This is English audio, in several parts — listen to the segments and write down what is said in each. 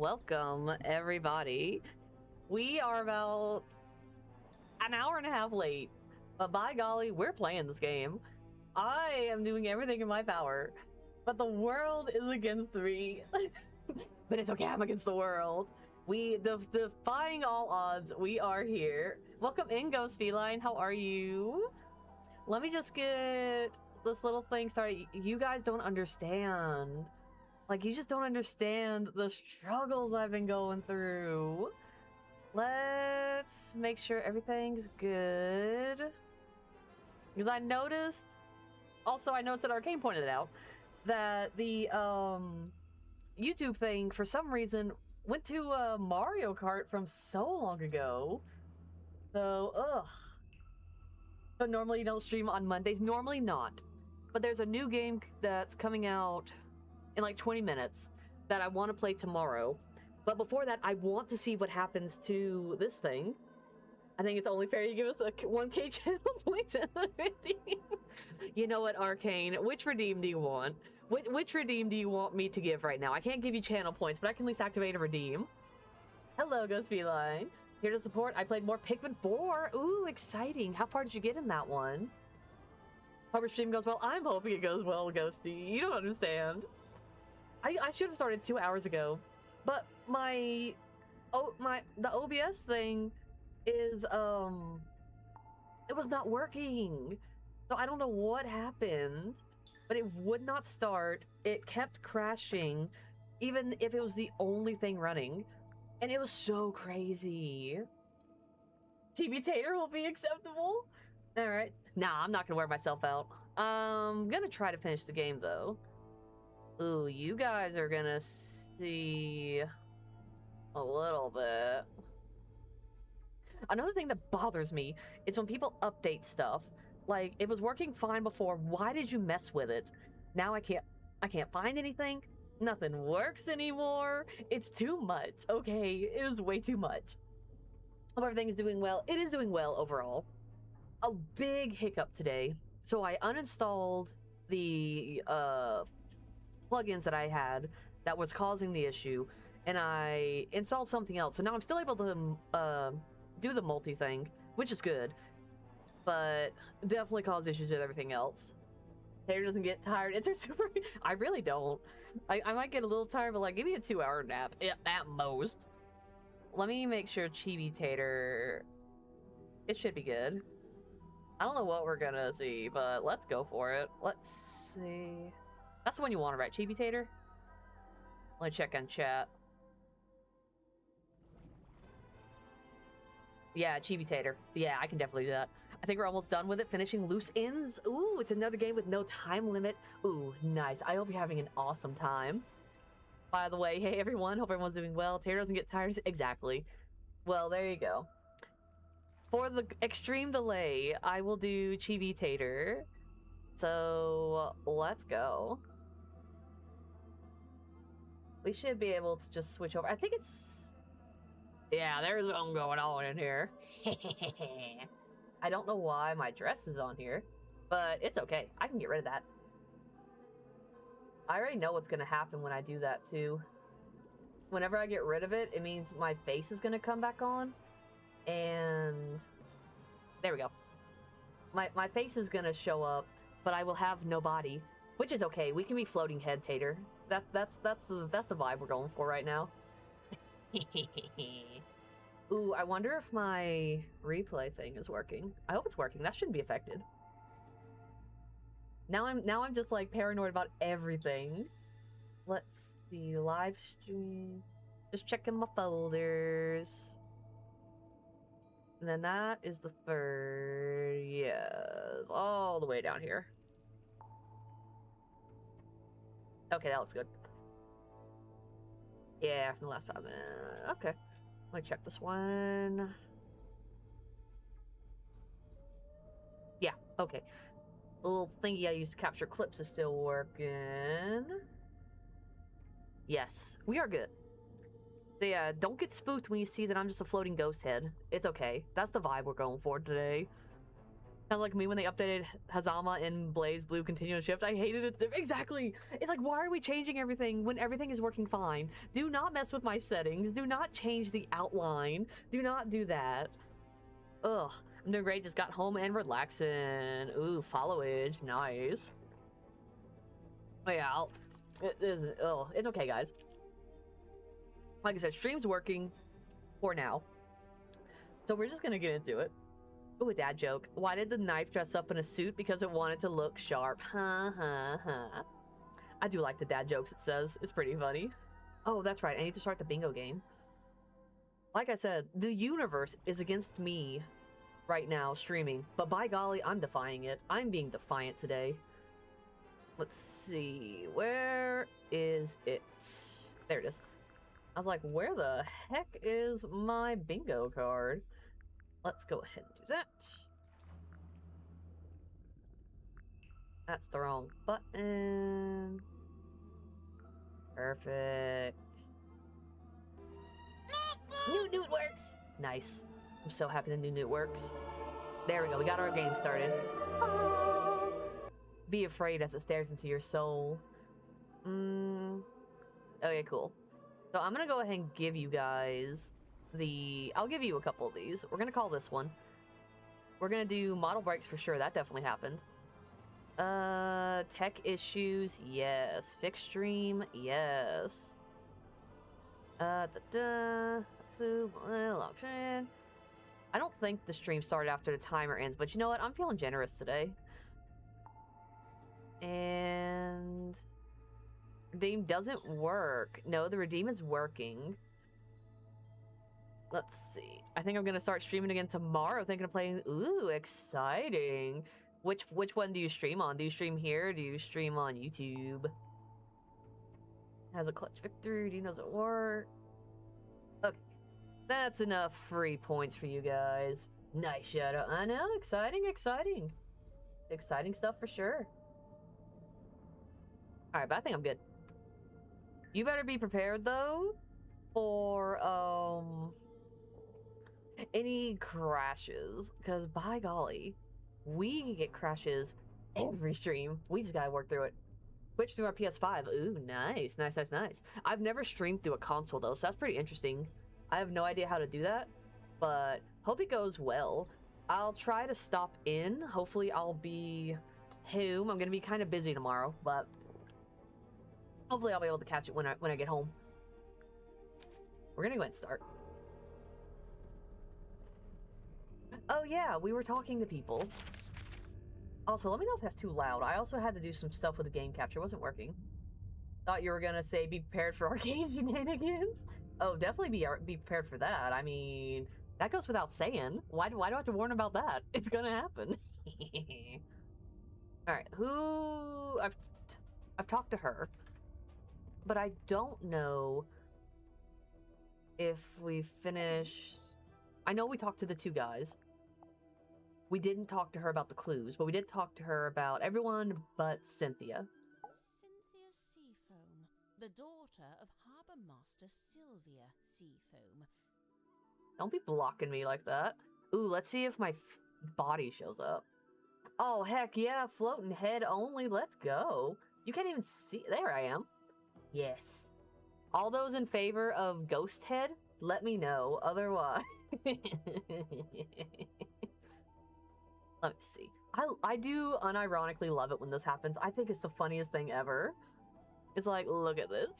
welcome everybody. We are about an hour and a half late, but by golly, we're playing this game. I am doing everything in my power, but the world is against me. But it's okay, I'm against the world. We defying all odds. We are here. Welcome in, Ghost Feline. How are you? Let me just get this little thing started. You guys don't understand. Like, you just don't understand the struggles I've been going through. Let's make sure everything's good. Because I noticed that Arcane pointed it out, that the YouTube thing, for some reason, went to Mario Kart from so long ago. So, ugh. So normally you don't stream on Mondays. Normally not. But there's a new game that's coming out in like 20 minutes that I want to play tomorrow. But before that, I want to see what happens to this thing. I think it's only fair you give us a 1k channel points and a redeem. You know what, Arcane? Which redeem do you want? Which redeem do you want me to give right now? I can't give you channel points, but I can at least activate a redeem. Hello, Ghost Feline. Here to support. I played more Pikmin 4. Ooh, exciting. How far did you get in that one? Hope your stream goes well. I'm hoping it goes well, Ghosty. You don't understand. I should have started 2 hours ago, but the OBS thing is it was not working. So I don't know what happened, but it would not start. It kept crashing, even if it was the only thing running, and it was so crazy. TB Tater will be acceptable. All right. Nah, I'm not gonna wear myself out. I'm gonna try to finish the game though. Ooh, you guys are gonna see a little bit. Another thing that bothers me is when people update stuff. Like, it was working fine before. Why did you mess with it? Now I can't find anything. Nothing works anymore. It's too much. Okay, it is way too much. Hope everything is doing well. It is doing well overall. A big hiccup today. So I uninstalled the plugins that I had that was causing the issue, and I installed something else. So now I'm still able to do the multi thing, which is good, but definitely caused issues with everything else. Tater doesn't get tired. It's her super. I really don't. I might get a little tired, but like, give me a 2-hour nap at most. Let me make sure Chibi Tater. It should be good. I don't know what we're gonna see, but let's go for it. Let's see. That's the one you wanted, right, Chibi Tater? Let me check on chat. Yeah, Chibi Tater. Yeah, I can definitely do that. I think we're almost done with it, finishing loose ends. Ooh, it's another game with no time limit. Ooh, nice. I hope you're having an awesome time. By the way, hey everyone, hope everyone's doing well. Tater doesn't get tired. Exactly. Well, there you go. For the extreme delay, I will do Chibi Tater. So, let's go. We should be able to just switch over. I think it's... Yeah, there's something going on in here. I don't know why my dress is on here, but it's okay. I can get rid of that. I already know what's going to happen when I do that, too. Whenever I get rid of it, it means my face is going to come back on. And... there we go. My face is going to show up, but I will have no body, which is okay. We can be floating head Tater. That's the vibe we're going for right now. Ooh, I wonder if my replay thing is working. I hope it's working. That shouldn't be affected. Now I'm just like paranoid about everything. Let's see, live stream. Just checking my folders. And then that is the third. Yes, all the way down here. Okay, that looks good. Yeah, from the last 5 minutes. Okay. Let me check this one. Yeah, okay. The little thingy I used to capture clips is still working. Yes, we are good. So yeah, don't get spooked when you see that I'm just a floating ghost head. It's okay. That's the vibe we're going for today. Sounds like me when they updated Hazama in Blaze Blue Continuous Shift. I hated it. Exactly. It's like, why are we changing everything when everything is working fine? Do not mess with my settings. Do not change the outline. Do not do that. Ugh. I'm doing great. Just got home and relaxing. Ooh, followage. Nice. Oh, yeah. It's okay, guys. Like I said, stream's working for now. So we're just going to get into it. Ooh, a dad joke. Why did the knife dress up in a suit? Because it wanted to look sharp. Ha ha ha. I do like the dad jokes, it says. It's pretty funny. Oh, that's right. I need to start the bingo game. Like I said, the universe is against me right now streaming. But by golly, I'm defying it. I'm being defiant today. Let's see. Where is it? There it is. I was like, where the heck is my bingo card? Let's go ahead and do that. That's the wrong button. Perfect. New newt works! Nice. I'm so happy the new newt works. There we go, we got our game started. Be afraid as it stares into your soul. Okay, cool. So I'm gonna go ahead and give you guys I'll give you a couple of these. We're gonna call this one. We're gonna do model breaks for sure. That definitely happened. Tech issues, yes. Fixed stream, yes. Food, auction. I don't think the stream started after the timer ends, but you know what? I'm feeling generous today. And redeem doesn't work. No, the redeem is working. Let's see. I think I'm gonna start streaming again tomorrow. Thinking of playing. Ooh, exciting! Which one do you stream on? Do you stream here? Or do you stream on YouTube? Has a clutch victory. Do you know does it work? Okay, that's enough free points for you guys. Nice shadow. I know. Exciting, exciting, exciting stuff for sure. All right, but I think I'm good. You better be prepared though for any crashes, because by golly, we get crashes every stream. We just gotta work through it. Switch through our PS5. Ooh, nice, nice, nice, nice. I've never streamed through a console though, so that's pretty interesting. I have no idea how to do that, but hope it goes well. I'll try to stop in. Hopefully I'll be home. I'm gonna be kind of busy tomorrow, but hopefully I'll be able to catch it when I get home. We're gonna go ahead and start. Oh yeah, we were talking to people. Also, let me know if that's too loud. I also had to do some stuff with the game capture. It wasn't working. Thought you were gonna say be prepared for arcade shenanigans. Oh, definitely be prepared for that. I mean, that goes without saying. Why do I have to warn about that? It's gonna happen. All right, who I've talked to her, but I don't know if we finished. I know we talked to the two guys. We didn't talk to her about the clues, but we did talk to her about everyone but Cynthia. Cynthia Seafoam, the daughter of Harbour Master Sylvia Seafoam. Don't be blocking me like that. Ooh, let's see if my body shows up. Oh, heck yeah, floating head only. Let's go. You can't even see. There I am. Yes. All those in favor of ghost head, let me know. Otherwise. Let me see. I do unironically love it when this happens. I think it's the funniest thing ever. It's like, look at this.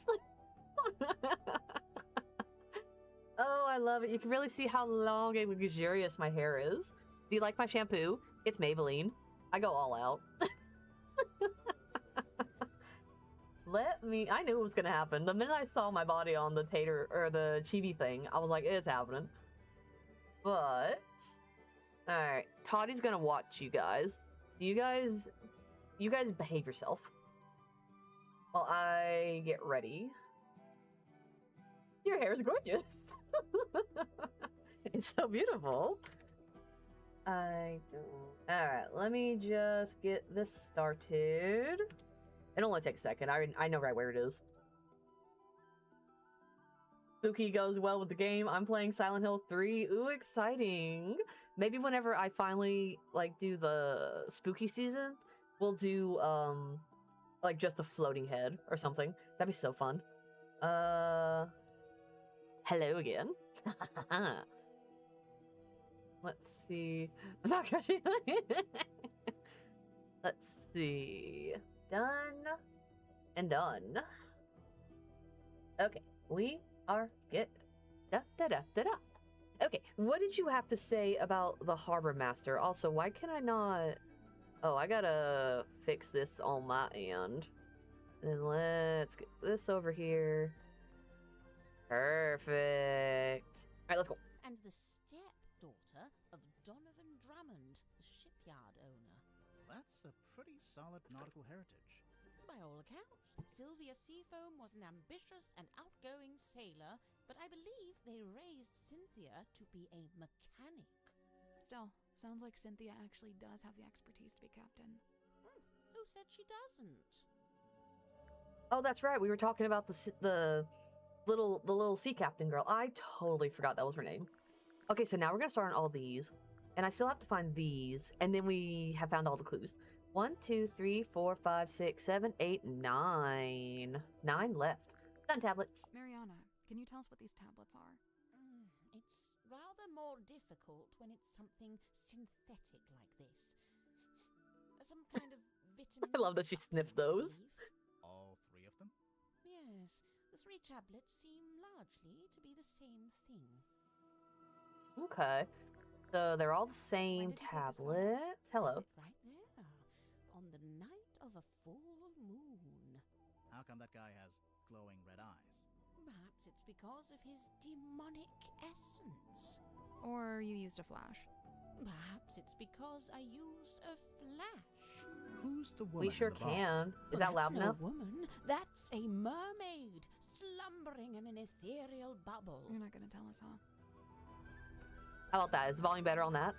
Oh, I love it. You can really see how long and luxurious my hair is. Do you like my shampoo? It's Maybelline. I go all out. I knew it was gonna happen. The minute I saw my body on the the chibi thing, I was like, it's happening. But alright, Toddy's gonna watch you guys. You guys behave yourself while I get ready. Your hair is gorgeous. It's so beautiful. Alright, let me just get this started. It'll only take a second. I know right where it is. Spooky goes well with the game. I'm playing Silent Hill 3. Ooh, exciting. maybe whenever I finally like do the spooky season, we'll do like just a floating head or something. That'd be so fun. Hello again. Let's see. Let's see. Done and done. Okay, we are good. Da da da da da. Okay, what did you have to say about the harbor master? Also, why can I not? Oh, I gotta fix this on my end. And let's get this over here. Perfect. All right, let's go. And the stepdaughter of Donovan Drummond, the shipyard owner. That's a pretty solid nautical heritage. By all accounts, Sylvia Seafoam was an ambitious and outgoing sailor, but I believe they raised Cynthia to be a mechanic. Still, sounds like Cynthia actually does have the expertise to be captain. Who said she doesn't? Oh, that's right. We were talking about the little sea captain girl. I totally forgot that was her name. Okay, so now we're gonna start on all these, and I still have to find these, and then we have found all the clues. 1, 2, 3, 4, 5, 6, 7, 8, 9. 9 left. Done tablets. Mariana, can you tell us what these tablets are? It's rather more difficult when it's something synthetic like this. Some kind of vitamin. I love that she sniffed those. All 3 of them? Yes, the 3 tablets seem largely to be the same thing. Okay. So they're all the same When did you take this one? tablet. Hello. Says it right there. On the night of a full moon. How come that guy has glowing red eyes? Perhaps it's because of his demonic essence. Or you used a flash? Perhaps it's because I used a flash. Who's the woman We sure in the bar? can. Is Well, that loud that's enough? no woman. That's a mermaid, slumbering in an ethereal bubble. You're not gonna tell us, huh? How about that? Is the volume better on that?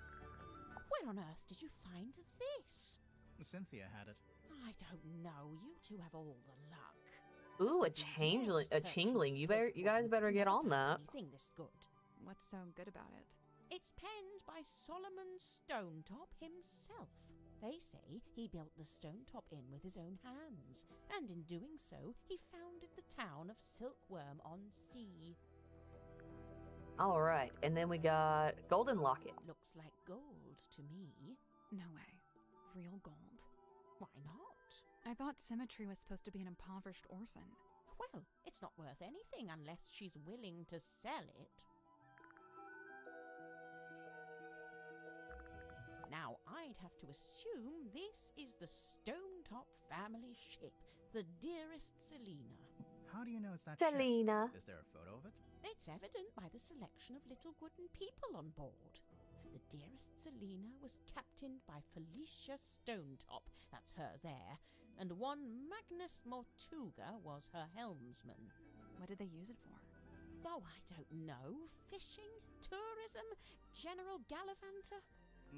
Where on earth did you find this? Cynthia had it. I don't know. You two have all the luck. Ooh, a Must be very changeling, a searching chingling. You silkworm. guys better get Never on found that. Anything this good. What's so good about it? It's penned by Solomon Stonetop himself. They say he built the Stonetop Inn with his own hands, and in doing so, he founded the town of Silkworm on Sea. All right, and then we got golden locket. Looks like gold to me. No way. Real gold. Why not? I thought Symmetry was supposed to be an impoverished orphan. Well, it's not worth anything unless she's willing to sell it. Now, I'd have to assume this is the Stonetop family ship, the dearest Selina. How do you know it's that ship? Selena. Is there a photo of it? It's evident by the selection of little wooden people on board. The dearest Selina was captained by Felicia Stonetop, that's her there, and one Magnus Mortuga was her helmsman. What did they use it for? Oh, I don't know. Fishing? Tourism? General gallivanter?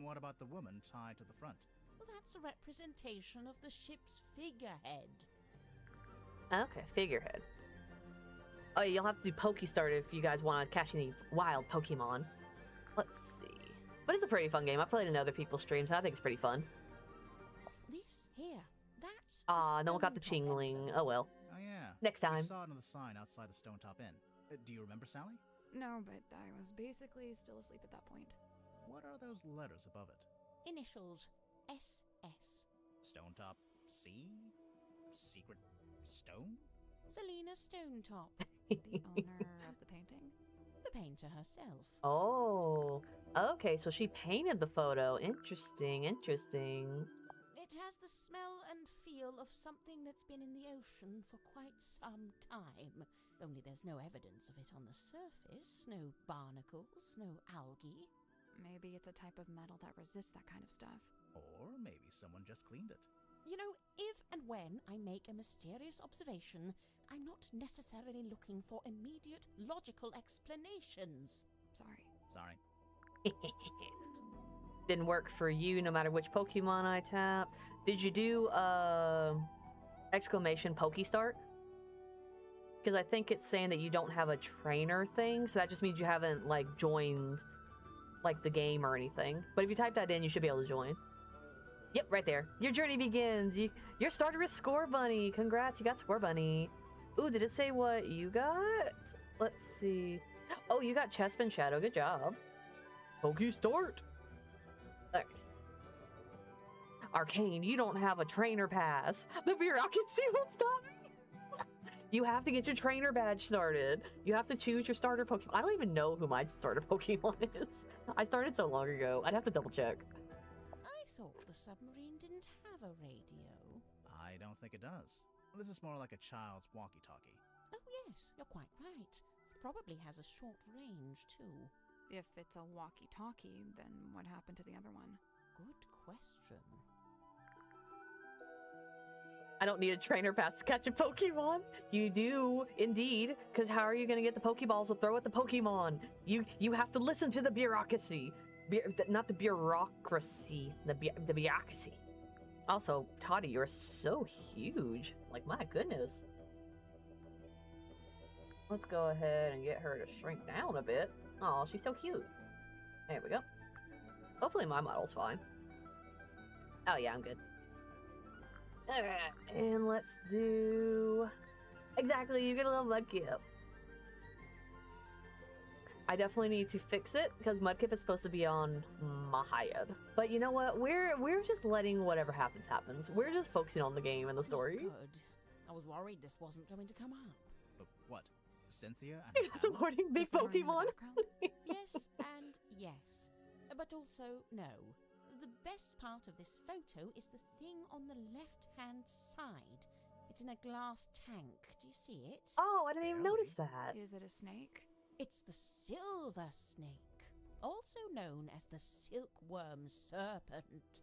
What about the woman tied to the front? Well, that's a representation of the ship's figurehead. Okay, figurehead. Oh, you'll have to do Pokestart if you guys want to catch any wild Pokemon. Let's see. But it's a pretty fun game. I played in other people's streams, and I think it's pretty fun. This here, that's Ah, no one got the Stonetop Chingling. emblem. Oh well. Oh yeah. Next time. We saw it on the sign outside the Stonetop Inn. Do you remember, Sally? No, but I was basically still asleep at that point. What are those letters above it? Initials SS. Stonetop C? Secret stone? Selina Stonetop, The owner of the painting? the painter herself. Oh, okay. So she painted the photo. Interesting. Interesting. It has the smell and feel of something that's been in the ocean for quite some time. Only there's no evidence of it on the surface. No barnacles, no algae. Maybe it's a type of metal that resists that kind of stuff. Or maybe someone just cleaned it. You know, if and when I make a mysterious observation, I'm not necessarily looking for immediate logical explanations. Sorry. Sorry. Didn't work for you no matter which Pokemon I tapped. Did you do exclamation Pokestart? Because I think it's saying that you don't have a trainer thing, so that just means you haven't like joined like the game or anything. But if you type that in, you should be able to join. Yep, right there. Your journey begins. Your starter is Score Bunny. Congrats, you got Score Bunny. Ooh, did it say what you got? Let's see. Oh, you got Chespin Shadow. Good job. Pokey start. Okay. Arcane, you don't have a trainer pass. The bureaucracy won't stop me. You have to get your trainer badge started. You have to choose your starter Pokemon. I don't even know who my starter Pokemon is. I started so long ago. I'd have to double check. I thought the submarine didn't have a radio. I don't think it does. This is more like a child's walkie-talkie. Oh yes, you're quite right. Probably has a short range too. If it's a walkie-talkie, then what happened to the other one? Good question. I don't need a trainer pass to catch a Pokemon. You do, indeed, because how are you going to get the Pokeballs to throw at the Pokemon? You have to listen to the bureaucracy. Not the bureaucracy, the bureaucracy. Also, Toddy, you're so huge. Like, my goodness. Let's go ahead and get her to shrink down a bit. Oh, she's so cute. There we go. Hopefully my model's fine. Oh yeah, I'm good. And let's do... Exactly, you get a little Mudkip. I definitely need to fix it, because Mudkip is supposed to be on my head. But you know what? We're just letting whatever happens, happens. We're just focusing on the game and the story. Good. I was worried this wasn't going to come up. But what? Cynthia and You're not supporting big The submarine in the Pokemon? background? Yes and yes. But also no. The best part of this photo is the thing on the left-hand side. It's in a glass tank. Do you see it? Oh, I didn't even Barely. notice that. Is it a snake? It's the silver snake, also known as the silkworm serpent.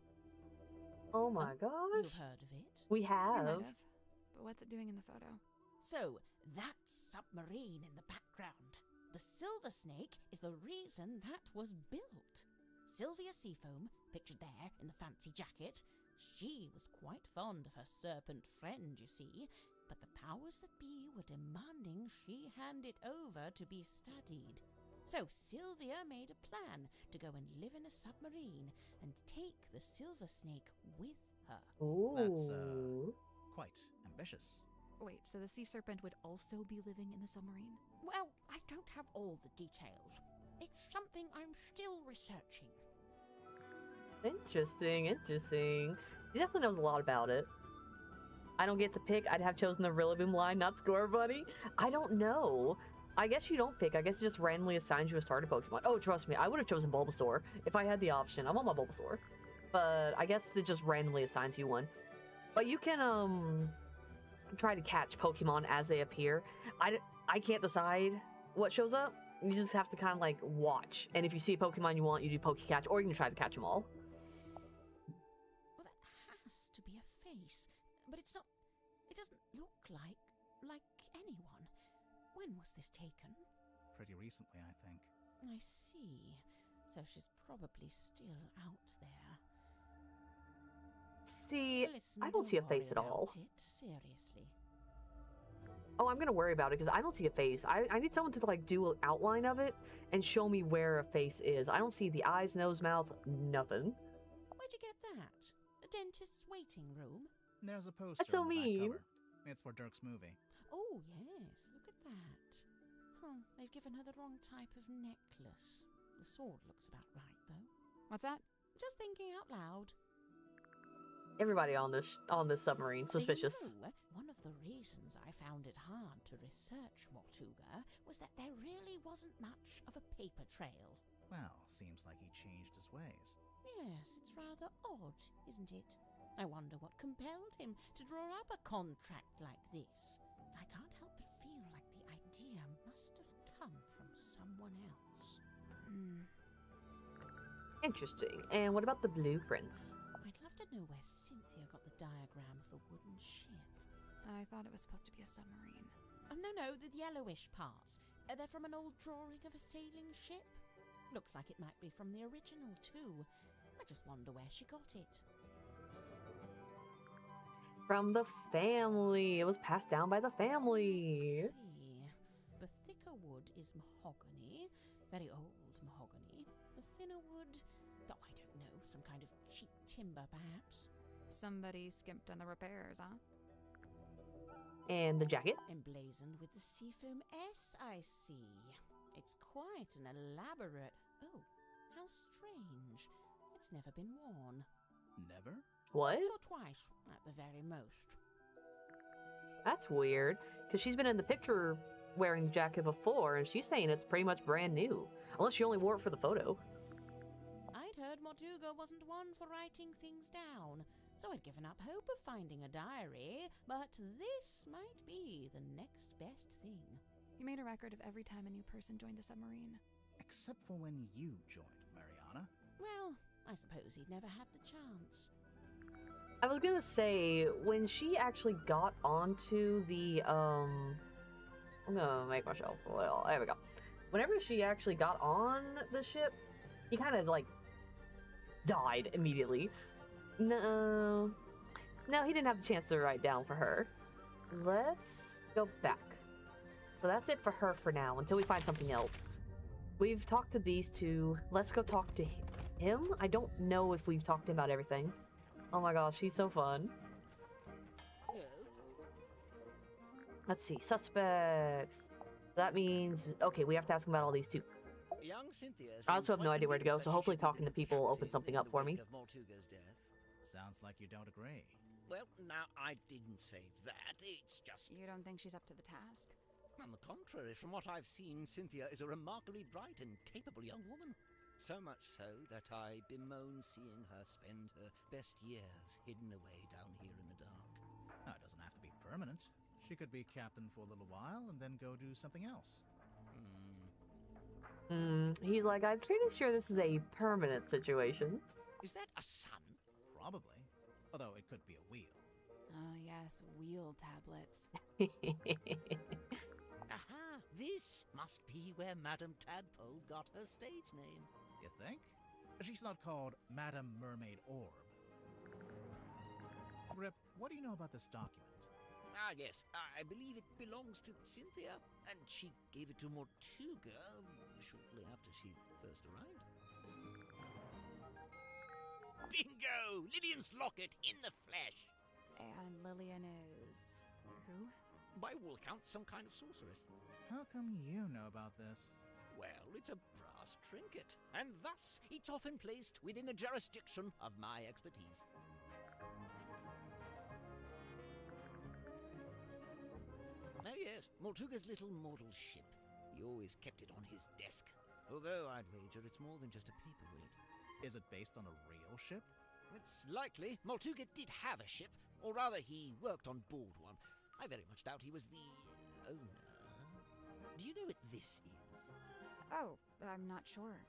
Oh my You've gosh. heard of it? We We have. might have. But what's it doing in the photo? So, that submarine in the background. The silver snake is the reason that was built. Sylvia Seafoam, pictured there in the fancy jacket, she was quite fond of her serpent friend, you see, but the powers that be were demanding she hand it over to be studied. So Sylvia made a plan to go and live in a submarine and take the silver snake with her. Ooh. That's, quite ambitious. Wait, so the sea serpent would also be living in the submarine? Well, I don't have all the details. It's something I'm still researching. Interesting, interesting. He definitely knows a lot about it. I don't get to pick. I'd have chosen the Rillaboom line, not Score Bunny. I don't know. I guess you don't pick. I guess it just randomly assigns you a starter Pokemon. Oh, trust me, I would have chosen Bulbasaur if I had the option. I want my Bulbasaur. But I guess it just randomly assigns you one. But you can, try to catch Pokemon as they appear. I can't decide what shows up. You just have to kind of like watch. And if you see a Pokemon you want, you do Poke Catch, or you can try to catch them all. Well, that has to be a face, but it's not. It doesn't look like anyone. When was this taken? Pretty recently, I think. I see. So she's probably still out there. See, Listen, I don't see a worry face at all. about it, seriously. Oh, I'm gonna worry about it because I don't see a face. I need someone to like do an outline of it and show me where a face is. I don't see the eyes, nose, mouth, nothing. Where'd you get that? A dentist's waiting room? There's a poster so on the back mean. cover. It's for Dirk's movie. Oh, yes, look at that. They've given her the wrong type of necklace. The sword looks about right, though. What's that? Just thinking out loud. Everybody on this submarine suspicious. You know, one of the reasons I found it hard to research Mortuga was that there really wasn't much of a paper trail. Well, seems like he changed his ways. Yes, it's rather odd, isn't it? I wonder what compelled him to draw up a contract like this. I can't help but feel like the idea must have come from someone else. Interesting. And what about the blueprints? I'd love to know where Cynthia got the diagram of the wooden ship. I thought it was supposed to be a submarine. Oh, no, the yellowish parts. They're from an old drawing of a sailing ship. Looks like it might be from the original, too. I just wonder where she got it. From the family. It was passed down by the family. Let's see. The thicker wood is mahogany, very old mahogany. The thinner wood. Though I don't know, some kind of cheap timber, perhaps. Somebody skimped on the repairs, huh? And the jacket? Emblazoned with the seafoam S, I see. It's quite an elaborate... Oh, how strange. It's never been worn. Never? What? Once or twice, at the very most. That's weird, because she's been in the picture wearing the jacket before, and she's saying it's pretty much brand new. Unless she only wore it for the photo. I'd heard Mortuga wasn't one for writing things down, so I'd given up hope of finding a diary, but this might be the next best thing. He made a record of every time a new person joined the submarine. Except for when you joined, Mariana. Well, I suppose he'd never had the chance. I was gonna say, when she actually got onto the, I'm gonna make myself, well, there we go. Whenever she actually got on the ship, he kind of, like, died immediately. No, he didn't have the chance to write down for her. Let's go back. So that's it for her for now, until we find something else. We've talked to these two. Let's go talk to him. I don't know if we've talked to him about everything. Oh my gosh, he's so fun. Let's see, suspects. That means, okay, we have to ask him about all these too. Young Cynthia I also have no idea where to go, so hopefully talking to people opened something up for me. Mortuga's death. Sounds like you don't agree. Well, now, I didn't say that. It's just... You don't think she's up to the task? On the contrary, from what I've seen, Cynthia is a remarkably bright and capable young woman. So much so that I bemoan seeing her spend her best years hidden away down here in the dark. Oh, it doesn't have to be permanent. She could be captain for a little while and then go do something else. He's like, I'm pretty sure this is a permanent situation. Is that a sun? Probably. Although it could be a wheel. Oh, yes, wheel tablets. Aha! This must be where Madame Tadpole got her stage name. You think? She's not called Madame Mermaid Orb. Rip, what do you know about this document? Ah, yes. I believe it belongs to Cynthia, and she gave it to Mortuga shortly after she first arrived. Bingo! Lillian's locket in the flesh! And Lillian is... who? By all accounts, some kind of sorceress. How come you know about this? Well, it's a brass trinket, and thus it's often placed within the jurisdiction of my expertise. Oh yes, Mortuga's little model ship. He always kept it on his desk. Although I'd wager it's more than just a paperweight. Is it based on a real ship? It's likely. Mortuga did have a ship, or rather he worked on board one. I very much doubt he was the owner. Do you know what this is? Oh, I'm not sure.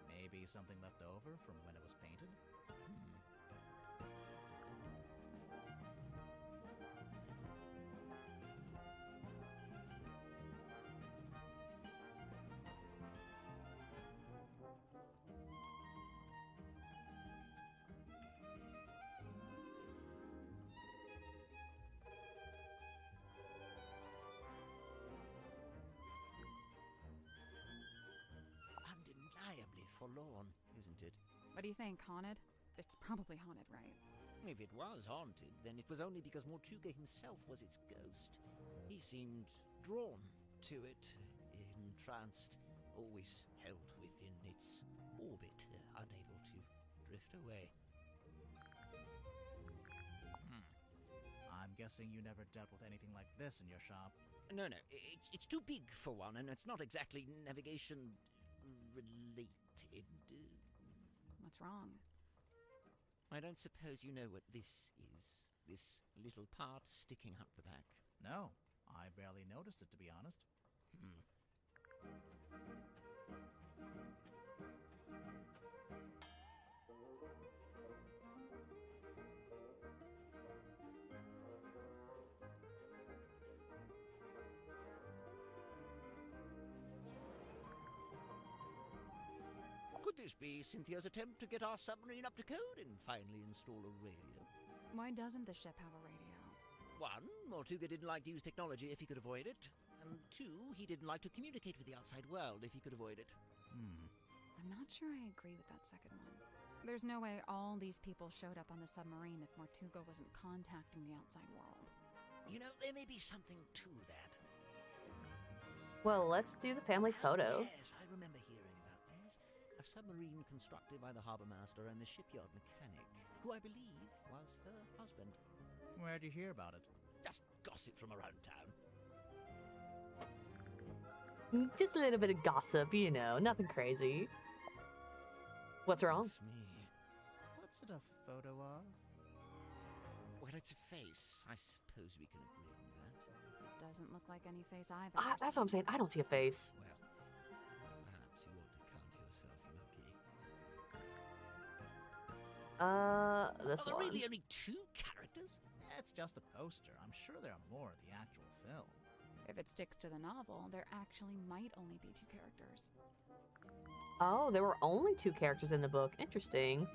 Maybe something left over from when it was painted? Undeniably forlorn, isn't it? What do you think, haunted? It's probably haunted, right? If it was haunted, then it was only because Mortuga himself was its ghost. He seemed drawn to it, entranced, always held within its orbit, unable to drift away. I'm guessing you never dealt with anything like this in your shop. No, it's too big for one, and it's not exactly navigation related. What's wrong? I don't suppose you know what this is. This little part sticking out the back. No, I barely noticed it, to be honest. Could this be Cynthia's attempt to get our submarine up to code and finally install a radio? Why doesn't the ship have a radio? One, Mortuga didn't like to use technology if he could avoid it. And two, he didn't like to communicate with the outside world if he could avoid it. I'm not sure I agree with that second one. There's no way all these people showed up on the submarine if Mortuga wasn't contacting the outside world. You know, there may be something to that. Well, let's do the family photo. Yes, I remember hearing about this. A submarine constructed by the harbour master and the shipyard mechanic, who I believe was her husband. Where'd you hear about it? Just gossip from around town. Just a little bit of gossip, you know, nothing crazy. What's wrong? It's me. What's it a photo of? Well, it's a face. I suppose we can agree on that. Doesn't look like any face I've ever That's what I'm saying. I don't see a face. Well, perhaps you ought to count yourself lucky. This Are there one. really only 2 characters? It's just a poster. I'm sure there are more in the actual film. If it sticks to the novel, there actually might only be 2 characters. Oh, there were only 2 characters in the book. Interesting.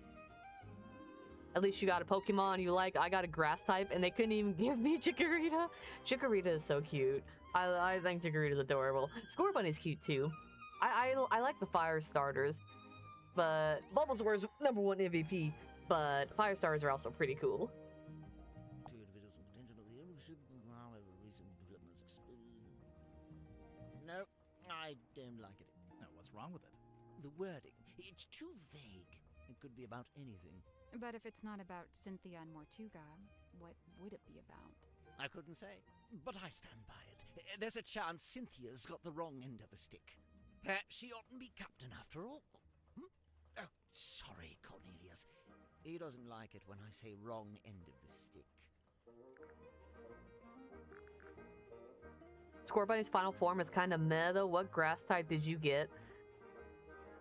At least you got a Pokemon you like. I got a grass type, and they couldn't even give me Chikorita. Chikorita is so cute. I think Chikorita's adorable. Scorbunny's cute too. I like the fire starters, but Bulbasaur's #1 MVP. But fire starters are also pretty cool. 2 individuals in potential of the ownership, however, recent developments exposed. No, I don't like it. No, what's wrong with it? The wording, it's too vague. It could be about anything. But if it's not about Cynthia and Mortuga, what would it be about? I couldn't say, but I stand by it. There's a chance Cynthia's got the wrong end of the stick. Perhaps she oughtn't be captain after all. Oh, sorry, Cornelius. He doesn't like it when I say wrong end of the stick. Scorbunny's final form is kind of meh though. What grass type did you get?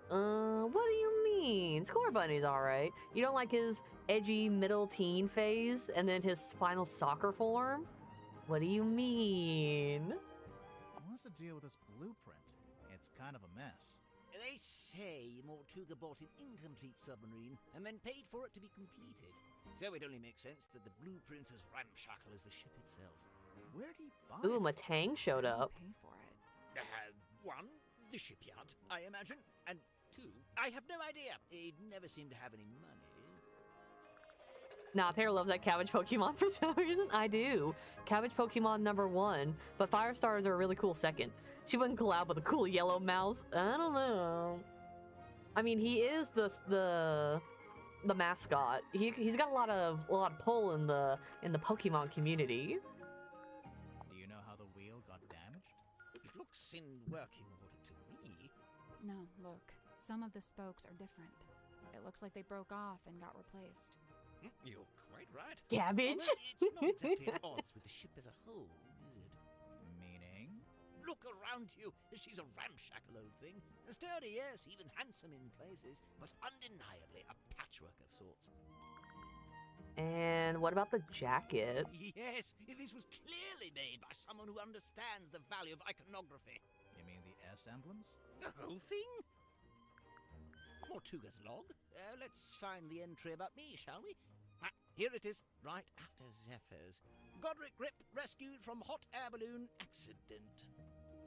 What do you mean? Scorbunny's alright. You don't like his edgy middle teen phase and then his final soccer form? What do you mean? What's the deal with this blueprint? It's kind of a mess. They say Mortuga bought an incomplete submarine and then paid for it to be completed. So it only makes sense that the blueprint's as ramshackle as the ship itself. Where'd he buy Ooh, it from? Matang showed How up. do you pay for it? 1, the shipyard, I imagine. And 2, I have no idea. He'd never seemed to have any money. Nah, Tara loves that cabbage Pokemon for some reason. I do. Cabbage Pokemon #1, but fire stars are a really cool second. She wouldn't collab with a cool yellow mouse. I don't know. I mean, he is the mascot. He's got a lot of pull in the Pokemon community. Do you know how the wheel got damaged? It looks in working order to me. No, look. Some of the spokes are different. It looks like they broke off and got replaced. You're quite right. Cabbage? Although it's not exactly at odds with the ship as a whole, is it? Meaning? Look around you. She's a ramshackle old thing. Sturdy, yes, even handsome in places, but undeniably a patchwork of sorts. And what about the jacket? Yes, this was clearly made by someone who understands the value of iconography. You mean the S emblems? The whole thing? Mortuga's log. Let's find the entry about me, shall we? Here it is, right after Zephyr's. Godric Grip rescued from hot air balloon accident.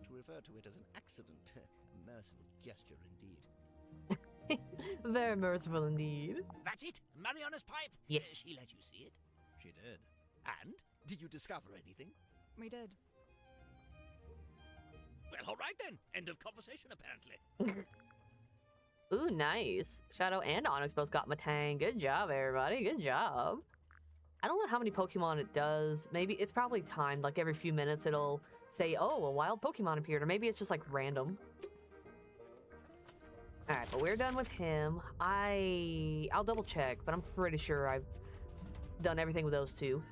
To refer to it as an accident, a merciful gesture indeed. Very merciful indeed. That's it, Mariana's pipe. Yes. She let you see it. She did. And did you discover anything? We did. Well, all right then. End of conversation, apparently. Ooh, nice. Shadow and Onyx both got Matang. Good job, everybody. Good job. I don't know how many Pokemon it does. Maybe it's probably timed. Like every few minutes it'll say, oh, a wild Pokemon appeared. Or maybe it's just like random. Alright, but we're done with him. I'll double check, but I'm pretty sure I've done everything with those 2.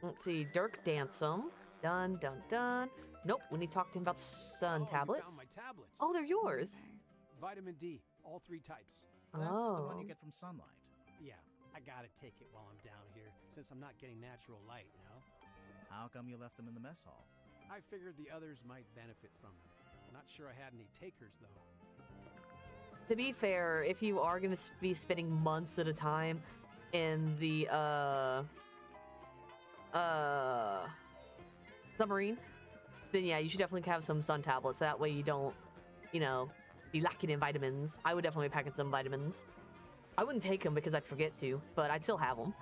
Let's see. Dirk Dansum. Done, done, done. Nope, we need to talk to him about sun tablets. You found my tablets. Oh, they're yours. Okay. Vitamin D, all 3 types. That's oh. the one you get from sunlight. Yeah, I gotta take it while I'm down here, since I'm not getting natural light, you know? How come you left them in the mess hall? I figured the others might benefit from them. Not sure I had any takers, though. To be fair, if you are going to be spending months at a time in the submarine, then yeah, you should definitely have some sun tablets. That way you don't, you be lacking in vitamins. I would definitely be packing some vitamins. I wouldn't take them because I'd forget to, but I'd still have them.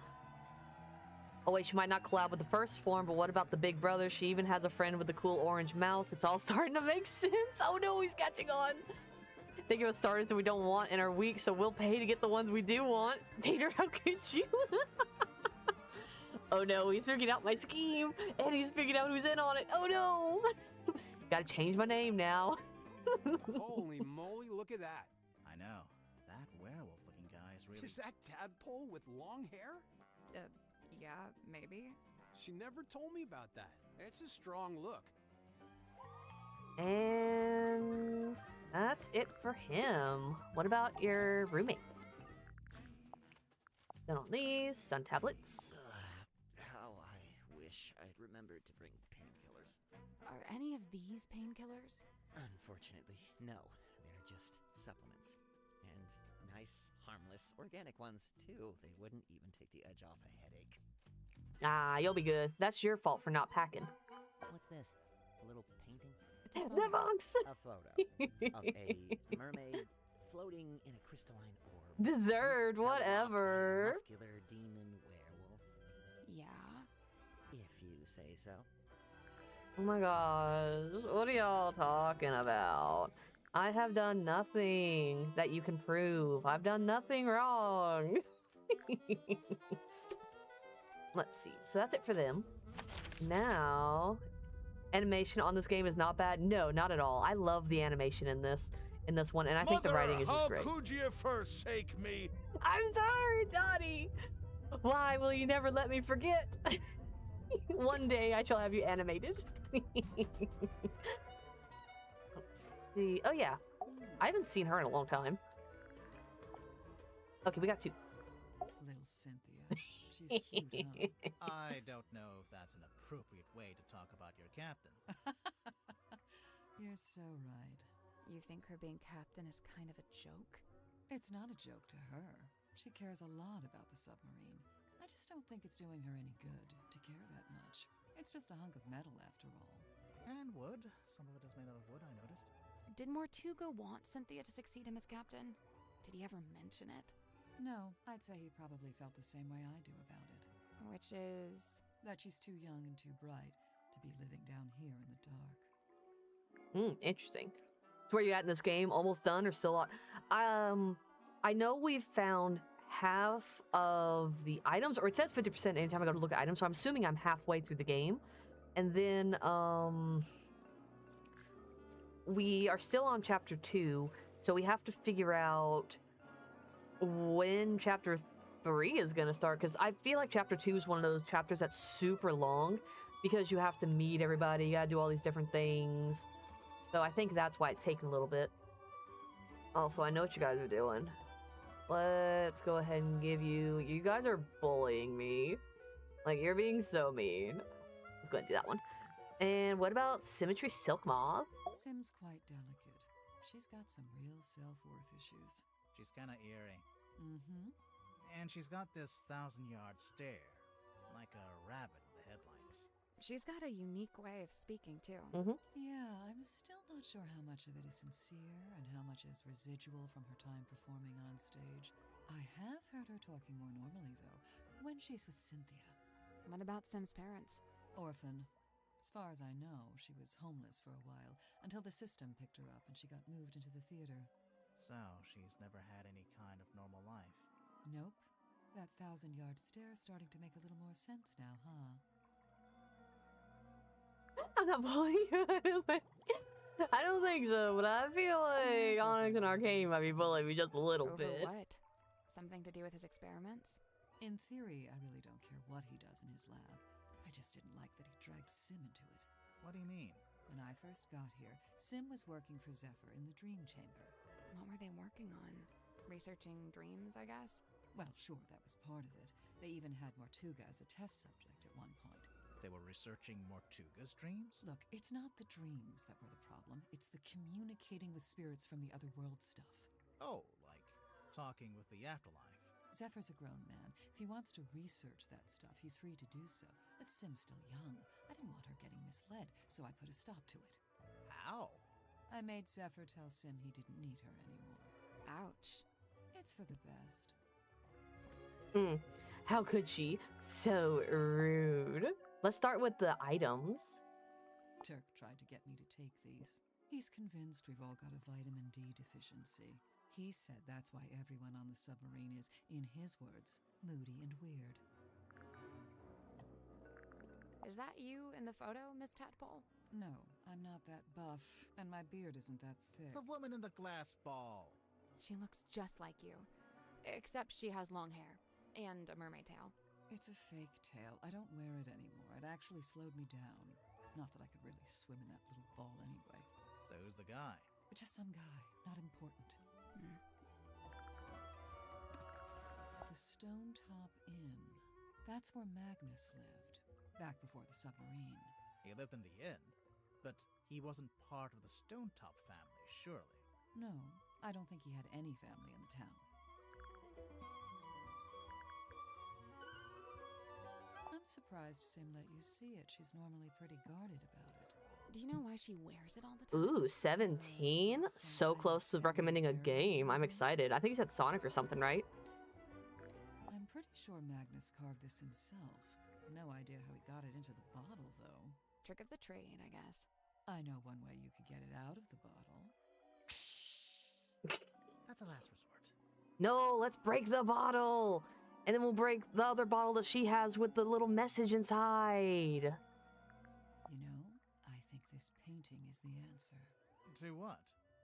Oh wait, she might not collab with the first form, but what about the big brother? She even has a friend with the cool orange mouse. It's all starting to make sense. Oh no, he's catching on. They give us starters that we don't want and are weak, so we'll pay to get the ones we do want. Tater, how could you? Oh no, he's figured out my scheme, and he's figured out who's in on it. Oh no! Gotta change my name now. Holy moly, look at that. I know. That werewolf-looking guy is really... Is that Tadpole with long hair? Yeah, maybe. She never told me about that. It's a strong look. And that's it for him. What about your roommates? Then on these, sun tablets. How I wish I'd remembered to bring painkillers. Are any of these painkillers? Unfortunately, no. They're just supplements. And nice, harmless, organic ones, too. They wouldn't even take the edge off a headache. Ah, you'll be good. That's your fault for not packing. What's this? A little painting? It's a The photo. box. A photo of a mermaid floating in a crystalline orb. Deserved, held aloft by a whatever. muscular demon werewolf, Yeah. if you say so. Oh my gosh, what are y'all talking about? I have done nothing that you can prove. I've done nothing wrong. Let's see. So that's it for them. Now, animation on this game is not bad. No, not at all. I love the animation in this one, and I think the writing is just great. How could you forsake me? I'm sorry, Dottie. Why will you never let me forget? One day I shall have you animated. Let's see. Oh yeah, I haven't seen her in a long time. Okay, we got two. Little Cynthia. She's cute, huh? I don't know if that's an appropriate way to talk about your captain. You're so right. You think her being captain is kind of a joke? It's not a joke to her. She cares a lot about the submarine. I just don't think it's doing her any good to care that much. It's just a hunk of metal after all. And wood. Some of it is made out of wood, I noticed. Did Mortuga want Cynthia to succeed him as captain? Did he ever mention it? No, I'd say he probably felt the same way I do about it. Which is... That she's too young and too bright to be living down here in the dark. Interesting. So where you at in this game? Almost done or still on? I know we've found half of the items, or it says 50% anytime I go to look at items, so I'm assuming I'm halfway through the game. And then we are still on chapter 2, so we have to figure out when chapter 3 is going to start, because I feel like chapter 2 is one of those chapters that's super long because you have to meet everybody, you gotta do all these different things. So I think that's why it's taking a little bit. Also, I know what you guys are doing. Let's go ahead and give you... You guys are bullying me. Like, you're being so mean. Let's go ahead and do that one. And what about Symmetry Silk Moth? Sim's quite delicate. She's got some real self-worth issues. She's kind of eerie. Mm-hmm. And she's got this 1,000-yard stare. Like a rabbit in the headlights. She's got a unique way of speaking, too. Yeah, I'm still not sure how much of it is sincere and how much is residual from her time performing on stage. I have heard her talking more normally, though, when she's with Cynthia. What about Sim's parents? Orphan. As far as I know, she was homeless for a while, until the system picked her up and she got moved into the theater. So, she's never had any kind of normal life. Nope. That 1,000-yard stare's starting to make a little more sense now, huh? I'm not bullying you. I don't think so, but I feel like Onyx and Arcane might be bullying me just a little Over bit. what? Something to do with his experiments? In theory, I really don't care what he does in his lab. I just didn't like that he dragged Sim into it. What do you mean? When I first got here, Sim was working for Zephyr in the Dream Chamber. What were they working on? Researching dreams, I guess? Well, sure, that was part of it. They even had Mortuga as a test subject at one point. They were researching Mortuga's dreams? Look, it's not the dreams that were the problem. It's the communicating with spirits from the other world stuff. Oh, like talking with the afterlife. Zephyr's a grown man. If he wants to research that stuff, he's free to do so. But Sim's still young. I didn't want her getting misled, so I put a stop to it. How? I made Zephyr tell Sim he didn't need her anymore. Ouch. It's for the best. How could she? So rude. Let's start with the items. Turk tried to get me to take these. He's convinced we've all got a vitamin D deficiency. He said that's why everyone on the submarine is, in his words, moody and weird. Is that you in the photo, Miss Tadpole? No, I'm not that buff, and my beard isn't that thick. The woman in the glass ball. She looks just like you. Except she has long hair. And a mermaid tail. It's a fake tail. I don't wear it anymore. It actually slowed me down. Not that I could really swim in that little ball anyway. So who's the guy? Just some guy. Not important. The Stone Top Inn. That's where Magnus lived. Back before the submarine. He lived in the inn, but he wasn't part of the Stone Top family, surely. No, I don't think he had any family in the town. I'm surprised Sim let you see it. She's normally pretty guarded about it. Do you know why she wears it all the time? Ooh, 17? So close to recommending a game. I'm excited. I think you said Sonic or something, right? I'm pretty sure Magnus carved this himself. No idea how he got it into the bottle, though. Trick of the trade, I guess. I know one way you could get it out of the bottle. That's a last resort. No, let's break the bottle. And then we'll break the other bottle that she has with the little message inside. You know, I think this painting is the answer. To what?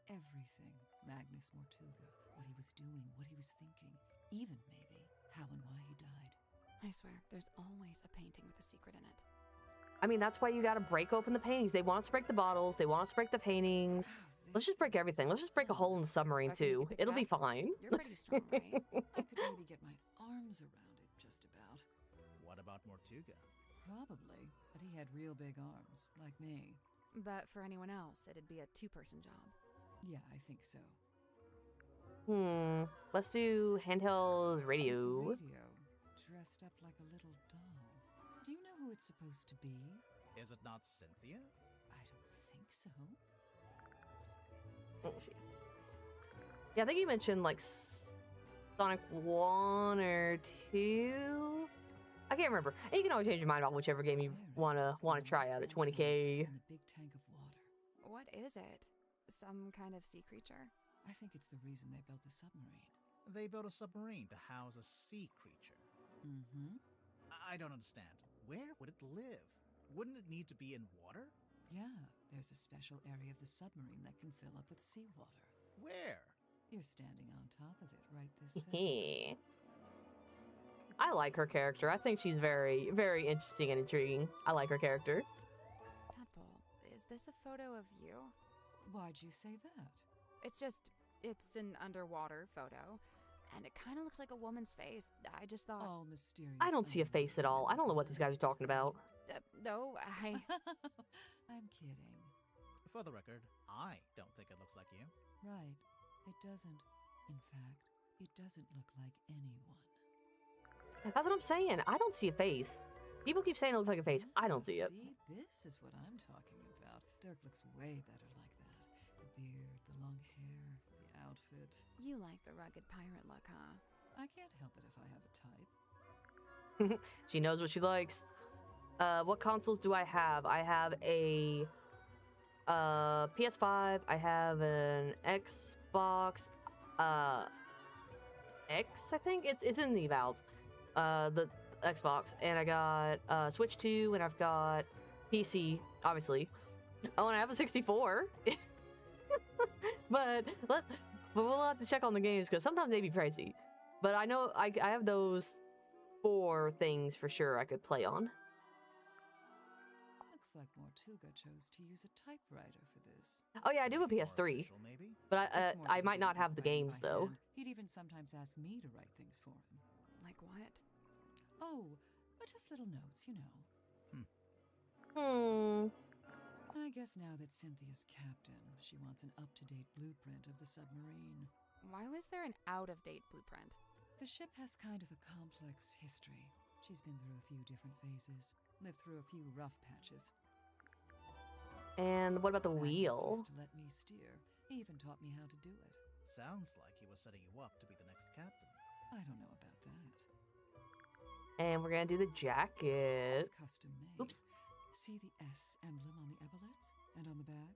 Everything. Magnus Mortuga. What he was doing, what he was thinking. Even, maybe, how and why he died. I swear, there's always a painting with a secret in it. I mean, that's why you gotta break open the paintings. They want us to break the bottles. They want us to break the paintings. Let's just break everything. Let's just break a hole in the submarine, Okay, you too. can pick it It'll be up. fine. You're pretty strong, right? I could maybe get my arms around it, just about. What about Mortuga? Probably, but he had real big arms, like me. But for anyone else, it'd be a two-person job. Yeah, I think so. Let's do handheld radio. It's a radio, dressed up like a little doll. Do you know who it's supposed to be? Is it not Cynthia? I don't think so. Oh, shit. Yeah, I think you mentioned like Sonic 1 or 2. I can't remember. And you can always change your mind about whichever game you There it wanna is, try out at 20K. In the big tank of water. What is it? Some kind of sea creature? I think it's the reason they built the submarine. They built a submarine to house a sea creature. Mm-hmm. I don't understand. Where would it live? Wouldn't it need to be in water? Yeah, there's a special area of the submarine that can fill up with seawater. Where? You're standing on top of it right this second. I like her character. I think she's very, very interesting and intriguing. I like her character. Tadpole, is this a photo of you? Why'd you say that? It's an underwater photo, and it kind of looks like a woman's face. I just thought... All mysterious. I don't see a face at all. I don't know what these guys are talking about. No, I'm kidding. For the record, I don't think it looks like you. Right. It doesn't. In fact, it doesn't look like anyone. That's what I'm saying. I don't see a face. People keep saying it looks like a face. I don't see it. See, this is what I'm talking about. Dirk looks way better like that. The beard, the long hair, the outfit. You like the rugged pirate look, huh? I can't help it if I have a type. She knows what she likes. What consoles do I have? I have a PS5. I have an Xbox X, I think. It's in the valves. The Xbox. And I got Switch 2, and I've got PC, obviously. Oh, and I have a 64. but we'll have to check on the games, because sometimes they be pricey. But I know I have those 4 things for sure I could play on. Looks like Mortuga chose to use a typewriter for this. Oh yeah, I do have a More PS3, official, maybe? but It's more I to might do not with have the writing games by though. hand. He'd even sometimes ask me to write things for him. Like what? Oh, just little notes, you know. I guess now that Cynthia's captain, she wants an up-to-date blueprint of the submarine. Why was there an out-of-date blueprint? The ship has kind of a complex history. She's been through a few different phases, lived through a few rough patches. And what about the Magnus wheel? used to let me steer. He even taught me how to do it. Sounds like he was setting you up to be the next captain. I don't know about that. And we're gonna do the jacket. It's custom made. Oops. See the S emblem on the epaulet and on the back?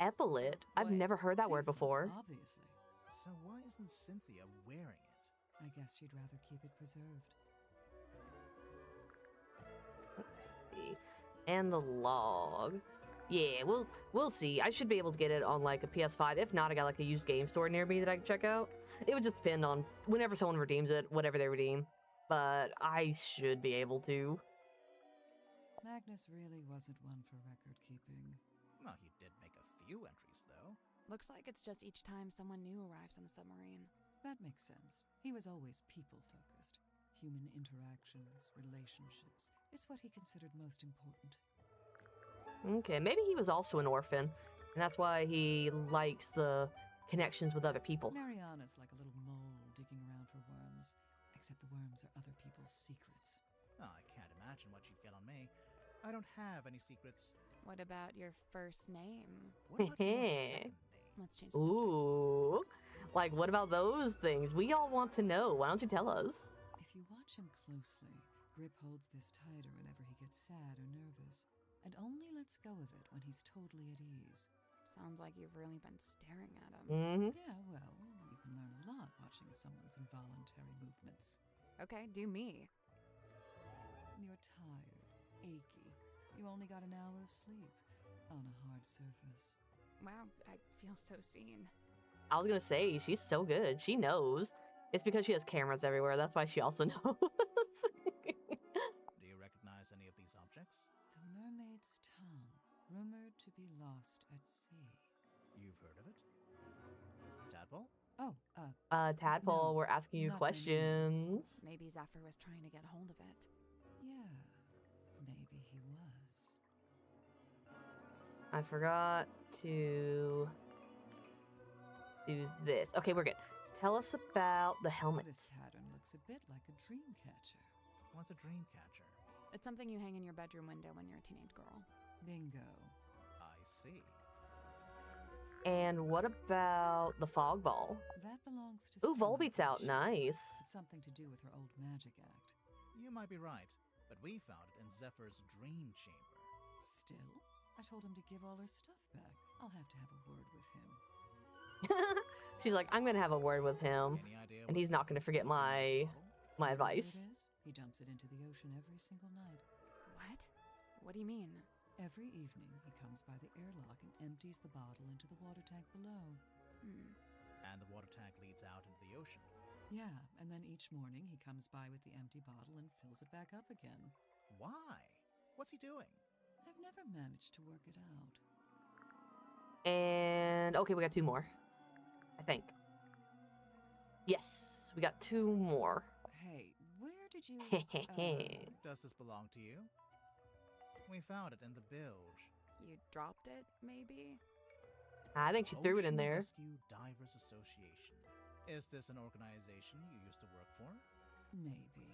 Epaulet? I've What? never heard that word See? before. Obviously. So why isn't Cynthia wearing it? I guess she'd rather keep it preserved. Let's see. And the log. Yeah, we'll see. I should be able to get it on like a PS5. If not, I got like a used game store near me that I can check out. It would just depend on whenever someone redeems it, whatever they redeem. But I should be able to. Magnus really wasn't one for record keeping. Well, he did make a few entries, though. Looks like it's just each time someone new arrives on the submarine. That makes sense. He was always people-focused. Human interactions, relationships. It's what he considered most important. Okay, maybe he was also an orphan, and that's why he likes the connections with other people. Mariana's like a little mole digging around for worms, except the worms are other people's secrets. Oh, I can't imagine what you'd get on me. I don't have any secrets. What about your first name? What about your second name? Let's change the subject. Ooh. Like, what about those things? We all want to know. Why don't you tell us? If you watch him closely, Grip holds this tighter whenever he gets sad or nervous, and only lets go of it when he's totally at ease. Sounds like you've really been staring at him. Mm-hmm. Yeah, well, you can learn a lot watching someone's involuntary movements. Okay, do me. You're tired, achy. You only got an hour of sleep on a hard surface. Wow, I feel so seen. I was gonna say, she's so good. She knows. It's because she has cameras everywhere. That's why she also knows. Do you recognize any of these objects? The mermaid's tongue, rumored to be lost at sea. You've heard of it? Tadpole? Oh, Tadpole, No, we're asking you not by name. questions. Maybe Zephyr was trying to get hold of it. yeah, maybe he was. I forgot to do this. Okay, we're good. Tell us about the helmet. This pattern looks a bit like a dream catcher. What's a dream catcher? It's something you hang in your bedroom window when you're a teenage girl. Bingo. I see. And what about the fog ball? That belongs to Ooh, Volbeat's out. Celebration. Nice. It's something to do with her old magic act. You might be right, but we found it in Zephyr's dream chamber. Still, I told him to give all her stuff back. I'll have to have a word with him. She's like, I'm gonna have a word with him. Any idea And what he's not gonna Zephyr's forget keeping in this bottle? my Whatever advice. It is, he dumps it into the ocean every single night. What? What do you mean? Every evening, he comes by the airlock and empties the bottle into the water tank below. And the water tank leads out into the ocean. Yeah, and then each morning he comes by with the empty bottle and fills it back up again. Why? What's he doing? I've never managed to work it out. And okay, we got two more. I think. Yes, we got two more. Hey, where did you... Does this belong to you? We found it in the bilge. You dropped it, maybe? I think she threw it in Ocean there. Rescue Divers Association. Is this an organization you used to work for? Maybe.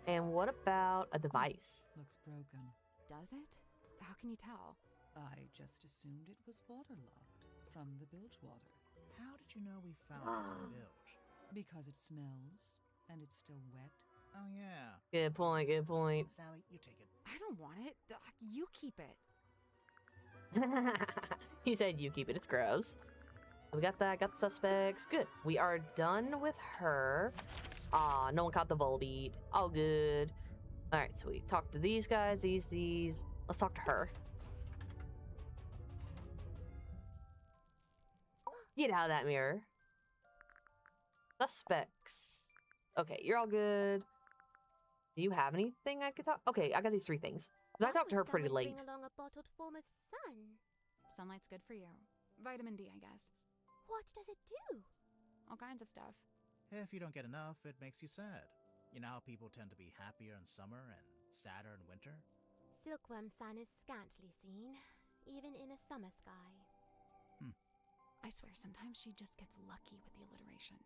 And what about a device? Looks broken. Does it? How can you tell? I just assumed it was waterlogged from the bilge water. How did you know we found it in the bilge? Because it smells, and it's still wet. Oh, yeah. Good point, good point. Sally, you take it. I don't want it. You keep it. He said you keep it, it's gross. We got that, got the suspects. Good. We are done with her. Ah, no one caught the Volbeat. All good. Alright, sweet. Talk to these guys, these. Let's talk to her. Get out of that mirror. Suspects. Okay, you're all good. Do you have anything I could talk? Okay, I got these three things. Because I talked to her pretty late. Bring along a bottled form of sun. Sunlight's good for you. Vitamin D, I guess. What does it do? All kinds of stuff. If you don't get enough, it makes you sad. You know how people tend to be happier in summer and sadder in winter? Silkworm sun is scantily seen, even in a summer sky. I swear, sometimes she just gets lucky with the alliteration.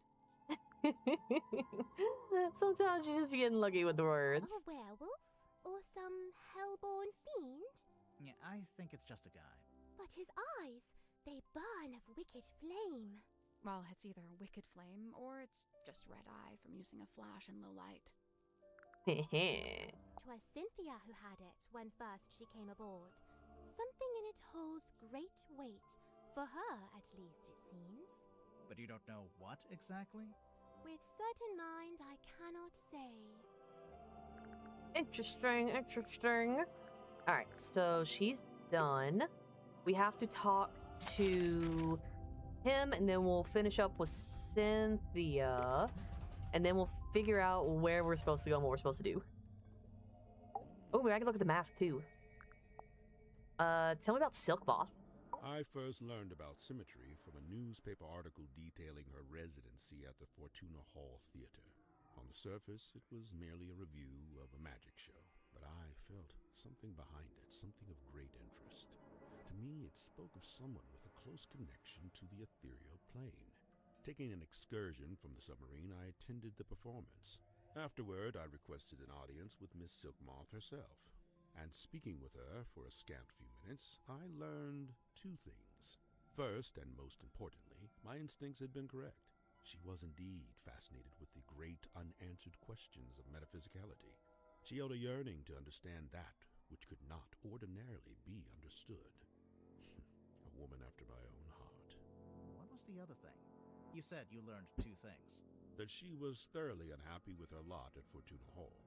Sometimes you just be getting lucky with the words. A werewolf? Or some hellborn fiend? Yeah, I think it's just a guy. But his eyes, they burn of wicked flame. Well, it's either a wicked flame or it's just red eye from using a flash in low light. 'Twas Cynthia who had it when first she came aboard. Something in it holds great weight. For her, at least, it seems. But you don't know what exactly? With certain mind, I cannot say. Interesting, interesting. Alright, so she's done. We have to talk to him, and then we'll finish up with Cynthia, and then we'll figure out where we're supposed to go and what we're supposed to do. Oh, I can look at the mask, too. Tell me about Silk Moth. I first learned about symmetry from a newspaper article detailing her residency at the Fortuna Hall Theater. On the surface, it was merely a review of a magic show, but I felt something behind it, something of great interest. To me, it spoke of someone with a close connection to the ethereal plane. Taking an excursion from the submarine, I attended the performance. Afterward, I requested an audience with Miss Silkmoth herself. And speaking with her for a scant few minutes, I learned two things. First, and most importantly, my instincts had been correct. She was indeed fascinated with the great unanswered questions of metaphysicality. She held a yearning to understand that which could not ordinarily be understood. A woman after my own heart. What was the other thing? You said you learned two things. That she was thoroughly unhappy with her lot at Fortuna Hall.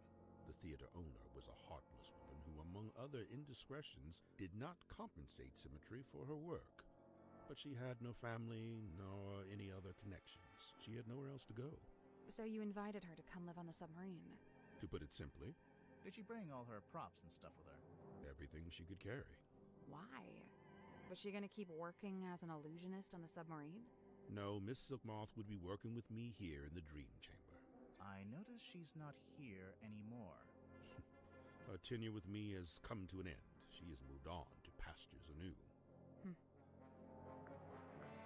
The theater owner was a heartless woman who, among other indiscretions, did not compensate Symmetry for her work. But she had no family, nor any other connections. She had nowhere else to go. So you invited her to come live on the submarine? To put it simply, Did she bring all her props and stuff with her? everything she could carry. Why? Was she gonna keep working as an illusionist on the submarine? No, Miss Silkmoth would be working with me here in the Dream Chamber. I notice she's not here anymore. Her tenure with me has come to an end. She has moved on to pastures anew.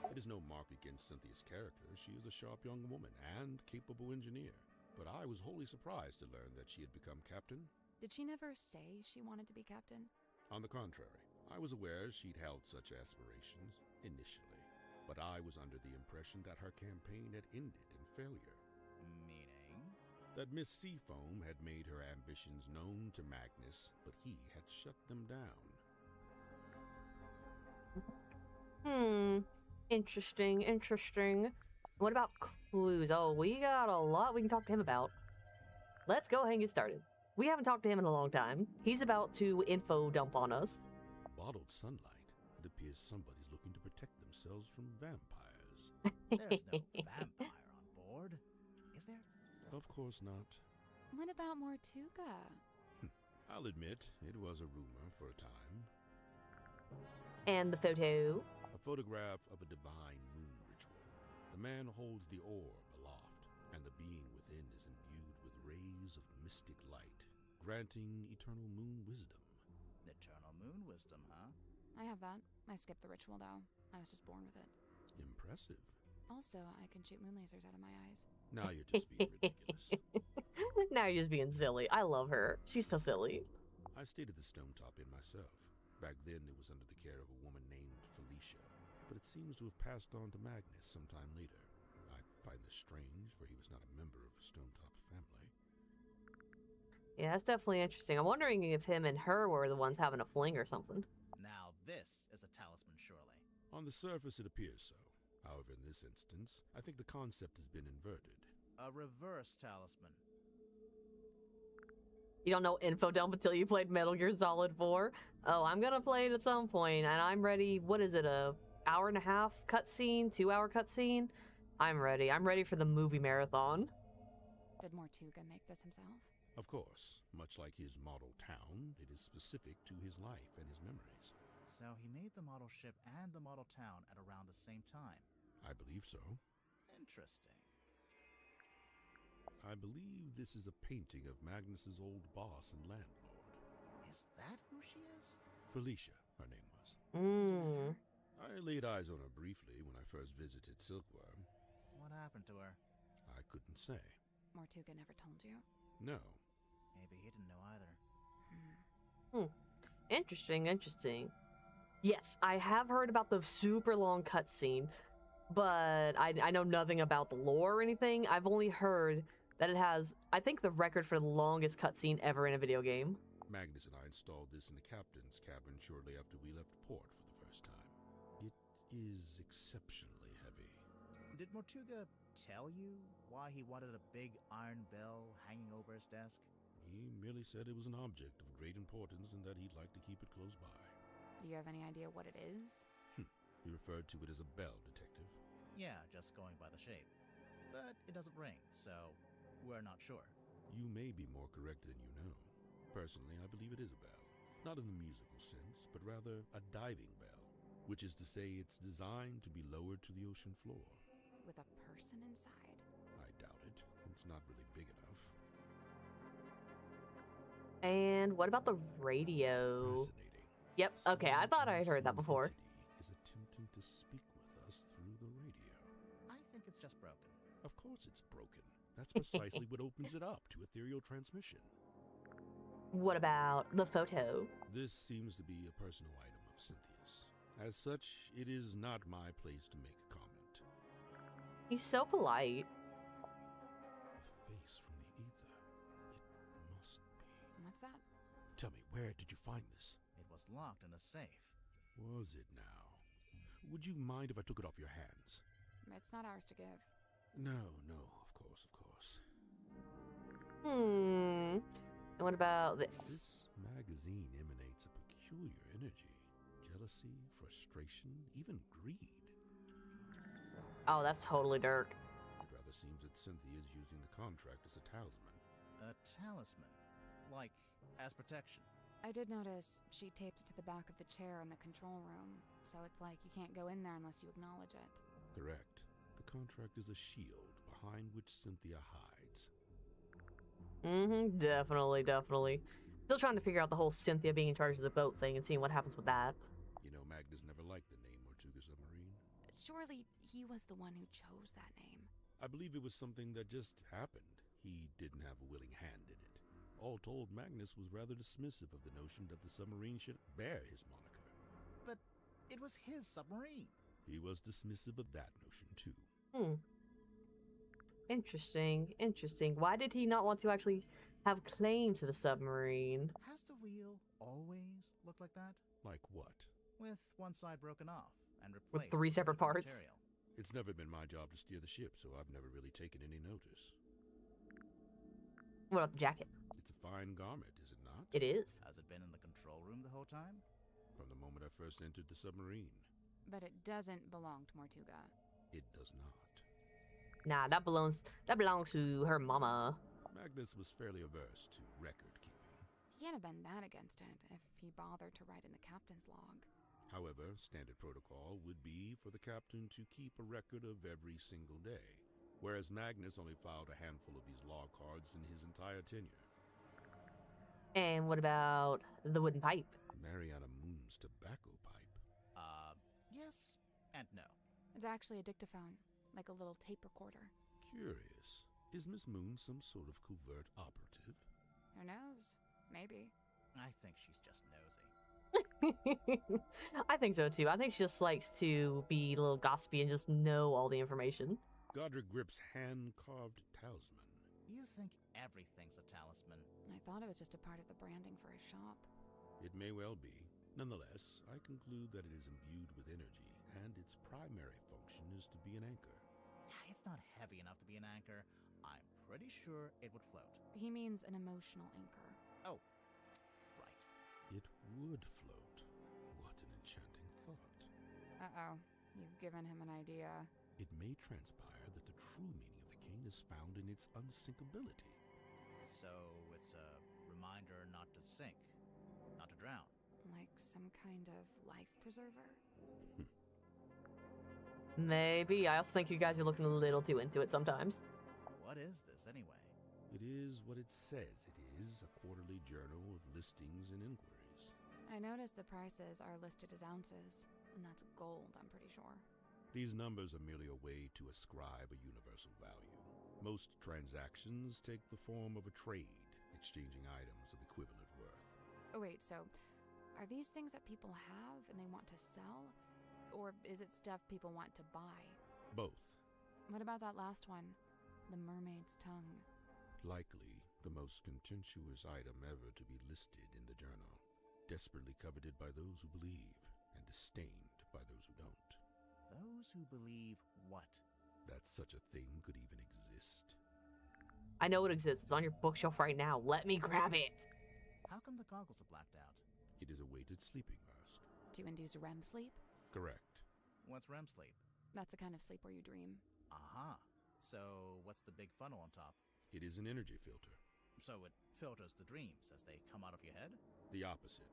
It is no mark against Cynthia's character. She is a sharp young woman and capable engineer. But I was wholly surprised to learn that she had become captain. Did she never say she wanted to be captain? On the contrary, I was aware she'd held such aspirations initially. But I was under the impression that her campaign had ended in failure. Meaning? That Miss Seafoam had made her ambitions known to Magnus, but he had shut them down. Interesting, interesting. What about clues? Oh, we got a lot we can talk to him about. Let's go ahead and get started. We haven't talked to him in a long time. He's about to info dump on us. Bottled sunlight. It appears somebody's looking to protect themselves from vampires. There's no vampire on board. Is there? Of course not. What about Mortuga? I'll admit, it was a rumor for a time. And the photo. A photograph of a divine moon ritual. The man holds the orb aloft, and the being within is imbued with rays of mystic light, granting eternal moon wisdom. Eternal moon wisdom, huh? I have that. I skipped the ritual, though. I was just born with it. Impressive. Also, I can shoot moon lasers out of my eyes. Now you're just being ridiculous. Now you're just being silly. I love her. She's so silly. I stayed at the stone top inn myself. Back then, it was under the care of a woman named Felicia, but it seems to have passed on to Magnus sometime later. I find this strange, for he was not a member of a stone top family. Yeah, that's definitely interesting. I'm wondering if him and her were the ones having a fling or something. Now this is a talisman, surely. On the surface, it appears so. However, in this instance, I think the concept has been inverted. A reverse talisman. You don't know info dump until you played Metal Gear Solid 4. Oh, I'm gonna play it at some point, and I'm ready. What is it, a hour and a half cutscene, 2-hour cutscene? I'm ready. I'm ready for the movie marathon. Did Mortuga make this himself? Of course, much like his model town, it is specific to his life and his memories. So he made the model ship and the model town at around the same time. I believe so. Interesting. I believe this is a painting of Magnus's old boss and landlord. Is that who she is? Felicia, her name was. I laid eyes on her briefly when I first visited Silkworm. What happened to her? I couldn't say. Mortuga never told you? No. Maybe he didn't know either. Interesting, interesting. Yes, I have heard about the super long cutscene, but I know nothing about the lore or anything. I've only heard that it has, I think, the record for the longest cutscene ever in a video game. Magnus and I installed this in the captain's cabin shortly after we left port for the first time. It is exceptionally heavy. Did Mortuga tell you why he wanted a big iron bell hanging over his desk? He merely said it was an object of great importance and that he'd like to keep it close by. Do you have any idea what it is? He referred to it as a bell, Detective. Yeah, just going by the shape. But it doesn't ring, so we're not sure. You may be more correct than you know. Personally, I believe it is a bell. Not in the musical sense, but rather a diving bell, which is to say it's designed to be lowered to the ocean floor. With a person inside? I doubt it. It's not really big enough. And what about the radio? Fascinating. Yep, okay, I thought I had heard that before. Is attempting to speak with us through the radio. I think it's just broken. Of course it's broken. That's precisely what opens it up to ethereal transmission. What about the photo? This seems to be a personal item of Cynthia's. As such, it is not my place to make a comment. He's so polite. The face from the ether. It must be. What's that? Tell me, where did you find this? It was locked in a safe. Was it now? Would you mind if I took it off your hands? It's not ours to give. No, of course. And what about this? This magazine emanates a peculiar energy. Jealousy, frustration, even greed. Oh, that's totally Dirk. It rather seems that Cynthia is using the contract as a talisman. A talisman. Like, as protection. I did notice she taped it to the back of the chair in the control room, so it's like you can't go in there unless you acknowledge it. Correct. The contract is a shield behind which Cynthia hides. Definitely. Still trying to figure out the whole Cynthia being in charge of the boat thing and seeing what happens with that. You know, Magnus never liked the name Mortuga Submarine. Surely he was the one who chose that name. I believe it was something that just happened. He didn't have a willing hand in it. All told, Magnus was rather dismissive of the notion that the submarine should bear his moniker. But it was his submarine. He was dismissive of that notion, too. Interesting. Why did he not want to actually have claim to the submarine? Has the wheel always looked like that? Like what? With one side broken off and replaced With 3 separate different parts? material. It's never been my job to steer the ship, so I've never really taken any notice. What about the jacket? It's a fine garment, is it not? It is. Has it been in the control room the whole time? From the moment I first entered the submarine. But it doesn't belong to Mortuga. It does not. Nah, that belongs to her mama. Magnus was fairly averse to record keeping. He can't have been that against it if he bothered to write in the captain's log. However, standard protocol would be for the captain to keep a record of every single day, whereas Magnus only filed a handful of these log cards in his entire tenure. And what about the wooden pipe? Mariana Moon's tobacco pipe. Yes and no. It's actually a dictaphone, like a little tape recorder. Curious. Is Miss Moon some sort of covert operative? Who knows? Maybe. I think she's just nosy. I think so too. I think she just likes to be a little gossipy and just know all the information. Godric Grip's hand-carved talisman. You think everything's a talisman. I thought it was just a part of the branding for his shop. It may well be. Nonetheless, I conclude that it is imbued with energy, and its primary function is to be an anchor. It's not heavy enough to be an anchor. I'm pretty sure it would float. He means an emotional anchor. Oh, right. It would float. What an enchanting thought. Uh-oh. You've given him an idea. It may transpire that the true meaning of the cane is found in its unsinkability. So it's a reminder not to sink, not to drown. Like some kind of life preserver? Maybe. I also think you guys are looking a little too into it sometimes. What is this anyway? It is what it says it is, a quarterly journal of listings and inquiries. I noticed the prices are listed as ounces, and that's gold, I'm pretty sure. These numbers are merely a way to ascribe a universal value. Most transactions take the form of a trade, exchanging items of equivalent worth. Oh wait, so Are these things that people have and they want to sell? Or is it stuff people want to buy? Both. What about that last one? The mermaid's tongue. Likely the most contentious item ever to be listed in the journal. Desperately coveted by those who believe, and disdained by those who don't. Those who believe what? That such a thing could even exist. I know it exists. It's on your bookshelf right now. Let me grab it. How come the goggles are blacked out? It is a weighted sleeping mask. To induce REM sleep? Correct. What's REM sleep? That's the kind of sleep where you dream. Aha. So, what's the big funnel on top? It is an energy filter. So it filters the dreams as they come out of your head? The opposite.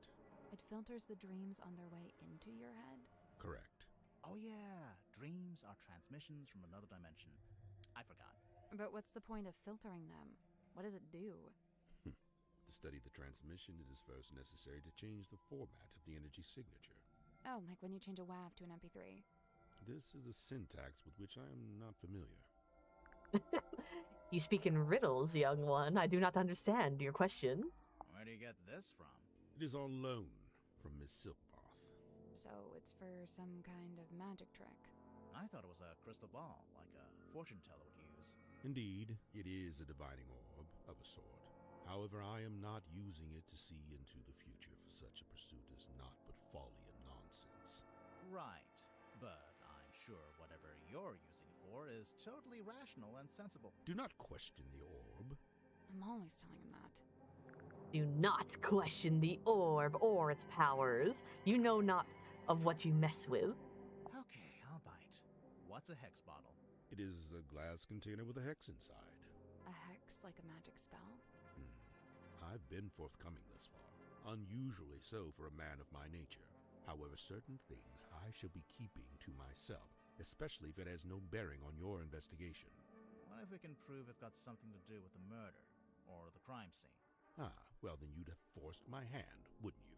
It filters the dreams on their way into your head? Correct. Oh yeah, dreams are transmissions from another dimension. I forgot. But what's the point of filtering them? What does it do? To study the transmission, it is first necessary to change the format of the energy signature. Oh, like when you change a WAV to an MP3. This is a syntax with which I am not familiar. You speak in riddles, young one. I do not understand your question. Where do you get this from? It is on loan from Miss Silkmoth. So it's for some kind of magic trick. I thought it was a crystal ball, like a fortune teller would use. Indeed, it is a divining orb of a sort. However, I am not using it to see into the future, for such a pursuit is not but folly and nonsense. Right, but I'm sure whatever you're using it for is totally rational and sensible. Do not question the orb. I'm always telling him that. Do not question the orb or its powers. You know not of what you mess with. Okay, I'll bite. What's a hex bottle? It is a glass container with a hex inside. A hex like a magic spell? I've been forthcoming thus far, unusually so for a man of my nature. However, certain things I shall be keeping to myself, especially if it has no bearing on your investigation. What if we can prove it's got something to do with the murder, or the crime scene? Well then you'd have forced my hand, wouldn't you?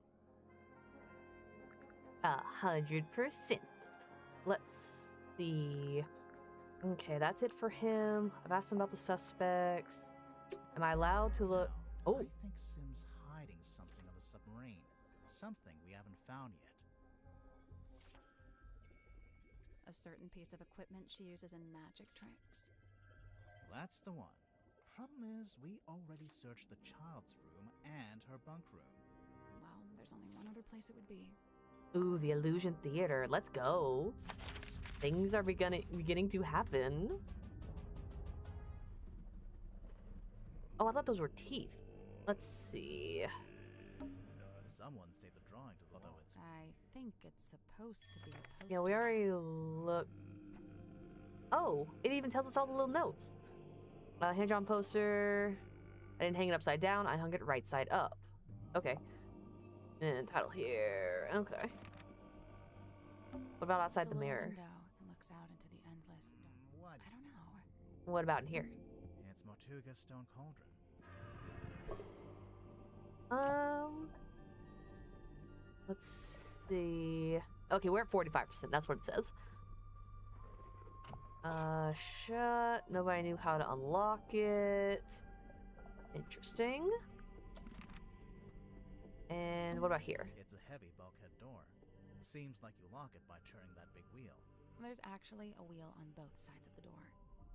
100%. Let's see. Okay, that's it for him. I've asked him about the suspects. Am I allowed to look? Now, Oh, I think Sim's hiding something on the submarine. Something we haven't found yet. A certain piece of equipment she uses in magic tricks? That's the one. Problem is, we already searched the child's room and her bunk room. Well, there's only one other place it would be. ooh, the Illusion Theater. Let's go. Things are beginning to happen. Oh, I thought those were teeth. Let's see. Someone's taped the drawing to although it's... I think it's supposed to be a poster. Yeah, we already looked. Oh, it even tells us all the little notes. Hand-drawn poster. I didn't hang it upside down. I hung it right side up. Okay. And title here. Okay. What about outside It's a the little mirror? window that looks out into the endless. What? I don't know. What about in here? It's Mortuga's stone cauldron. Let's see. Okay, we're at 45%. That's what it says. Shut. Nobody knew how to unlock it. Interesting. And what about here? It's a heavy bulkhead door. Seems like you lock it by turning that big wheel. There's actually a wheel on both sides of the door.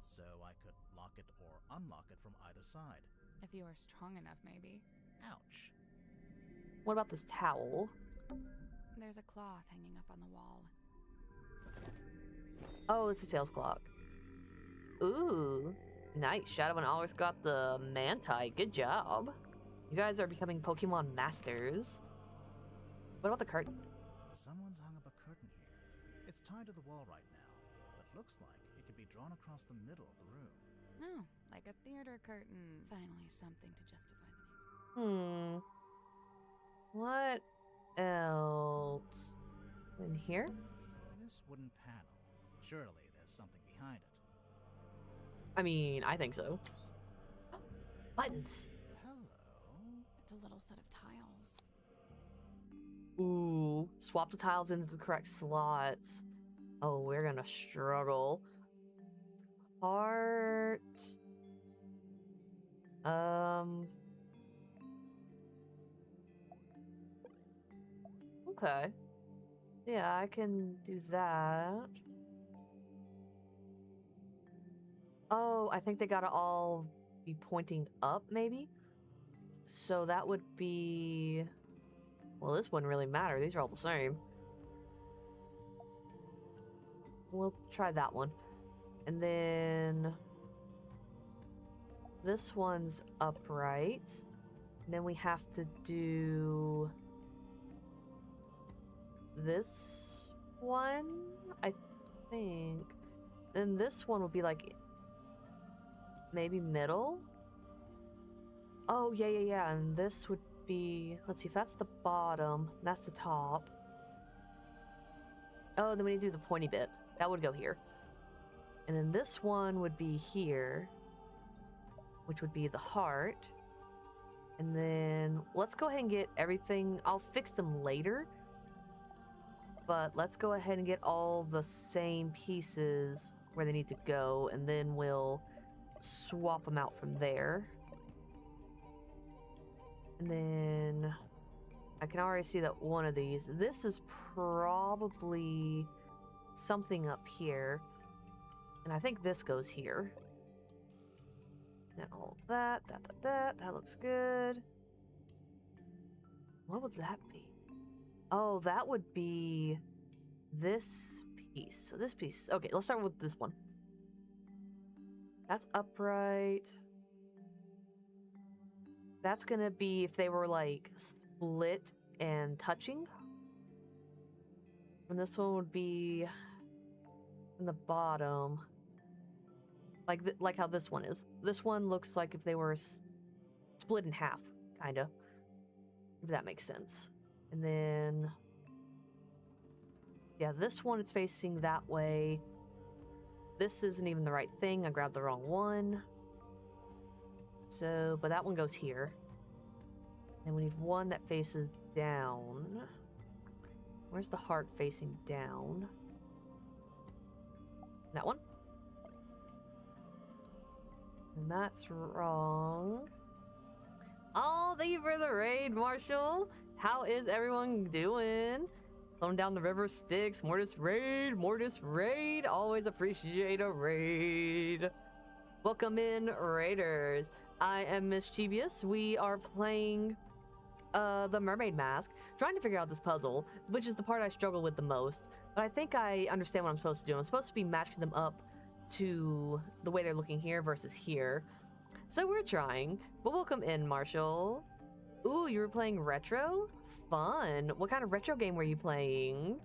So I could lock it or unlock it from either side. If you were strong enough, maybe. Ouch. What about this towel? There's a cloth hanging up on the wall. Oh, it's a sales clock. Ooh, nice. Shadow and Oliver's got the manti. Good job. You guys are becoming Pokemon masters. What about the curtain? Someone's hung up a curtain here. It's tied to the wall right now, but looks like it could be drawn across the middle of the room. No, like a theater curtain. Finally, something to justify the name. What else? In here? This wooden panel. Surely there's something behind it. I mean, I think so. Buttons. Hello? It's a little set of tiles. Ooh, swap the tiles into the correct slots. Oh, we're gonna struggle. Heart. okay. Yeah, I can do that. Oh, I think they gotta all be pointing up, maybe? So that would be... Well, this wouldn't really matter. These are all the same. We'll try that one. And then... This one's upright. And then we have to do... This one, I think. And this one would be like... Maybe middle? Oh, yeah. And this would be... Let's see, if that's the bottom, that's the top. Oh, then we need to do the pointy bit. That would go here. And then this one would be here, which would be the heart. And then let's go ahead and get everything. I'll fix them later. But let's go ahead and get all the same pieces where they need to go, and then we'll swap them out from there. And then I can already see that one of these, this is probably something up here. And I think this goes here. And then all of that looks good. What would that be? Oh, that would be this piece. So this piece. Okay, let's start with this one. That's upright. That's gonna be if they were like split and touching. And this one would be in the bottom. Like how this one is. This one looks like if they were split in half, kinda. If that makes sense. And then... Yeah, this one, it's facing that way. This isn't even the right thing. I grabbed the wrong one. So, but that one goes here. Then we need one that faces down. Where's the heart facing down? That one? And that's wrong. Oh, thank you for the raid, Marshall. How is everyone doing? Flowing down the river Styx. Mortis raid. Always appreciate a raid. Welcome in, raiders. I am Mischievous. We are playing the Mermaid Mask, trying to figure out this puzzle, which is the part I struggle with the most. But I think I understand what I'm supposed to do. I'm supposed to be matching them up to the way they're looking here versus here. So we're trying. But welcome in, Marshall. Ooh, you were playing retro? Fun. What kind of retro game were you playing?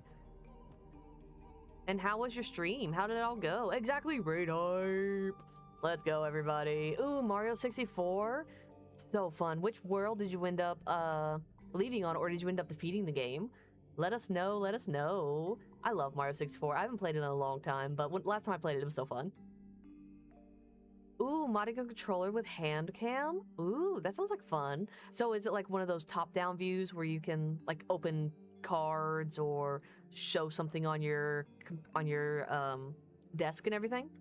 And how was your stream? How did it all go? Exactly, raid hype. Let's go, everybody. Ooh, Mario 64. So fun. Which world did you end up leaving on, or did you end up defeating the game? Let us know. Let us know. I love Mario 64. I haven't played it in a long time, but last time I played it, it was so fun. Ooh, modding a controller with hand cam? Ooh, that sounds like fun. So is it like one of those top-down views where you can like open cards or show something on your desk and everything?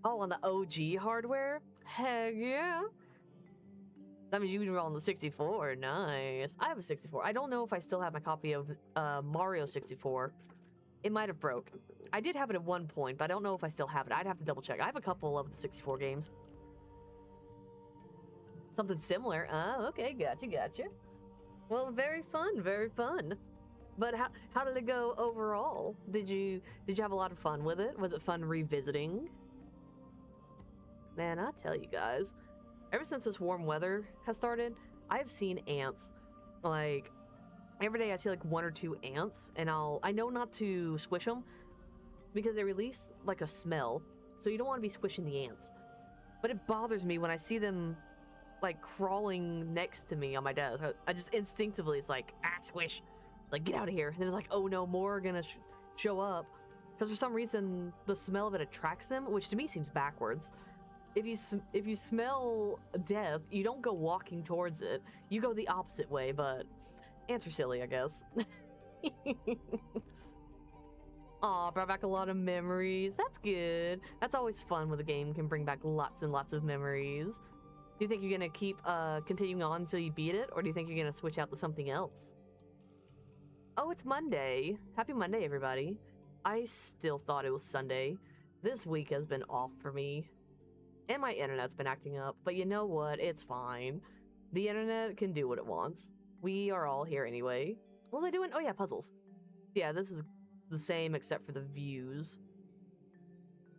Oh, on the OG hardware? Heck yeah. That means you were on the 64. Nice. I have a 64. I don't know if I still have my copy of Mario 64. It might have broke. I did have it at one point, but I don't know if I still have it. I'd have to double check. I have a couple of the 64 games. Something similar. Oh, okay. Gotcha. Well, very fun. Very fun. But how did it go overall? Did you have a lot of fun with it? Was it fun revisiting? Man, I tell you guys, ever since this warm weather has started, I've seen ants. Like, every day I see like one or two ants, and I know not to squish them because they release like a smell, so you don't want to be squishing the ants. But it bothers me when I see them like crawling next to me on my desk. I just instinctively, it's like, squish, like get out of here. And then it's like, oh no, more are gonna show up, because for some reason the smell of it attracts them, which to me seems backwards. If you smell death, you don't go walking towards it. You go the opposite way, but ants are silly, I guess. Aw, brought back a lot of memories. That's good. That's always fun when the game can bring back lots and lots of memories. Do you think you're gonna keep continuing on until you beat it, or do you think you're gonna switch out to something else? Oh, it's Monday. Happy Monday, everybody. I still thought it was Sunday. This week has been off for me. And my internet's been acting up. But you know what? It's fine. The internet can do what it wants. We are all here anyway. What was I doing? Oh yeah, puzzles. Yeah, this is the same except for the views.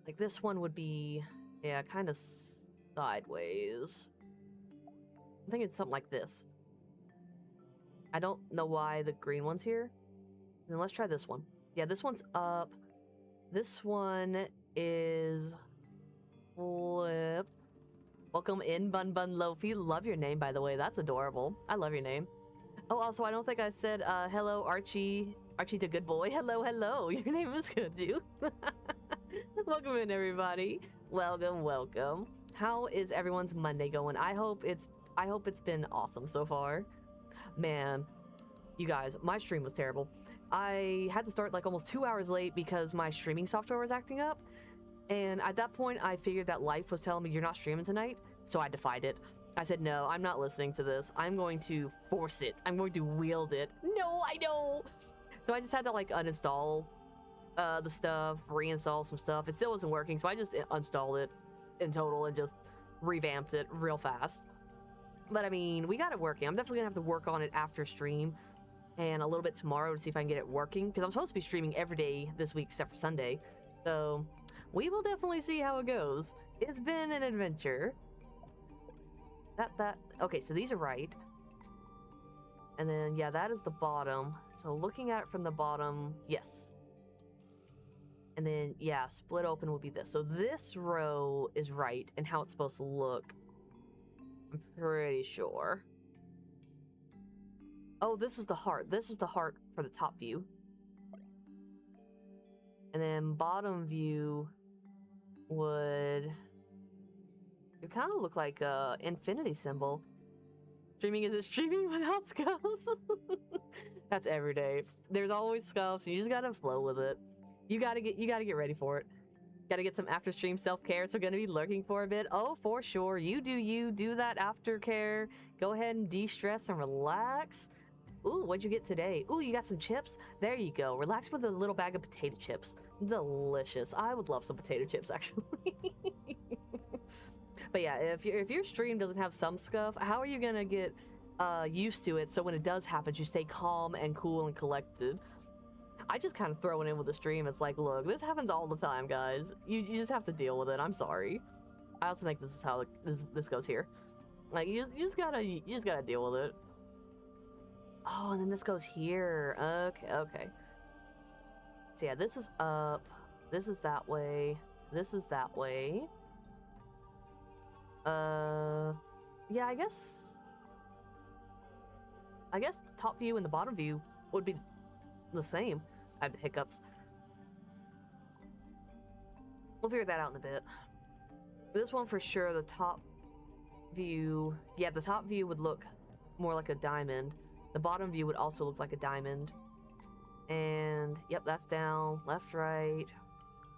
Like this one would be, yeah, kind of sideways. I'm thinking something like this. I don't know why the green one's here. Then let's try this one. Yeah, this one's up. This one is flipped. Welcome in, Bun Bun Lofi. Love your name, by the way. That's adorable. I love your name. Oh, also, I don't think I said hello, Archie. Archie the good boy. Hello, hello. Your name is good, dude. Welcome in, everybody. Welcome, welcome. How is everyone's Monday going? I hope it's been awesome so far. Man, you guys, my stream was terrible. I had to start like almost 2 hours late because my streaming software was acting up. And at that point, I figured that life was telling me you're not streaming tonight. So I defied it. I said, no, I'm not listening to this. I'm going to force it. I'm going to wield it. No, I know. So I just had to like uninstall the stuff, reinstall some stuff. It still wasn't working. So I just uninstalled it in total and just revamped it real fast. But I mean, we got it working. I'm definitely gonna have to work on it after stream and a little bit tomorrow to see if I can get it working, because I'm supposed to be streaming every day this week except for Sunday. So we will definitely see how it goes. It's been an adventure. Okay, so these are right. And then, yeah, that is the bottom. So looking at it from the bottom, yes. And then, yeah, split open would be this. So this row is right and how it's supposed to look. I'm pretty sure. Oh, this is the heart. This is the heart for the top view. And then bottom view would... It kind of look like a infinity symbol. Streaming is streaming without scuffs. That's every day. There's always scuffs, and you just gotta flow with it. You gotta get ready for it. Gotta get some after stream self-care, so gonna be lurking for a bit. Oh, for sure. You do that aftercare. Go ahead and de-stress and relax. Ooh, what'd you get today? Ooh, you got some chips? There you go. Relax with a little bag of potato chips. Delicious. I would love some potato chips, actually. But yeah, if your stream doesn't have some scuff, how are you gonna get used to it so when it does happen, you stay calm and cool and collected? I just kind of throw it in with the stream. It's like, look, this happens all the time, guys. You just have to deal with it. I'm sorry. I also think this is how this goes here. Like you just gotta deal with it. Oh, and then this goes here. Okay. So yeah, this is up. This is that way. This is that way. Yeah, I guess the top view and the bottom view would be the same. I have the hiccups. We'll figure that out in a bit. This one for sure, the top view, yeah, the top view would look more like a diamond. The bottom view would also look like a diamond. And, yep, that's down, left, right.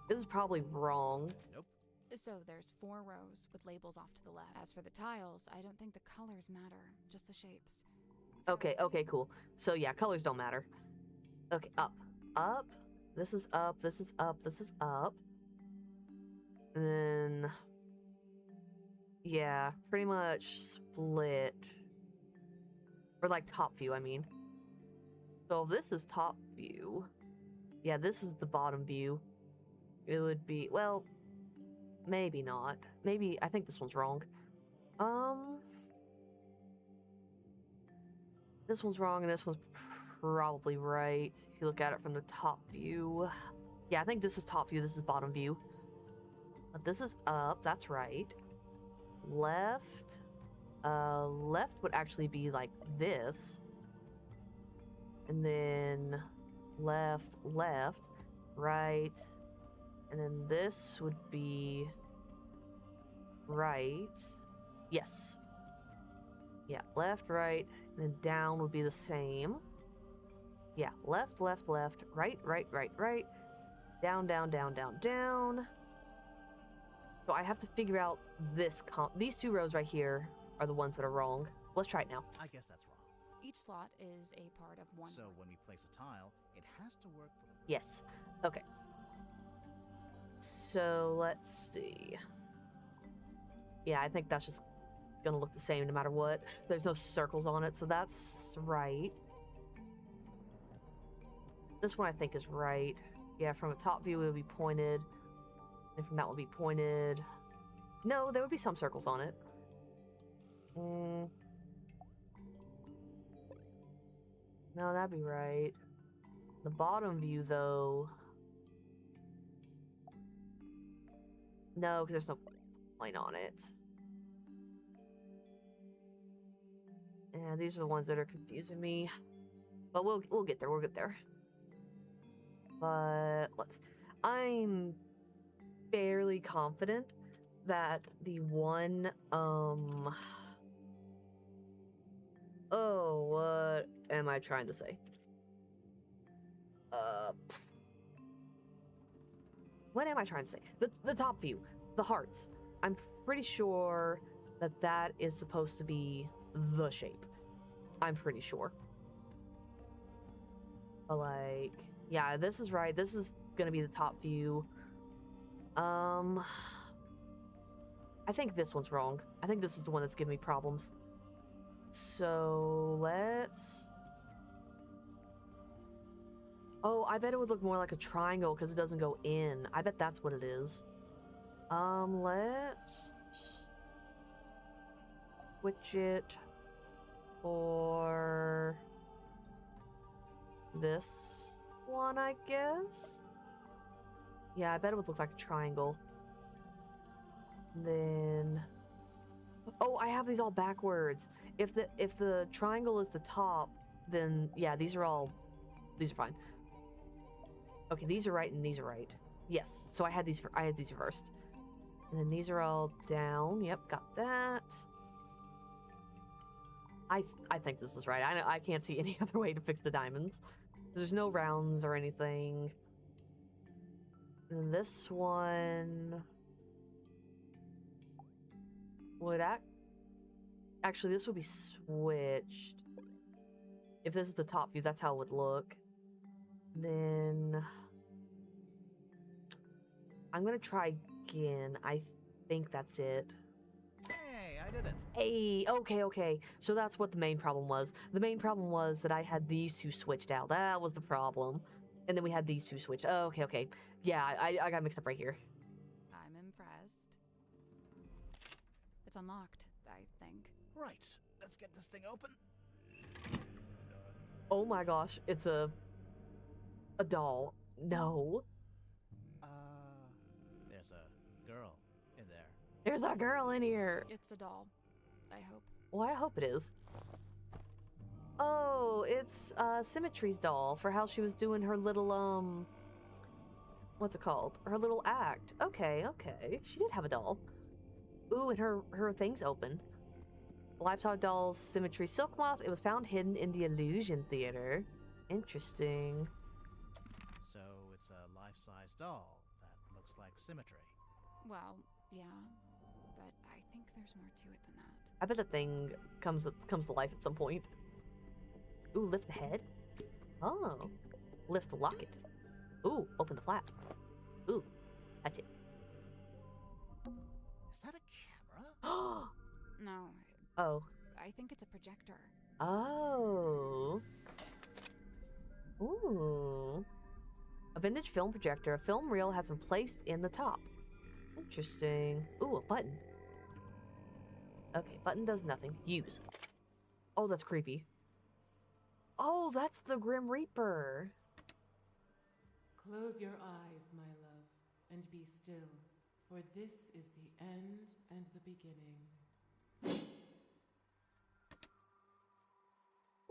This is probably wrong. Nope. So there's 4 rows with labels off to the left. As for the tiles, I don't think the colors matter, just the shapes. So Okay, cool. So yeah, colors don't matter. Okay, up. This is up, this is up, this is up. And then... yeah, pretty much split. Or like top view, I mean. So if this is top view, yeah, this is the bottom view. It would be, well, maybe not. Maybe, I think this one's wrong. This one's wrong and this one's probably right. If you look at it from the top view. Yeah, I think this is top view, this is bottom view. But this is up, that's right. Left would actually be like this. And then left, right. And then this would be right. Yes. Yeah, left, right, and then down would be the same. Yeah, left, right. Down. So I have to figure out this these 2 rows right here are the ones that are wrong. Let's try it now. I guess that's wrong. Each slot is a part of one. So when we place a tile, it has to work for the... Yes. Okay. So let's see. Yeah, I think that's just gonna look the same no matter what. There's no circles on it, so that's right. This one I think is right. Yeah, from a top view it would be pointed. And from that one would be pointed. No, there would be some circles on it. No, that'd be right. The bottom view, though... No, because there's no line on it. Yeah, these are the ones that are confusing me. But we'll get there, we'll get there. But I'm fairly confident that the one, oh, what am I trying to say? What am I trying to say? The top view, the hearts. I'm pretty sure that that is supposed to be the shape. I'm pretty sure. But like, yeah, this is right. This is gonna be the top view. I think this one's wrong. I think this is the one that's giving me problems. So let's... Oh, I bet it would look more like a triangle because it doesn't go in. I bet that's what it is. Let's switch it for this one, I guess. Yeah, I bet it would look like a triangle. Then, oh, I have these all backwards. If the triangle is the top, then yeah, these are fine. Okay, these are right and these are right. Yes, so I had these reversed. And then these are all down. Yep, got that. I think this is right. I can't see any other way to fix the diamonds. There's no rounds or anything. And then this one would actually this would be switched. If this is the top view, that's how it would look. Then I'm gonna try again. I think that's it. Hey, I did it. Hey, okay. So that's what the main problem was. The main problem was that I had these two switched out. That was the problem. And then we had these two switched. Okay. Yeah, I got mixed up right here. I'm impressed. It's unlocked, I think. Right, let's get this thing open. Oh my gosh, it's a doll. No. There's a girl in there. There's a girl in here. It's a doll, I hope. Well, I hope it is. Oh, it's Symmetry's doll for how she was doing her little, what's it called? Her little act. Okay. She did have a doll. Ooh, and her thing's open. Livestock Dolls, Symmetry Silk Moth. It was found hidden in the Illusion Theater. Interesting. So it's a life-size doll that looks like Symmetry. Well, yeah, but I think there's more to it than that. I bet that thing comes to life at some point. Ooh, lift the head. Oh, lift the locket. Ooh, open the flap. Ooh, touch it. Is that a camera? No. Oh. I think it's a projector. Oh. Ooh. A vintage film projector. A film reel has been placed in the top. Interesting. Ooh, a button. Okay, button does nothing. Use. Oh, that's creepy. Oh, that's the Grim Reaper. Close your eyes, my love, and be still, for this is the end and the beginning.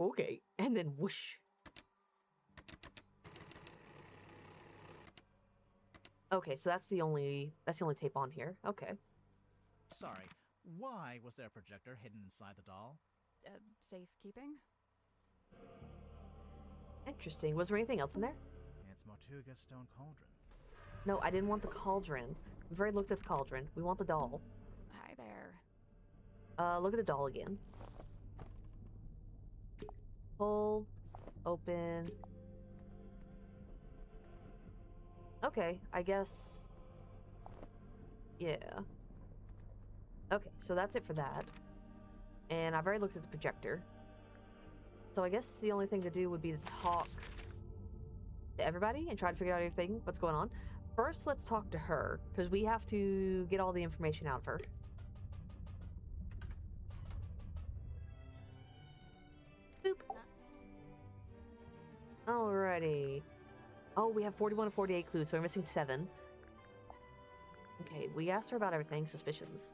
Okay, and then whoosh. Okay, so that's the only tape on here. Okay. Sorry, why was there a projector hidden inside the doll? Safekeeping? Interesting. Was there anything else in there? It's Mortuga's stone cauldron. No, I didn't want the cauldron. We've already looked at the cauldron. We want the doll. Hi there. Look at the doll again. Pull, open. Okay, I guess. Yeah. Okay, so that's it for that. And I've already looked at the projector. So I guess the only thing to do would be to talk to everybody and try to figure out everything, what's going on. First, let's talk to her, because we have to get all the information out of her. Boop. Alrighty. Oh, we have 41 and 48 clues, so we're missing 7. Okay, we asked her about everything. Suspicions.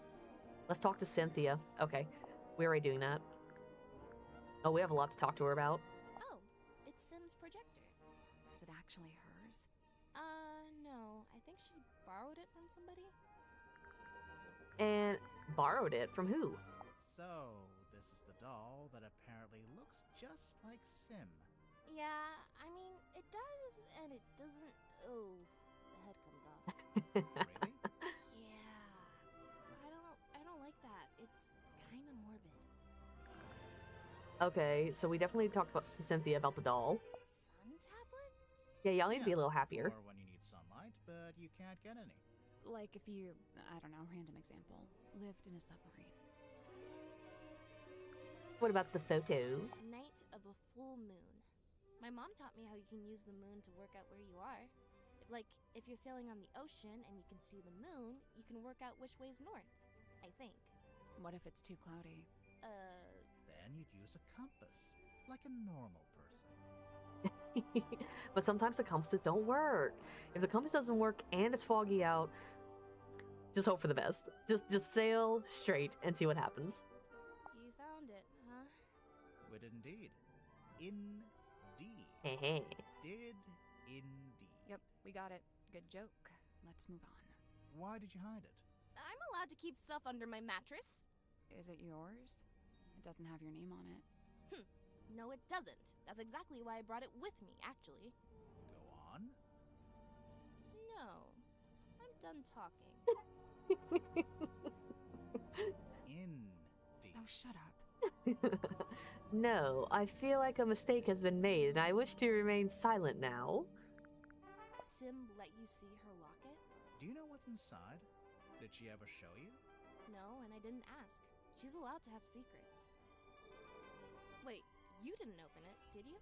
Let's talk to Cynthia. Okay, we're already doing that. Oh, we have a lot to talk to her about. Oh, it's Sim's projector. Is it actually hers? No. I think she borrowed it from somebody. And borrowed it from who? So, this is the doll that apparently looks just like Sim. Yeah, I mean, it does and it doesn't. Oh, the head comes off. Really? Yeah. I don't like that. It's kind of morbid. Okay, so we definitely talked to Cynthia about the doll. Sun tablets? Yeah, y'all need to be a little happier. For when you need sunlight, but you can't get any. Like if you, I don't know, random example, lived in a submarine. What about the photo? Night of a full moon. My mom taught me how you can use the moon to work out where you are. Like, if you're sailing on the ocean and you can see the moon, you can work out which way's north, I think. What if it's too cloudy? Then you'd use a compass, like a normal person. But sometimes the compasses don't work. If the compass doesn't work and it's foggy out, just hope for the best. Just sail straight and see what happens. You found it, huh? We did indeed. Indeed. Hey. Did indeed. Yep, we got it. Good joke. Let's move on. Why did you hide it? I'm allowed to keep stuff under my mattress. Is it yours? It doesn't have your name on it. No, it doesn't. That's exactly why I brought it with me, actually. Go on. No. I'm done talking. Indeed. Oh, shut up. No, I feel like a mistake has been made, and I wish to remain silent now. Sim let you see her locket? Do you know what's inside? Did she ever show you? No, and I didn't ask. She's allowed to have secrets. Wait, you didn't open it, did you?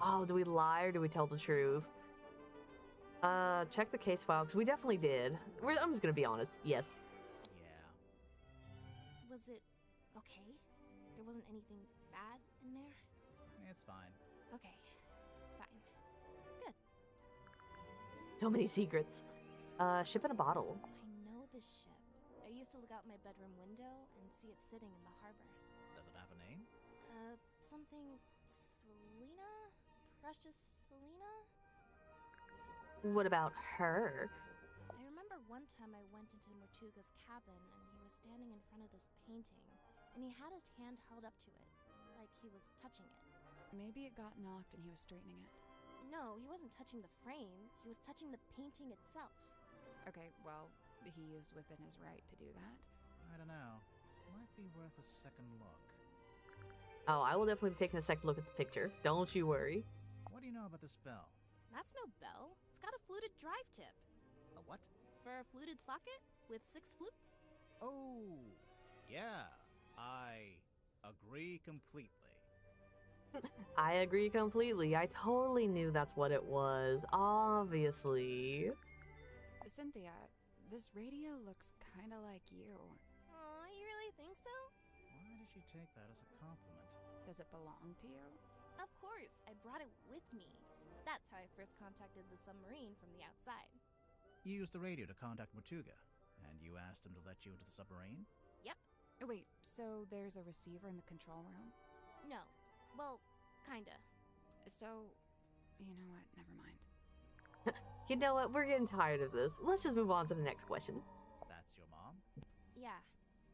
Oh, do we lie or do we tell the truth? Check the case file, because we definitely did. I'm just gonna be honest. Yes. Yeah. Was it okay? There wasn't anything bad in there? It's fine. Okay, fine. Good. So many secrets. Ship in a bottle. I know this ship. I used to look out my bedroom window and see it sitting in the harbor. Does it have a name? Something Selena? Precious Selena? What about her? I remember one time I went into Mortuga's cabin and he was standing in front of this painting, and he had his hand held up to it, like he was touching it. Maybe it got knocked and he was straightening it. No, he wasn't touching the frame, he was touching the painting itself. Okay, well, he is within his right to do that. I don't know. Might be worth a second look. Oh, I will definitely be taking a second look at the picture. Don't you worry. What do you know about this bell? That's no bell. It's got a fluted drive tip. A what? For a fluted socket with 6 flutes. Oh, yeah. I agree completely. I agree completely. I totally knew that's what it was. Obviously. Cynthia, this radio looks kinda like you. Aw, you really think so? Why did you take that as a compliment? Does it belong to you? Of course, I brought it with me. That's how I first contacted the submarine from the outside. You used the radio to contact Mortuga, and you asked him to let you into the submarine? Yep. Oh, wait, so there's a receiver in the control room? No. Well, kinda. So, you know what? Never mind. You know what? We're getting tired of this. Let's just move on to the next question. That's your mom? Yeah,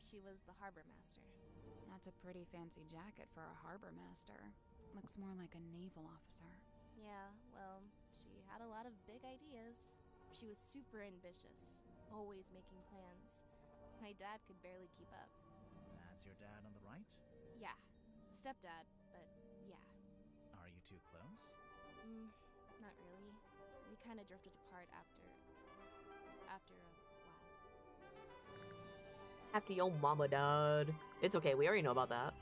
she was the harbor master. That's a pretty fancy jacket for a harbor master. Looks more like a naval officer. Yeah, well, she had a lot of big ideas. She was super ambitious, always making plans. My dad could barely keep up. That's your dad on the right? Yeah, stepdad, but yeah. Are you too close? Not really. We kind of drifted apart after a while. After your mama died. It's okay, we already know about that.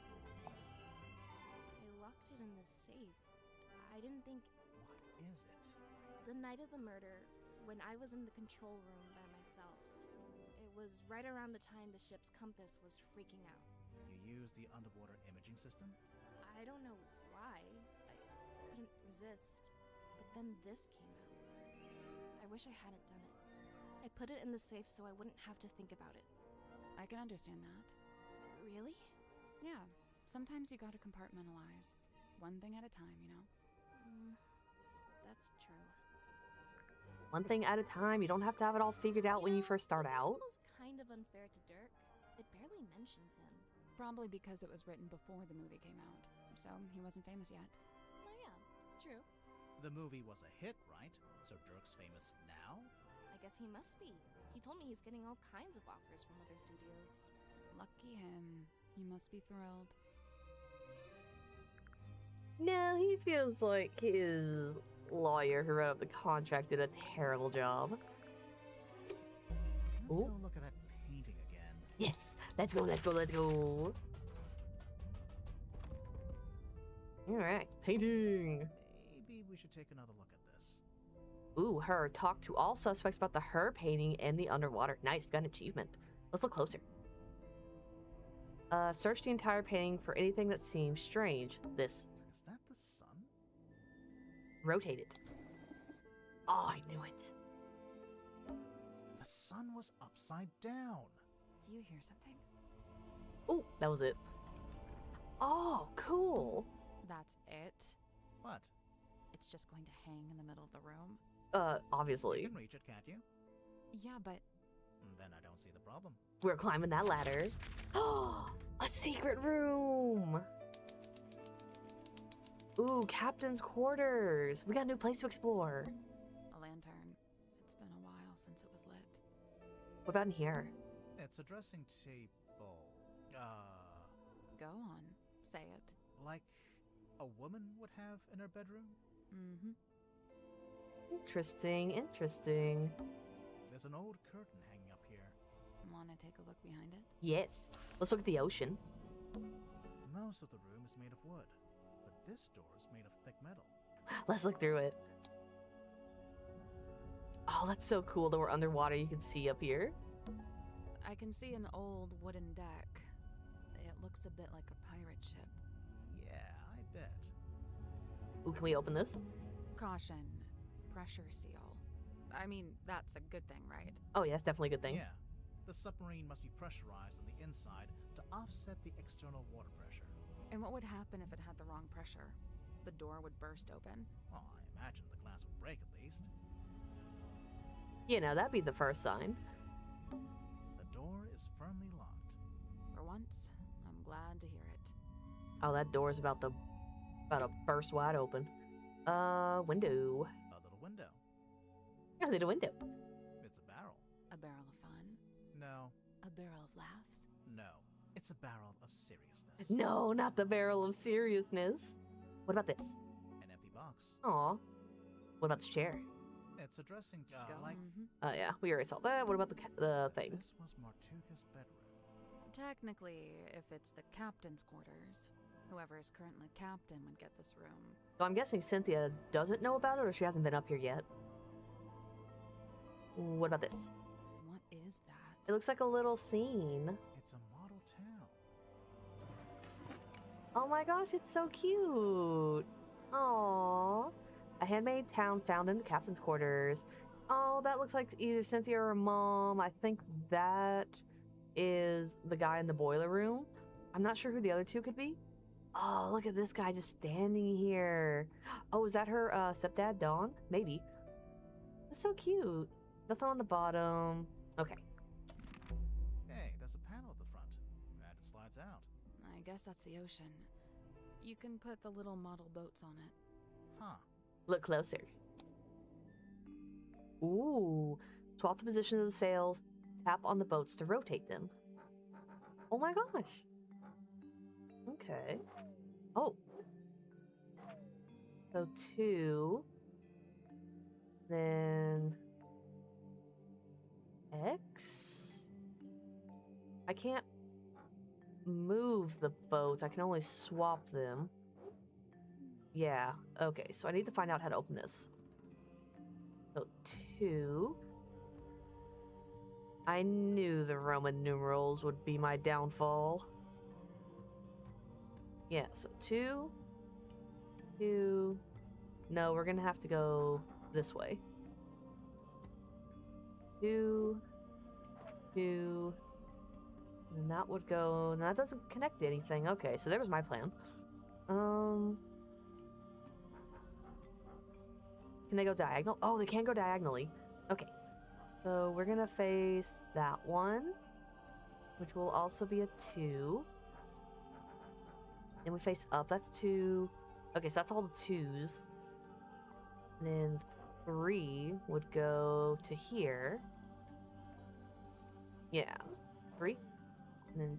I locked it in the safe. I didn't think... What is it? The night of the murder, when I was in the control room by myself, it was right around the time the ship's compass was freaking out. You used the underwater imaging system? I don't know why. I couldn't resist. But then this came out. I wish I hadn't done it. I put it in the safe so I wouldn't have to think about it. I can understand that. Really? Yeah. Sometimes you gotta compartmentalize. One thing at a time, you know? That's true. One thing at a time. You don't have to have it all figured out when you first start out. This article's kind of unfair to Dirk. It barely mentions him. Probably because it was written before the movie came out, so he wasn't famous yet. Oh yeah, true. The movie was a hit, right? So Dirk's famous now? I guess he must be. He told me he's getting all kinds of offers from other studios. Lucky him. He must be thrilled. No, he feels like his lawyer who wrote up the contract did a terrible job. Let's go look at that painting again. Yes, let's go, let's go, let's go. Alright, painting. Maybe we should take another look at this. Ooh, her. Talk to all suspects about the her painting and the underwater. Nice, we got an achievement. Let's look closer. Search the entire painting for anything that seems strange. This. Is that the sun? Rotate it. Oh, I knew it. The sun was upside down. Do you hear something? Oh, that was it. Oh, cool. That's it? What? It's just going to hang in the middle of the room? Obviously. You can reach it, can't you? Yeah, but... Then I don't see the problem. We're climbing that ladder. Oh, a secret room. Ooh, captain's quarters. We got a new place to explore. A lantern. It's been a while since it was lit. What about in here? It's a dressing table. Go on. Say it. Like a woman would have in her bedroom? Mm-hmm. Interesting, interesting. There's an old curtain hanging up here. Want to take a look behind it? Yes. Let's look at the ocean. Most of the room is made of wood, but this door is made of thick metal. Let's look through it. Oh, that's so cool that we're underwater. You can see up here. I can see an old wooden deck. It looks a bit like a pirate ship. Yeah, I bet. Ooh, can we open this? Caution. Pressure seal. I mean, that's a good thing, right? Oh, yeah, it's definitely a good thing. Yeah. The submarine must be pressurized on the inside to offset the external water pressure. And what would happen if it had the wrong pressure? The door would burst open? Well, I imagine the glass would break at least. You know, that'd be the first sign. The door is firmly locked. For once, I'm glad to hear it. Oh, that door's about to burst wide open. Window. A little window. A little window. It's a barrel. A barrel of fun? No. A barrel of laughs? No. It's a barrel of seriousness. No, not the barrel of seriousness. What about this? An empty box. Aw. What about this chair? It's a dressing Mm-hmm. Oh, yeah, we already saw that. What about the thing? This was Mortuga's bedroom. Technically, if it's the captain's quarters, whoever is currently captain would get this room. So I'm guessing Cynthia doesn't know about it, or she hasn't been up here yet. What about this? What is that? It looks like a little scene. It's a model town. Oh my gosh, it's so cute. Aww. A handmade town found in the captain's quarters. Oh, that looks like either Cynthia or her mom. I think that is the guy in the boiler room. I'm not sure who the other two could be. Oh, look at this guy just standing here. Oh, is that her stepdad, Dawn? Maybe. That's so cute. Nothing on the bottom. Okay. Hey, there's a panel at the front. And it slides out. I guess that's the ocean. You can put the little model boats on it. Huh. Look closer. Ooh. Swap the position of the sails. Tap on the boats to rotate them. Oh my gosh. Okay. Oh. So 2. Then X? I can't move the boats. I can only swap them. Yeah, okay. So I need to find out how to open this. So 2. I knew the Roman numerals would be my downfall. Yeah, so 2. 2. No, we're gonna have to go this way. 2. 2. And that would go... No, that doesn't connect to anything. Okay, so there was my plan. Can they go diagonal? Oh, they can go diagonally. Okay. So we're gonna face that one, which will also be a 2. And we face up. That's 2. Okay, so that's all the 2s. And then 3 would go to here. Yeah. 3. And then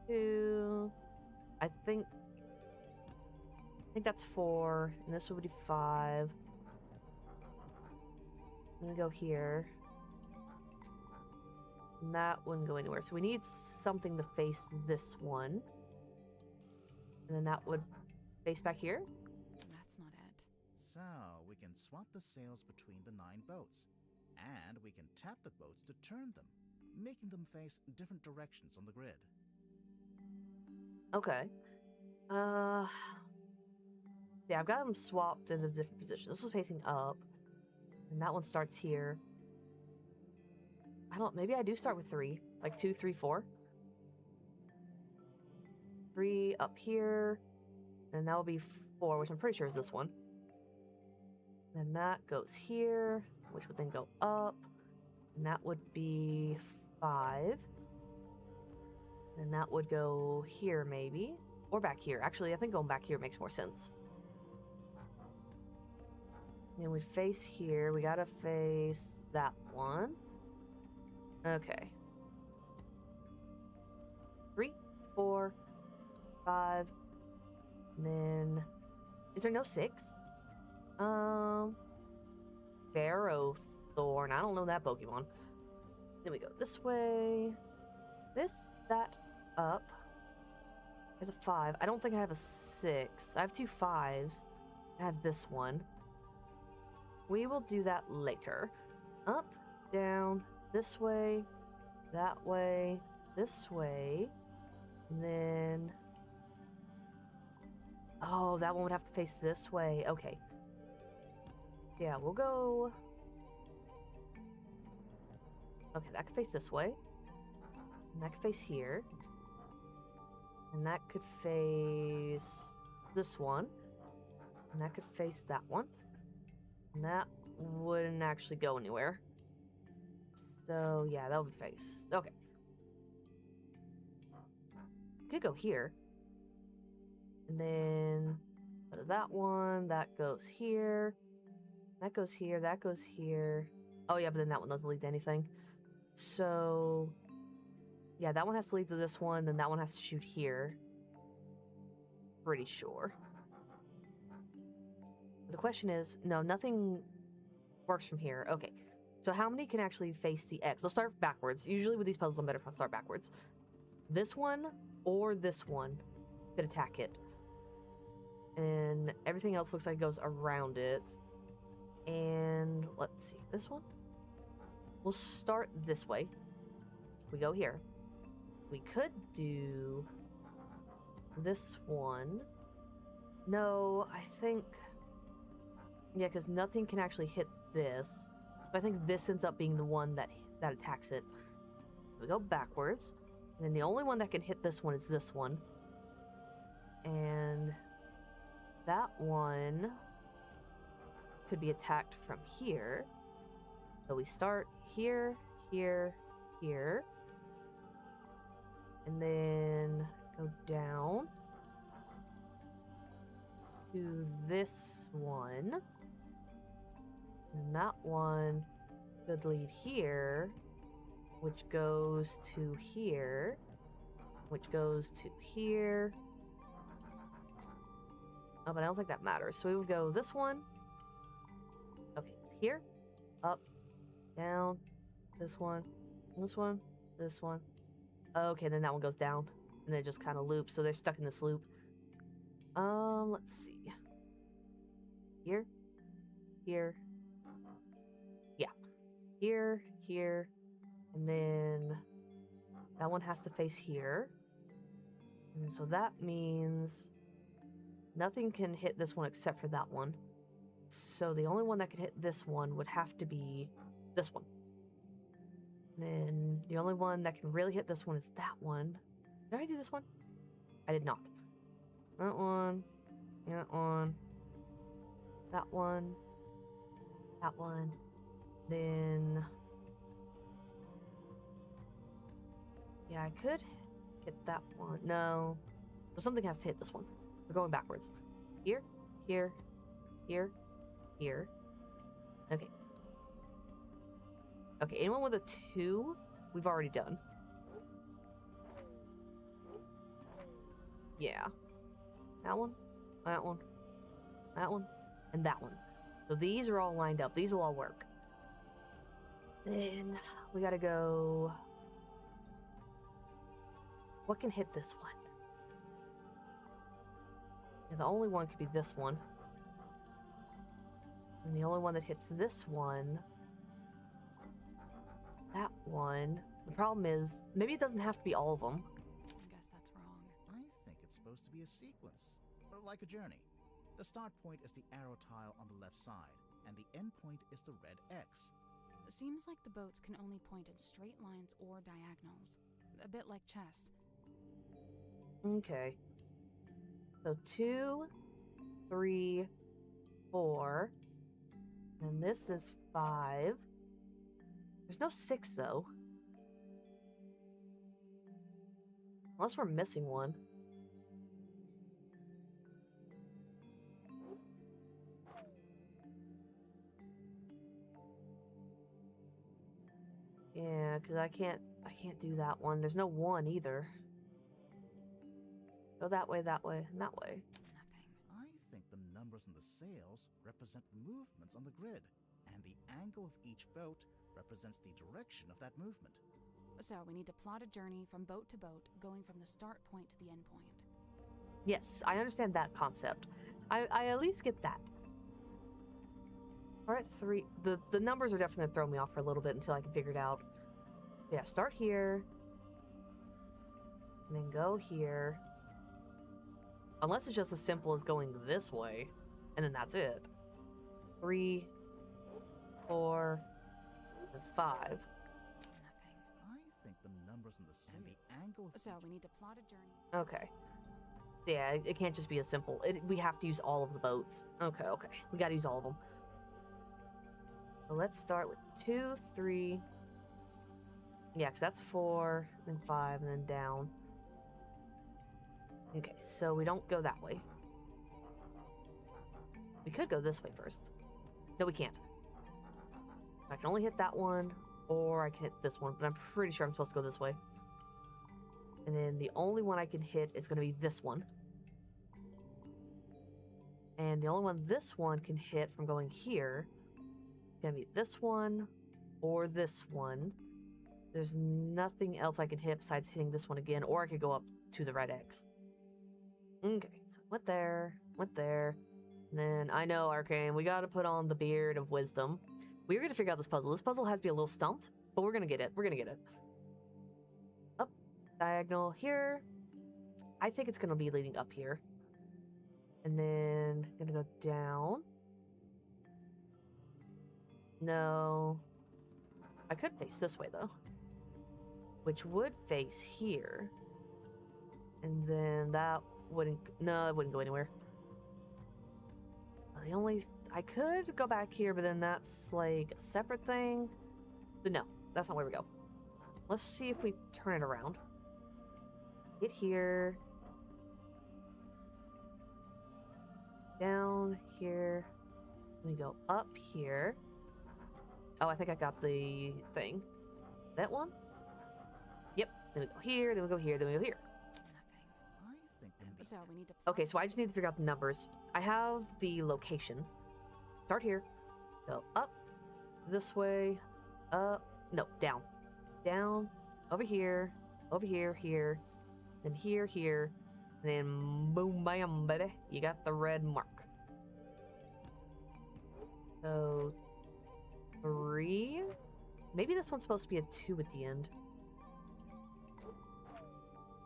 2. I think that's 4. And this would be 5. I'm gonna go here. And that wouldn't go anywhere. So we need something to face this one. And then that would face back here. That's not it. So, we can swap the sails between the 9 boats. And we can tap the boats to turn them, making them face different directions on the grid. Okay. Yeah, I've got them swapped into different positions. This was facing up. And that one starts here. Maybe I do start with 3. Like 2, 3, 4. 3 up here. And that will be 4, which I'm pretty sure is this one. Then that goes here, which would then go up. And that would be 5. And that would go here, maybe. Or back here. Actually, I think going back here makes more sense. Then we face here. We gotta face that one. Okay. 3, 4, 5. And then... Is there no 6? Pharaoh Thorn. I don't know that Pokemon. Then we go this way. This, that, up. There's a 5. I don't think I have a 6. I have 2 5s. I have this one. We will do that later. Up, down, this way, that way, this way. And then... Oh, that one would have to face this way. Okay. Yeah, we'll go... Okay, that could face this way. And that could face here. And that could face this one. And that could face that one. And that wouldn't actually go anywhere. So, yeah, that would be face. Okay. Could go here. And then that one, that goes here. That goes here, that goes here. Oh, yeah, but then that one doesn't lead to anything. So, yeah, that one has to lead to this one, and that one has to shoot here. Pretty sure. The question is, no, nothing works from here. Okay, so how many can actually face the X? Let's start backwards. Usually with these puzzles, I'm better if I start backwards. This one or this one could attack it. And everything else looks like it goes around it. And let's see, this one? We'll start this way. We go here. We could do this one. No, I think... Yeah, because nothing can actually hit this. But I think this ends up being the one that attacks it. We go backwards. And then the only one that can hit this one is this one. And that one could be attacked from here. So we start here, here, here. And then go down to this one. And that one could lead here, which goes to here, which goes to here. Oh, but I don't think that matters. So we would go this one. Okay, here, up, down, this one, this one, this one. Okay, then that one goes down, and then it just kind of loops. So they're stuck in this loop. Let's see. Here, here, yeah, here, here, and then that one has to face here. And so that means nothing can hit this one except for that one. So the only one that can hit this one would have to be this one. And then the only one that can really hit this one is that one. Did I do this one? I did not. That one. That one. That one. That one. Then... yeah, I could hit that one. No. So something has to hit this one. We're going backwards. Here, here, here, here. Okay. Okay, anyone with a 2, we've already done. Yeah. That one, that one, that one, and that one. So these are all lined up. These will all work. Then we gotta go... what can hit this one? Yeah, the only one could be this one. And the only one that hits this one... that one. The problem is, maybe it doesn't have to be all of them. I guess that's wrong. I think it's supposed to be a sequence, like a journey. The start point is the arrow tile on the left side, and the end point is the red X. Seems like the boats can only point in straight lines or diagonals. A bit like chess. Okay. So 2, 3, 4. And this is 5. There's no 6, though. Unless we're missing one. Yeah, because I can't do that one. There's no 1 either. Go that way, and that way. Nothing. I think the numbers on the sails represent movements on the grid, and the angle of each boat represents the direction of that movement. So we need to plot a journey from boat to boat, going from the start point to the end point. Yes, I understand that concept. I at least get that. We're at 3. The numbers are definitely going to throw me off for a little bit until I can figure it out. Yeah, start here. And then go here. Unless it's just as simple as going this way. And then that's it. 3, 4, and 5. Nothing. I think the numbers on the sail and the angle of So we need to plot a journey. Okay. Yeah, it can't just be as simple. We have to use all of the boats. Okay. We gotta use all of them. So let's start with 2, 3. Yeah, because that's 4, then 5, and then down. Okay, so we don't go that way. We could go this way first. No, we can't. I can only hit that one, or I can hit this one, but I'm pretty sure I'm supposed to go this way. And then the only one I can hit is going to be this one. And the only one this one can hit from going here is going to be this one or this one. There's nothing else I can hit besides hitting this one again, or I could go up to the red X. Okay, so went there, and then I know, Arcane, we gotta put on the Beard of Wisdom. We're gonna figure out this puzzle. This puzzle has to be a little stumped, but we're gonna get it. Up, diagonal here. I think it's gonna be leading up here. And then, gonna go down. No. I could face this way, though. Which would face here. And then that wouldn't... no, it wouldn't go anywhere. The only... I could go back here, but then that's like a separate thing. But no, that's not where we go. Let's see if we turn it around. Get here. Down here. Let me go up here. Oh, I think I got the thing. That one? Yep. Then we go here, then we go here, then we go here. I think So we need to. Okay, so I just need to figure out the numbers. I have the location. Start here. Go up. This way. Up. No, down. Down. Over here. Over here. Here. Then here. Here. And then boom, bam, baby. You got the red mark. So 3. Maybe this one's supposed to be a 2 at the end.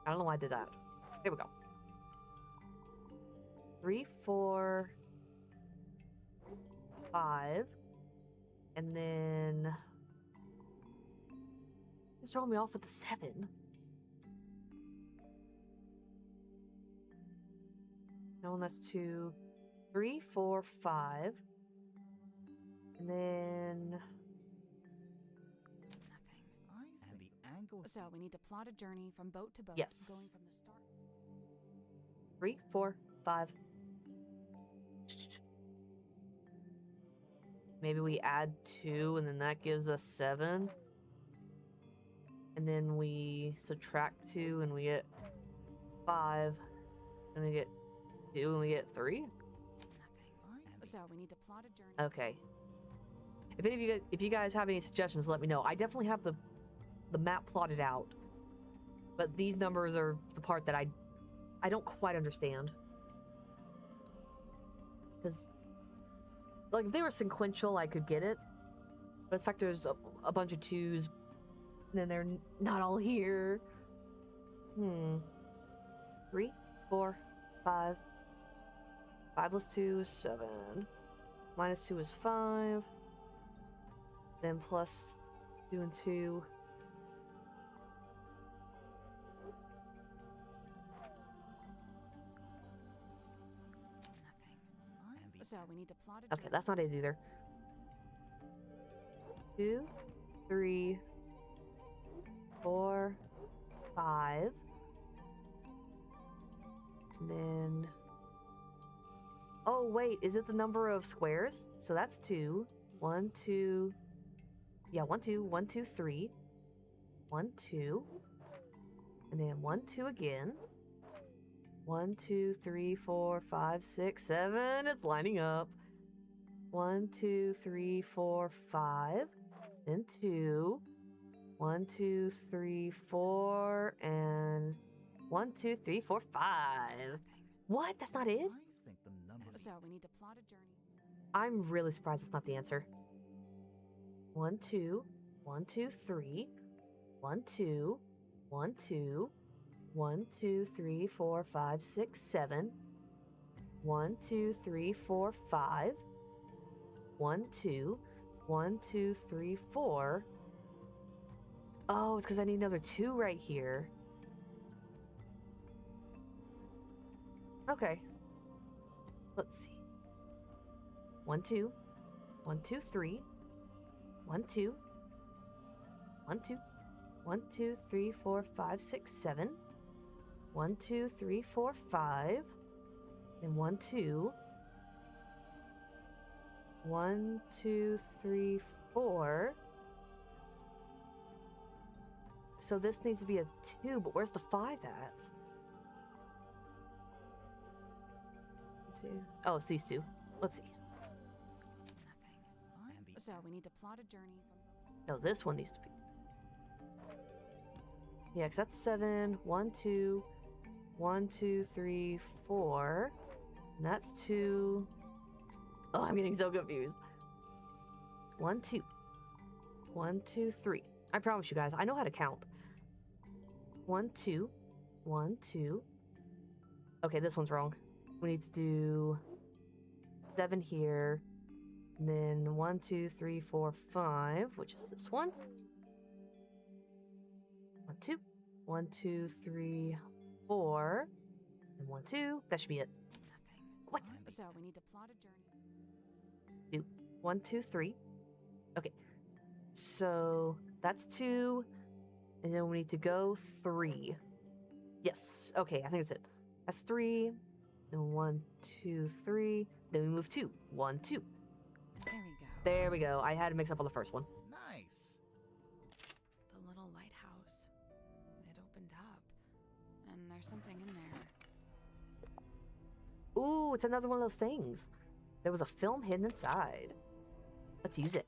I don't know why I did that. There we go. 3, 4, 5. And then it's throwing me off with the 7. No, and that's 2, 3, 4, 5. And then Nothing. And the angle. So we need to plot a journey from boat to boat. Yes. Going from the start. 3, 4, 5. Maybe we add 2 and then that gives us 7. And then we subtract 2 and we get 5. And we get 2 and we get 3. Nothing. So we need to plot a journey. Okay. If you guys have any suggestions, let me know. I definitely have the map plotted out. But these numbers are the part that I don't quite understand. Because, like, if they were sequential, I could get it. But it's fact there's a bunch of 2s, and then they're not all here. 3, 4, 5. 5 plus 2 is 7. Minus 2 is 5. Then plus 2 and 2. Nothing. So we need to plot a journey. Okay, that's not it either. 2, 3, 4, 5. And then... Oh, wait, is it the number of squares? So that's 2. 1, 2... Yeah, 1, 2, 1, 2, 3. 1, 2. And then 1, 2 again. 1, 2, 3, 4, 5, 6, 7. It's lining up. 1, 2, 3, 4, 5. Then 2. 1, 2, 3, 4. And 1, 2, 3, 4, 5. What? That's not it? I think the number. So we need to plot a journey. I'm really surprised it's not the answer. 1, 2, 1, 2, 3. 1, 2, 1, 2. 1, 2, 3, 4, 5, 6, 7. 1, 2, 3, 4, 5. 1, 2. 1, 2, 3, 4. Oh, it's because I need another 2 right here. Okay. Let's see. 1, 2. 1, 2, 3. 1, 2. 1, 2. 1, 2, 3, 4, 5, 6, 7. 1, 2, 3, 4, 5. Then 1, 2. 1, 2, 3, 4. So this needs to be a 2, but where's the 5 at? 2. Oh, it's these 2. Let's see. Nothing. So we need to plot a journey from. No, this one needs to be. Yeah, because that's 7. 1, 2. 1, 2, 3, 4. And that's 2. Oh, I'm getting so confused. 1, 2. 1, 2, 3. I promise you guys, I know how to count. 1, 2. 1, 2. Okay, this one's wrong. We need to do 7 here. And then 1, 2, 3, 4, 5, which is this one. 1, 2. 1, 2, 3, 4. And 1, 2. That should be it. Nothing. What? So we need to plot a journey. 2. 1, 2, 3. Okay. So that's 2. And then we need to go 3. Yes. Okay, I think that's it. That's 3. Then 1, 2, 3. Then we move 2. 1, 2. There we go. There we go. I had to mix up on the first one. Nice. The little lighthouse. It opened up, and there's something in there. it's another one of those things. There was a film hidden inside. Let's use it.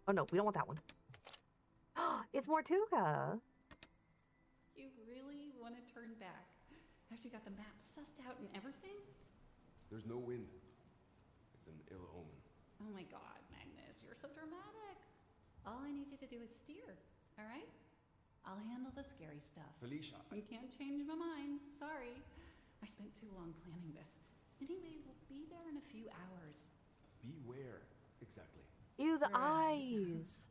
Oh no, we don't want that one. It's Mortuga. You really want to turn back after you got the map sussed out and everything? There's no wind. It's an ill omen. Oh my god, Magnus, you're so dramatic. All I need you to do is steer, all right? I'll handle the scary stuff. Felicia. You can't change my mind. Sorry. I spent too long planning this. Anyway, we'll be there in a few hours. Beware, exactly. Ew, the eyes.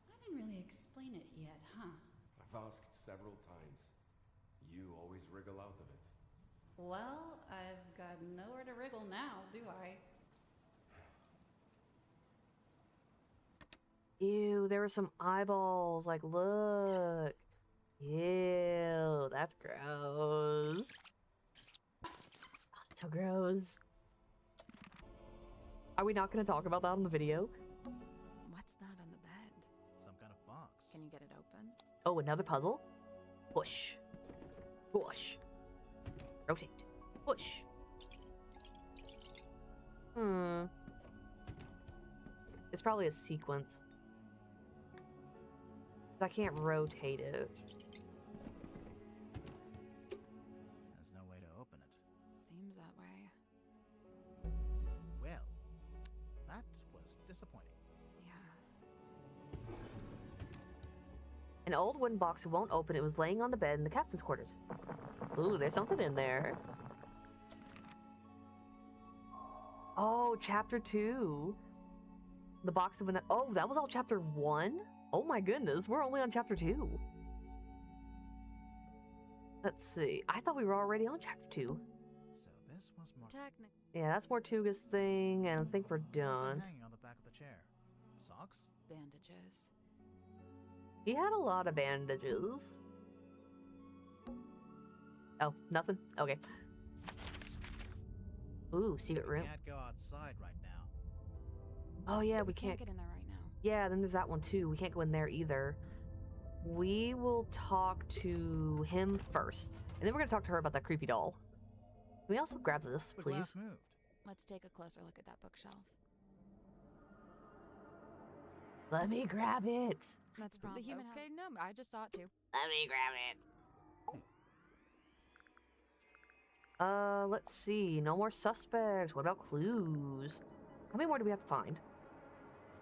I didn't really explain it yet, huh? I've asked several times. You always wriggle out of it. Well, I've got nowhere to wriggle now, do I? Ew, there were some eyeballs. Like, look. Ew, that's gross. So gross. Are we not going to talk about that on the video? What's that on the bed? Some kind of box. Can you get it open? Oh, another puzzle? Push. Push. Rotate. Push. It's probably a sequence. I can't rotate it. There's no way to open it. Seems that way. Well, that was disappointing. Yeah. An old wooden box that won't open. It was laying on the bed in the captain's quarters. Ooh, there's something in there. Oh, chapter 2. The box of oh, that was all chapter 1? Oh my goodness, we're only on chapter 2. Let's see. I thought we were already on chapter 2. So this was more. Yeah, that's Mortuga's thing, and I think we're done. Hanging on the back of the chair. Socks? Bandages. He had a lot of bandages. Oh, nothing? Okay. Ooh, secret room. We can't go outside right now. Oh yeah, we Can't can't. get in there right now. Yeah, then there's that one too. We can't go in there either. We will talk to him first. And then we're gonna talk to her about that creepy doll. Can we also grab this, The please? glass moved. Let's take a closer look at that bookshelf. Let me grab it. That's The human okay, no, I just saw it too. Let me grab it. Let's see. No more suspects. What about clues? How many more do we have to find?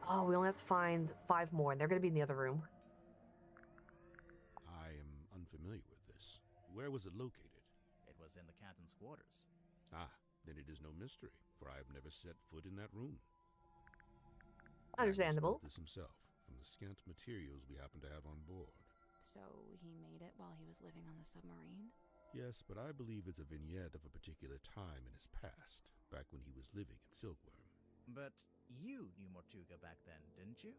Oh, we only have to find 5 more, and they're gonna be in the other room. I am unfamiliar with this. Where was it located? It was in the captain's quarters. Ah, then it is no mystery, for I have never set foot in that room. Understandable. Magnus built this himself, from the scant materials we happen to have on board. So he made it while he was living on the submarine? Yes, but I believe it's a vignette of a particular time in his past, back when he was living in Silkworm. But you knew Mortuga back then, didn't you?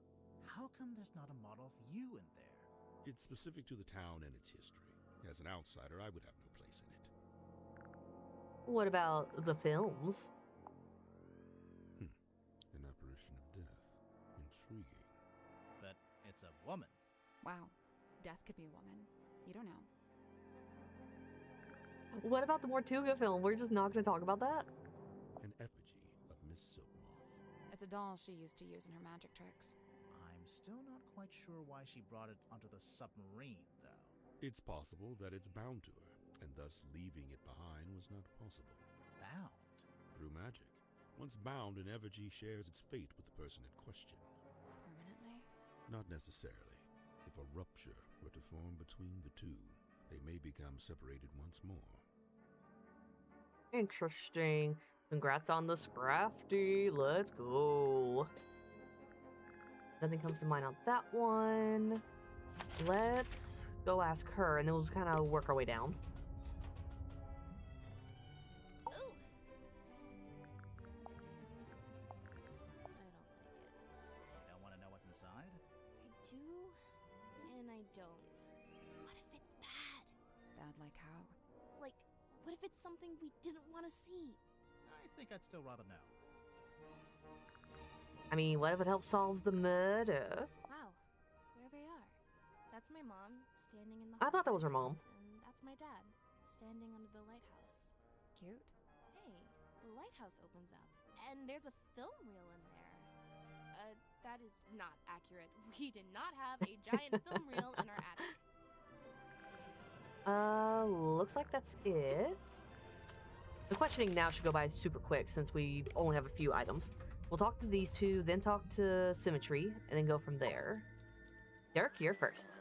How come there's not a model of you in there? It's specific to the town and its history. As an outsider, I would have no place in it. What about the films? An apparition of death. Intriguing. But it's a woman. Wow. Death could be a woman. You don't know. What about the Mortuga film? We're just not gonna talk about that? An effigy of Miss Silkmoth. It's a doll she used to use in her magic tricks. I'm still not quite sure why she brought it onto the submarine, though. It's possible that it's bound to her, and thus leaving it behind was not possible. Bound? Through magic. Once bound, an effigy shares its fate with the person in question. Permanently? Not necessarily. If a rupture were to form between the two, they may become separated once more. Interesting. Congrats on the Scrafty. Let's go. Nothing comes to mind on that one. Let's go ask her, and then we'll just kind of work our way down. Ooh. I don't like it. You don't want to know what's inside? I do, and I don't. What if it's bad? Bad like how? Like, what if it's something we didn't want to see? I think I'd still rather know. I mean, what if it helps solve the murder? Wow, there they are. That's my mom, standing in the I thought that was her hallway, mom. And that's my dad, standing under the lighthouse. Cute. the lighthouse opens up, and there's a film reel in there. That is not accurate. We did not have a giant film reel in our attic. Looks like that's it. The questioning now should go by super quick since we only have a few items. We'll talk to these two, then talk to Symmetry, and then go from there. Derek, you're first.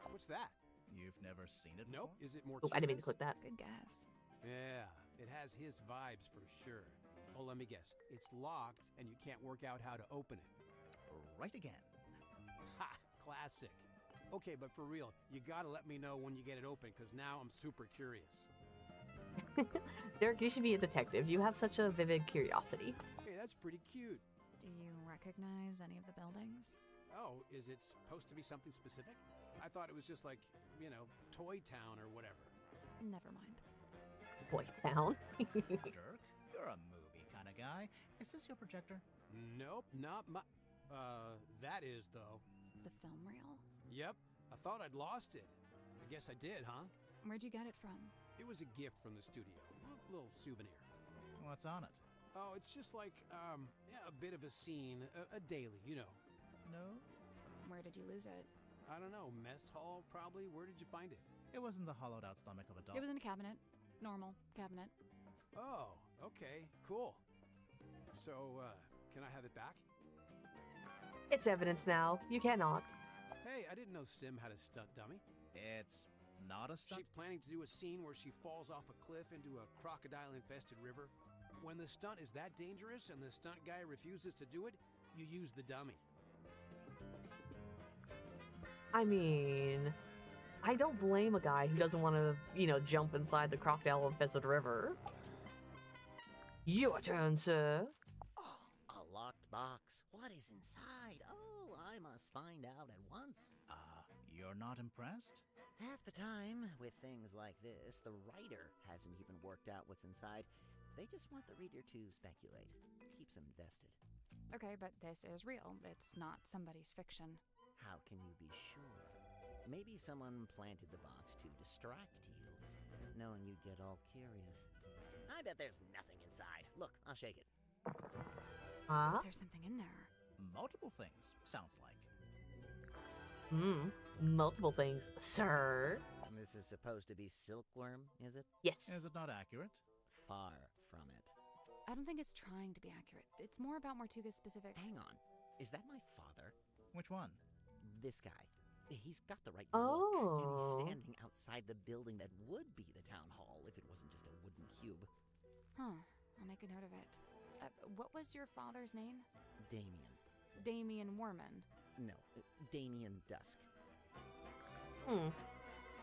What's that? You've never seen it Nope. before? Is it more? Oh, I didn't mean to click that. Good guess. Yeah, it has his vibes for sure. Oh, let me guess. It's locked, and you can't work out how to open it. Right again. Ha! Classic. Okay, but for real, you gotta let me know when you get it open, because now I'm super curious. Derek, you should be a detective. You have such a vivid curiosity. Hey, that's pretty cute. Do you recognize any of the buildings? Oh, is it supposed to be something specific? I thought it was just like, you know, Toy Town or whatever. Never mind. Boy Town. Dirk, you're a movie kind of guy. Is this your projector? Nope, not my... that is, though. The film reel? Yep, I thought I'd lost it. I guess I did, huh? Where'd you get it from? It was a gift from the studio. Little souvenir. What's on it? Oh, it's just like, yeah, a bit of a scene. A daily, you know. No? Where did you lose it? I don't know, mess hall, probably? Where did you find it? It was in the hollowed-out stomach of a dog. It was in a cabinet. Normal cabinet. Oh, okay, cool. So, can I have it back? It's evidence now. You cannot. Hey, I didn't know Sim had a stunt dummy. It's not a stunt? She's planning to do a scene where she falls off a cliff into a crocodile-infested river. When the stunt is that dangerous and the stunt guy refuses to do it, you use the dummy. I mean, I don't blame a guy who doesn't want to, jump inside the crocodile-infested river. Your turn, sir. Oh, a locked box. What is inside? Oh, I must find out at once. You're not impressed? Half the time, with things like this, the writer hasn't even worked out what's inside. They just want the reader to speculate. Keeps them invested. Okay, but this is real. It's not somebody's fiction. How can you be sure? Maybe someone planted the box to distract you, knowing you'd get all curious. I bet there's nothing inside. Look, I'll shake it. Huh? There's something in there. Multiple things, sounds like. Multiple things, sir. This is supposed to be silkworm, is it? Yes. Is it not accurate? Far from it. I don't think it's trying to be accurate. It's more about Mortuga's specific... Hang on. Is that my father? Which one? This guy. He's got the right Oh. look, and he's standing outside the building that would be the town hall if it wasn't just a wooden cube. Huh. I'll make a note of it. What was your father's name? Damien. Damien Warman. No, Damien Dusk.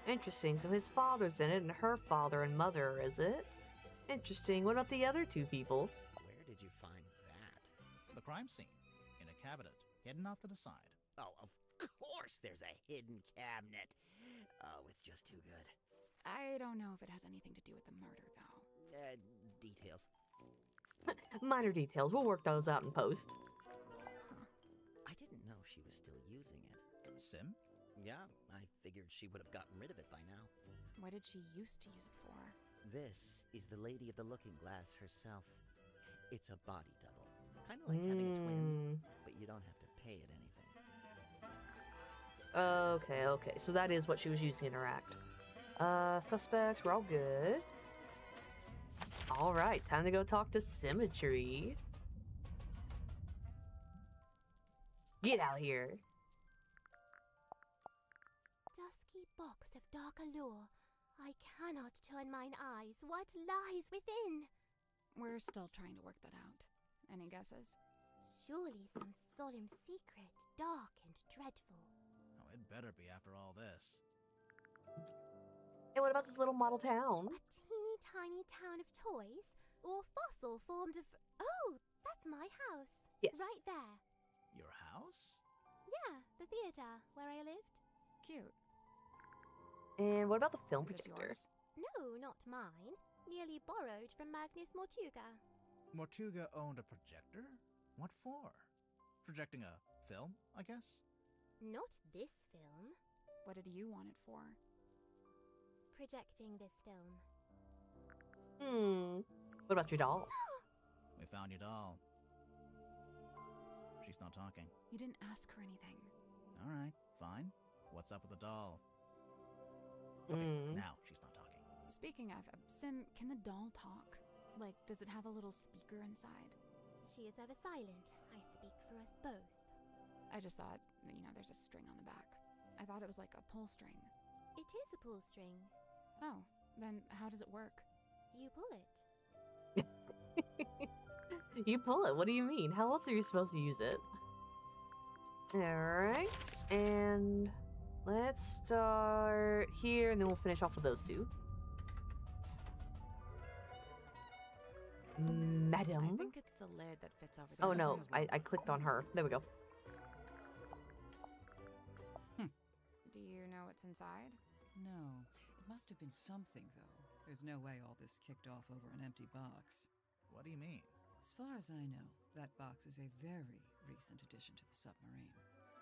Interesting. So his father's in it, and her father and mother, is it? Interesting. What about the other two people? Where did you find that? The crime scene. In a cabinet, hidden off to the side. Oh, of course there's a hidden cabinet. Oh, it's just too good. I don't know if it has anything to do with the murder, though. Details. Minor details. We'll work those out in post. Huh. I didn't know she was still using it. Sim? Yeah, I figured she would have gotten rid of it by now. What did she used to use it for? This is the Lady of the Looking Glass herself. It's a body double. Kind of like having a twin, but you don't have to pay it anything. Okay. So that is what she was using in her act. Suspects, we're all good. Alright, time to go talk to Symmetry. Get out here. Dusky box of dark allure. I cannot turn mine eyes. What lies within? We're still trying to work that out. Any guesses? Surely some solemn secret, dark and dreadful. Oh, it better be after all this. Hey, what about this little model town? A teeny tiny town of toys? Or fossil formed of... Oh, that's my house. Yes. Right there. Your house? Yeah, the theater where I lived. Cute. And what about the film Is this projector? yours? No, not mine. Merely borrowed from Magnus Mortuga. Mortuga owned a projector? What for? Projecting a film, I guess? Not this film. What did you want it for? Projecting this film. What What about your doll? We found your doll. She's not talking. You didn't ask her anything. All right, fine. What's up with the doll? Okay, now she's not talking. Speaking of, Sim, can the doll talk? Like, does it have a little speaker inside? She is ever silent. I speak for us both. I just thought, there's a string on the back. I thought it was like a pull string. It is a pull string. Oh, then how does it work? You pull it. You pull it. What do you mean? How else are you supposed to use it? Alright. And let's start here, and then we'll finish off with those two. Madam? I think it's the lid that fits over there. Oh no, I clicked on her. There we go. Do you know what's inside? No. It must have been something, though. There's no way all this kicked off over an empty box. What do you mean? As far as I know, that box is a very recent addition to the submarine.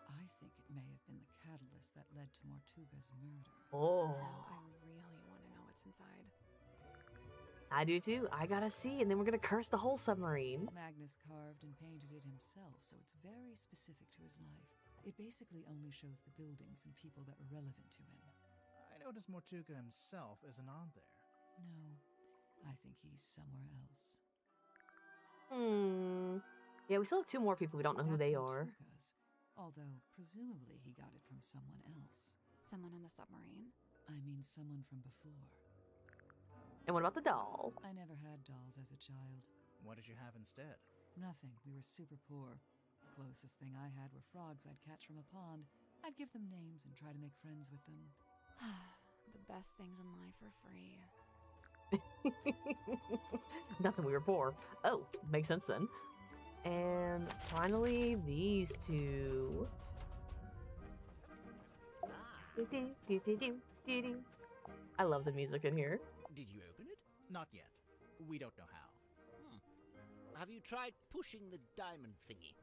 I think it may have been the catalyst that led to Mortuga's murder. Oh. No, I really want to know what's inside. I do too. I gotta see, and then we're gonna curse the whole submarine. Magnus carved and painted it himself, so it's very specific to his life. It basically only shows the buildings and people that were relevant to him. I noticed Mortuga himself isn't on there. No, I think he's somewhere else. Yeah, we still have two more people. We don't know who they are. Mortuga's, although presumably he got it from someone else. Someone on the submarine? I mean someone from before. And what about the doll? I never had dolls as a child. What did you have instead? Nothing. We were super poor. The closest thing I had were frogs I'd catch from a pond. I'd give them names and try to make friends with them. The best things in life are free. Nothing, we were poor. Oh, makes sense then. And finally, these two. I love the music in here. Did you open it? Not yet. We don't know how. Have you tried pushing the diamond thingy?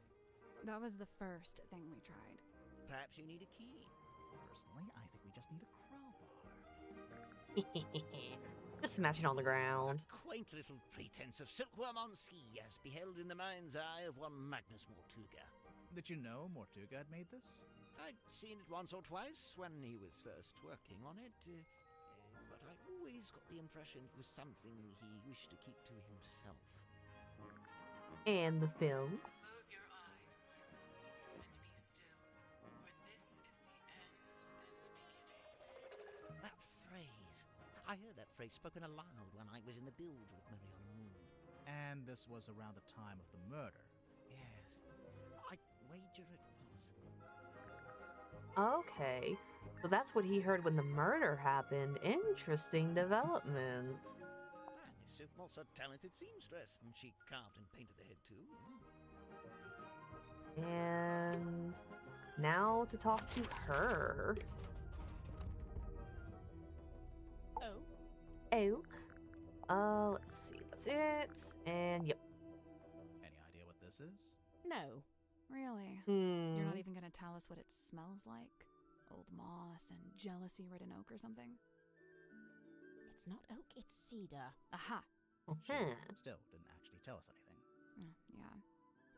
That was the first thing we tried. Perhaps you need a key. Personally, I think we just need a crowbar. Just smash it on the ground. A quaint little pretense of silkworm on ski, as beheld in the mind's eye of one Magnus Mortuga. Did you know Mortuga had made this? I'd seen it once or twice when he was first working on it, but I always got the impression it was something he wished to keep to himself. And the film. Close your eyes, my love, and be still, for this is the end and the beginning. That phrase. I heard that phrase spoken aloud when I was in the bilge with Mariana Moon. And this was around the time of the murder. Yes. I wager it was. Okay. So that's what he heard when the murder happened. Interesting developments. And his also a talented seamstress, and she carved and painted the head too. And now to talk to her. Oh. Let's see. That's it. And yep. Any idea what this is? No. Really? Hmm. You're not even gonna tell us what it smells like? Old moss and jealousy-ridden oak or something? It's not oak, it's cedar. Aha! She still didn't actually tell us anything. Yeah.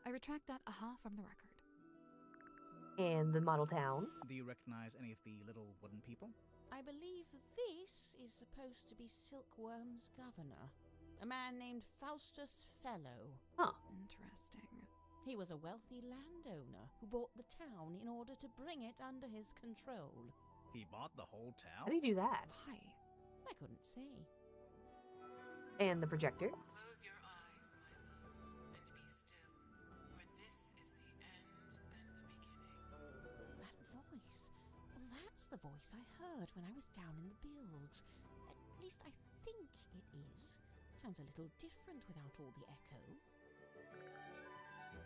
I retract that aha from the record. And the model town. Do you recognize any of the little wooden people? I believe this is supposed to be Silkworm's governor, a man named Faustus Fellow. Huh. Interesting. He was a wealthy landowner who bought the town in order to bring it under his control. He bought the whole town? How do you do that? Why? I couldn't see. And the projector. Close your eyes, my love, and be still, for this is the end and the beginning. That voice. Well, that's the voice I heard when I was down in the bilge. At least I think it is. Sounds a little different without all the echo.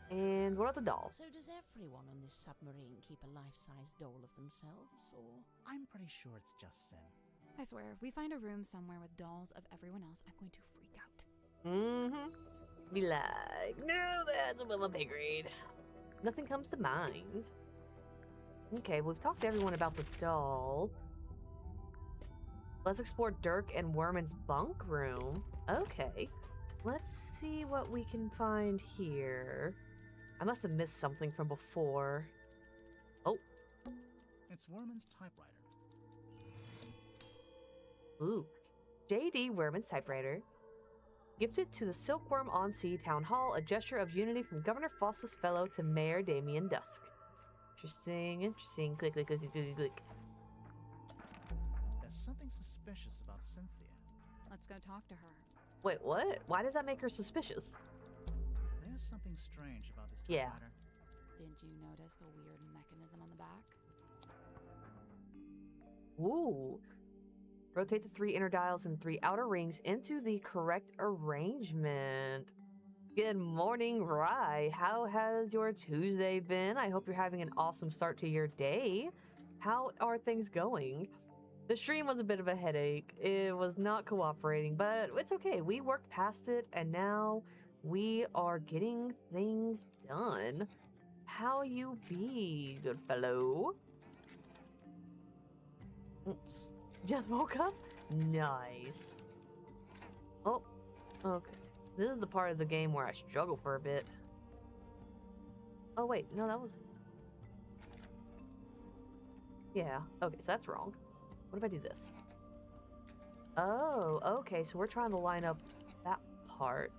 And what about the doll? So does everyone on this submarine keep a life-size doll of themselves, or...? I'm pretty sure it's just Sim. I swear, if we find a room somewhere with dolls of everyone else, I'm going to freak out. Be like, no, that's above my pay grade. Nothing comes to mind. Okay, we've talked to everyone about the doll. Let's explore Dirk and Werman's bunk room. Okay. let's see what we can find here. I must have missed something from before. Oh. It's Werman's typewriter. Ooh. J.D. Werman's typewriter. Gifted to the Silkworm on Sea Town Hall, a gesture of unity from Governor Fossil's fellow to Mayor Damien Dusk. Interesting, interesting. Click, click, click, click, click, click. There's something suspicious about Cynthia. Let's go talk to her. Wait, what? Why does that make her suspicious? There's something strange about this Yeah. typewriter. Didn't you notice the weird mechanism on the back? Ooh. Rotate the 3 inner dials and 3 outer rings into the correct arrangement. Good morning, Rye. How has your Tuesday been? I hope you're having an awesome start to your day. How are things going? The stream was a bit of a headache. It was not cooperating, but it's okay. We worked past it, and now we are getting things done. How you be, good fellow? Just woke up? Nice. Oh, okay. This is the part of the game where I struggle for a bit. Oh, wait. No, that was... Yeah. Okay, so that's wrong. What if I do this? Oh, okay. So we're trying to line up that part.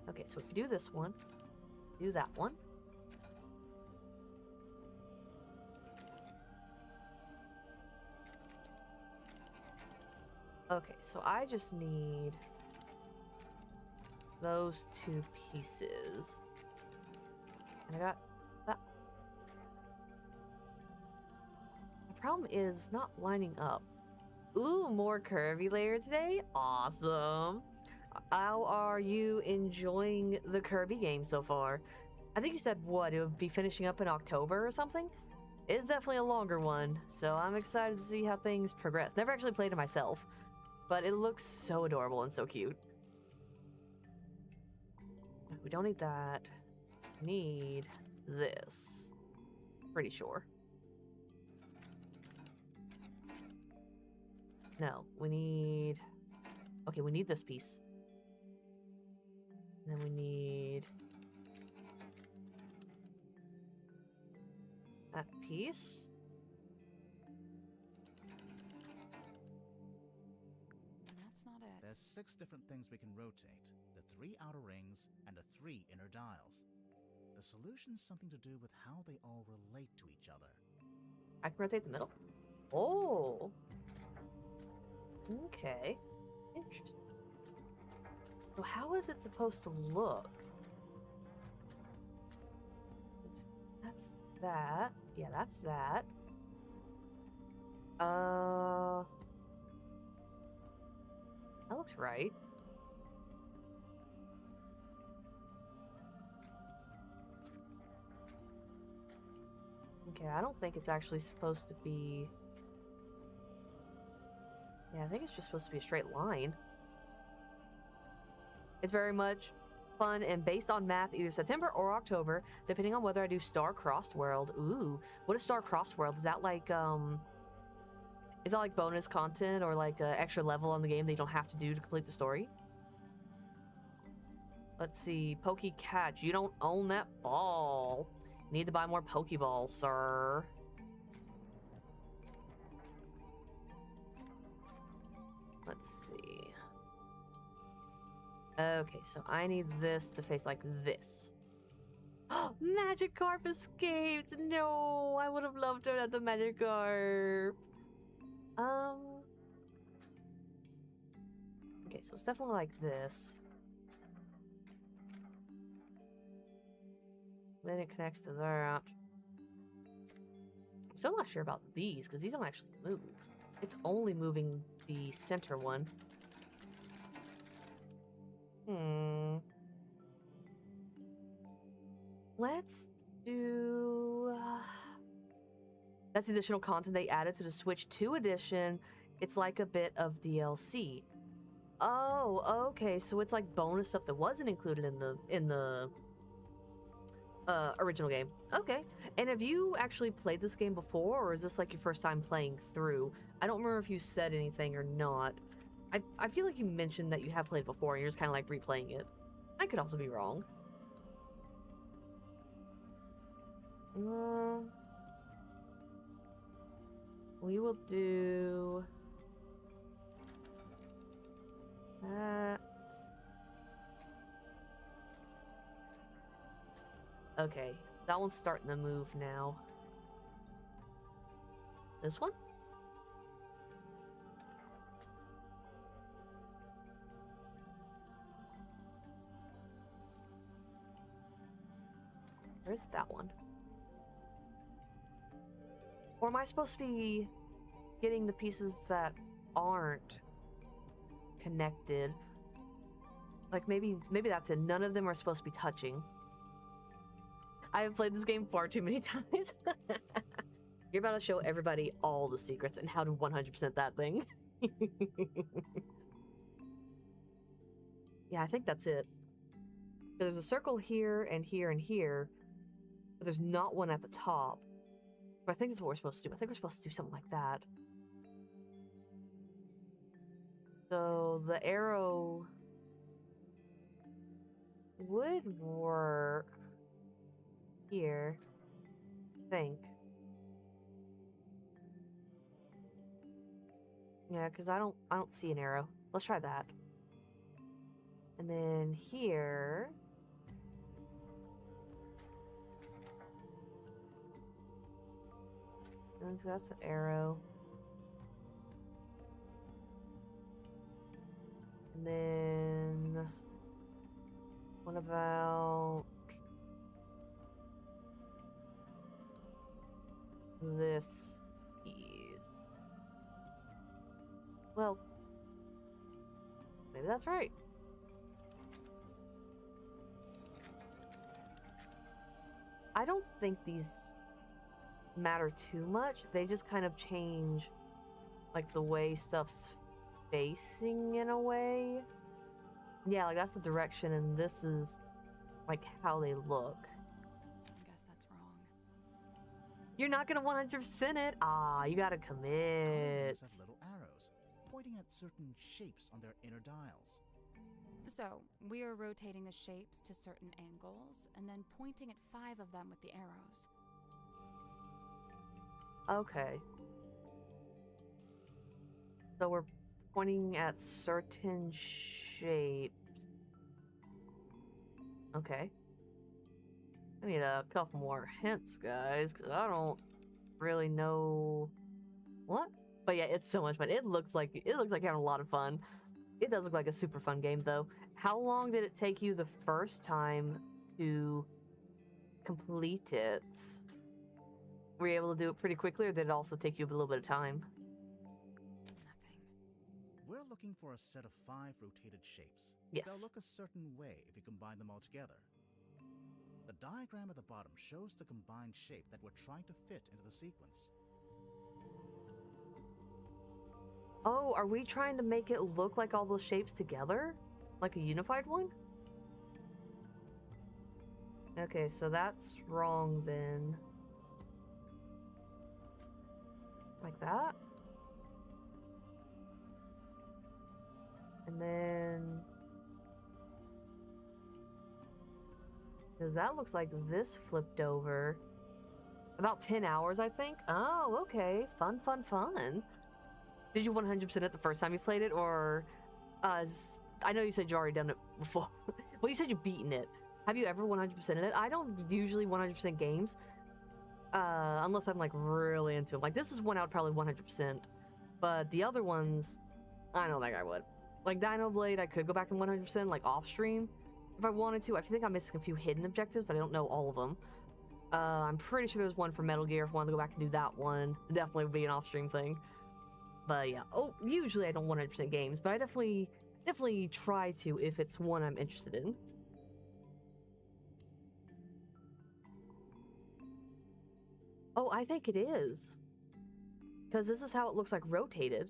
Okay, so if you do this one, do that one. Okay, so I just need those 2 pieces. And I got that. The problem is not lining up. Ooh, more curvy layer today? Awesome. How are you enjoying the Kirby game so far? I think you said, what, it would be finishing up in October or something? It's definitely a longer one, so I'm excited to see how things progress. Never actually played it myself, but it looks so adorable and so cute. We don't need that. We need this. Pretty sure. No, we need... Okay, we need this piece. Then we need... that piece. That's not it. There's 6 different things we can rotate. The 3 outer rings and the 3 inner dials. The solution's something to do with how they all relate to each other. I can rotate the middle. Oh! Okay. Interesting. So how is it supposed to look? That's that. Yeah, that's that. That looks right. Okay, I don't think it's actually supposed to be... Yeah, I think it's just supposed to be a straight line. It's very much fun and based on math, either September or October, depending on whether I do Star-Crossed World. Ooh, what is Star-Crossed World? Is that like bonus content or like an extra level on the game that you don't have to do to complete the story? Let's see, Pokey Catch. You don't own that ball. You need to buy more Pokeballs, sir. Let's see. Okay, so I need this to face like this. Oh, Magikarp escaped! No, I would have loved to have the Magikarp. Okay, so it's definitely like this. Then it connects to that. I'm still not sure about these, because these don't actually move. It's only moving the center one. Let's do... That's the additional content they added to the Switch 2 edition. It's like a bit of DLC. Oh, okay, so it's like bonus stuff that wasn't included in the original game. Okay. And have you actually played this game before, or is this like your first time playing through? I don't remember if you said anything or not. I feel like you mentioned that you have played before and you're just kind of like replaying it. I could also be wrong. We will do that. Okay, that one's starting to move now. This one? Where's that one? Or am I supposed to be getting the pieces that aren't connected? Like maybe that's it. None of them are supposed to be touching. I have played this game far too many times. You're about to show everybody all the secrets and how to 100% that thing. Yeah, I think that's it. There's a circle here and here and here, but there's not one at the top. But I think that's what we're supposed to do. I think we're supposed to do something like that. So the arrow would work here, I think. Yeah, because I don't see an arrow. Let's try that. And then here. Because that's an arrow. And then what about this piece? Well, maybe that's right. I don't think these matter too much. They just kind of change like the way stuff's facing in a way. Yeah, like that's the direction and this is like how they look. I guess that's wrong. You're not gonna 100% it. Ah, you gotta commit. Have little arrows pointing at certain shapes on their inner dials. So, we are rotating the shapes to certain angles and then pointing at 5 of them with the arrows. Okay. So we're pointing at certain shapes. Okay. I need a couple more hints, guys, because I don't really know what. But yeah, it's so much fun. It looks like you're having a lot of fun. It does look like a super fun game, though. How long did it take you the first time to complete it? Were you able to do it pretty quickly, or did it also take you a little bit of time? Nothing. We're looking for a set of 5 rotated shapes. Yes. They'll look a certain way if you combine them all together. The diagram at the bottom shows the combined shape that we're trying to fit into the sequence. Oh, are we trying to make it look like all those shapes together? Like a unified one? Okay, so that's wrong then. Like that? And then... because that looks like this flipped over. About 10 hours, I think? Oh, okay. Fun, fun, fun. Did you 100% it the first time you played it, or... I know you said you already done it before. Well, you said you've beaten it. Have you ever 100%ed it? I don't usually 100% games. Unless I'm, like, really into them. Like, this is one I would probably 100%. But the other ones, I don't think I would. Like, Dino Blade, I could go back and 100%, like, off-stream. If I wanted to. I think I'm missing a few hidden objectives, but I don't know all of them. I'm pretty sure there's one for Metal Gear if I wanted to go back and do that one. Definitely would be an off-stream thing. But yeah, usually I don't 100% games, but I definitely try to if it's one I'm interested in. Oh, I think it is. Because this is how it looks like rotated.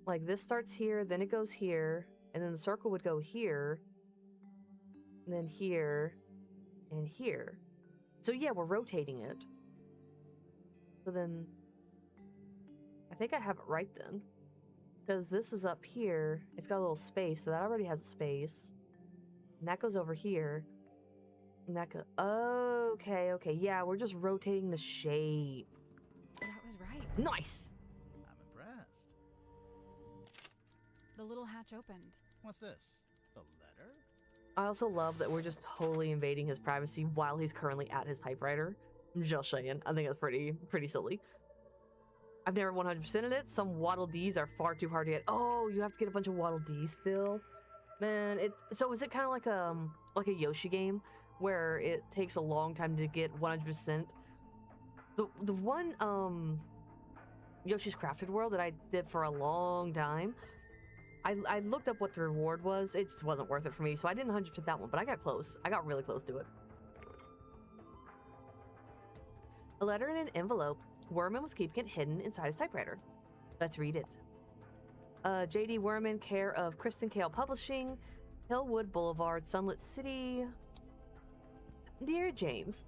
Like this starts here, then it goes here, and then the circle would go here, and then here, and here. So yeah, we're rotating it. So then... I think I have it right then. Because this is up here. It's got a little space, so that already has a space. And that goes over here. And that goes... Okay, okay. Yeah, we're just rotating the shape. That was right. Nice! I'm impressed. The little hatch opened. What's this? A letter? I also love that we're just totally invading his privacy while he's currently at his typewriter. Just saying. I think that's pretty silly. I've never 100%ed it. Some Waddle Dees are far too hard to get. Oh, you have to get a bunch of Waddle Dees still? Man, so is it kind of like a Yoshi game where it takes a long time to get 100%? The one Yoshi's Crafted World that I did for a long time, I looked up what the reward was. It just wasn't worth it for me, so I didn't 100% that one, but I got close. I got really close to it. A letter in an envelope. Werman was keeping it hidden inside his typewriter. Let's read it. J.D. Werman, care of Kristen Kale Publishing, Hillwood Boulevard, Sunlit City. Dear James,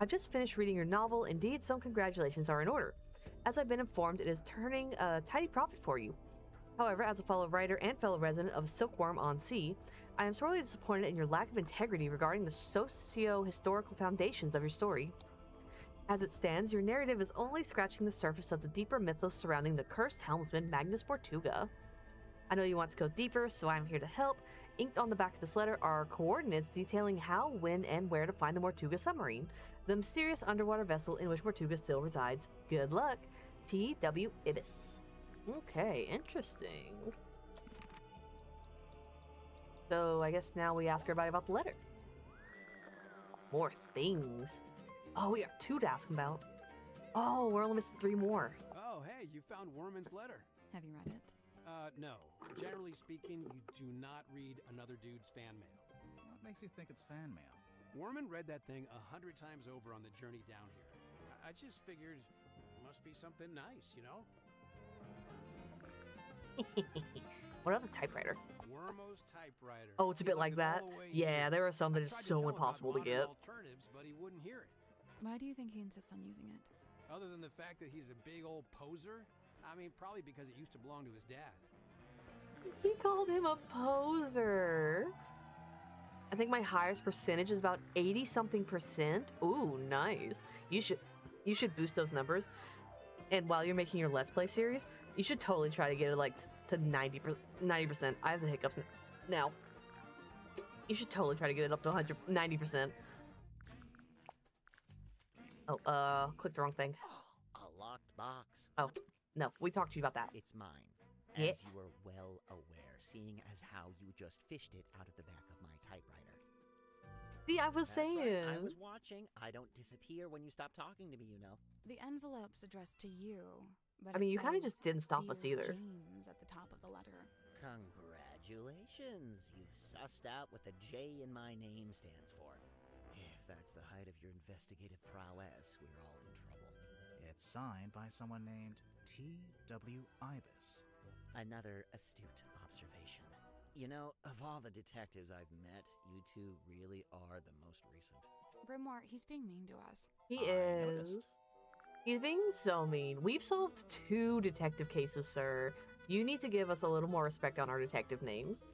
I've just finished reading your novel. Indeed, some congratulations are in order. As I've been informed, it is turning a tidy profit for you. However, as a fellow writer and fellow resident of Silkworm on Sea, I am sorely disappointed in your lack of integrity regarding the socio-historical foundations of your story. As it stands, your narrative is only scratching the surface of the deeper mythos surrounding the cursed helmsman Magnus Mortuga. I know you want to go deeper, so I'm here to help. Inked on the back of this letter are coordinates detailing how, when, and where to find the Mortuga submarine, the mysterious underwater vessel in which Mortuga still resides. Good luck, T.W. Ibis. Okay, interesting. So I guess now we ask everybody about the letter. More things. Oh, we have 2 to ask him about. Oh, we're only missing 3 more. Oh, hey, you found Werman's letter. Have you read it? No. Generally speaking, you do not read another dude's fan mail. What makes you think it's fan mail? Werman read that thing 100 times over on the journey down here. I just figured it must be something nice, you know? What about the typewriter? Wermo's typewriter. Oh, it's a bit like that? Yeah, there are some that is so impossible to get. Alternatives, but he wouldn't hear it. Why do you think he insists on using it? Other than the fact that he's a big old poser? I mean, probably because it used to belong to his dad. He called him a poser. I think my highest percentage is about 80-something%. Ooh, nice. You should boost those numbers. And while you're making your Let's Play series, you should totally try to get it like to 90%. I have the hiccups now. You should totally try to get it up to 90%. Oh, clicked the wrong thing. A locked box. Oh, no, we talked to you about that. It's mine. Yes. As you were well aware, seeing as how you just fished it out of the back of my typewriter. See, I was saying. Right. I was watching. I don't disappear when you stop talking to me, you know. The envelope's addressed to you, but I mean, you kind of says, just didn't stop us "Dear either. James" at the top of the letter. Congratulations. You've sussed out what the J in my name stands for. If that's the height of your investigative prowess, we're all in trouble. It's signed by someone named T.W. Ibis. Another astute observation. You know, of all the detectives I've met, you two really are the most recent. Grimoire, he's being mean to us. He is. He's being so mean. We've solved 2 detective cases, sir. You need to give us a little more respect on our detective names.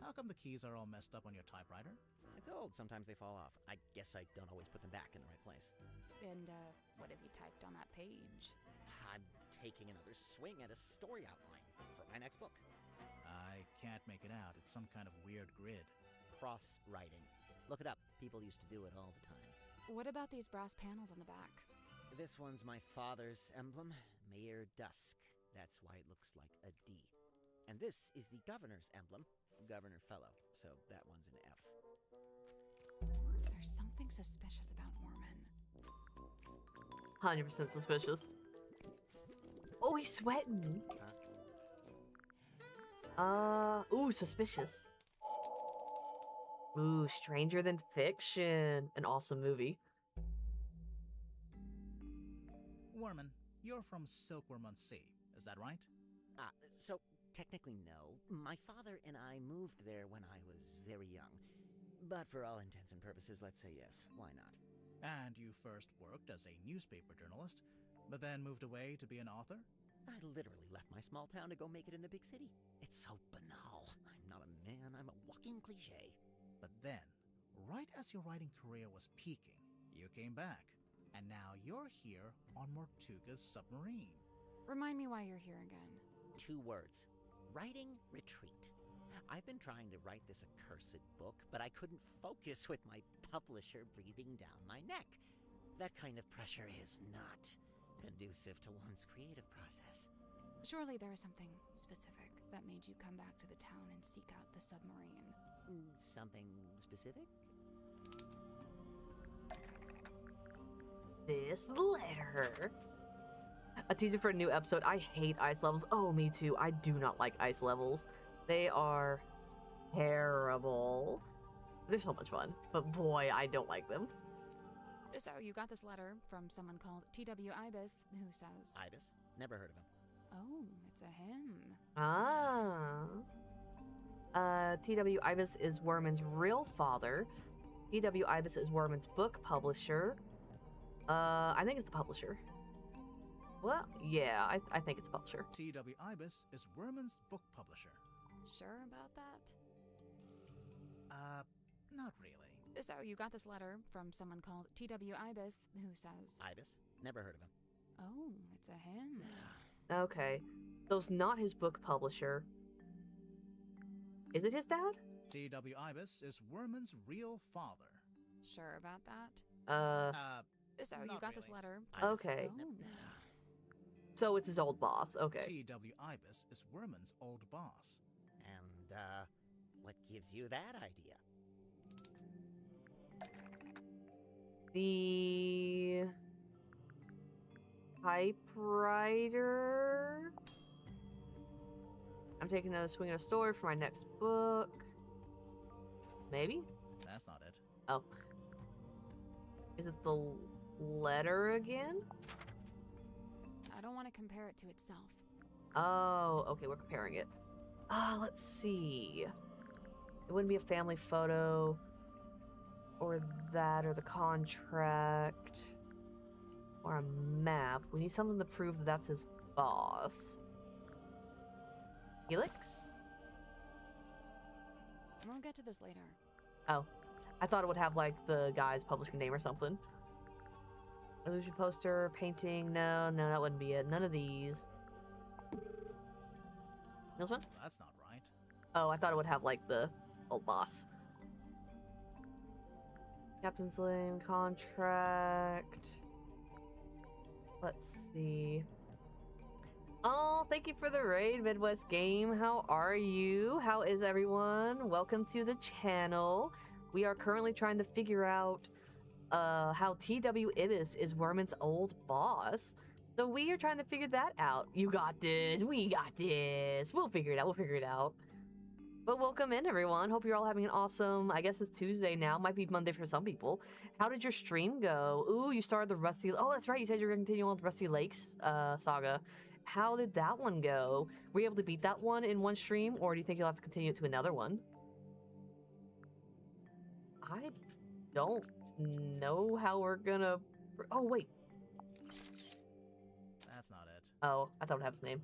How come the keys are all messed up on your typewriter? It's old. Sometimes they fall off. I guess I don't always put them back in the right place. And, what have you typed on that page? I'm taking another swing at a story outline for my next book. I can't make it out. It's some kind of weird grid. Cross-writing. Look it up. People used to do it all the time. What about these brass panels on the back? This one's my father's emblem, Mayor Dusk. That's why it looks like a D. And this is the governor's emblem, Governor Fellow. So that one's an F. There's something suspicious about Werman. 100% suspicious. Oh, he's sweating. Ooh, suspicious. Ooh, Stranger Than Fiction. An awesome movie. Werman, you're from Silkworm on Sea, is that right? So technically no. My father and I moved there when I was very young. But for all intents and purposes, let's say yes. Why not? And you first worked as a newspaper journalist, but then moved away to be an author? I literally left my small town to go make it in the big city. It's so banal. I'm not a man, I'm a walking cliche. But then, right as your writing career was peaking, you came back. And now you're here on Mortuga's submarine. Remind me why you're here again. 2 words. Writing retreat. I've been trying to write this accursed book, but I couldn't focus with my publisher breathing down my neck. That kind of pressure is not conducive to one's creative process. Surely there is something specific that made you come back to the town and seek out the submarine. Something specific? This letter. A teaser for a new episode. I hate ice levels. Oh, me too. I do not like ice levels. They are terrible. They're so much fun, but boy, I don't like them. So you got this letter from someone called T.W. Ibis, who says... Ibis? Never heard of him. Oh, it's a him. T.W. Ibis is Werman's real father. T.W. Ibis is Werman's book publisher. I think it's the publisher. Well, yeah, I think it's the publisher. T.W. Ibis is Werman's book publisher. Sure about that? Not really. So you got this letter from someone called T.W. Ibis, who says... Ibis? Never heard of him. Oh, it's a him. Okay. So it's not his book publisher. Is it his dad? T.W. Ibis is Werman's real father. Sure about that? So you got this letter... Okay. Oh. So it's his old boss. Okay. T.W. Ibis is Werman's old boss. And, what gives you that idea? The typewriter. I'm taking another swing at a story for my next book. Maybe? That's not it. Oh. Is it the letter again? I don't want to compare it to itself. Oh, okay, we're comparing it. Let's see. It wouldn't be a family photo. Or that, or the contract. Or a map. We need something to prove that that's his boss. Helix? We'll get to this later. Oh. I thought it would have, like, the guy's publishing name or something. Illusion poster, painting, no, that wouldn't be it. None of these. This one? That's not right. Oh, I thought it would have, like, the old boss. Captain's name, contract. Let's see. Oh, thank you for the raid, Midwest Game. How are you? How is everyone? Welcome to the channel. We are currently trying to figure out how T.W. Ibis is Werman's old boss. So we are trying to figure that out. You got this. We got this. We'll figure it out. We'll figure it out. But welcome in, everyone. Hope you're all having an awesome, I guess it's Tuesday now. Might be Monday for some people. How did your stream go? Ooh, you started the Rusty... Oh, that's right. You said you were going to continue on with Rusty Lakes saga. How did that one go? Were you able to beat that one in one stream, or do you think you'll have to continue it to another one? I don't know how we're gonna... Oh, wait. That's not it. Oh, I thought it would have his name.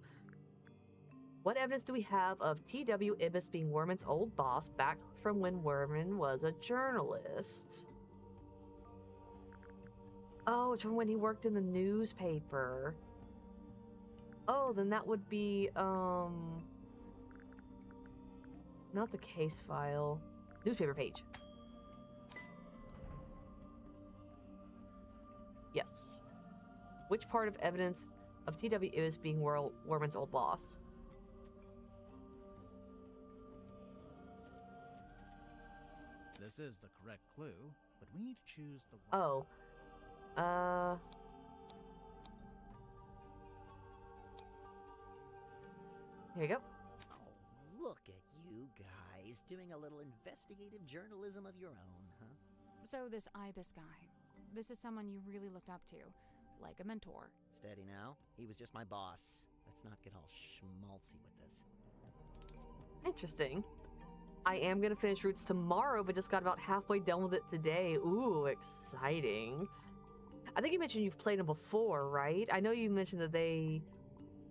What evidence do we have of T.W. Ibis being Werman's old boss back from when Werman was a journalist? Oh, it's from when he worked in the newspaper. Oh, then that would be, not the case file. Newspaper page. Yes. Which part of evidence of T.W. Ibis being Werman's old boss? This is the correct clue, but we need to choose the... Oh. Here we go. Oh, look at you guys doing a little investigative journalism of your own, huh? So this Ibis guy, this is someone you really looked up to, like a mentor. Steady now. He was just my boss. Let's not get all schmaltzy with this. Interesting. I am going to finish Roots tomorrow, but just got about halfway done with it today. Ooh, exciting. I think you mentioned you've played them before, right? I know you mentioned that they...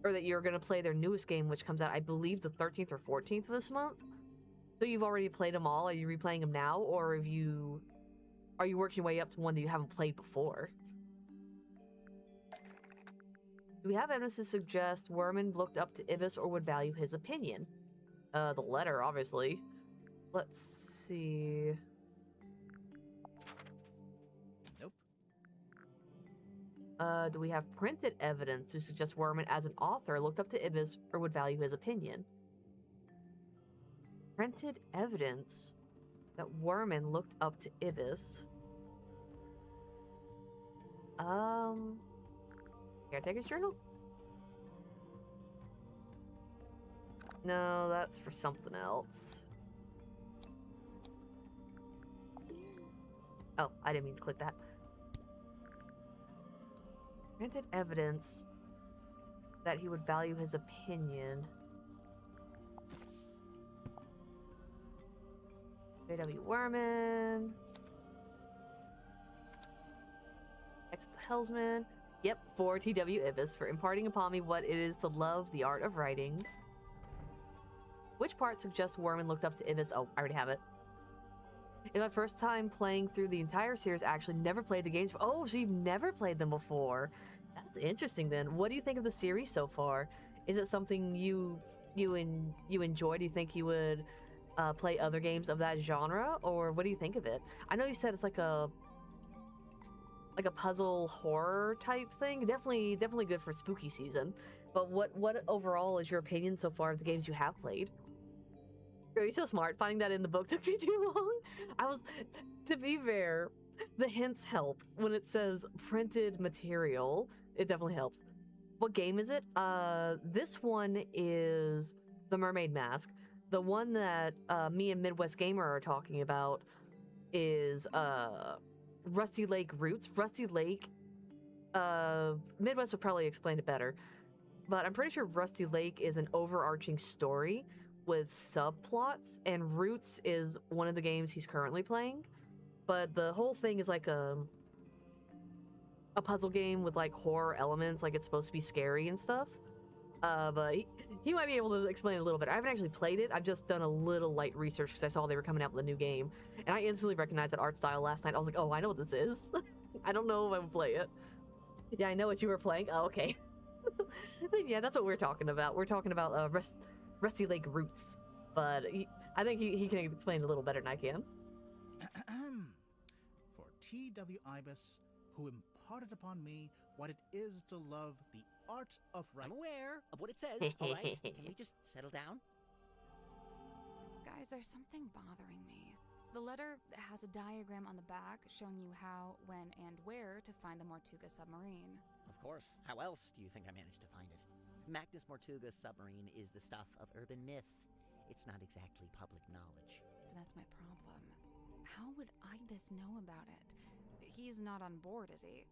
or that you're gonna play their newest game, which comes out, I believe, the 13th or 14th of this month. So you've already played them all. Are you replaying them now, or are you working your way up to one that you haven't played before? Do we have evidence to suggest Werman looked up to Ibis or would value his opinion? The letter, obviously. Let's see. Nope. Do we have printed evidence to suggest Werman as an author looked up to Ibis or would value his opinion? Printed evidence that Werman looked up to Ibis. Caretaker's journal? No, that's for something else. Oh, I didn't mean to click that. Printed evidence that he would value his opinion. J.W. Werman. Ex of the Hellsman. Yep, for T.W. Ibis for imparting upon me what it is to love the art of writing. Which part suggests Werman looked up to Ibis? Oh, I already have it. It's my first time playing through the entire series. I actually never played the games. Oh, so you've never played them before. That's interesting then. What do you think of the series so far? Is it something you enjoy? Do you think you would play other games of that genre? Or what do you think of it? I know you said it's like a puzzle horror type thing. Definitely good for spooky season. But what overall is your opinion so far of the games you have played? You're so smart. Finding that in the book took me too long. To be fair, the hints help. When it says printed material, it definitely helps. What game is it? This one is the Mermaid Mask. The one that me and Midwest Gamer are talking about is Rusty Lake Roots. Rusty Lake, Midwest would probably explain it better, but I'm pretty sure Rusty Lake is an overarching story with subplots, and Roots is one of the games he's currently playing. But the whole thing is like a puzzle game with like horror elements, like it's supposed to be scary and stuff. But he might be able to explain it a little bit. I haven't actually played it. I've just done a little light research because I saw they were coming out with a new game. And I instantly recognized that art style last night. I was like, oh, I know what this is. I don't know if I would play it. Yeah, I know what you were playing. Oh, okay. Yeah, that's what we're talking about. We're talking about Rusty Lake Roots. But I think he can explain it a little better than I can. For T.W. Ibis, who imparted upon me what it is to love the art of writing. I'm aware of what it says, all right? Can we just settle down? Guys, there's something bothering me. The letter has a diagram on the back showing you how, when, and where to find the Mortuga submarine. Of course. How else do you think I managed to find it? Magnus Mortuga's submarine is the stuff of urban myth. It's not exactly public knowledge. That's my problem. How would Ibis know about it? He's not on board, is he?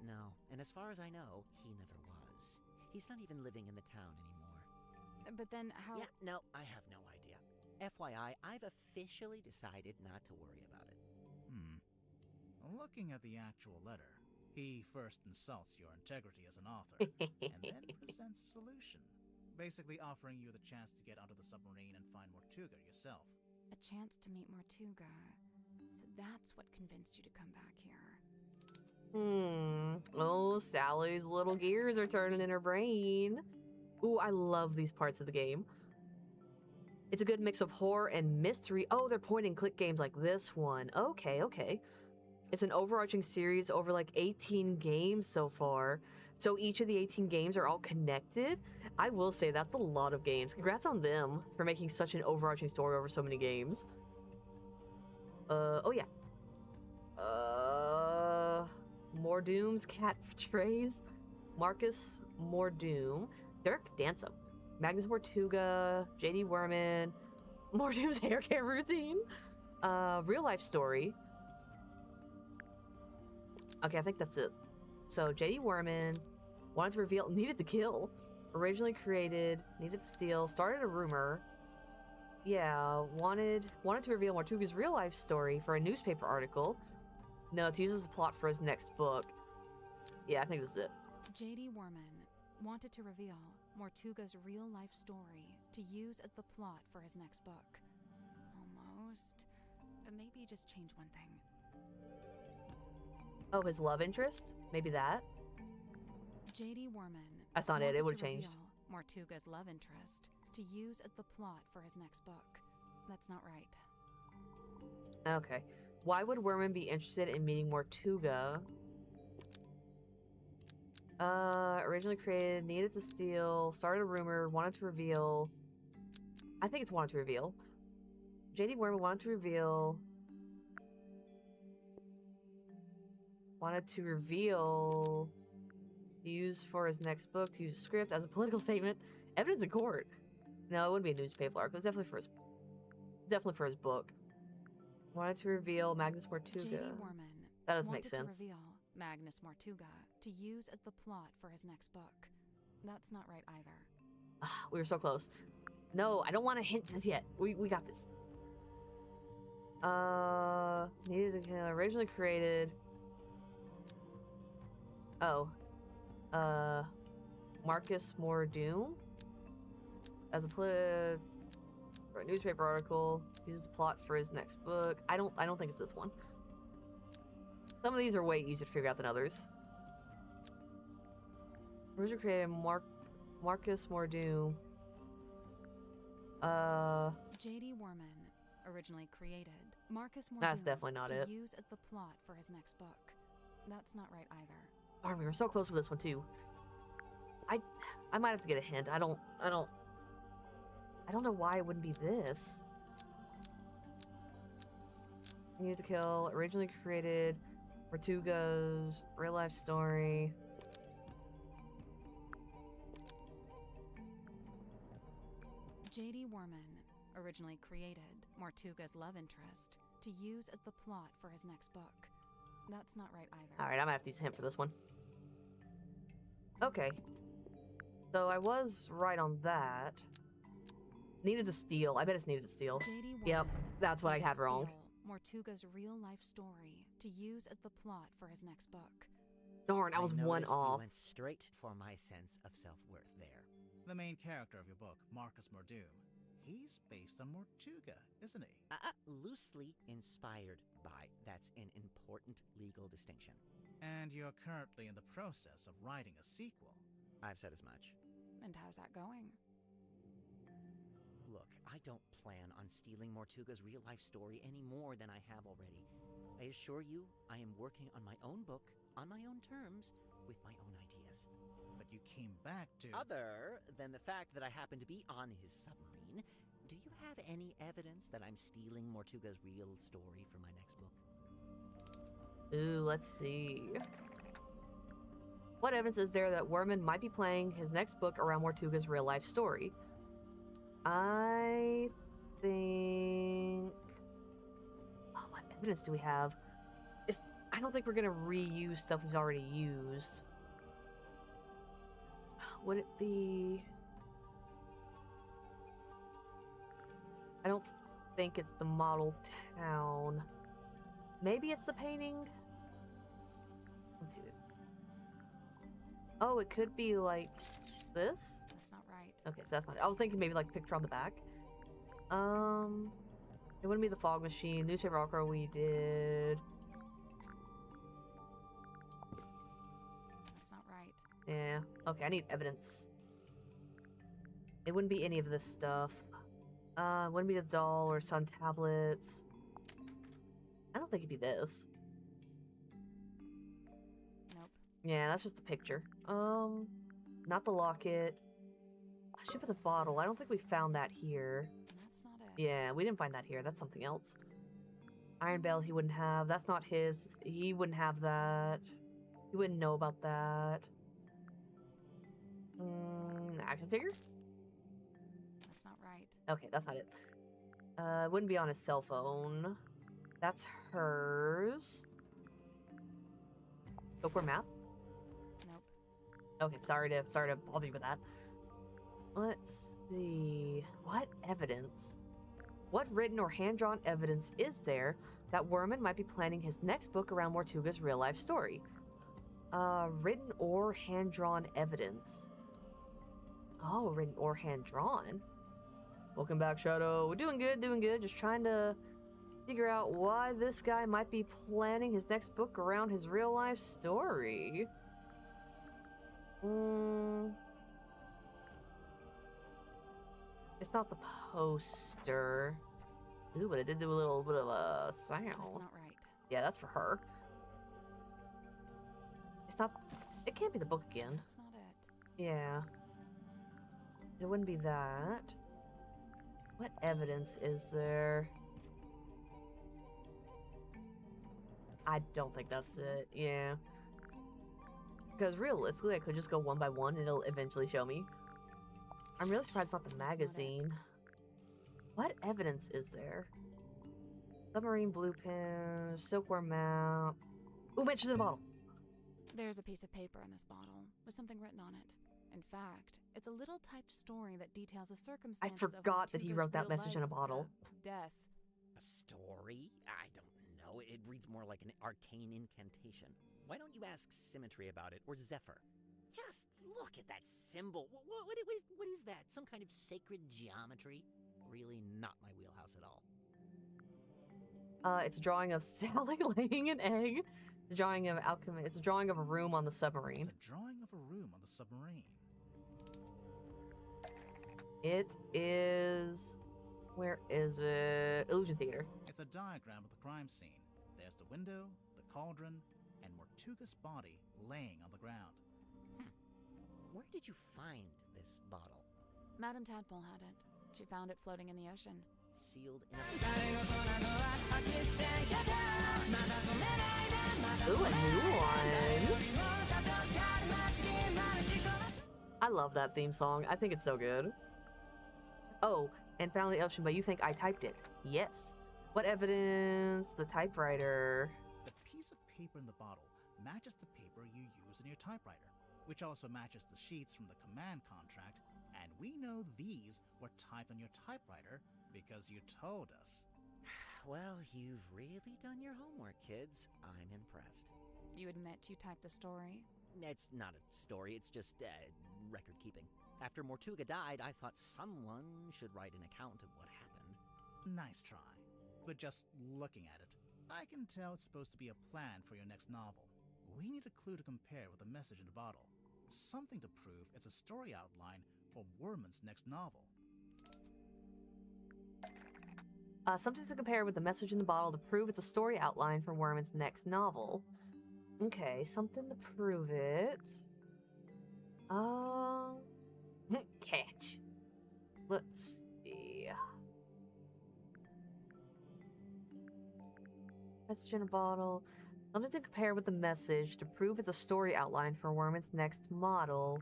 No, and as far as I know, he never was. He's not even living in the town anymore. But then how— Yeah, no, I have no idea. FYI, I've officially decided not to worry about it. Looking at the actual letter, he first insults your integrity as an author, and then presents a solution, basically offering you the chance to get onto the submarine and find Mortuga yourself. A chance to meet Mortuga. So that's what convinced you to come back here. Oh, Sally's little gears are turning in her brain. Ooh, I love these parts of the game. It's a good mix of horror and mystery. Oh, they're point-and-click games like this one. Okay. It's an overarching series over like 18 games so far. So each of the 18 games are all connected. I will say that's a lot of games. Congrats on them for making such an overarching story over so many games. Oh yeah. Mordoom's catchphrase. Marcus Mordoom. Dirk Dansom. Magnus Mortuga. J.D. Werman. Mordoom's hair care routine. Real life story. Okay, I think that's it. So, J.D. Werman wanted to reveal, needed to kill. Originally created, needed to steal, started a rumor. Yeah, wanted to reveal Mortuga's real life story for a newspaper article. No, to use as a plot for his next book. Yeah, I think this is it. J.D. Werman wanted to reveal Mortuga's real-life story to use as the plot for his next book. Almost. Maybe just change one thing. Oh, his love interest? Maybe that? J.D. Worman. That's not it. It wanted would have to changed. reveal Mortuga's love interest to use as the plot for his next book. That's not right. Okay. Why would Worman be interested in meeting Mortuga? Originally created, needed to steal, started a rumor, wanted to reveal. I think it's wanted to reveal. J.D. Worman wanted to reveal. Wanted to reveal. To use for his next book, to use a script as a political statement. Evidence in court. No, it wouldn't be a newspaper article. It's definitely for his book. Wanted to reveal Magnus Mortuga. J.D. Worman. That doesn't make wanted sense. To reveal Magnus Mortuga to use as the plot for his next book. That's not right either. We were so close. No, I don't want to hint just yet. We got this. Needed to originally created. Oh. Marcus Mordoom as for a newspaper article. Uses the plot for his next book. I don't think it's this one. Some of these are way easier to figure out than others. Originally created Marcus Mordoom. J.D. Worman originally created Marcus Mordoom. That's definitely not to it. use as the plot for his next book. That's not right either. Darn, we were so close with this one too. I might have to get a hint. I don't know why it wouldn't be this. Needed to kill. Originally created. Mortuga's real life story. J.D. Worman originally created Mortuga's love interest to use as the plot for his next book. That's not right either. Alright, I'm gonna have to use a hint for this one. Okay. So I was right on that. Needed to steal. I bet it's needed to steal. J.D. Worman Yep, that's what I had wrong. Mortuga's real-life story to use as the plot for his next book. Darn, I was one noticed off. You went straight for my sense of self-worth there. The main character of your book, Marcus Mordoom, he's based on Mortuga, isn't he? Loosely inspired by. That's an important legal distinction. And you're currently in the process of writing a sequel. I've said as much. And how's that going? Look, I don't plan on stealing Mortuga's real-life story any more than I have already. I assure you, I am working on my own book, on my own terms, with my own ideas. But you came back to... Other than the fact that I happen to be on his submarine, do you have any evidence that I'm stealing Mortuga's real story for my next book? Ooh, let's see. What evidence is there that Worman might be playing his next book around Mortuga's real-life story? I think... Oh, what evidence do we have? I don't think we're gonna reuse stuff we've already used. Would it be... I don't think it's the model town. Maybe it's the painting? Let's see this. Oh, it could be like this? That's not right. Okay, so that's not it. I was thinking maybe like picture on the back. It wouldn't be the fog machine. Newspaper article we did. That's not right. Yeah. Okay, I need evidence. It wouldn't be any of this stuff. It wouldn't be the doll or sun tablets. I don't think it'd be this. Nope. Yeah, that's just a picture. Not the locket. Ship of the bottle. I don't think we found that here. That's not it. Yeah, we didn't find that here. That's something else. Iron Bell he wouldn't have. That's not his. He wouldn't have that. He wouldn't know about that. Action figure? That's not right. Okay, that's not it. It wouldn't be on his cell phone. That's hers. Go for a map? Nope. Okay, sorry to bother you with that. Let's see. What evidence? What written or hand-drawn evidence is there that Worman might be planning his next book around Mortuga's real-life story? Written or hand-drawn evidence. Oh, written or hand drawn. Welcome back, Shadow. We're doing good, doing good. Just trying to figure out why this guy might be planning his next book around his real life story. It's not the poster. Ooh, but it did do a little bit of a sound. That's not right. Yeah, that's for her. It's not. It can't be the book again. That's not it. Yeah. It wouldn't be that. What evidence is there? I don't think that's it. Yeah. Because realistically, I could just go one by one and it'll eventually show me. I'm really surprised it's not the magazine. What evidence is there? Submarine blueprint, silkworm map. Ooh, mentioned in a bottle. There's a piece of paper in this bottle with something written on it. In fact, it's a little typed story that details the circumstances. I forgot that he wrote that message in a bottle. Death. A story? I don't know. It reads more like an arcane incantation. Why don't you ask Symmetry about it, or Zephyr? Just look at that symbol. What is that? Some kind of sacred geometry? Really not my wheelhouse at all. It's a drawing of Sally laying an egg. It's a drawing of alchemy. It's a drawing of a room on the submarine. It's a drawing of a room on the submarine. It is... Where is it? Illusion Theater. It's a diagram of the crime scene. There's the window, the cauldron, and Mortuga's body laying on the ground. Where did you find this bottle? Madame Tadpole had it. She found it floating in the ocean. Sealed in a... Ooh, a new one. I love that theme song. I think it's so good. Oh, and found the ocean, but you think I typed it? Yes. What evidence? The typewriter. The piece of paper in the bottle matches the paper you use in your typewriter, which also matches the sheets from the command contract, and we know these were typed on your typewriter because you told us. Well, you've really done your homework, kids. I'm impressed. You admit you typed the story? It's not a story, it's just record keeping. After Mortuga died, I thought someone should write an account of what happened. Nice try. But just looking at it, I can tell it's supposed to be a plan for your next novel. We need a clue to compare with the message in the bottle. Something to prove it's a story outline for Worman's next novel. Something to compare with the message in the bottle to prove it's a story outline for Worman's next novel. Okay, something to prove it. Catch. Let's see. Message in a bottle. Something to compare with the message to prove it's a story outline for Worman's next model.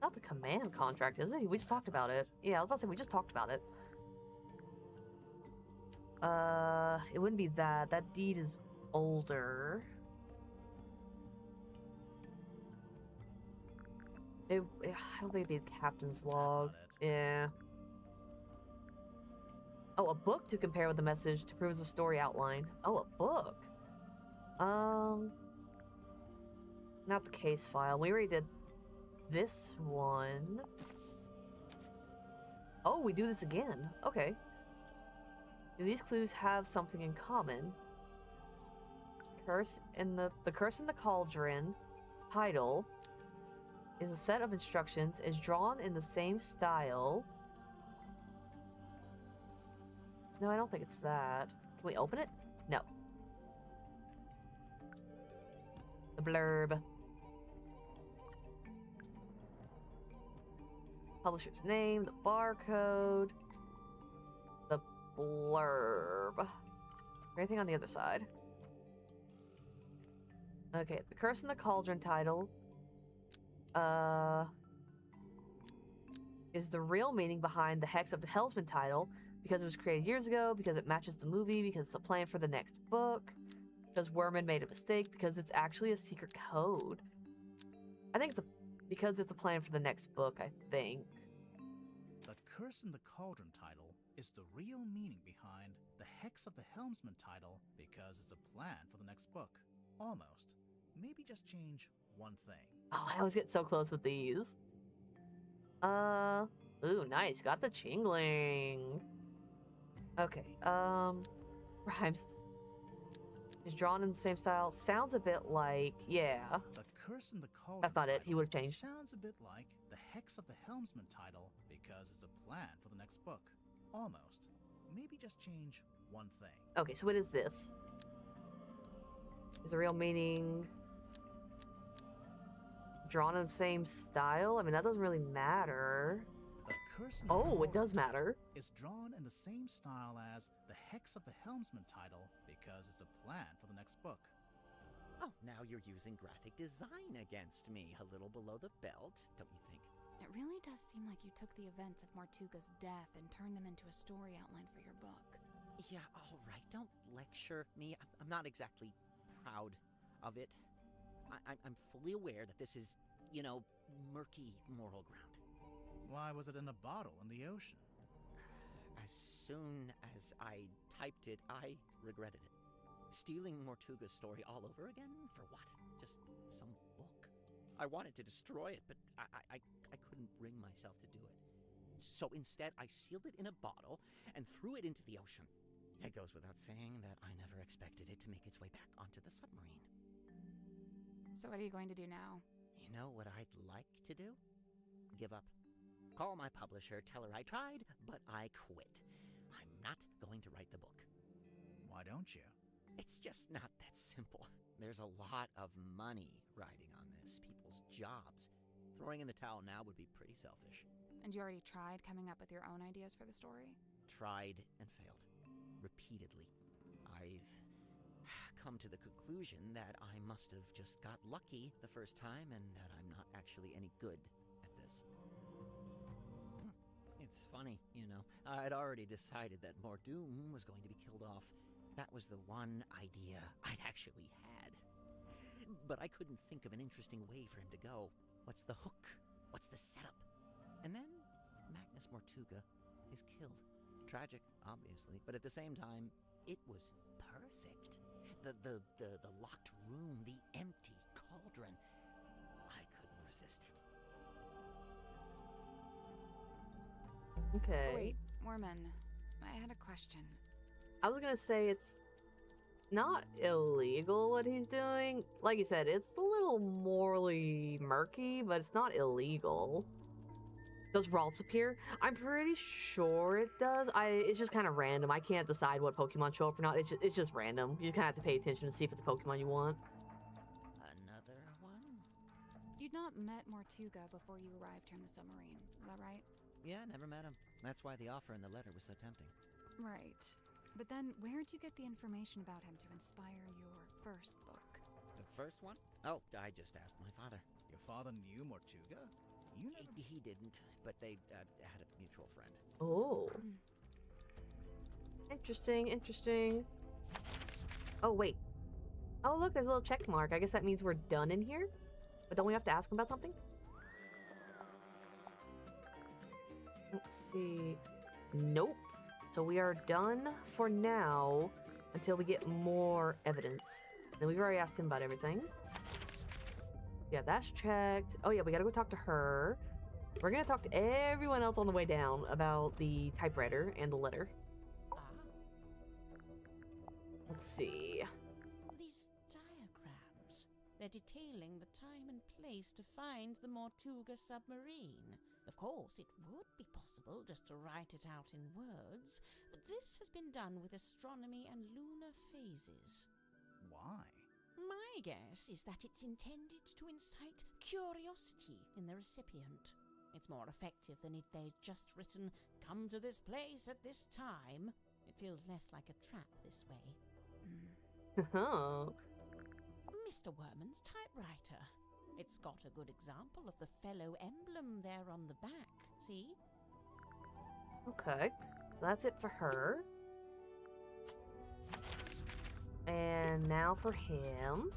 Not the command contract, is it? We just talked about it. Yeah, I was about to say we just talked about it. It wouldn't be that. That deed is older. I don't think it'd be the captain's log. Yeah. Oh, a book to compare with the message to prove it's a story outline. Oh, a book. Not the case file. We already did this one. Oh, we do this again. Okay. Do these clues have something in common? Curse in the Curse in the Cauldron title is a set of instructions, is drawn in the same style. No, I don't think it's that. Can we open it? No. The blurb. Publisher's name, the barcode, the blurb. Anything on the other side? Okay, the Curse in the Cauldron title is the real meaning behind the Hex of the Helmsman title, because it was created years ago, because it matches the movie, because it's a plan for the next book, because Worman made a mistake, because it's actually a secret code. I think it's because it's a plan for the next book, I think. The Curse in the Cauldron title is the real meaning behind the Hex of the Helmsman title, because it's a plan for the next book. Almost. Maybe just change one thing. Oh, I always get so close with these. Ooh, nice. Got the Chingling. Okay, rhymes. Is drawn in the same style. Sounds a bit like, yeah. The curse in the cauldron. That's not it. He would have changed. Sounds a bit like the Hex of the Helmsman title because it's a plan for the next book. Almost. Maybe just change one thing. Okay, so what is this? Is the real meaning drawn in the same style? I mean, that doesn't really matter. The curse in the Oh, it does matter. Is drawn in the same style as the Hex of the Helmsman title because it's a plan for the next book. Oh, now you're using graphic design against me, a little below the belt, don't you think? It really does seem like you took the events of Mortuga's death and turned them into a story outline for your book. Yeah, all right, don't lecture me. I'm not exactly proud of it. I'm fully aware that this is, murky moral ground. Why was it in a bottle in the ocean? As soon as I typed it, I regretted it. Stealing Mortuga's story all over again? For what? Just some book? I wanted to destroy it, but I couldn't bring myself to do it. So instead, I sealed it in a bottle and threw it into the ocean. It goes without saying that I never expected it to make its way back onto the submarine. So what are you going to do now? You know what I'd like to do? Give up. Call my publisher, tell her I tried, but I quit. I'm not going to write the book. Why don't you? It's just not that simple. There's a lot of money riding on this, people's jobs. Throwing in the towel now would be pretty selfish. And you already tried coming up with your own ideas for the story? Tried and failed. Repeatedly. I've come to the conclusion that I must have just got lucky the first time and that I'm not actually any good at this. It's funny, I'd already decided that Mordoom was going to be killed off. That was the one idea I'd actually had. But I couldn't think of an interesting way for him to go. What's the hook? What's the setup? And then Magnus Mortuga is killed. Tragic, obviously, but at the same time, it was perfect. The locked room, the empty cauldron. I couldn't resist it. Okay. Wait, Mormon, I had a question. I was gonna say it's not illegal what he's doing. Like you said, it's a little morally murky, but it's not illegal. Does Ralts appear? I'm pretty sure it does. It's just kind of random. I can't decide what Pokemon show up or not. It's just random. You just kind of have to pay attention to see if it's a Pokemon you want. Another one? You'd not met Mortuga before you arrived here in the submarine, is that right? Yeah, never met him. That's why the offer in the letter was so tempting. Right. But then, where'd you get the information about him to inspire your first book? The first one? Oh, I just asked my father. Your father knew Mortuga? He didn't, but they had a mutual friend. Oh. Interesting. Oh, wait. Oh, look, there's a little check mark. I guess that means we're done in here? But don't we have to ask him about something? Let's see. Nope. So we are done for now until we get more evidence. Then we've already asked him about everything. Yeah, that's checked. Oh yeah, we gotta go talk to her. We're gonna talk to everyone else on the way down about the typewriter and the letter. Let's see. These diagrams. They're detailing the time and place to find the Mortuga submarine. Of course, it would be possible just to write it out in words, but this has been done with astronomy and lunar phases. Why? My guess is that it's intended to incite curiosity in the recipient. It's more effective than if they'd just written, "Come to this place at this time." It feels less like a trap this way. Mr. Werman's typewriter. It's got a good example of the fellow emblem there on the back, see? Okay, that's it for her. And now for him.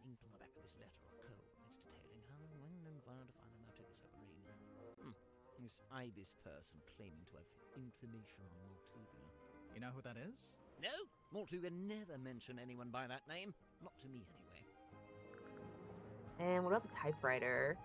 Linked on the back of this letter or code. It's detailing how, when, and where to find the Mortuga submarine. This Ibis person claiming to have information on Mortuga. You know who that is? No, Mortuga never mentioned anyone by that name. Not to me, anyway. And what about the typewriter?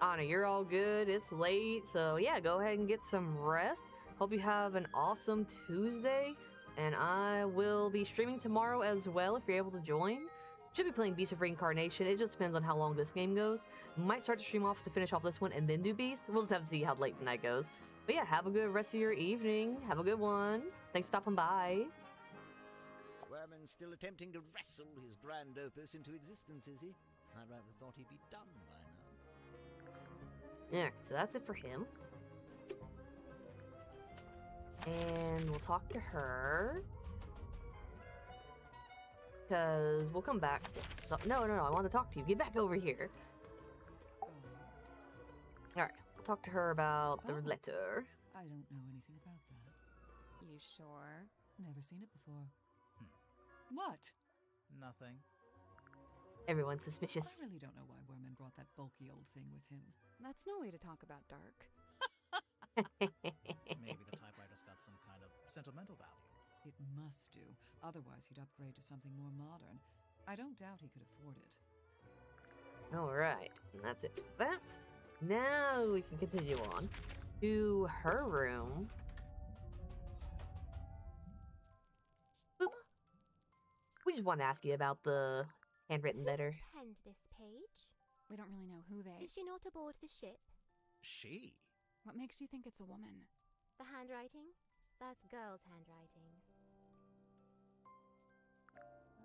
Anna, you're all good. It's late, so yeah, go ahead and get some rest. Hope you have an awesome Tuesday, and I will be streaming tomorrow as well if you're able to join. Should be playing Beast of Reincarnation. It just depends on how long this game goes. Might start to stream off to finish off this one and then do Beast. We'll just have to see how late the night goes. But yeah, have a good rest of your evening. Have a good one. Thanks for stopping by. Werman's still attempting to wrestle his grand opus into existence, is he? I rather thought he'd be done by now. Yeah, so that's it for him. And we'll talk to her. Because we'll come back. So, no, I want to talk to you. Get back over here. Alright, I'll talk to her about the letter. I don't know anything about that. You sure? Never seen it before. What? Nothing. Everyone's suspicious. I really don't know why Werman brought that bulky old thing with him. That's no way to talk about Dark. Maybe the typewriter's got some kind of sentimental value. It must do. Otherwise, he'd upgrade to something more modern. I don't doubt he could afford it. Alright, and that's it for that. Now we can continue on to her room. Boop. We just want to ask you about the handwritten letter. Who penned this page? We don't really know who they... Is she not aboard the ship? She? What makes you think it's a woman? The handwriting? That's girl's handwriting.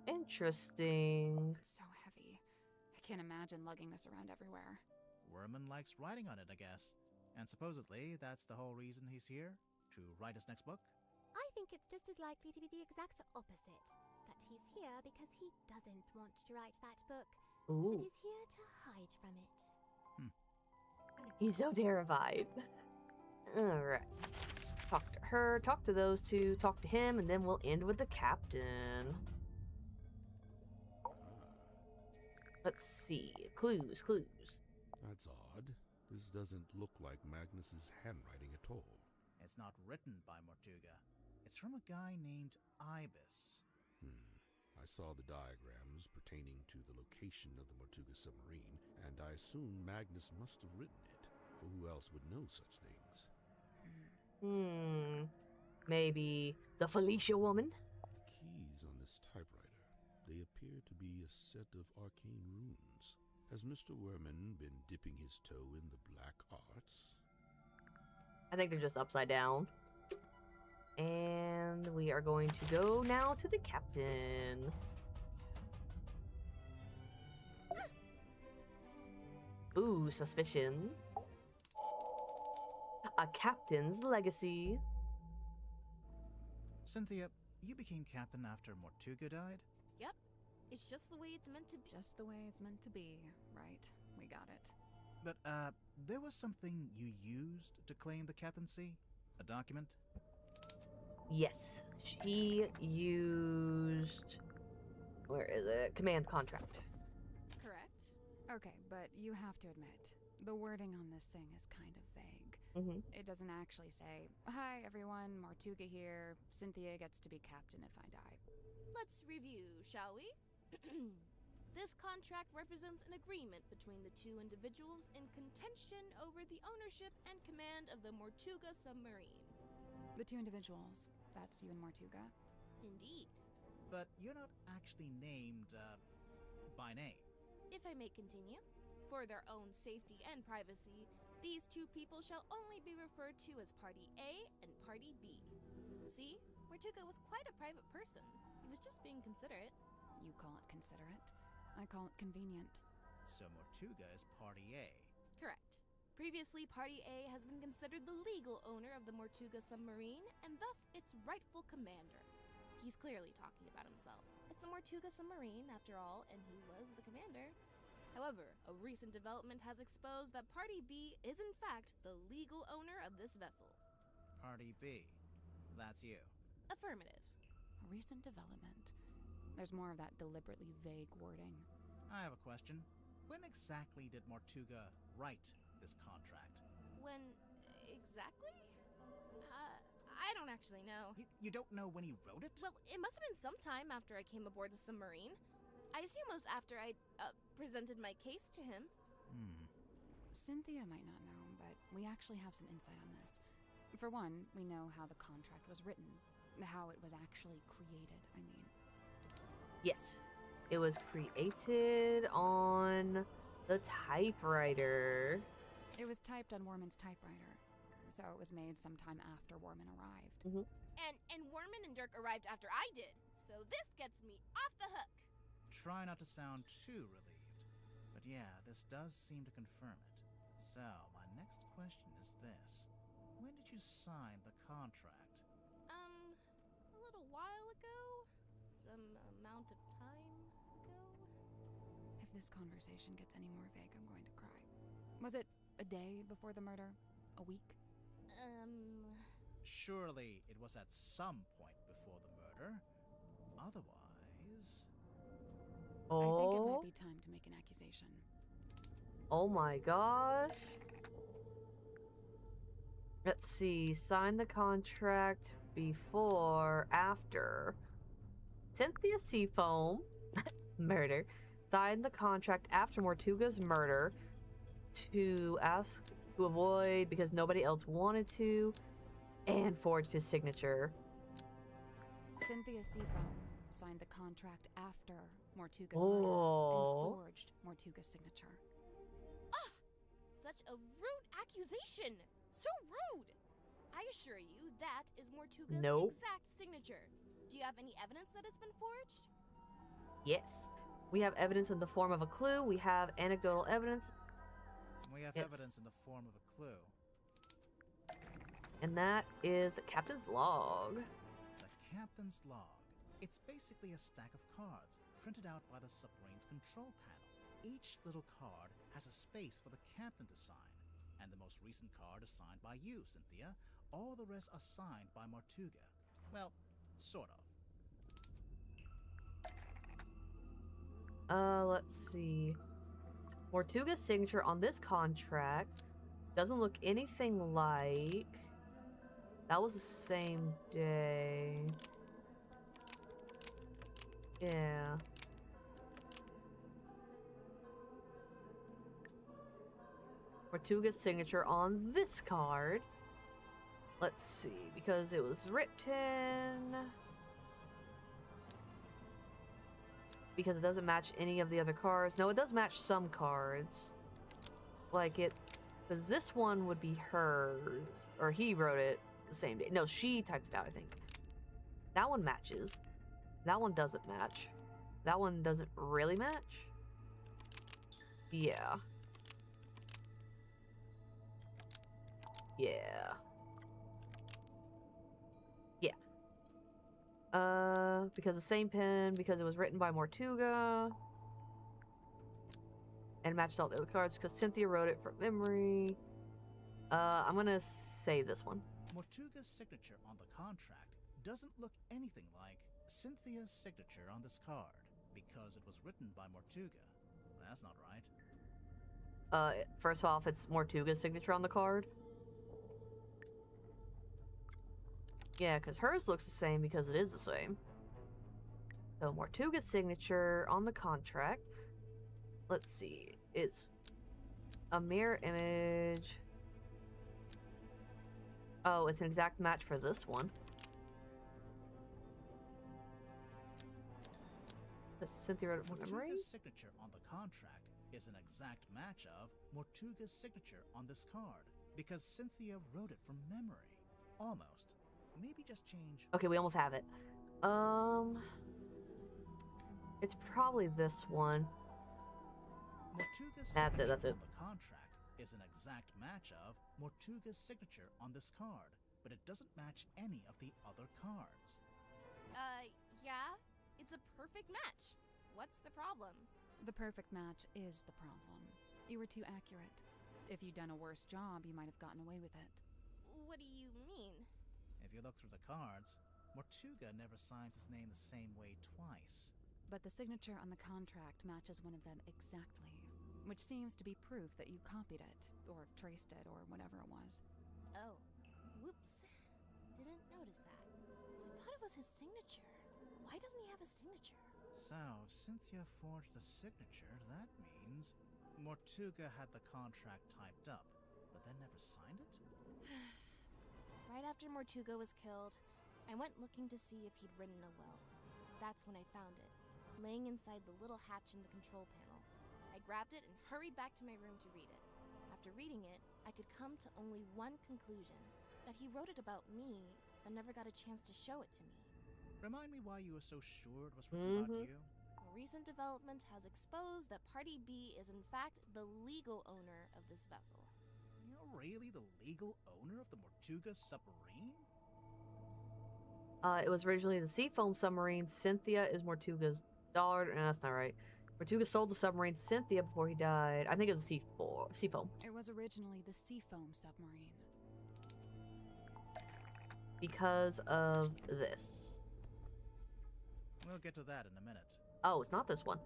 Interesting. It's so heavy. I can't imagine lugging this around everywhere. Werman likes writing on it, I guess. And supposedly, that's the whole reason he's here? To write his next book? I think it's just as likely to be the exact opposite. That he's here because he doesn't want to write that book. Ooh. And is here to hide from it. He's so terrified. Alright. Talk to her, talk to those two, talk to him, and then we'll end with the captain. Let's see. Clues. That's odd. This doesn't look like Magnus's handwriting at all. It's not written by Mortuga. It's from a guy named Ibis. I saw the diagrams pertaining to the location of the Mortuga submarine, and I assume Magnus must have written it, for who else would know such things? Maybe the Felicia woman? The keys on this typewriter, they appear to be a set of arcane runes. Has Mr. Werman been dipping his toe in the black arts? I think they're just upside down. And we are going to go now to the captain. Ooh, suspicion. A captain's legacy. Cynthia, you became captain after Mortuga died? Yep. It's just the way it's meant to be. Just the way it's meant to be, right? We got it. But, there was something you used to claim the captaincy? A document? Yes, she used... Where is it? Command contract. Correct. Okay, but you have to admit, the wording on this thing is kind of vague. It doesn't actually say, "Hi everyone, Mortuga here. Cynthia gets to be captain if I die." Let's review, shall we? This contract represents an agreement between the two individuals in contention over the ownership and command of the Mortuga submarine. The two individuals. That's you and Mortuga. Indeed. But you're not actually named, by name. If I may continue, for their own safety and privacy, these two people shall only be referred to as Party A and Party B. See, Mortuga was quite a private person. He was just being considerate. You call it considerate. I call it convenient. So Mortuga is Party A. Correct. Previously, Party A has been considered the legal owner of the Mortuga submarine, and thus its rightful commander. He's clearly talking about himself. It's the Mortuga submarine, after all, and he was the commander. However, a recent development has exposed that Party B is in fact the legal owner of this vessel. Party B. That's you. Affirmative. A recent development. There's more of that deliberately vague wording. I have a question. When exactly did Mortuga write this contract? When exactly? I don't actually know. You don't know when he wrote it? Well, it must have been sometime after I came aboard the submarine. I assume it was after I presented my case to him. Cynthia might not know, but we actually have some insight on this. For one, we know how the contract was written. How it was actually created, I mean. Yes. It was created on the typewriter. It was typed on Worman's typewriter, so it was made sometime after Worman arrived. And Worman and Dirk arrived after I did, so this gets me off the hook. Try not to sound too relieved, but yeah, this does seem to confirm it. So, my next question is this. When did you sign the contract? A little while ago? Some amount of time ago? If this conversation gets any more vague, I'm going to cry. Was it a day before the murder? A week? Surely it was at some point before the murder. Otherwise... I think it might be time to make an accusation. Oh my gosh. Let's see. Sign the contract before, after. Cynthia Seafoam, murder. Signed the contract after Mortuga's murder to avoid because nobody else wanted to, and forged his signature. Cynthia Seafoam signed the contract after Mortuga's murder and forged Mortuga's signature. Such a rude accusation! So rude! I assure you, that is Mortuga's exact signature. Do you have any evidence that it's been forged? Yes. We have evidence in the form of a clue. We have anecdotal evidence. We have evidence in the form of a clue. And that is the captain's log. The captain's log. It's basically a stack of cards printed out by the submarine's control panel. Each little card has a space for the captain to sign, and the most recent card is signed by you, Cynthia. All the rest are signed by Mortuga. Well, sort of. Let's see. Mortuga's signature on this contract doesn't look anything like... That was the same day. Yeah. Mortuga's signature on this card. Let's see, because it was written... Because it doesn't match any of the other cards. No, it does match some cards. Like it... Because this one would be hers. Or he wrote it the same day. No, she typed it out, I think. That one matches. That one doesn't match. That one doesn't really match. Yeah. Yeah. Because the same pen, because it was written by Mortuga. And matched all the other cards because Cynthia wrote it from memory. I'm gonna say this one. Mortuga's signature on the contract doesn't look anything like Cynthia's signature on this card because it was written by Mortuga. That's not right. First off, it's Mortuga's signature on the card. Yeah, because hers looks the same because it is the same. So Mortuga's signature on the contract. Let's see. It's a mirror image. Oh, it's an exact match for this one. Because Cynthia wrote it from memory. Mortuga's signature on the contract is an exact match of Mortuga's signature on this card because Cynthia wrote it from memory. Almost. Maybe just change. Okay, we almost have it. It's probably this one. Mortuga's that's it. on the contract is an exact match of Mortuga's signature on this card, but it doesn't match any of the other cards. Yeah, it's a perfect match. What's the problem? The perfect match is the problem. You were too accurate. If you'd done a worse job, you might have gotten away with it. What do you mean? If you look through the cards, Mortuga never signs his name the same way twice. But the signature on the contract matches one of them exactly, which seems to be proof that you copied it, or traced it, or whatever it was. Oh, whoops. didn't notice that. I thought it was his signature. Why doesn't he have a signature? So, if Cynthia forged the signature, that means Mortuga had the contract typed up, but then never signed it? Right after Mortuga was killed, I went looking to see if he'd written a will. That's when I found it, laying inside the little hatch in the control panel. I grabbed it and hurried back to my room to read it. After reading it, I could come to only one conclusion, that he wrote it about me, but never got a chance to show it to me. Remind me why you were so sure it was written about you? A recent development has exposed that Party B is in fact the legal owner of this vessel. You're really the legal owner of the Mortuga submarine? It was originally the Seafoam submarine. Cynthia is Mortuga's daughter. No, that's not right. Mortuga sold the submarine to Cynthia before he died. I think it was Seafoam. It was originally the Seafoam submarine. Because of this. We'll get to that in a minute. Oh, it's not this one.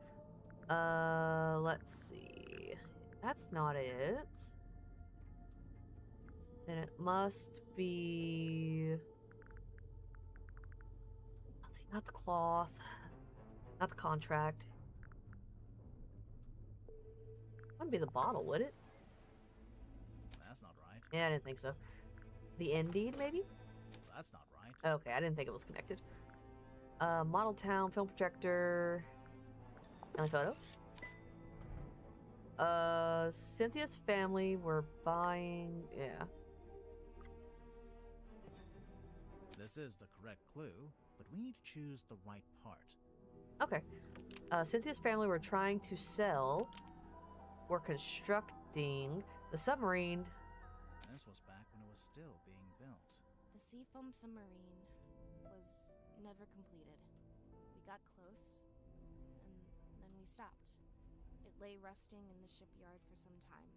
Let's see. That's not it. Then it must be... Let's see, not the cloth. Not the contract. Wouldn't be the bottle, would it? That's not right. Yeah, I didn't think so. The Indeed, maybe? That's not right. Okay, I didn't think it was connected. Model town, film projector. And a photo. Cynthia's family were buying... Yeah. This is the correct clue, but we need to choose the right part. Okay. Cynthia's family were trying to sell... Were constructing the submarine. This was back when it was still being built. The Seafoam submarine was never completed. We got close, and then we stopped. It lay rusting in the shipyard for some time.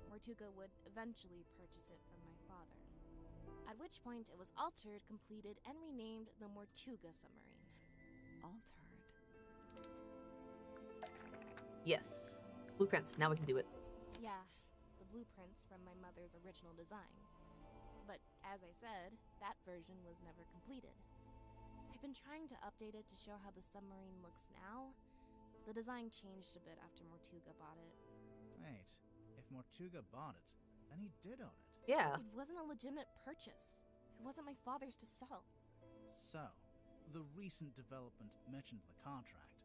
Mortuga would eventually purchase it from my father. At which point it was altered, completed, and renamed the Mortuga submarine. Altered? Yes. Blueprints. Now we can do it. Yeah, the blueprints from my mother's original design. But as I said, that version was never completed. I've been trying to update it to show how the submarine looks now. The design changed a bit after Mortuga bought it. Wait, if Mortuga bought it, then he did own it. Yeah. It wasn't a legitimate purchase. It wasn't my father's to sell. So, the recent development mentioned in the contract,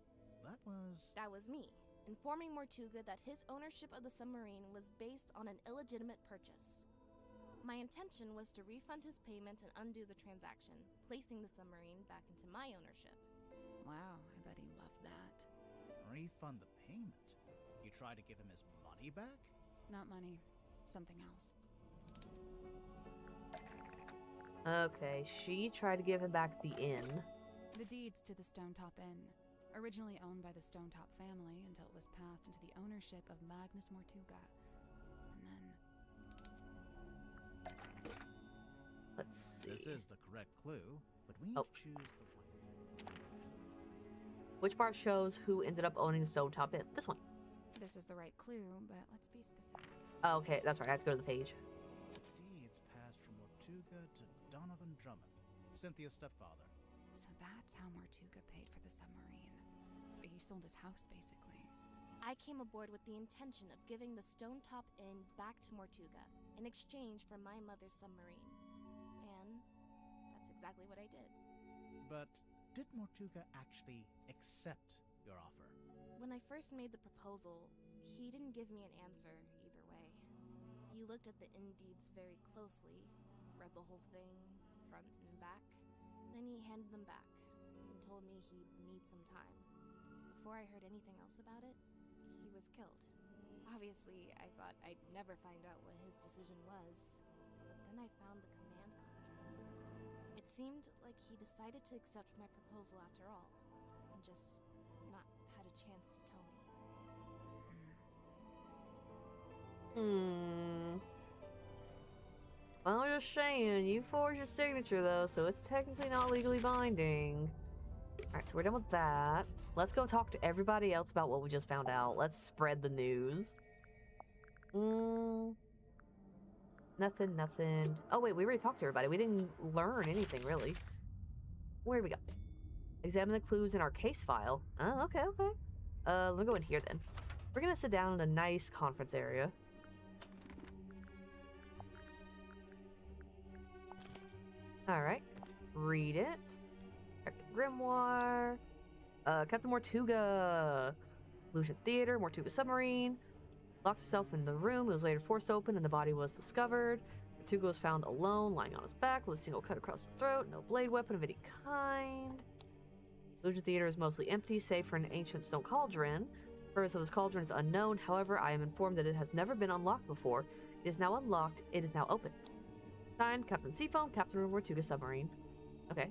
that was me. Informing Mortuga that his ownership of the submarine was based on an illegitimate purchase. My intention was to refund his payment and undo the transaction, placing the submarine back into my ownership. Wow, I bet he loved that. Refund the payment? You tried to give him his money back? Not money. Something else. Okay, she tried to give him back the inn. The deeds to the Stonetop Inn. Originally owned by the Stonetop family until it was passed into the ownership of Magnus Mortuga. And then... Let's see. This is the correct clue, but we need to choose the right. Which part shows who ended up owning the Stonetop Inn? This one. This is the right clue, but let's be specific. Oh, okay, that's right. I have to go to the page. Deeds passed from Mortuga to Donovan Drummond, Cynthia's stepfather. So that's how Mortuga paid for the submarine. He sold his house, basically. I came aboard with the intention of giving the Stonetop Inn back to Mortuga in exchange for my mother's submarine. And that's exactly what I did. But did Mortuga actually accept your offer? When I first made the proposal, he didn't give me an answer either way. He looked at the Indeeds very closely, read the whole thing, front and back, then he handed them back and told me he'd need some time. Before I heard anything else about it, he was killed. Obviously, I thought I'd never find out what his decision was, but then I found the command contract. It seemed like he decided to accept my proposal after all, and just not had a chance to tell me. Well, I'm just saying, you forged your signature though, so it's technically not legally binding. Alright, so we're done with that. Let's go talk to everybody else about what we just found out. Let's spread the news. Nothing, nothing. Oh, wait, we already talked to everybody. We didn't learn anything, really. Where'd we go? Examine the clues in our case file. Oh, okay, okay. Let me go in here, then. We're gonna sit down in a nice conference area. Alright. Read it. Check the Grimoire. Captain Mortuga. Illusion Theater, Mortuga Submarine. Locks himself in the room. It was later forced open and the body was discovered. Mortuga was found alone, lying on his back with a single cut across his throat. No blade weapon of any kind. Illusion Theater is mostly empty, save for an ancient stone cauldron. The purpose of this cauldron is unknown. However, I am informed that it has never been unlocked before. It is now unlocked. It is now open. Signed, Captain Seafoam, Captain of Mortuga Submarine. Okay.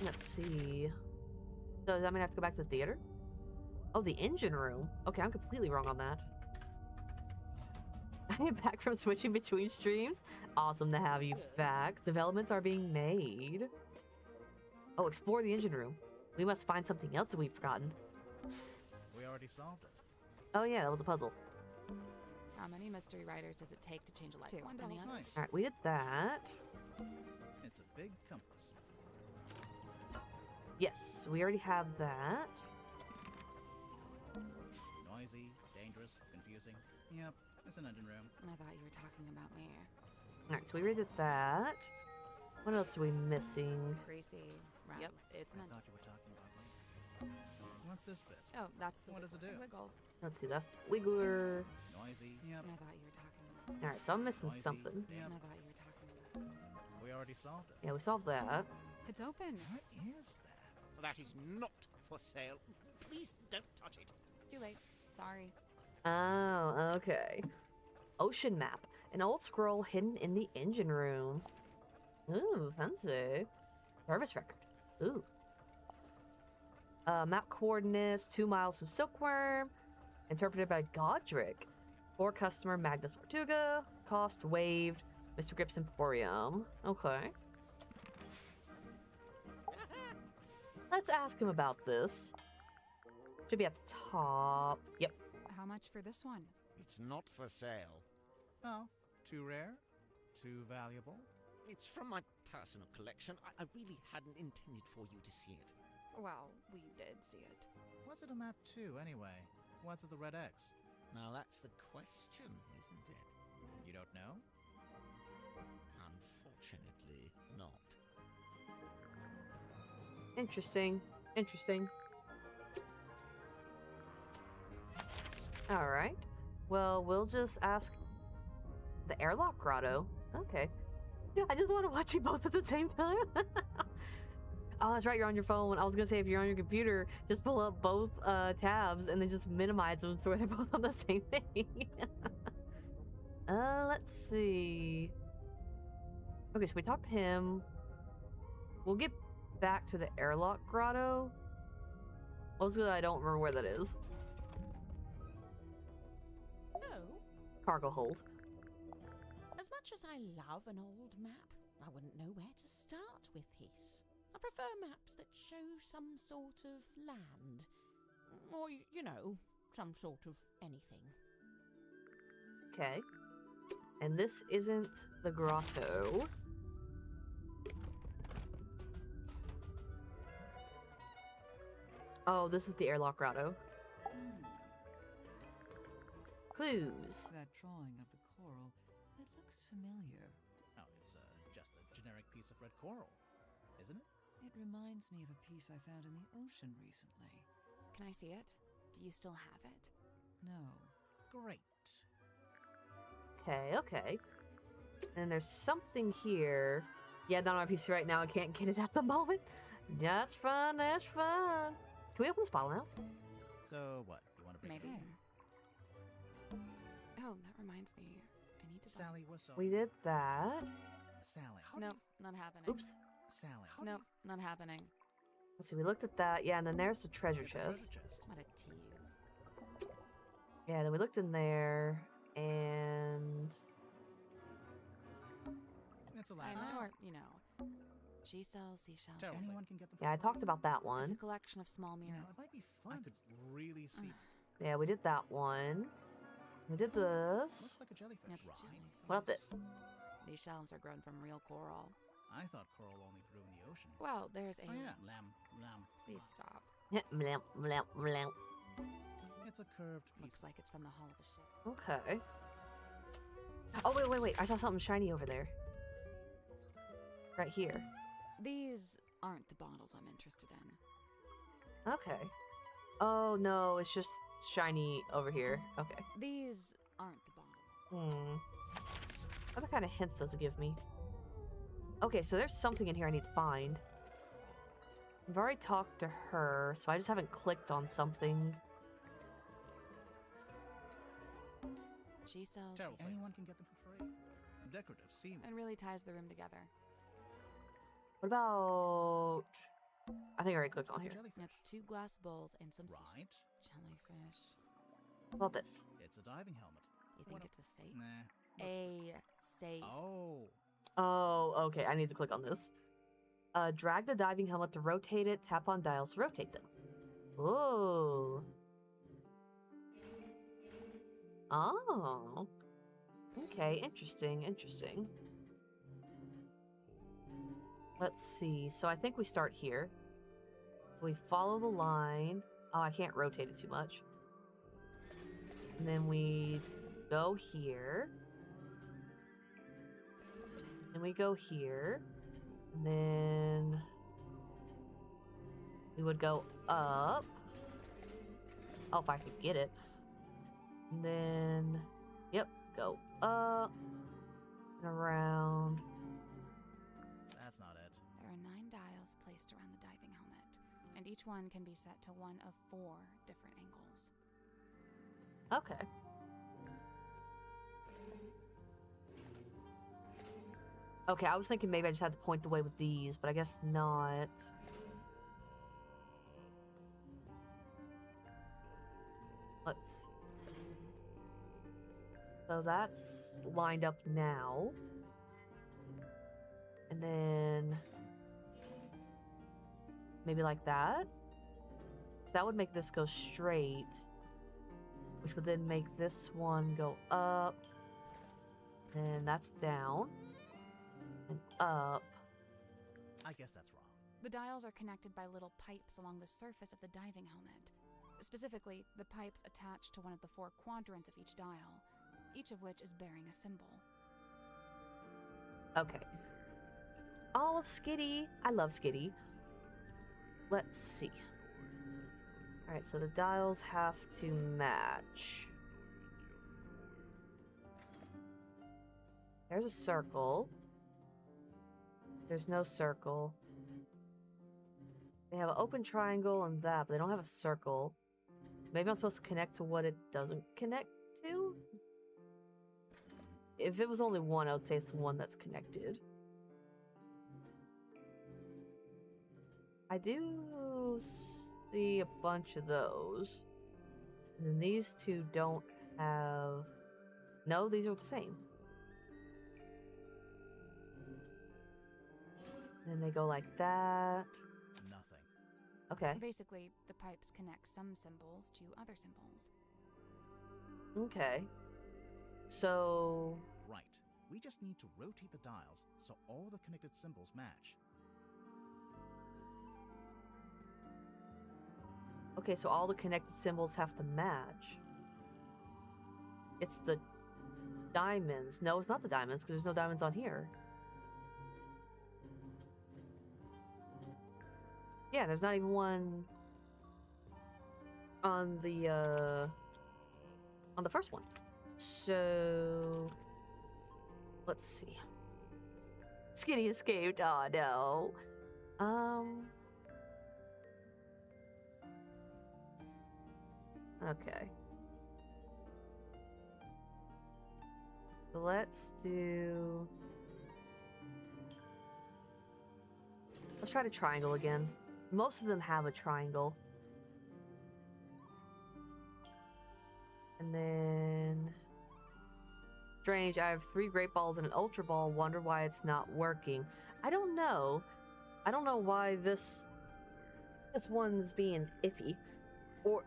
Let's see. So does that mean I have to go back to the theater? Oh, the engine room. Okay, I'm completely wrong on that. I am back from switching between streams. Awesome to have you back. Developments are being made. Oh, explore the engine room. We must find something else that we've forgotten. We already solved it. Oh yeah, that was a puzzle. How many mystery writers does it take to change a light? 2. Any others? Nice. Alright, we did that. It's a big compass. Yes, we already have that. Noisy, dangerous, confusing. Yep, it's an engine room. I thought you were talking about me. Alright, so we already did that. What else are we missing? Greasy. Round. Yep, it's I meant. thought you were talking about me. What's this bit? Oh, that's the What does it do? wiggles. Let's see, that's the wiggler. Noisy. Yep. I thought you were talking about. Alright, so I'm missing Noisy. something. Yep. I thought you were talking about. We already solved it. Yeah, we solved that. It's open. What is that? That is not for sale. Please don't touch it. Too late. Sorry. Oh, okay. Ocean map. An old scroll hidden in the engine room. Ooh, fancy. Service record. Ooh. Map coordinates 2 miles from Silkworm. Interpreted by Godric. For customer Magnus Mortuga. Cost waived. Mr. Grip's Emporium. Okay. Let's ask him about this. Should be at the top. Yep. How much for this one? It's not for sale. Oh, too rare? Too valuable? It's from my personal collection. I really hadn't intended for you to see it. Well, we did see it. What's it a map to, anyway? What's at the red X? Now that's the question, isn't it? You don't know? Unfortunately, not. Interesting. Interesting. Alright. Well, we'll just ask the airlock grotto. Okay. Yeah, I just want to watch you both at the same time. Oh, that's right, you're on your phone. I was gonna say, if you're on your computer, just pull up both tabs and then just minimize them so they're both on the same thing. Let's see. Okay, so we talked to him. We'll get back to the airlock grotto. Mostly I don't remember where that is. No. Cargo hold. As much as I love an old map, I wouldn't know where to start with his. I prefer maps that show some sort of land. Or, you know, some sort of anything. Okay. And this isn't the grotto. Oh, this is the airlock grotto. Clues. That drawing of the coral, it looks familiar. Oh, it's just a generic piece of red coral, isn't it? It reminds me of a piece I found in the ocean recently. Can I see it? Do you still have it? No. Great. Okay, okay. And there's something here. Yeah, not on my PC right now. I can't get it at the moment. That's fun. That's fun. Can we open this bottle now? So what? You want to bring Maybe. it in? Oh, that reminds me. I need to. Sally, what's up? We did that. Sally. Nope, not happening. Oops. Sally. Nope, not happening. Let's see. We looked at that. Yeah, and then there's the treasure It's a chest. treasure chest. What a tease. Yeah, then we looked in there, and It's a I ladder. know, or, you know, she sells seashells. Anyone can get them. yeah, I talked about that It's one. a collection of small You mirrors. know, it might be fun to really see. Yeah, we did that one. We did this. Looks like a jellyfish. It's Right. jellyfish. What about this? These shells are grown from real coral. I thought coral only grew in the ocean. Well, there's a... Oh yeah, lamb. Please stop. Blam, blam, blam. It's a curved piece. Looks like it's from the hull of a ship. Okay. Oh, wait. I saw something shiny over there. Right here. These aren't the bottles I'm interested in. Okay. Oh, no, it's just shiny over here. Okay. These aren't the bottles. What kind of hints does it give me? Okay, so there's something in here I need to find. I've already talked to her, so I just haven't clicked on something. She sells Terrible. seashells. Anyone can get them for free. Decorative seaweed. It really ties the room together. What about... I think I already clicked on here. It's 2 glass bowls and some Right. jellyfish. What about this? It's a diving helmet. You think it's a safe? Nah. A safe. Oh. Oh, okay, I need to click on this. Drag the diving helmet to rotate it, tap on dials to rotate them. Ooh. Oh. Okay, interesting. Let's see. So I think we start here. We follow the line. Oh, I can't rotate it too much. And then we go here. And we go here. And then we would go up. Oh, if I could get it. And then, yep, go up and around. That's not it. There are 9 dials placed around the diving helmet, and each one can be set to one of 4 different angles. Okay. Okay, I was thinking maybe I just had to point the way with these, but I guess not. Let's see. So that's lined up now. And then maybe like that. So that would make this go straight, which would then make this one go up. And that's down and up. I guess that's wrong. The dials are connected by little pipes along the surface of the diving helmet. Specifically, the pipes attached to one of the 4 quadrants of each dial, each of which is bearing a symbol. Okay. Oh, Skitty. I love Skitty. Let's see. Alright, so the dials have to match. There's a circle. There's no circle. They have an open triangle and that, but they don't have a circle. Maybe I'm supposed to connect to what it doesn't connect to? If it was only one, I would say it's the one that's connected. I do see a bunch of those. And then these 2 don't have... No, these are the same. Then they go like that. Nothing. Okay. Basically, the pipes connect some symbols to other symbols. Okay. So... Right. We just need to rotate the dials so all the connected symbols match. Okay, so all the connected symbols have to match. It's the diamonds. No, it's not the diamonds, because there's no diamonds on here. Yeah, there's not even one on the first one. So let's see. Skinny escaped. Oh no. Okay. Let's try to triangle again. Most of them have a triangle. And then... Strange, I have 3 great balls and an ultra ball. Wonder why it's not working. I don't know. I don't know why this one's being iffy. Or...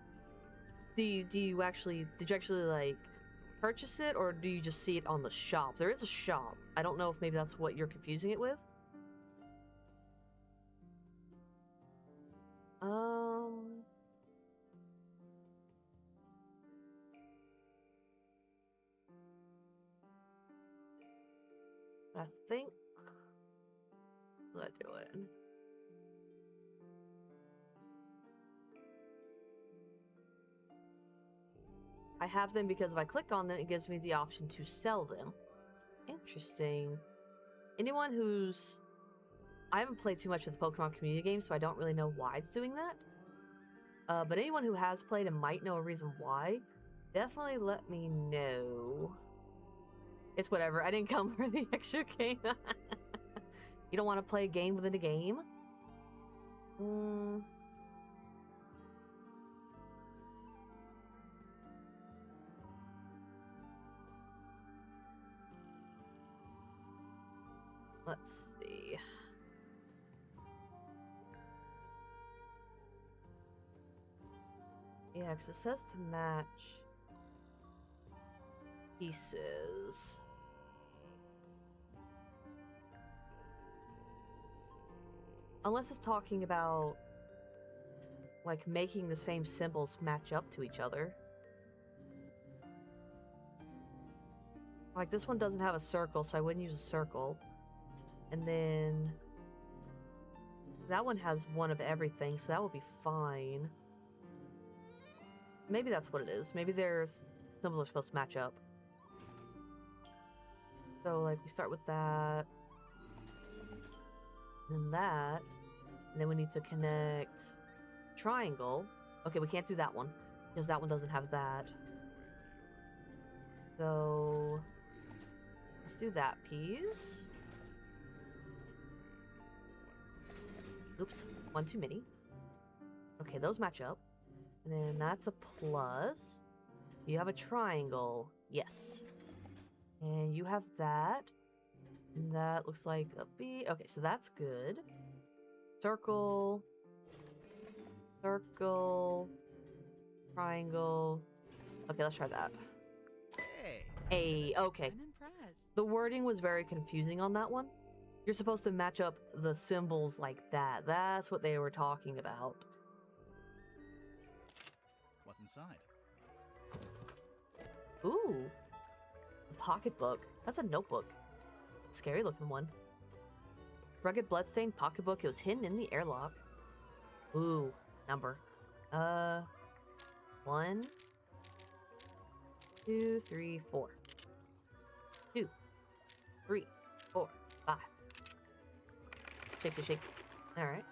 did you actually like purchase it, or do you just see it on the shop? There is a shop. I don't know if maybe that's what you're confusing it with. I think let's do it. I have them because if I click on them, it gives me the option to sell them. Interesting. Anyone who's... I haven't played too much of the Pokemon community game, so I don't really know why it's doing that. But anyone who has played and might know a reason why, definitely let me know. It's whatever. I didn't come for the extra game. You don't want to play a game within a game? Let's see. Yeah, because it says to match pieces. Unless it's talking about, like, making the same symbols match up to each other. Like, this one doesn't have a circle, so I wouldn't use a circle. And then... that one has one of everything, so that would be fine. Maybe that's what it is. Maybe their symbols are supposed to match up. So, like, we start with that. Then that. And then we need to connect triangle. Okay, we can't do that one, because that one doesn't have that. So... let's do that piece. Oops, one too many. Okay, those match up. And then that's a plus. You have a triangle. Yes. And you have that. And that looks like a B. Okay, so that's good. Circle. Circle. Triangle. Okay, let's try that. Hey, okay. I'm impressed. The wording was very confusing on that one. You're supposed to match up the symbols like that. That's what they were talking about. What's inside? Ooh. A pocketbook. That's a notebook. Scary looking one. Rugged bloodstained pocketbook. It was hidden in the airlock. Ooh. Number. 1, 2, 3, 4. 2, 3, 4, 5. Shake, shake, shake. Alright.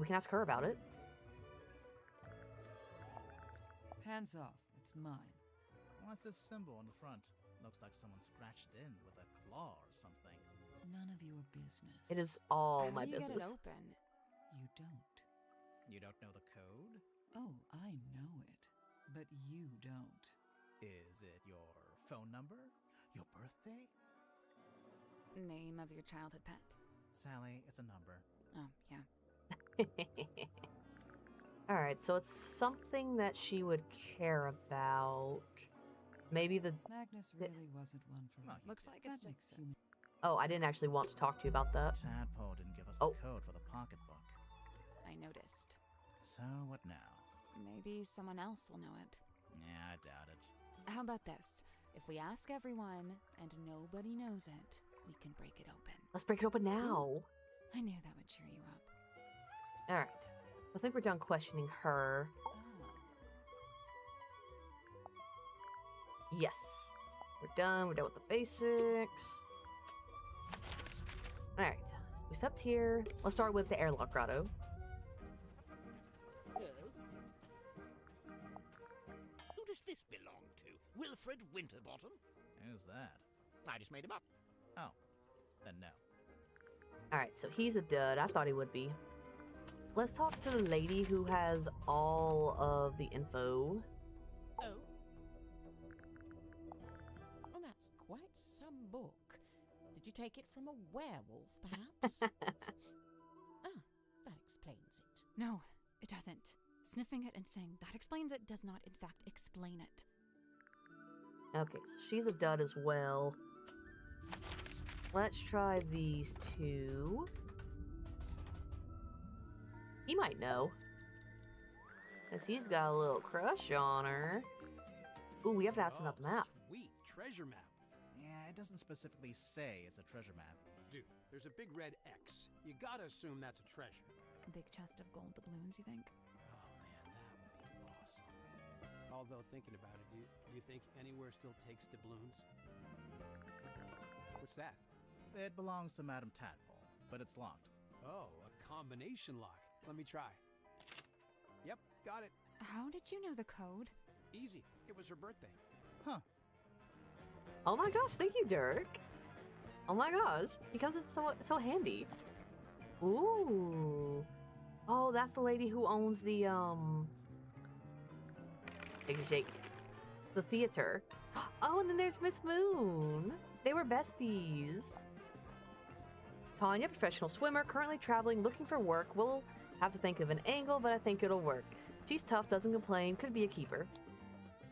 We can ask her about it. Hands off. It's mine. What's this symbol on the front? Looks like someone scratched it in with a claw or something. None of your business. It is all How my do you business. get it open? You don't. You don't know the code? Oh, I know it. But you don't. Is it your phone number? Your birthday? Name of your childhood pet? Sally, it's a number. Oh, yeah. Alright, so it's something that she would care about. Maybe the... Magnus really wasn't one for me. Looks like it's That just... makes sense. Oh, I didn't actually want to talk to you about that. Tadpole didn't give us Oh. the code for the pocketbook. I noticed. So what now? Maybe someone else will know it. Yeah, I doubt it. How about this? If we ask everyone and nobody knows it, we can break it open. Let's break it open now. I knew that would cheer you up. Alright. I think we're done questioning her. Yes. We're done. We're done with the basics. Alright. We stepped here. Let's start with the airlock grotto. Who does this belong to? Wilfred Winterbottom? Who's that? I just made him up. Oh, then no. Alright, so he's a dud. I thought he would be. Let's talk to the lady who has all of the info. Oh? Well, that's quite some book. Did you take it from a werewolf, perhaps? Ah, that explains it. No, it doesn't. Sniffing it and saying that explains it does not, in fact, explain it. Okay, so she's a dud as well. Let's try these two. He might know. Because he's got a little crush on her. Ooh, we have to ask him about the map. Sweet treasure map. Yeah, it doesn't specifically say it's a treasure map. Dude, there's a big red X. You gotta assume that's a treasure. Big chest of gold doubloons, you think? Oh man, that would be awesome. Although thinking about it, do you think anywhere still takes doubloons? What's that? It belongs to Madame Tadpole, but it's locked. Oh, a combination lock. Let me try. Yep, got it. How did you know the code? Easy. It was her birthday. Huh. Oh my gosh, thank you, Dirk. Oh my gosh, he comes in so handy. Ooh. Oh, that's the lady who owns the take a shake. The theater. Oh, and then there's Miss Moon. They were besties. Tanya, professional swimmer, currently traveling, looking for work. We'll have to think of an angle, but I think it'll work. She's tough, doesn't complain, could be a keeper.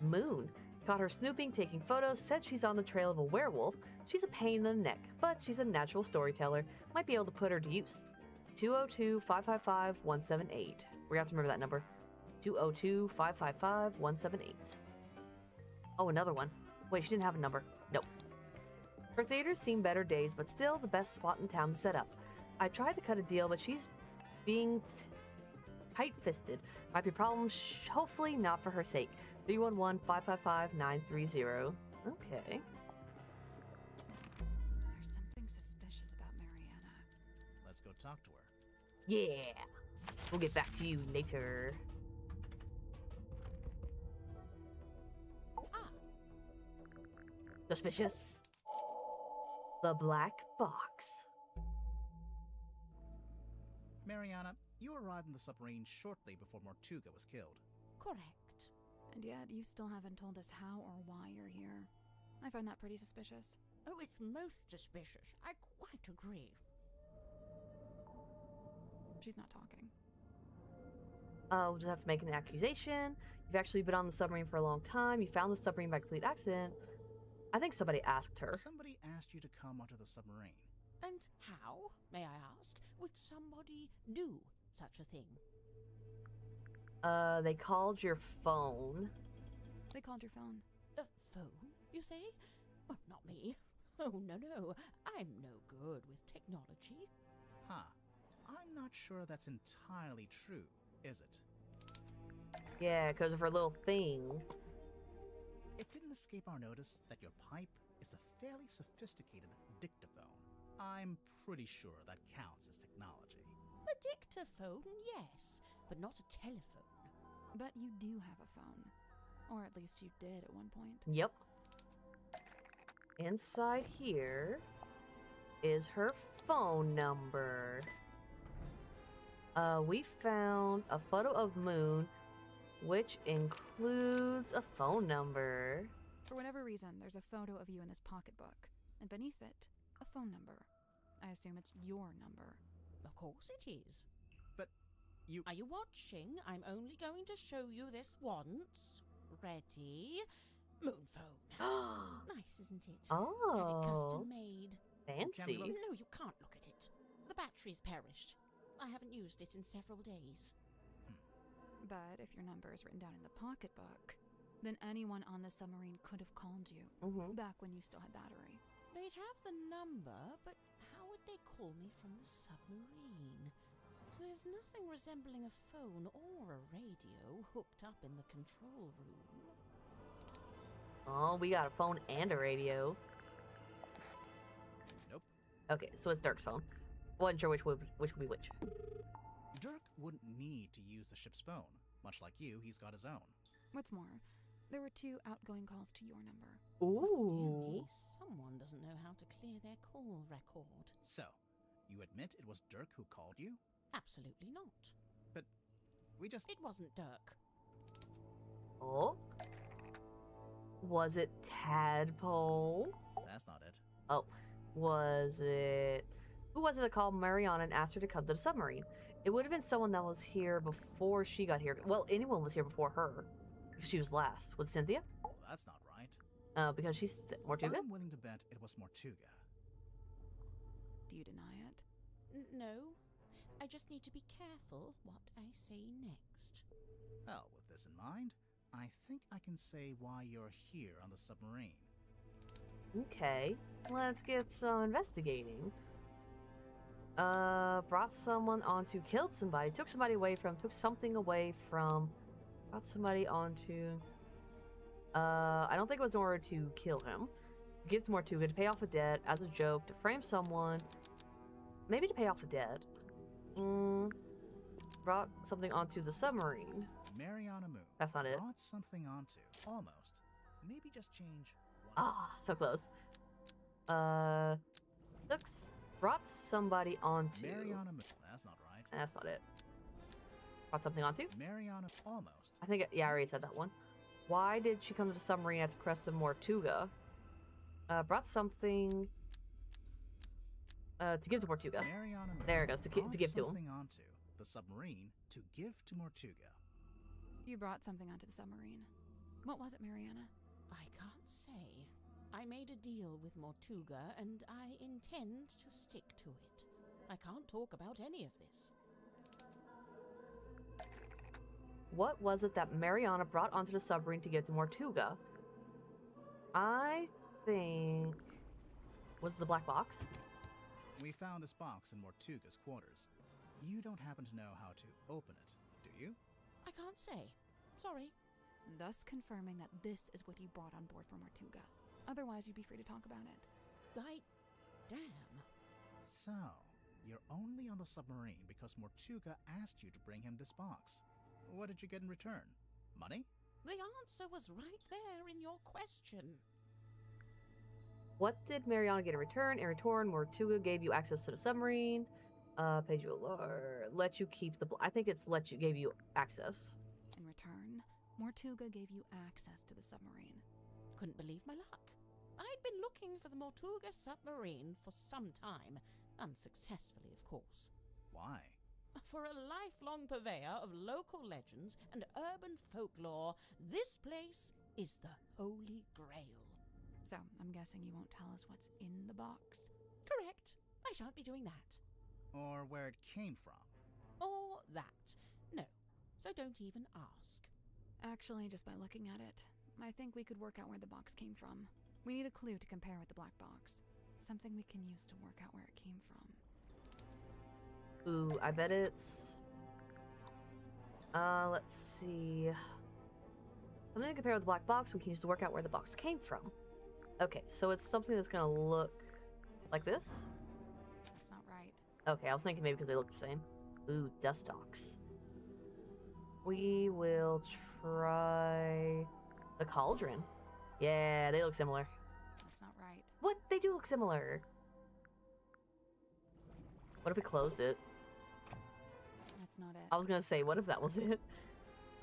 Moon. Caught her snooping, taking photos, said she's on the trail of a werewolf. She's a pain in the neck, but she's a natural storyteller. Might be able to put her to use. 202-555-178. We're gonna have to remember that number. 202-555-178. Oh, another one. Wait, she didn't have a number. Nope. Her theater's seen better days, but still the best spot in town to set up. I tried to cut a deal, but she's being tight-fisted. Might be a problem, hopefully not for her sake. 311-555-930. Okay. There's something suspicious about Mariana. Let's go talk to her. Yeah. We'll get back to you later. Ah. Suspicious. The black box. Mariana, you arrived in the submarine shortly before Mortuga was killed. Correct. And yet, you still haven't told us how or why you're here. I find that pretty suspicious. Oh, it's most suspicious. I quite agree. She's not talking. We'll just have to make an accusation. You've actually been on the submarine for a long time. You found the submarine by complete accident. I think somebody asked her. Somebody asked you to come onto the submarine. And how, may I ask, would somebody do such a thing? They called your phone. They called your phone. A phone, you say? Well, not me. Oh, no. I'm no good with technology. Huh. I'm not sure that's entirely true, is it? Yeah, because of her little thing. It didn't escape our notice that your pipe is a fairly sophisticated dictaphone. I'm pretty sure that counts as technology. A dictaphone, yes, but not a telephone. But you do have a phone. Or at least you did at one point. Yep. Inside here is her phone number. We found a photo of Moon, which includes a phone number. For whatever reason, there's a photo of you in this pocketbook. And beneath it, a phone number. I assume it's your number. Of course it is. But you... Are you watching? I'm only going to show you this once. Ready? Moon phone. Nice, isn't it? Oh. Had it custom made. Fancy. No, you can't look at it. The battery's perished. I haven't used it in several days. But if your number is written down in the pocketbook, then anyone on the submarine could have called you back when you still had battery. They'd have the number, but how would they call me from the submarine? There's nothing resembling a phone or a radio hooked up in the control room. Oh, we got a phone and a radio. Nope. Okay, so it's Dirk's phone. Wasn't sure which would be which. Dirk wouldn't need to use the ship's phone. Much like you, he's got his own. What's more, there were 2 outgoing calls to your number. Ooh. Dear me, someone doesn't know how to clear their call record. So, you admit it was Dirk who called you? Absolutely not. But we just... It wasn't Dirk. Oh? Was it Tadpole? That's not it. Oh, was it... Who was it that called Mariana and asked her to come to the submarine? It would have been someone that was here before she got here. Well, anyone was here before her. Because she was last. With Cynthia? Well, that's not right. Because she's Mortuga? I'm willing to bet it was Mortuga. Do you deny it? No. I just need to be careful what I say next. Well, with this in mind, I think I can say why you're here on the submarine. Okay. Let's get some investigating. Brought someone onto, killed somebody, took somebody away from, took something away from, brought somebody onto, I don't think it was in order to kill him. Give to Mortuga to pay off a debt, as a joke, to frame someone, maybe to pay off a debt. Brought something onto the submarine. Mariana Moon. That's not it. Brought something onto. Almost. Maybe just change one. Ah, so close. Brought somebody onto. Mariana Moon. That's not right. That's not it. Brought something onto? Mariana. Almost. I think, yeah, I already said that one. Why did she come to the submarine at the crest of Mortuga? Brought something to give to Mortuga. Mariana Moon. There it goes, to give to him. Something onto the submarine to give to Mortuga. You brought something onto the submarine. What was it, Mariana? I can't say. I made a deal with Mortuga, and I intend to stick to it. I can't talk about any of this. What was it that Mariana brought onto the submarine to give to Mortuga? I think... Was it the black box? We found this box in Mortuga's quarters. You don't happen to know how to open it, do you? I can't say. Sorry. Thus confirming that this is what you brought on board for Mortuga. Otherwise, you'd be free to talk about it. Damn. So, you're only on the submarine because Mortuga asked you to bring him this box. What did you get in return? Money? The answer was right there in your question. What did Mariana get in return? In return, Mortuga gave you access to the submarine. Paid you a let you keep the... I think it's gave you access. In return, Mortuga gave you access to the submarine. Couldn't believe my luck. I'd been looking for the Mortuga submarine for some time. Unsuccessfully, of course. Why? For a lifelong purveyor of local legends and urban folklore, this place is the Holy Grail. So, I'm guessing you won't tell us what's in the box? Correct. I shan't be doing that. Or where it came from? Or that. No. So don't even ask. Actually, just by looking at it, I think we could work out where the box came from. We need a clue to compare with the black box. Something we can use to work out where it came from. Ooh, I bet it's... let's see... Something to compare with the black box we can use to work out where the box came from. Okay, so it's something that's gonna look like this? That's not right. Okay, I was thinking maybe because they look the same. Ooh, dust stalks. We will try... the cauldron. Yeah, they look similar. That's not right. What? They do look similar. What if we closed it? That's not it. I was gonna say, what if that was it?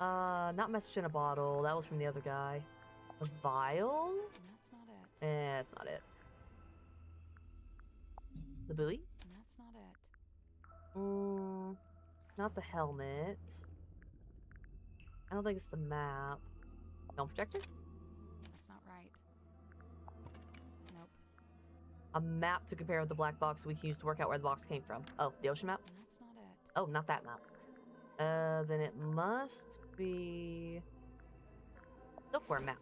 Not message in a bottle. That was from the other guy. The vial? That's not it. That's not it. The buoy? That's not it. Not the helmet. I don't think it's the map. Film projector? That's not right. Nope. A map to compare with the black box we can use to work out where the box came from. Oh, the ocean map? That's not it. Oh, not that map. Then it must be... Look for a map.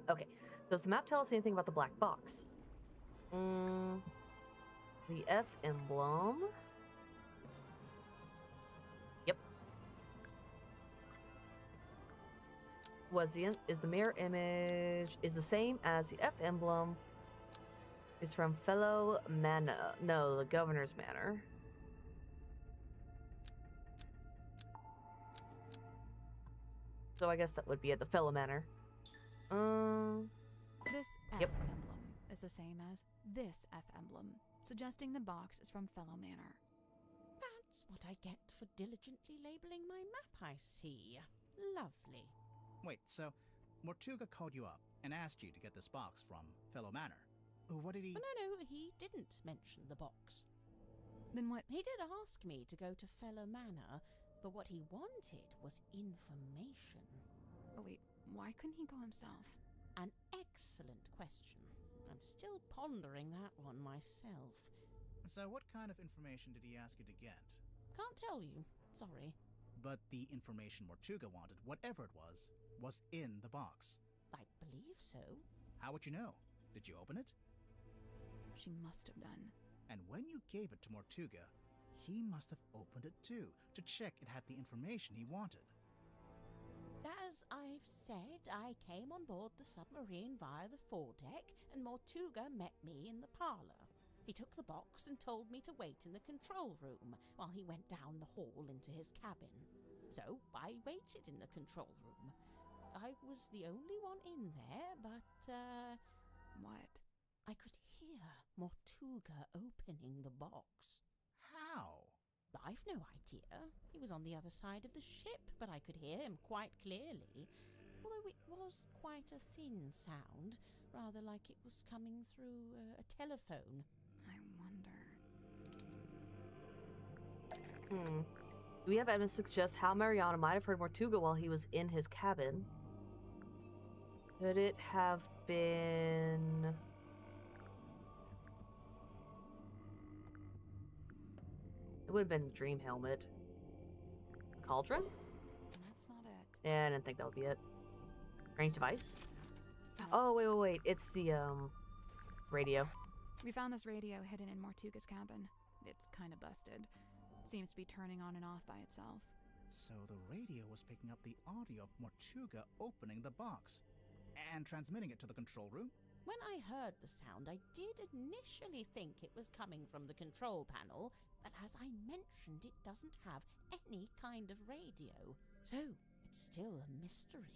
Okay. Does the map tell us anything about the black box? The F emblem. Yep. Is the mirror image is the same as the F emblem. It's from Fellow Manor. No, the Governor's Manor. So I guess that would be at the Fellow Manor. This F Yep. emblem is the same as this F emblem, suggesting the box is from Fellow Manor. That's what I get for diligently labeling my map, I see. Lovely. Wait, so Mortuga called you up and asked you to get this box from Fellow Manor. What did he... Oh, no, he didn't mention the box. Then what? He did ask me to go to Fellow Manor, but what he wanted was information. Oh wait, why couldn't he go himself? An excellent question. I'm still pondering that one myself. So what kind of information did he ask you to get? Can't tell you. Sorry. But the information Mortuga wanted, whatever it was in the box. I believe so. How would you know? Did you open it? She must have done. And when you gave it to Mortuga, he must have opened it too, to check it had the information he wanted. As I've said, I came on board the submarine via the foredeck, and Mortuga met me in the parlour. He took the box and told me to wait in the control room while he went down the hall into his cabin. So I waited in the control room. I was the only one in there, but, What? I could hear Mortuga opening the box. How? I've no idea. He was on the other side of the ship, but I could hear him quite clearly. Although it was quite a thin sound, rather like it was coming through a telephone. I wonder... Do we have evidence to suggest how Mariana might have heard Mortuga while he was in his cabin? Could it have been... It would have been a dream helmet. A cauldron? That's not it. Yeah, I didn't think that would be it. Range device? Oh, wait. It's the, radio. We found this radio hidden in Mortuga's cabin. It's kind of busted. Seems to be turning on and off by itself. So the radio was picking up the audio of Mortuga opening the box and transmitting it to the control room? When I heard the sound, I did initially think it was coming from the control panel, but as I mentioned, it doesn't have any kind of radio. So, it's still a mystery.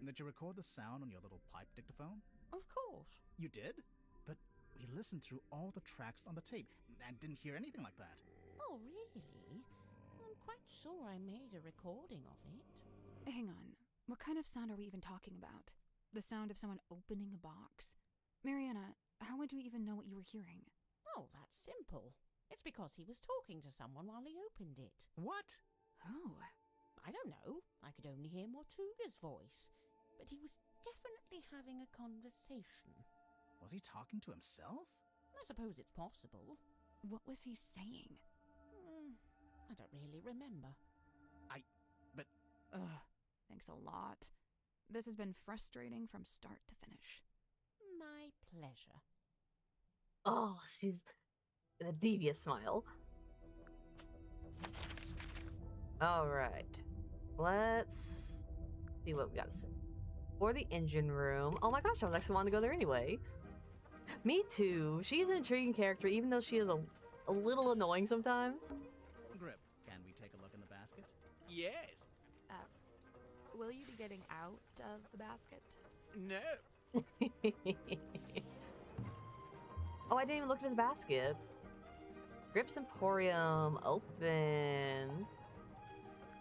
Did you record the sound on your little pipe dictaphone? Of course. You did? But we listened through all the tracks on the tape and didn't hear anything like that. Oh, really? I'm quite sure I made a recording of it. Hang on. What kind of sound are we even talking about? The sound of someone opening a box? Mariana, how would you even know what you were hearing? Oh, that's simple. It's because he was talking to someone while he opened it. What? Who? I don't know. I could only hear Mortuga's voice. But he was definitely having a conversation. Was he talking to himself? I suppose it's possible. What was he saying? I don't really remember. Ugh, thanks a lot. This has been frustrating from start to finish. My pleasure. Oh, she's a devious smile. All right. Let's see what we got to say. For the engine room. Oh my gosh, I was actually wanting to go there anyway. Me too. She's an intriguing character, even though she is a little annoying sometimes. Grip, can we take a look in the basket? Yes. Will you be getting out of the basket? No. Oh, I didn't even look at his basket. Grip's Emporium, open.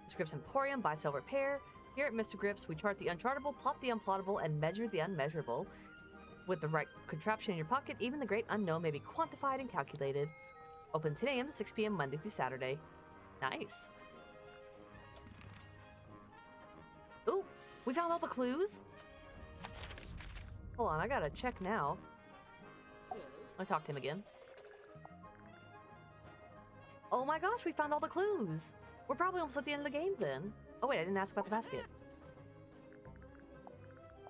It's Grip's Emporium, buy, sell, repair. Here at Mr. Grips, we chart the unchartable, plot the unplottable, and measure the unmeasurable. With the right contraption in your pocket, even the great unknown may be quantified and calculated. Open 10 a.m. to 6 p.m. Monday through Saturday. Nice. Ooh, we found all the clues. Hold on, I gotta check now. I'll talk to him again. Oh my gosh, we found all the clues. We're probably almost at the end of the game then. Oh wait, I didn't ask about the basket.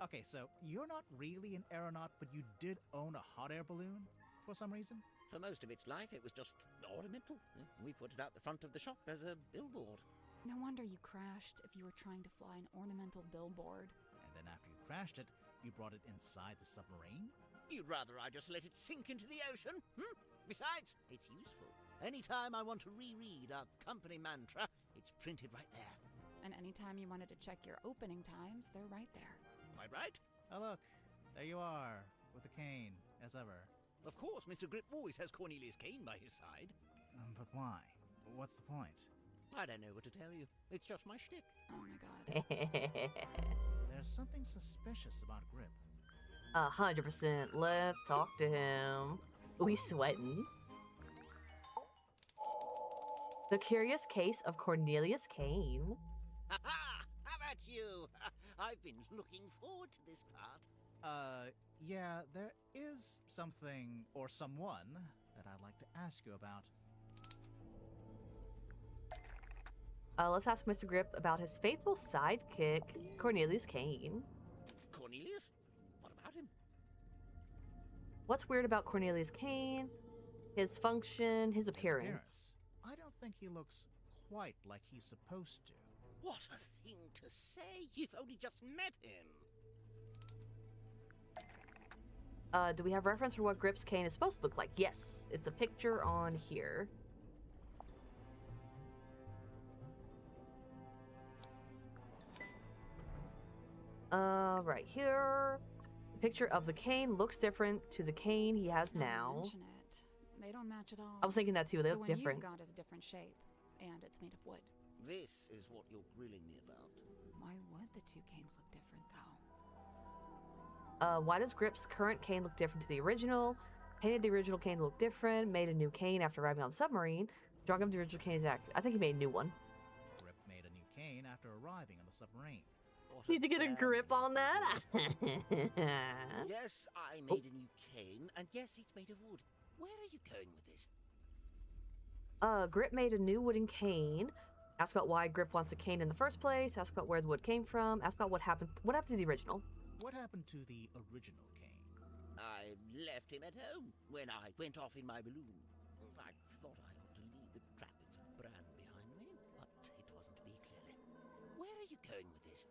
Okay, so you're not really an aeronaut, but you did own a hot air balloon for some reason? For most of its life, it was just ornamental. We put it out the front of the shop as a billboard. No wonder you crashed if you were trying to fly an ornamental billboard. And then after you crashed it, you brought it inside the submarine? You'd rather I just let it sink into the ocean? Besides, it's useful. Anytime I want to reread our company mantra, it's printed right there. And anytime you wanted to check your opening times, they're right there. Quite right. Oh look, there you are, with the cane, as ever. Of course, Mr. Grip always has Cornelius Kane by his side. But why? What's the point? I don't know what to tell you. It's just my shtick. Oh my god. There's something suspicious about Grip. 100%. Let's talk to him. Oh, he's sweating. The Curious Case of Cornelius Kane. Ha ha! How about you? I've been looking forward to this part. Yeah, there is something or someone that I'd like to ask you about. Let's ask Mr. Grip about his faithful sidekick, Cornelius Kane. Cornelius? What about him? What's weird about Cornelius Kane? His function, his appearance. I don't think he looks quite like he's supposed to. What a thing to say! You've only just met him! Do we have reference for what Grip's cane is supposed to look like? Yes, it's a picture on here. Right here. The picture of the cane looks different to the cane he has now. Mention it. They don't match at all. I was thinking that too. They The look one different. you've got is a different shape, and it's made of wood. This is what you're grilling me about. Why would the two canes look different, though? Why does Grip's current cane look different to the original? Painted the original cane to look different. Made a new cane after arriving on the submarine. Drawing up the original cane is accurate. I think he made a new one. Grip made a new cane after arriving on the submarine. Need to get a grip on that. Yes, I made a new cane, and yes, it's made of wood. Where are you going with this? Grip made a new wooden cane. Ask about why Grip wants a cane in the first place. Ask about where the wood came from. Ask about what happened to the original. What happened to the original cane? I left him at home when I went off in my balloon. I thought I ought to leave the trappings of Bran behind me, but it wasn't to be clearly. Where are you going with this?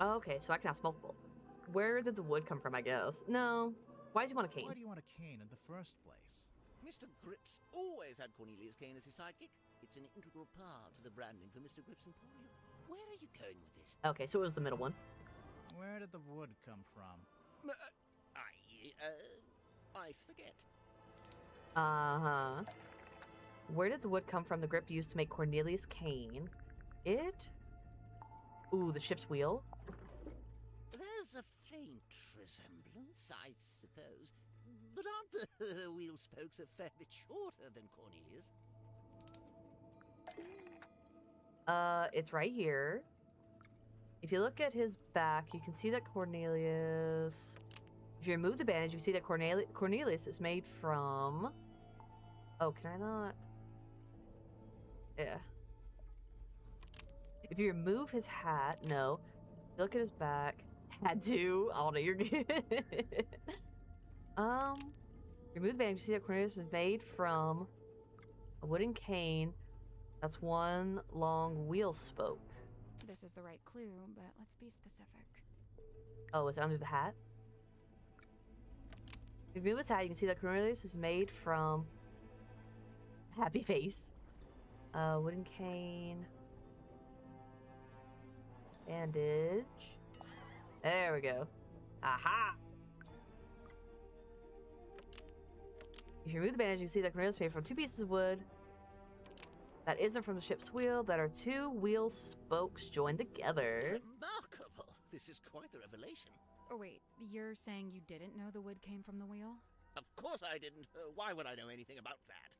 Okay, so I can ask multiple. Where did the wood come from, I guess? No. Why does he want a cane? Why do you want a cane in the first place? Mr. Grips always had Cornelius Kane as his sidekick. It's an integral part of the branding for Mr. Grips Emporium. Where are you going with this? Okay, so it was the middle one. Where did the wood come from? I forget. Uh-huh. Where did the wood come from the Grip used to make Cornelius Kane? Ooh, the ship's wheel. There's a faint resemblance, I suppose. But aren't the wheel spokes a fair bit shorter than Cornelius? It's right here. If you look at his back, you can see that Cornelius... If you remove the bandage, you can see that Cornelius is made from... Oh, can I not? Yeah. If you remove his hat, no. Look at his back. Had to. Oh no, you're good. Remove the bandage, you see that Cornelius is made from a wooden cane. That's one long wheel spoke. This is the right clue, but let's be specific. Oh, it's under the hat? If you remove his hat, you can see that Cornelius is made from happy face. Wooden cane. Bandage. There we go. Aha! If you remove the bandage, you can see that Cornelius is made from two pieces of wood that isn't from the ship's wheel, that are two wheel spokes joined together. Remarkable! This is quite the revelation. Oh wait, you're saying you didn't know the wood came from the wheel? Of course I didn't. Why would I know anything about that?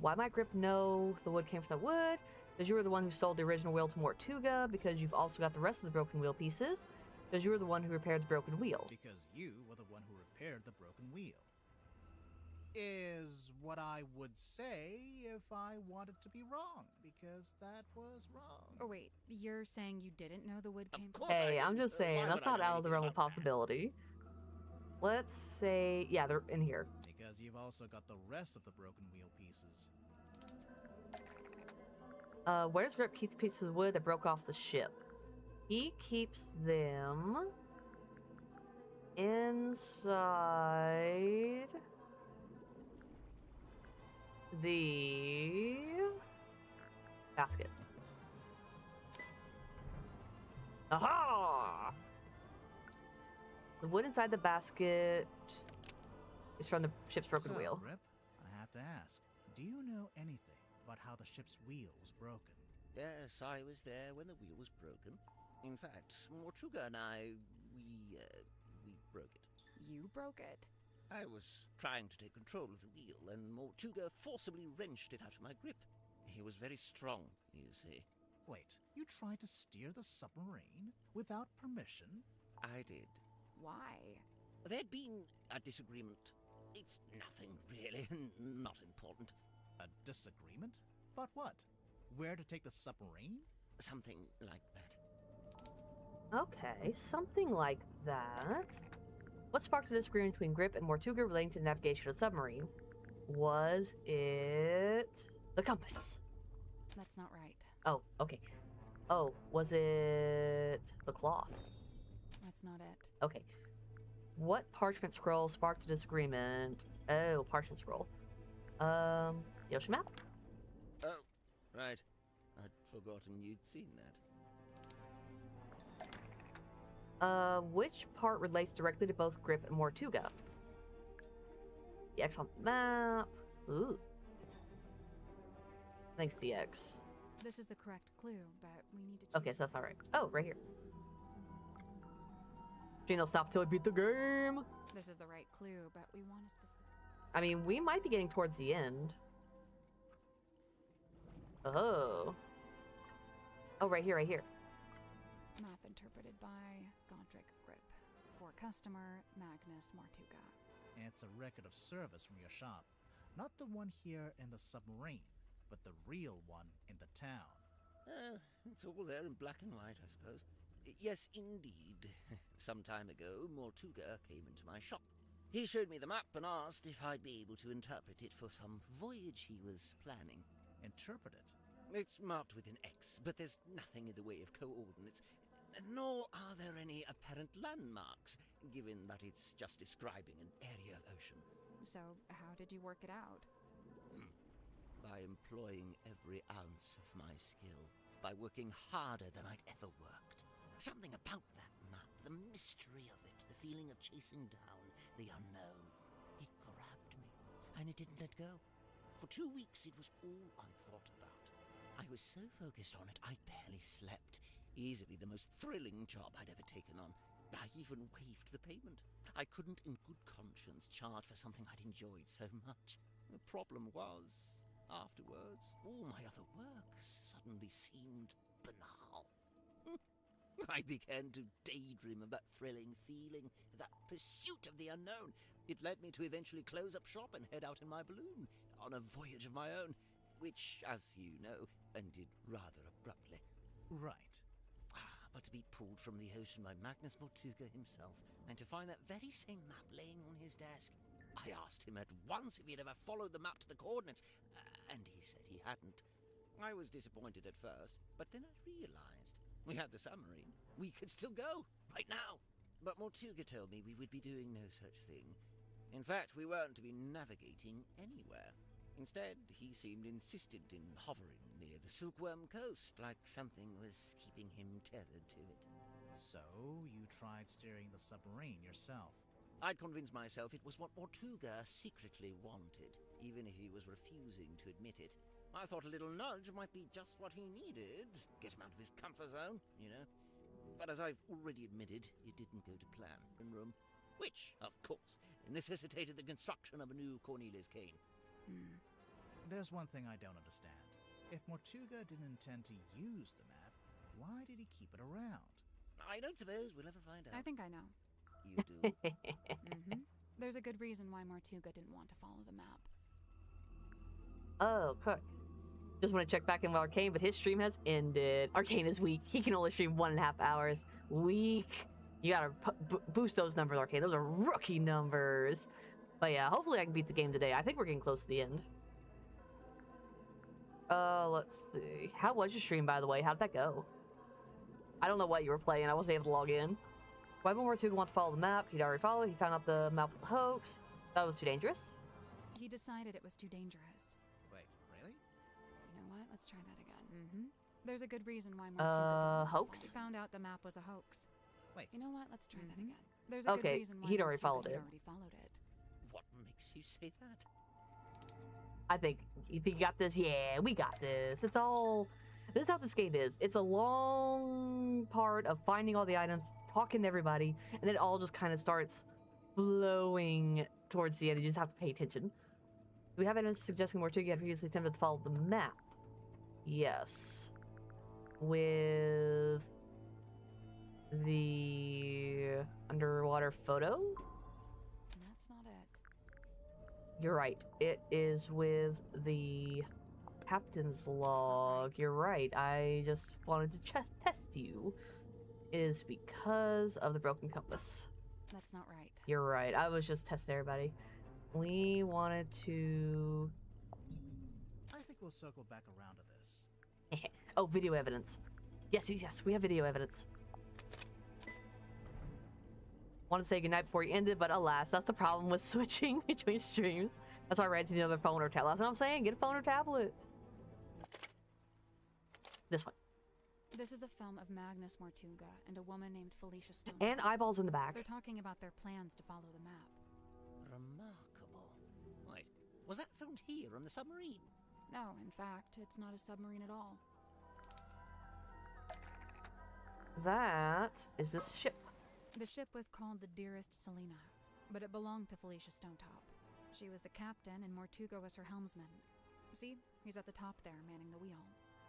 Why might Grip know the wood came from the wood? Because you were the one who sold the original wheel to Mortuga, because you've also got the rest of the broken wheel pieces, because you were the one who repaired the broken wheel. Because you were the one who repaired the broken wheel. Is what I would say if I wanted to be wrong, because that was wrong. Oh wait, you're saying you didn't know the wood came from... Hey, I'm just saying, that's not out of the realm of possibility. Let's say, yeah, they're in here. Because you've also got the rest of the broken wheel pieces. Where does Grip keep the pieces of wood that broke off the ship? He keeps them inside the basket. Aha! The wood inside the basket is from the ship's broken wheel. Grip, I have to ask, do you know anything about how the ship's wheel was broken? Yes, I was there when the wheel was broken. In fact, Mortuga and I, we broke it. You broke it? I was trying to take control of the wheel, and Mortuga forcibly wrenched it out of my grip. He was very strong, you see. Wait, you tried to steer the submarine without permission? I did. Why? There'd been a disagreement. It's nothing, really, not important. A disagreement? About what? Where to take the submarine? Something like that. Okay, something like that. What sparked the disagreement between Grip and Mortuga relating to the navigation of the submarine? Was it the compass? That's not right. Oh, okay. Oh, was it the cloth? That's not it. Okay. What parchment scroll sparked the disagreement? Oh, parchment scroll. The ocean map? Oh, right. I'd forgotten you'd seen that. Which part relates directly to both Grip and Mortuga? The X on the map. Ooh. Thanks, the X. This is the correct clue, but we need to Okay, so that's not right. Oh, right here. Gino, stop till I beat the game. This is the right clue, but we want a specific... I mean, we might be getting towards the end. Oh. Oh, right here, right here. Map interpreted by Godric Grip. For customer, Magnus Mortuga. And it's a record of service from your shop. Not the one here in the submarine, but the real one in the town. It's all there in black and white, I suppose. Yes, indeed. Some time ago, Mortuga came into my shop. He showed me the map and asked if I'd be able to interpret it for some voyage he was planning. Interpret it? It's marked with an X, but there's nothing in the way of coordinates, nor are there any apparent landmarks, given that it's just describing an area of ocean. So, how did you work it out? By employing every ounce of my skill, by working harder than I'd ever worked. Something about that map, the mystery of it, the feeling of chasing down the unknown. It grabbed me, and it didn't let go. For 2 weeks, it was all I thought about. I was so focused on it, I barely slept. Easily the most thrilling job I'd ever taken on. I even waived the payment. I couldn't in good conscience charge for something I'd enjoyed so much. The problem was, afterwards, all my other works suddenly seemed banal. I began to daydream of that thrilling feeling, that pursuit of the unknown. It led me to eventually close up shop and head out in my balloon, on a voyage of my own, which, as you know, ended rather abruptly. Right. But to be pulled from the ocean by Magnus Mortuga himself, and to find that very same map laying on his desk. I asked him at once if he'd ever followed the map to the coordinates, and he said he hadn't. I was disappointed at first, but then I realized we had the submarine. We could still go, right now. But Mortuga told me we would be doing no such thing. In fact, we weren't to be navigating anywhere. Instead, he seemed insistent in hovering near the Silkworm Coast, like something was keeping him tethered to it. So, you tried steering the submarine yourself? I'd convinced myself it was what Mortuga secretly wanted, even if he was refusing to admit it. I thought a little nudge might be just what he needed. Get him out of his comfort zone, you know. But as I've already admitted, it didn't go to plan in room. Which, of course, necessitated the construction of a new Cornelius cane. There's one thing I don't understand. If Mortuga didn't intend to use the map, why did he keep it around? I don't suppose we'll ever find out. I think I know. You do? There's a good reason why Mortuga didn't want to follow the map. Oh, okay. Just want to check back in with Arcane, but his stream has ended. Arcane is weak. He can only stream 1.5 hours. Weak. You gotta boost those numbers, Arcane. Those are rookie numbers. But yeah, hopefully I can beat the game today. I think we're getting close to the end. Let's see. How was your stream, by the way? How'd that go? I don't know what you were playing. I wasn't able to log in. Why would Mortuga want to follow the map? He'd already followed. He found out the map was a hoax. That was too dangerous. He decided it was too dangerous. Wait, really? You know what? Let's try that again. There's a good reason why Mortuga hoax? He found out the map was a hoax. Wait. You know what? Let's try that again. There's a good reason why he'd already followed Mortuga it. already followed it. What makes you say that? I think, you think you got this? Yeah, we got this. It's all, this is how this game is. It's a long part of finding all the items, talking to everybody, and then it all just kind of starts flowing towards the end. You just have to pay attention. Do we have evidence suggesting Mortuga had previously attempted to follow the map? Yes. With the underwater photo? That's not it. You're right. It is with the captain's log. You're right. I just wanted to test you. It is because of the broken compass. That's not right. You're right. I was just testing everybody. We wanted to... I think we'll circle back around to this. Oh, video evidence. Yes, we have video evidence. Want to say goodnight before you ended, but alas, that's the problem with switching between streams. That's why I read to the other phone or tablet. That's what I'm saying. Get a phone or tablet. This one. This is a film of Magnus Mortuga and a woman named Felicia Stone. And eyeballs in the back. They're talking about their plans to follow the map. Remarkable. Wait, was that filmed here on the submarine? No, in fact, it's not a submarine at all. That is this ship. The ship was called the Dearest Selina, but it belonged to Felicia Stonetop. She was the captain and Mortuga was her helmsman. See, he's at the top there, manning the wheel.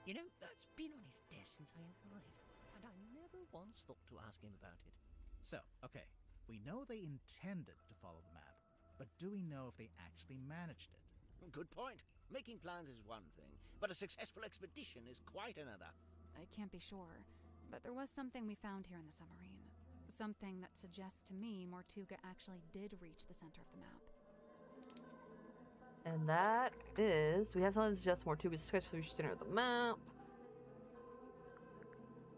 You know, that's been on his desk since I arrived, and I never once thought to ask him about it. So, okay, we know they intended to follow the map, but do we know if they actually managed it? Good point. Making plans is one thing, but a successful expedition is quite another. I can't be sure, but there was something we found here in the submarine. Something that suggests to me Mortuga actually did reach the center of the map. And that is... We have something that suggests Mortuga's successfully reached the center of the map.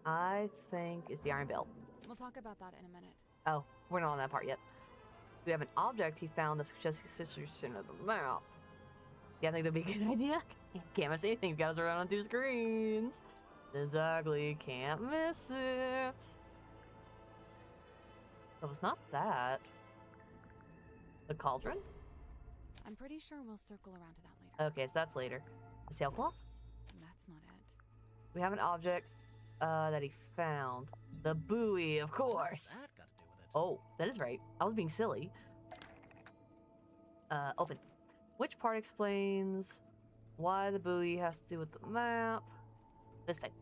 I think it's the Iron Belt. We'll talk about that in a minute. Oh, we're not on that part yet. We have an object he found that suggests he's successfully reached the center of the map. Yeah, I think that'd be a good idea. Can't miss anything. You've got to run on 2 screens. Exactly. Can't miss it. Oh, it's not that. The cauldron? I'm pretty sure we'll circle around to that later. Okay, so that's later. The sailcloth? That's not it. We have an object that he found. The buoy, of course. What's that got to do with it? Oh, that is right. I was being silly. Open. Which part explains why the buoy has to do with the map? This thing.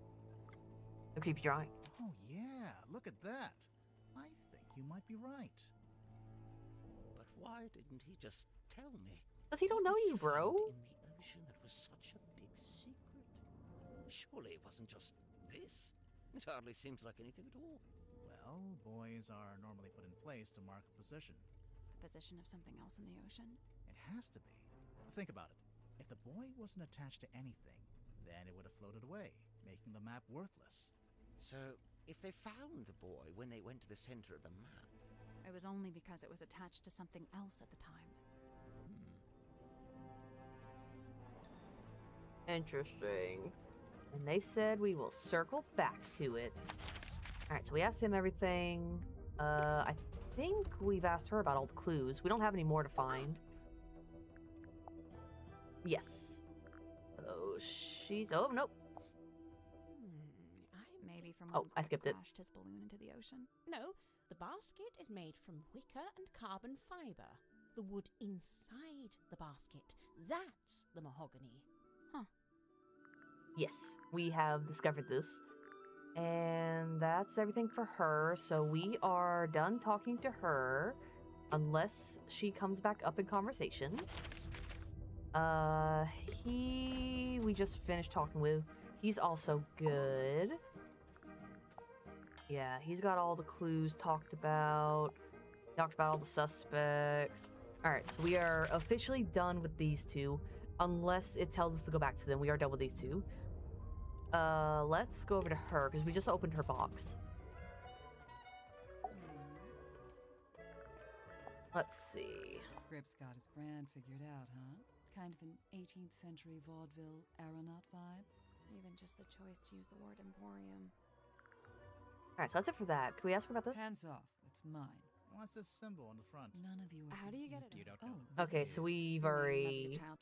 The creepy drawing. Oh, yeah. Look at that. I think you might be right. But why didn't he just tell me? Because he don't know you, bro. In the ocean that was such a big secret. Surely it wasn't just this. It hardly seems like anything at all. Well, buoys are normally put in place to mark a position. The position of something else in the ocean? It has to be. Think about it. If the buoy wasn't attached to anything, then it would have floated away, making the map worthless. So, if they found the buoy when they went to the center of the map... It was only because it was attached to something else at the time. Interesting. And they said we will circle back to it. Alright, so we asked him everything. I think we've asked her about all the clues. We don't have any more to find. Yes. Oh, she's... Oh, nope. Maybe from Oh, I skipped it. Crashed his balloon into the ocean. No, the basket is made from wicker and carbon fiber. The wood inside the basket, that's the mahogany. Huh. Yes, we have discovered this. And that's everything for her. So we are done talking to her. Unless she comes back up in conversation. We just finished talking with. He's also good. Yeah, he's got all the clues talked about. Talked about all the suspects. Alright, so we are officially done with these two. Unless it tells us to go back to them. We are done with these two. Let's go over to her, because we just opened her box. Let's see. Grip's got his brand figured out, huh? Kind of an 18th century vaudeville aeronaut vibe? Even just the choice to use the word emporium. Alright, so that's it for that. Can we ask her about this? Hands off. It's mine. What's this symbol on the front? None of you are... How do you get it? You don't know. Oh, Okay, so we've Never already... your child.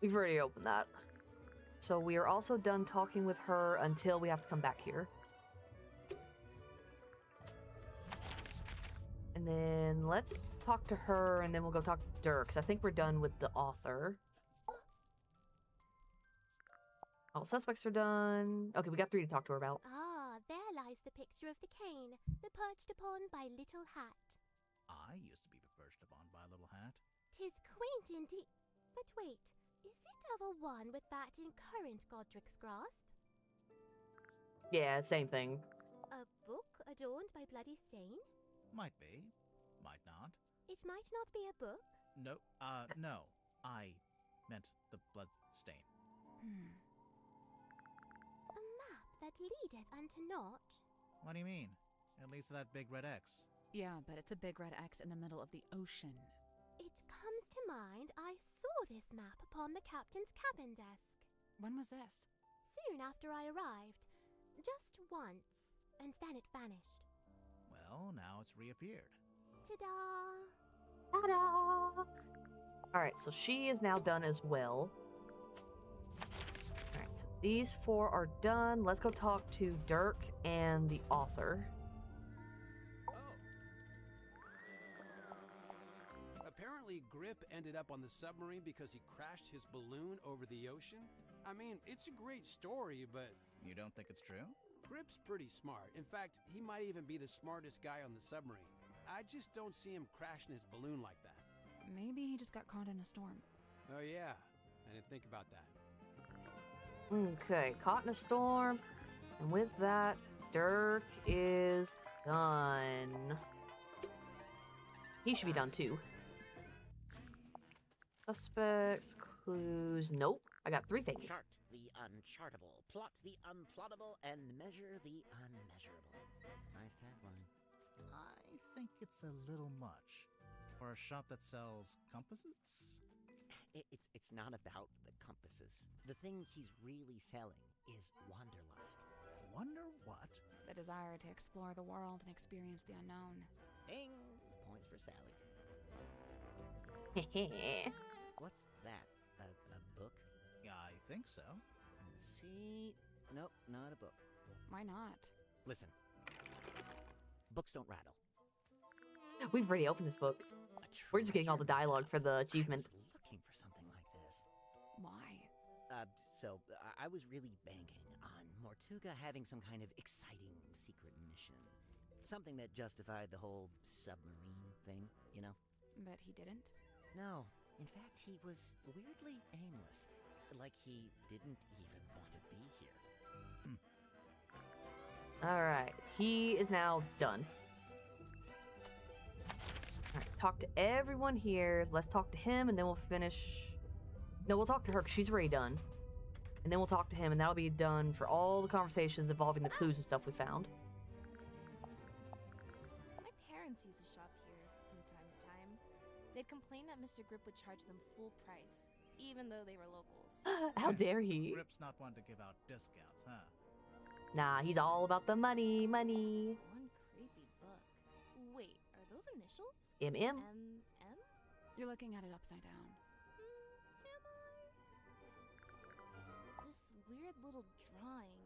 We've already opened that. So we are also done talking with her until we have to come back here. And then let's talk to her, and then we'll go talk to Dirk, because I think we're done with the author. All suspects are done. Okay, we got 3 to talk to her about. Ah, there lies the picture of the cane, the perched upon by Little Hat. I used to be perched upon by a little hat. 'Tis quaint indeed. But wait, is it of a one with that in current Godric's grasp? Yeah, same thing. A book adorned by bloody stain? Might be. Might not. It might not be a book. No, no. I meant the blood stain. A map that leadeth unto naught. What do you mean? It leads to that big red X. Yeah, but it's a big red X in the middle of the ocean. It comes to mind I saw this map upon the captain's cabin desk. When was this? Soon after I arrived. Just once, and then it vanished. Well, now it's reappeared. Ta-da! Ta-da! Alright, so she is now done as well. Alright, so these 4 are done. Let's go talk to Dirk and the author. Apparently, Grip ended up on the submarine because he crashed his balloon over the ocean. I mean, it's a great story, but... You don't think it's true? Grip's pretty smart. In fact, he might even be the smartest guy on the submarine. I just don't see him crashing his balloon like that. Maybe he just got caught in a storm. Oh yeah, I didn't think about that. Okay, caught in a storm. And with that, Dirk is done. He should be done too. Suspects, clues, nope. I got 3 things. Chart the unchartable, plot the unplottable, and measure the unmeasurable. Nice tagline. I think it's a little much. For a shop that sells compasses? It's not about the compasses. The thing he's really selling is wanderlust. Wonder what? The desire to explore the world and experience the unknown. Ding! Points for Sally. What's that? A book? I think so. Let's see. Nope, not a book. Why not? Listen. Books don't rattle. We've already opened this book. We're just getting all the dialogue for the achievement. I was looking for something like this. Why? So I was really banking on Mortuga having some kind of exciting secret mission. Something that justified the whole submarine thing, you know? But he didn't? No. In fact, he was weirdly aimless. Like he didn't even want to be here. Alright, he is now done. Alright, talk to everyone here. Let's talk to him, and then we'll finish... No, we'll talk to her, because she's already done. And then we'll talk to him, and that'll be done for all the conversations involving the clues and stuff we found. My parents used to shop here from time to time. They'd complain that Mr. Grip would charge them full price, even though they were locals. How dare he? Grip's not one to give out discounts, huh? Nah, he's all about the money, money. One creepy book. Wait, are those initials? M.M.? M.M.? You're looking at it upside down. Am I? This weird little drawing.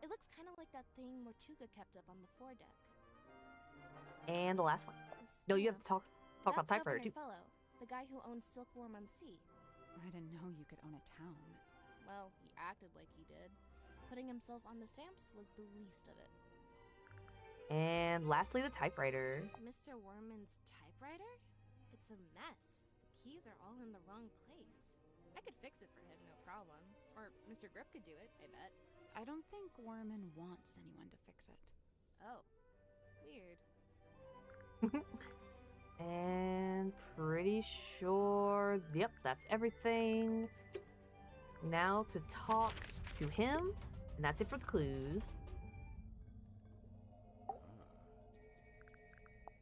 It looks kind of like that thing Mortuga kept up on the foredeck. And the last one. No, you have to talk about typewriter too. Fellow, the guy who owned Silkworm on Sea. I didn't know you could own a town. Well, he acted like he did. Putting himself on the stamps was the least of it. And lastly, the typewriter. Mr. Worman's typewriter? It's a mess. The keys are all in the wrong place. I could fix it for him, no problem. Or Mr. Grip could do it, I bet. I don't think Worman wants anyone to fix it. Oh, weird. And pretty sure, yep, that's everything. Now to talk to him, and that's it for the clues.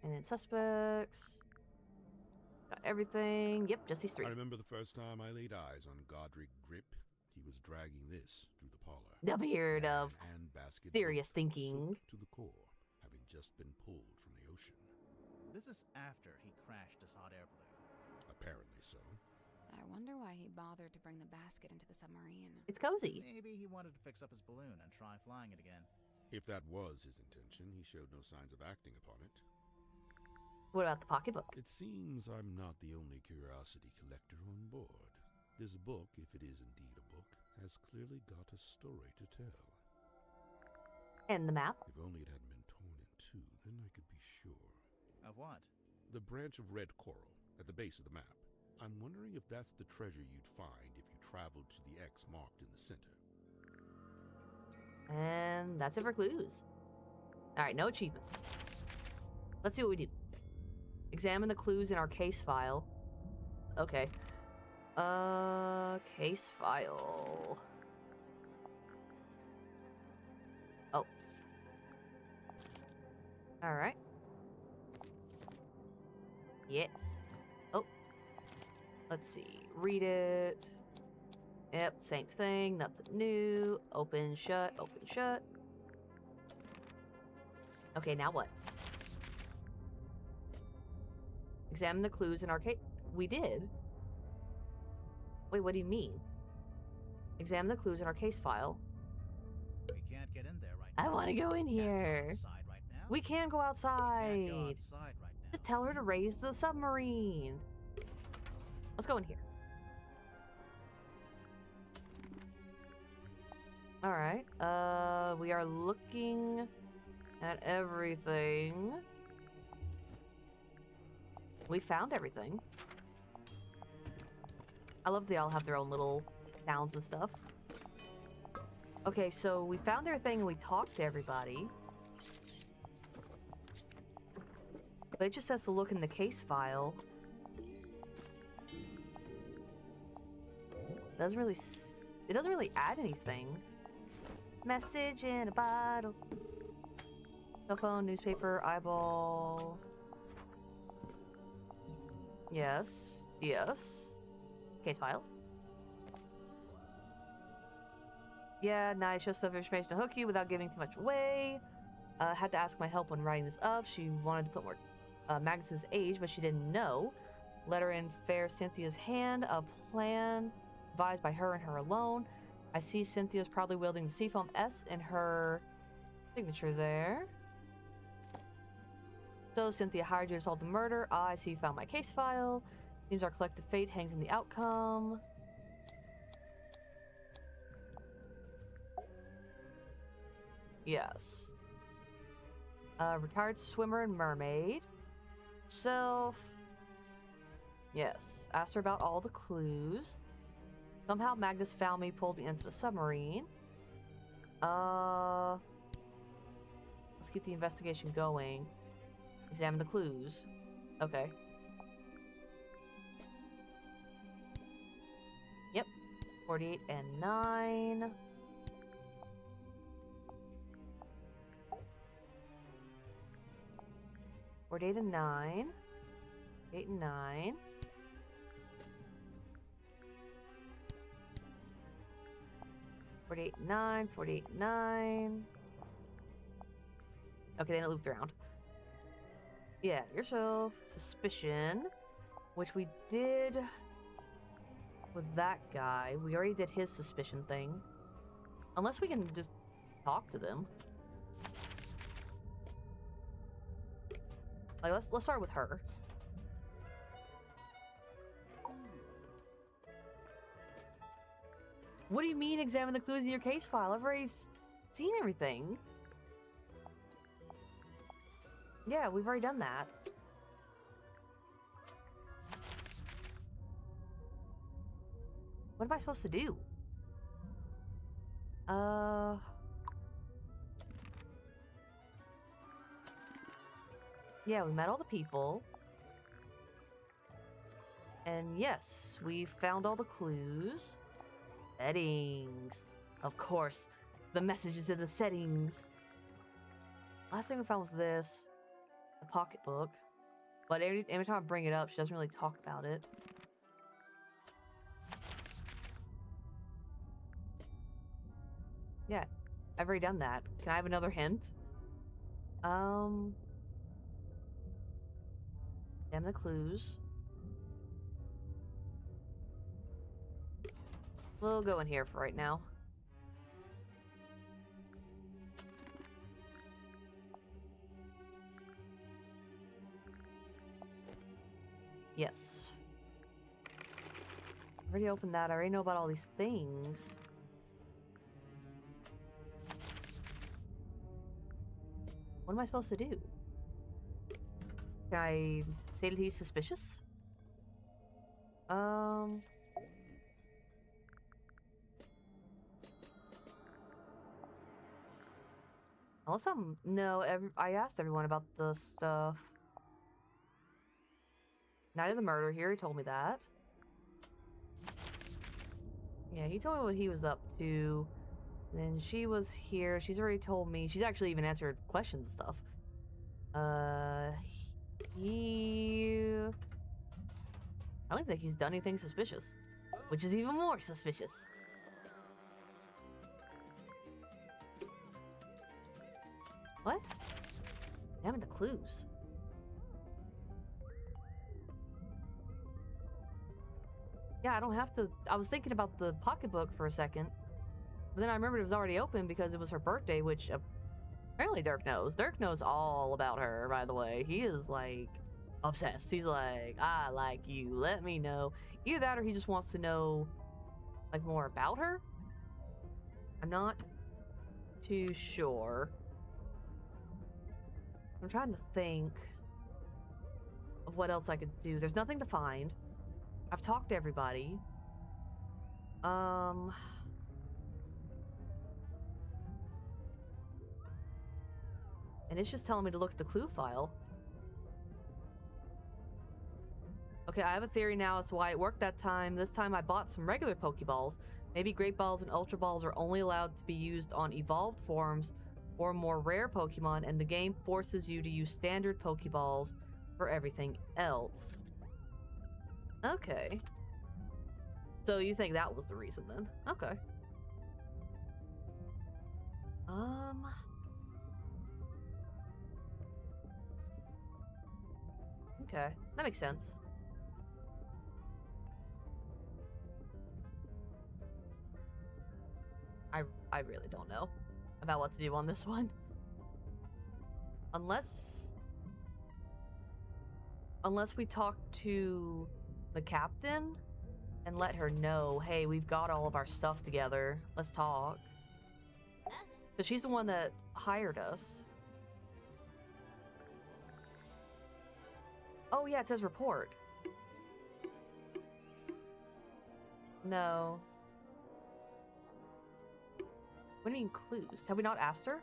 And then suspects. Got everything. Yep, just these 3. I remember the first time I laid eyes on Godric Grip. He was dragging this through the parlor. The beard of and basket serious thinking. To the core, having just been pulled from the ocean. This is after he crashed his hot air balloon. Apparently so. I wonder why he bothered to bring the basket into the submarine. It's cozy. Maybe he wanted to fix up his balloon and try flying it again. If that was his intention, he showed no signs of acting upon it. What about the pocketbook? It seems I'm not the only curiosity collector on board. This book, if it is indeed a book, has clearly got a story to tell. And the map? If only it hadn't been torn in two, then I could be sure. Of what? The branch of red coral, at the base of the map. I'm wondering if that's the treasure you'd find if you traveled to the X marked in the center. And that's it for clues. Alright, no achievement. Let's see what we do. Examine the clues in our case file. Okay. Case file. Oh. Alright. Yes. Oh. Let's see. Read it. Yep, same thing. Nothing new. Open, shut, open, shut. Okay, now what? Examine the clues in our case. We did? Wait, what do you mean? Examine the clues in our case file. We can't get in there right now. I want to go in here. Right now. We can go outside. We can't go outside right now. Just tell her to raise the submarine. Let's go in here. Alright. We are looking at everything. We found everything. I love they all have their own little towns and stuff. Okay, so we found everything and we talked to everybody. But it just has to look in the case file. It doesn't really add anything. Message in a bottle. Cell phone, newspaper, eyeball. Yes. Yes. Case file. Yeah, nice. Just enough information to hook you without giving too much away. Had to ask my help when writing this up. She wanted to put more Magnus's age, but she didn't know. Letter in fair Cynthia's hand. A plan devised by her and her alone. I see Cynthia's proudly wielding the Seafoam S in her signature there. So Cynthia hired you to solve the murder. I see you found my case file. Seems our collective fate hangs in the outcome. Yes. Retired swimmer and mermaid. Self. Yes. Asked her about all the clues. Somehow Magnus found me, pulled me into the submarine. Let's keep the investigation going. Examine the clues. Okay. Yep. 48 and 9. Eight and 9. 8 and 9. 48 and 9. 48 and 9. Okay, then it looped around. Yeah, yourself. Suspicion. Which we did with that guy. We already did his suspicion thing. Unless we can just talk to them. Like, let's start with her. What do you mean examine the clues in your case file? I've already seen everything. Yeah, we've already done that. What am I supposed to do? Yeah, we met all the people. And yes, we found all the clues. Settings. Of course, the messages in the settings. Last thing we found was this. The pocketbook. But every time I bring it up, she doesn't really talk about it. Yeah, I've already done that. Can I have another hint? Damn the clues. We'll go in here for right now. Yes. Already opened that. I already know about all these things. What am I supposed to do? Can I say that he's suspicious? Unless I asked everyone about the stuff. Night of the murder, he already told me that. Yeah, he told me what he was up to. Then she was here. She's already told me. She's actually even answered questions and stuff. I don't think he's done anything suspicious. Which is even more suspicious. What? Damn it, the clues. Yeah, I don't have to. I was thinking about the pocketbook for a second. But then I remembered it was already open because it was her birthday, which apparently Dirk knows. Dirk knows all about her, by the way. He is, like, obsessed. He's like, I like you. Let me know. Either that or he just wants to know, like, more about her? I'm not too sure. I'm trying to think of what else I could do. There's nothing to find. I've talked to everybody. And it's just telling me to look at the clue file. Okay, I have a theory now as to why it worked that time. This time I bought some regular Pokeballs. Maybe Great Balls and Ultra Balls are only allowed to be used on evolved forms or more rare Pokemon, and the game forces you to use standard Pokeballs for everything else. Okay. So you think that was the reason then? Okay. Okay, that makes sense. I really don't know about what to do on this one. Unless we talk to the captain and let her know, hey, we've got all of our stuff together. Let's talk. Because she's the one that hired us. Oh yeah, it says report. No. What do you mean clues? Have we not asked her?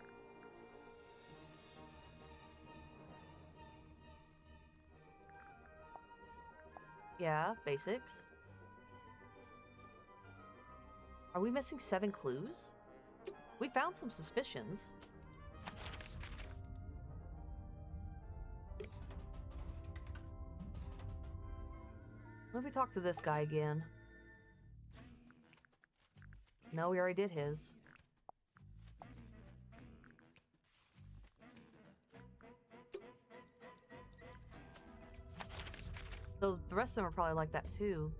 Yeah, basics. Are we missing 7 clues? We found some suspicions. What if we talk to this guy again? No, we already did his. So the rest of them are probably like that too.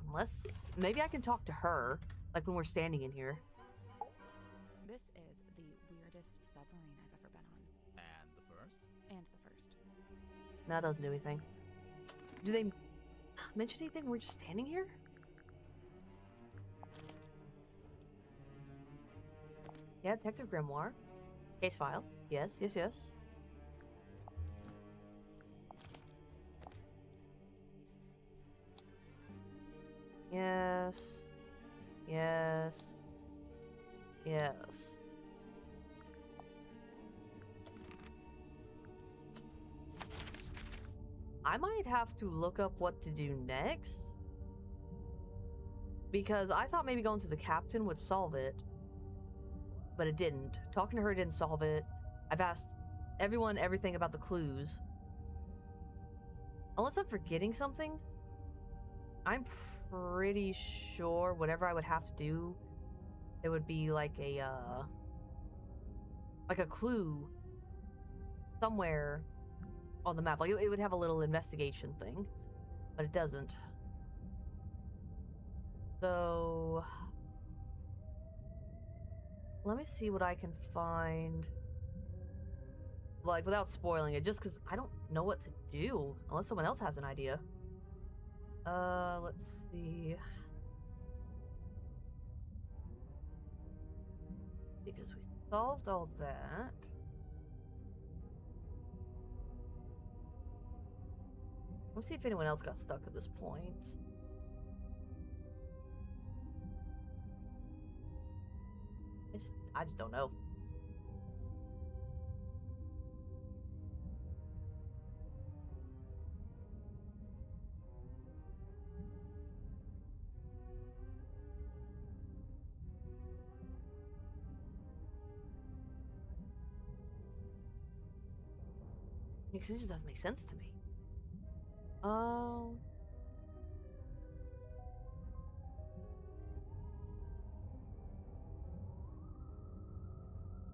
Unless, maybe I can talk to her, like when we're standing in here. This is the weirdest submarine I've ever been on. And the first? And the first. That doesn't do anything. Do they mention anything when we're just standing here? Yeah, Detective Grimoire. Case file. Yes, yes, yes. Yes. Yes. Yes. I might have to look up what to do next. Because I thought maybe going to the captain would solve it. But it didn't. Talking to her didn't solve it. I've asked everyone everything about the clues. Unless I'm forgetting something, I'm pretty sure whatever I would have to do, it would be like a clue somewhere on the map. Like it would have a little investigation thing, but it doesn't. So let me see what I can find. like, without spoiling it, just because I don't know what to do, unless someone else has an idea. Let's see. Because we solved all that. Let's see if anyone else got stuck at this point. I just don't know. Because it just doesn't make sense to me.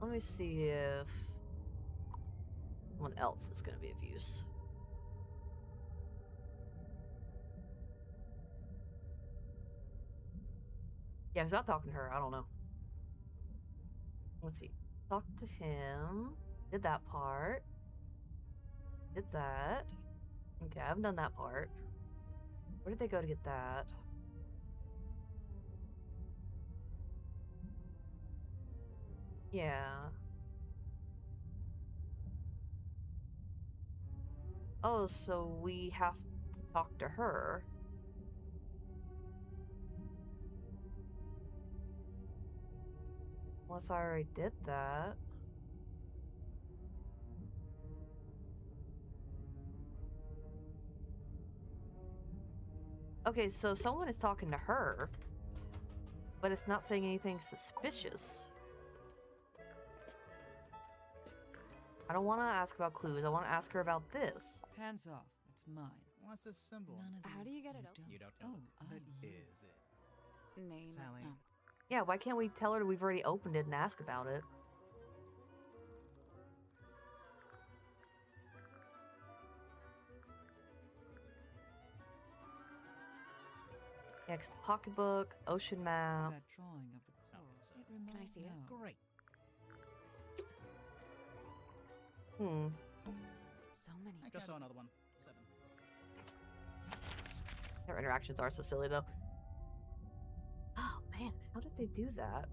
Let me see if someone else is going to be of use. Yeah, because I'm talking to her. I don't know. Let's see. Talk to him. Did that part. Did that. Okay, I haven't done that part. Where did they go to get that? Yeah. Oh, so we have to talk to her. Unless I already did that. Okay, so someone is talking to her, but it's not saying anything suspicious. I don't want to ask about clues. I want to ask her about this. Hands off. It's mine. What's this symbol? None of How do you get it open? You don't know. But is it? Name. Sally. Oh. Yeah, why can't we tell her we've already opened it and ask about it? Yeah, because the pocketbook, ocean map. That drawing of the coral. It reminds Can I see it? Great. So many. I just saw another one. 7. Their interactions are so silly, though. Oh, man. How did they do that?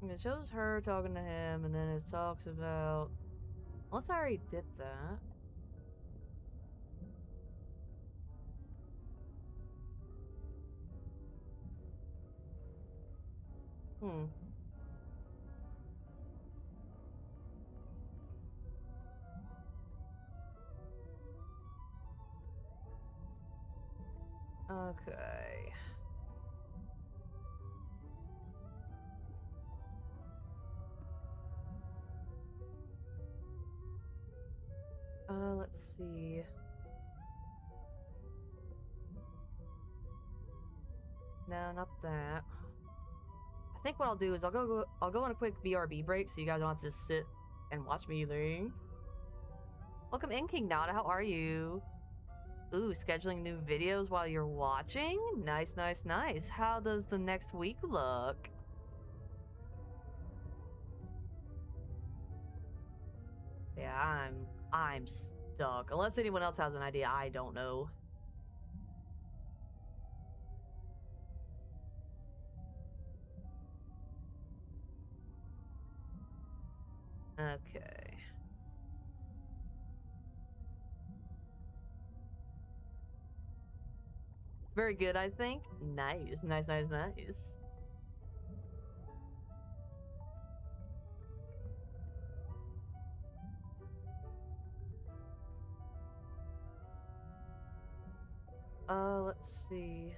It shows her talking to him, and then it talks about... Unless I already did that. Okay. Let's see. No, not that. I think what I'll do is I'll go on a quick BRB break so you guys don't have to just sit and watch me either. Welcome in, King Nada. How are you? Ooh, scheduling new videos while you're watching? Nice, nice, nice. How does the next week look? Yeah, I'm stuck. Unless anyone else has an idea, I don't know. Okay. Very good, I think. Nice, nice, nice, nice. Let's see.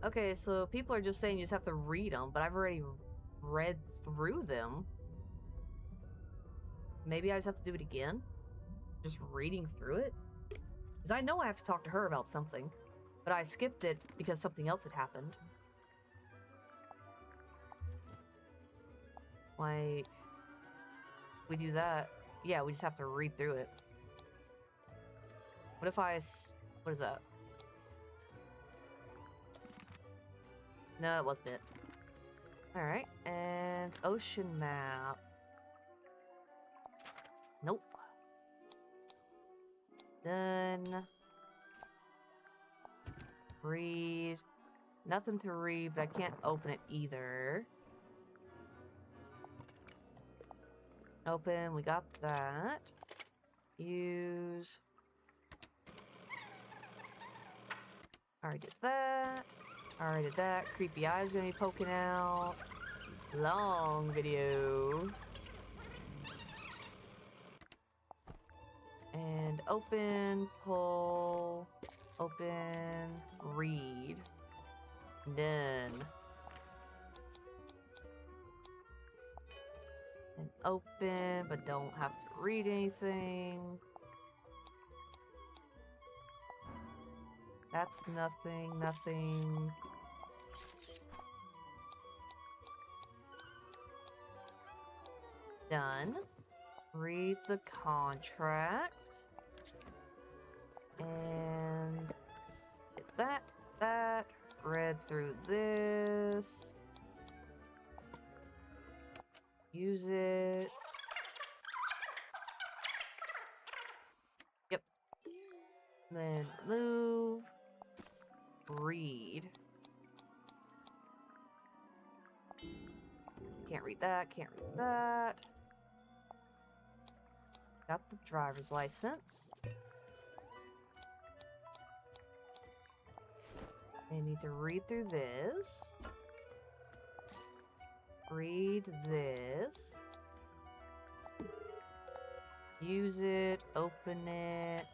Okay, so people are just saying you just have to read them, but I've already read through them. Maybe I just have to do it again? Just reading through it? Because I know I have to talk to her about something, but I skipped it because something else had happened. Like, we do that. Yeah, we just have to read through it. What if what is that? No, that wasn't it. Alright, and ocean map. Nope. Done. Read. Nothing to read, but I can't open it either. Open, we got that. Use. Already did that. Already did that. Creepy eyes gonna be poking out. Long video. And open, pull, open, read. Done. And open, but don't have to read anything. That's nothing, nothing. Done. Read the contract. And get that. Read through this. Use it. Yep. Then move. Read. Can't read that, can't read that. Got the driver's license. I need to read through this. Read this. Use it, open it,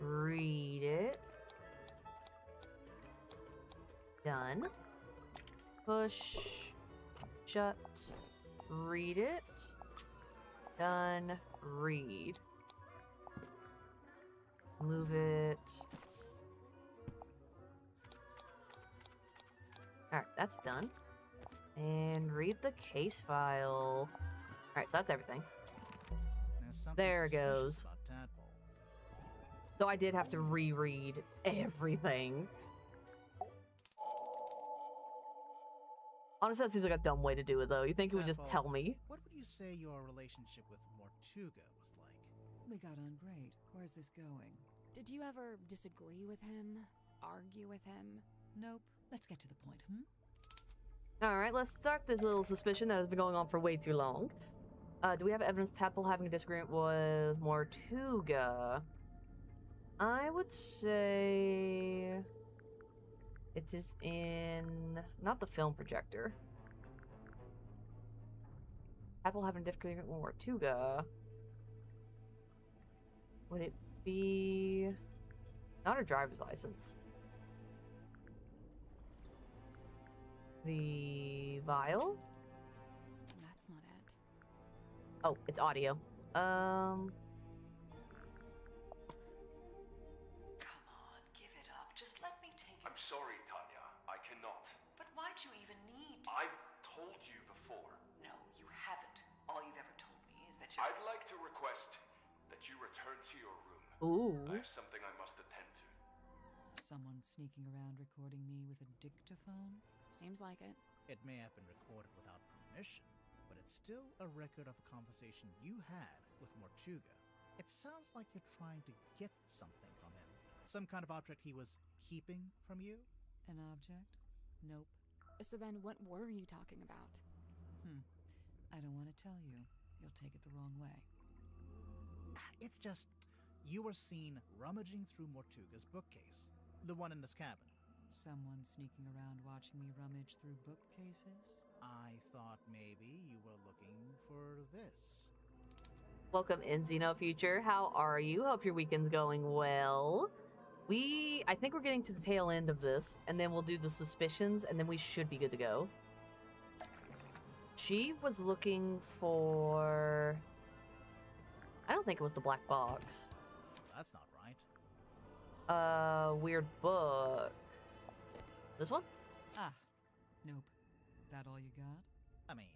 read it. Done. Push, shut, read it. Done, read. Move it. Alright, that's done. And read the case file. Alright, so that's everything. There it goes. So I did have to reread everything. Honestly, that seems like a dumb way to do it, though. You think it would just tell me? What would you say your relationship with Mortuga was like? We got on great. Where's this going? Did you ever disagree with him? Argue with him? Nope. Let's get to the point, Alright, let's start this little suspicion that has been going on for way too long. Do we have evidence Tadpole having a disagreement with Mortuga? I would say it is in not the film projector. Tadpole having a disagreement with Mortuga. Would it be not a driver's license? The vial? That's not it. Oh, it's audio. Come on, give it up. Just let me take it. I'm sorry, Tanya. I cannot. But why'd you even need to? I've told you before. No, you haven't. All you've ever told me is that you... I'd like to request that you return to your room. Ooh. I have something I must attend to. Someone sneaking around recording me with a dictaphone? Seems like it. It may have been recorded without permission, but it's still a record of a conversation you had with Mortuga. It sounds like you're trying to get something from him. Some kind of object he was keeping from you? An object? Nope. So then what were you talking about? I don't want to tell you. You'll take it the wrong way. It's just, you were seen rummaging through Mortuga's bookcase. The one in this cabin. Someone sneaking around watching me rummage through bookcases? I thought maybe you were looking for this. Welcome in, Xeno Future. How are you? Hope your weekend's going well. I think we're getting to the tail end of this, and then we'll do the suspicions, and then we should be good to go. She was looking for... I don't think it was the black box. That's not right. Weird book. This one? Ah, nope. That all you got? I mean,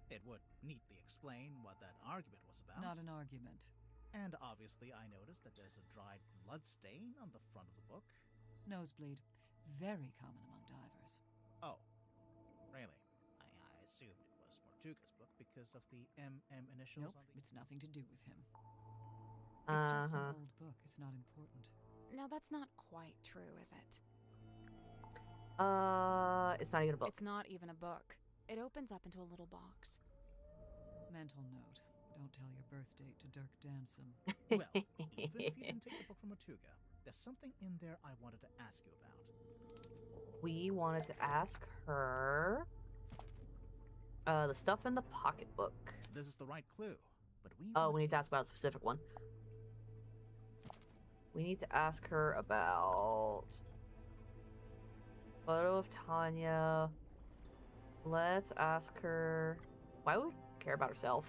it would neatly explain what that argument was about. Not an argument. And obviously I noticed that there's a dried blood stain on the front of the book. Nosebleed. Very common among divers. Oh, assumed it was Mortuga's book because of the MM initials. Nope, it's nothing to do with him. It's just some old book. It's not important. Now, that's not quite true, is it? It's not even a book. It's not even a book. It opens up into a little box. Mental note. Don't tell your birth date to Dirk Dansom. Well, even if you didn't take the book from Mortuga, there's something in there I wanted to ask you about. We wanted to ask her the stuff in the pocketbook. This is the right clue, but we need to ask about a specific one. We need to ask her about photo of Tanya. Let's ask her why would we care about herself.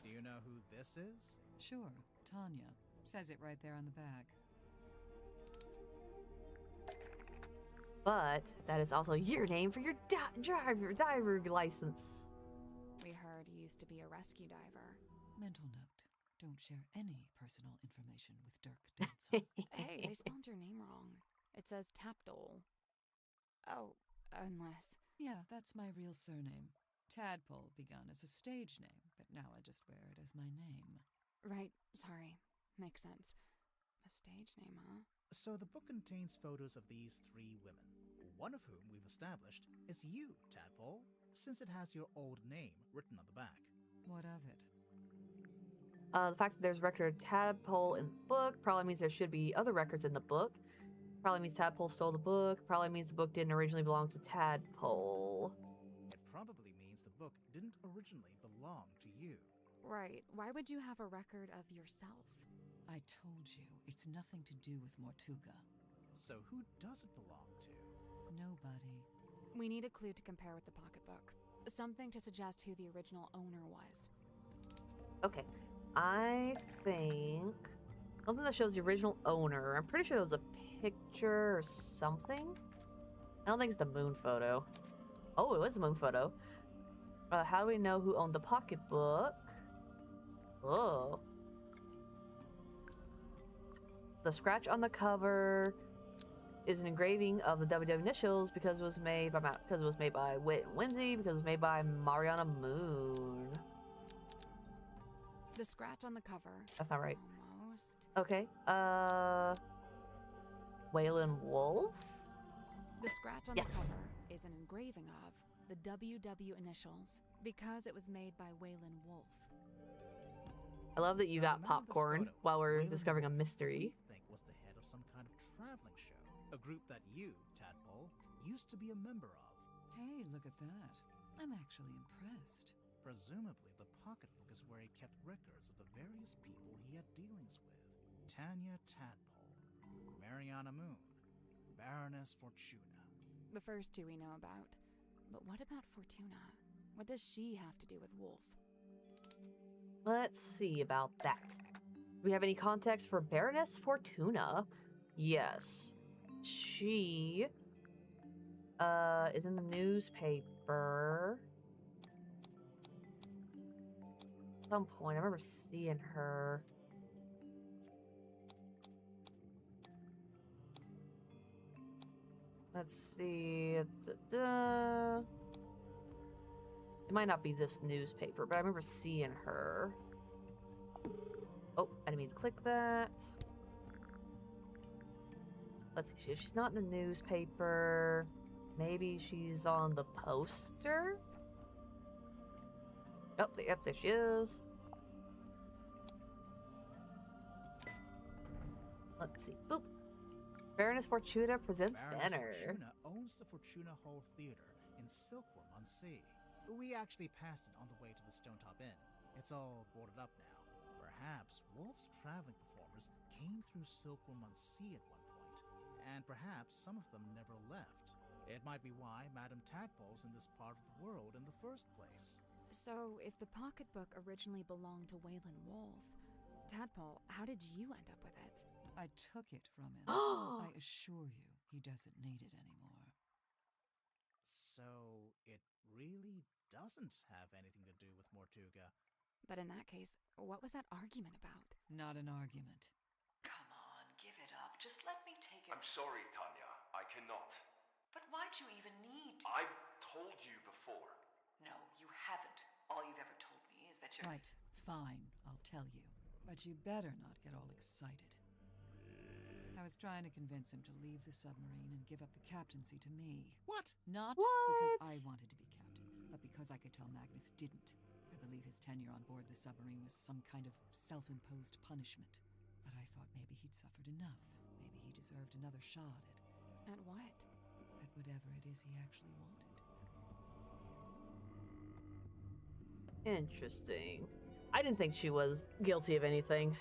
Do you know who this is? Sure, Tanya. Says it right there on the back. But that is also your name for your diver license. We heard you used to be a rescue diver. Mental note. Don't share any personal information with Dirk Dansom. Hey, they spelled your name wrong. It says Tapdole. Oh, unless... Yeah, that's my real surname. Tadpole begun as a stage name, but now I just wear it as my name. Right, sorry. Makes sense. A stage name, huh? So the book contains photos of these 3 women, one of whom we've established is you, Tadpole, since it has your old name written on the back. What of it? The fact that there's record of Tadpole in the book probably means there should be other records in the book. Probably means Tadpole stole the book. Probably means the book didn't originally belong to Tadpole. It probably means the book didn't originally belong to you. Right. Why would you have a record of yourself? I told you, it's nothing to do with Mortuga. So who does it belong to? Nobody. We need a clue to compare with the pocketbook. Something to suggest who the original owner was. Okay. I think something that shows the original owner. I'm pretty sure it was a picture or something. I don't think it's the moon photo. Oh, it was the moon photo. How do we know who owned the pocketbook? Oh. The scratch on the cover is an engraving of the WW initials because it was made by Wit and Whimsy, because it was made by Mariana Moon. The scratch on the cover. That's not right. Almost. Okay. Waylon Wolf? The scratch on the cover is an engraving of the WW initials because it was made by Waylon Wolf. I love that you got popcorn while we're discovering a mystery. We think was the head of some kind of traveling show, a group that you, Tadpole, used to be a member of. Hey, look at that. I'm actually impressed. Presumably, the pocketbook is where he kept records of the various people he had dealings with. Tanya Tadpole, Mariana Moon, Baroness Fortuna. The first 2 we know about. But what about Fortuna? What does she have to do with Wolf? Let's see about that. Do we have any context for Baroness Fortuna? Yes. She is in the newspaper. At some point, I remember seeing her. Let's see. It might not be this newspaper, but I remember seeing her. Oh, I didn't mean to click that. Let's see. If she's not in the newspaper, maybe she's on the poster? Oh, yep, there she is. Let's see. Boop. Baroness Fortuna presents Baroness banner. Fortuna owns the Fortuna Hall Theater in Silkworm on Sea. We actually passed it on the way to the Stonetop Inn. It's all boarded up now. Perhaps Wolf's traveling performers came through Silkworm on Sea at one point, and perhaps some of them never left. It might be why Madame Tadpole's in this part of the world in the first place. So, if the pocketbook originally belonged to Waylon Wolf, Tadpole, how did you end up with it? I took it from him. I assure you, he doesn't need it anymore. So, it really doesn't have anything to do with Mortuga. But in that case, what was that argument about? Not an argument. Come on, give it up. Just let me take it. I'm sorry, Tanya. I cannot. But why'd you even need... I've told you before. No, you haven't. All you've ever told me is that you're... Right, fine, I'll tell you. But you better not get all excited. I was trying to convince him to leave the submarine and give up the captaincy to me. What? Not What? because I wanted to be captain, but because I could tell Magnus didn't. I believe his tenure on board the submarine was some kind of self-imposed punishment. But I thought maybe he'd suffered enough. Maybe he deserved another shot At what? at whatever it is he actually wanted. Interesting. I didn't think she was guilty of anything.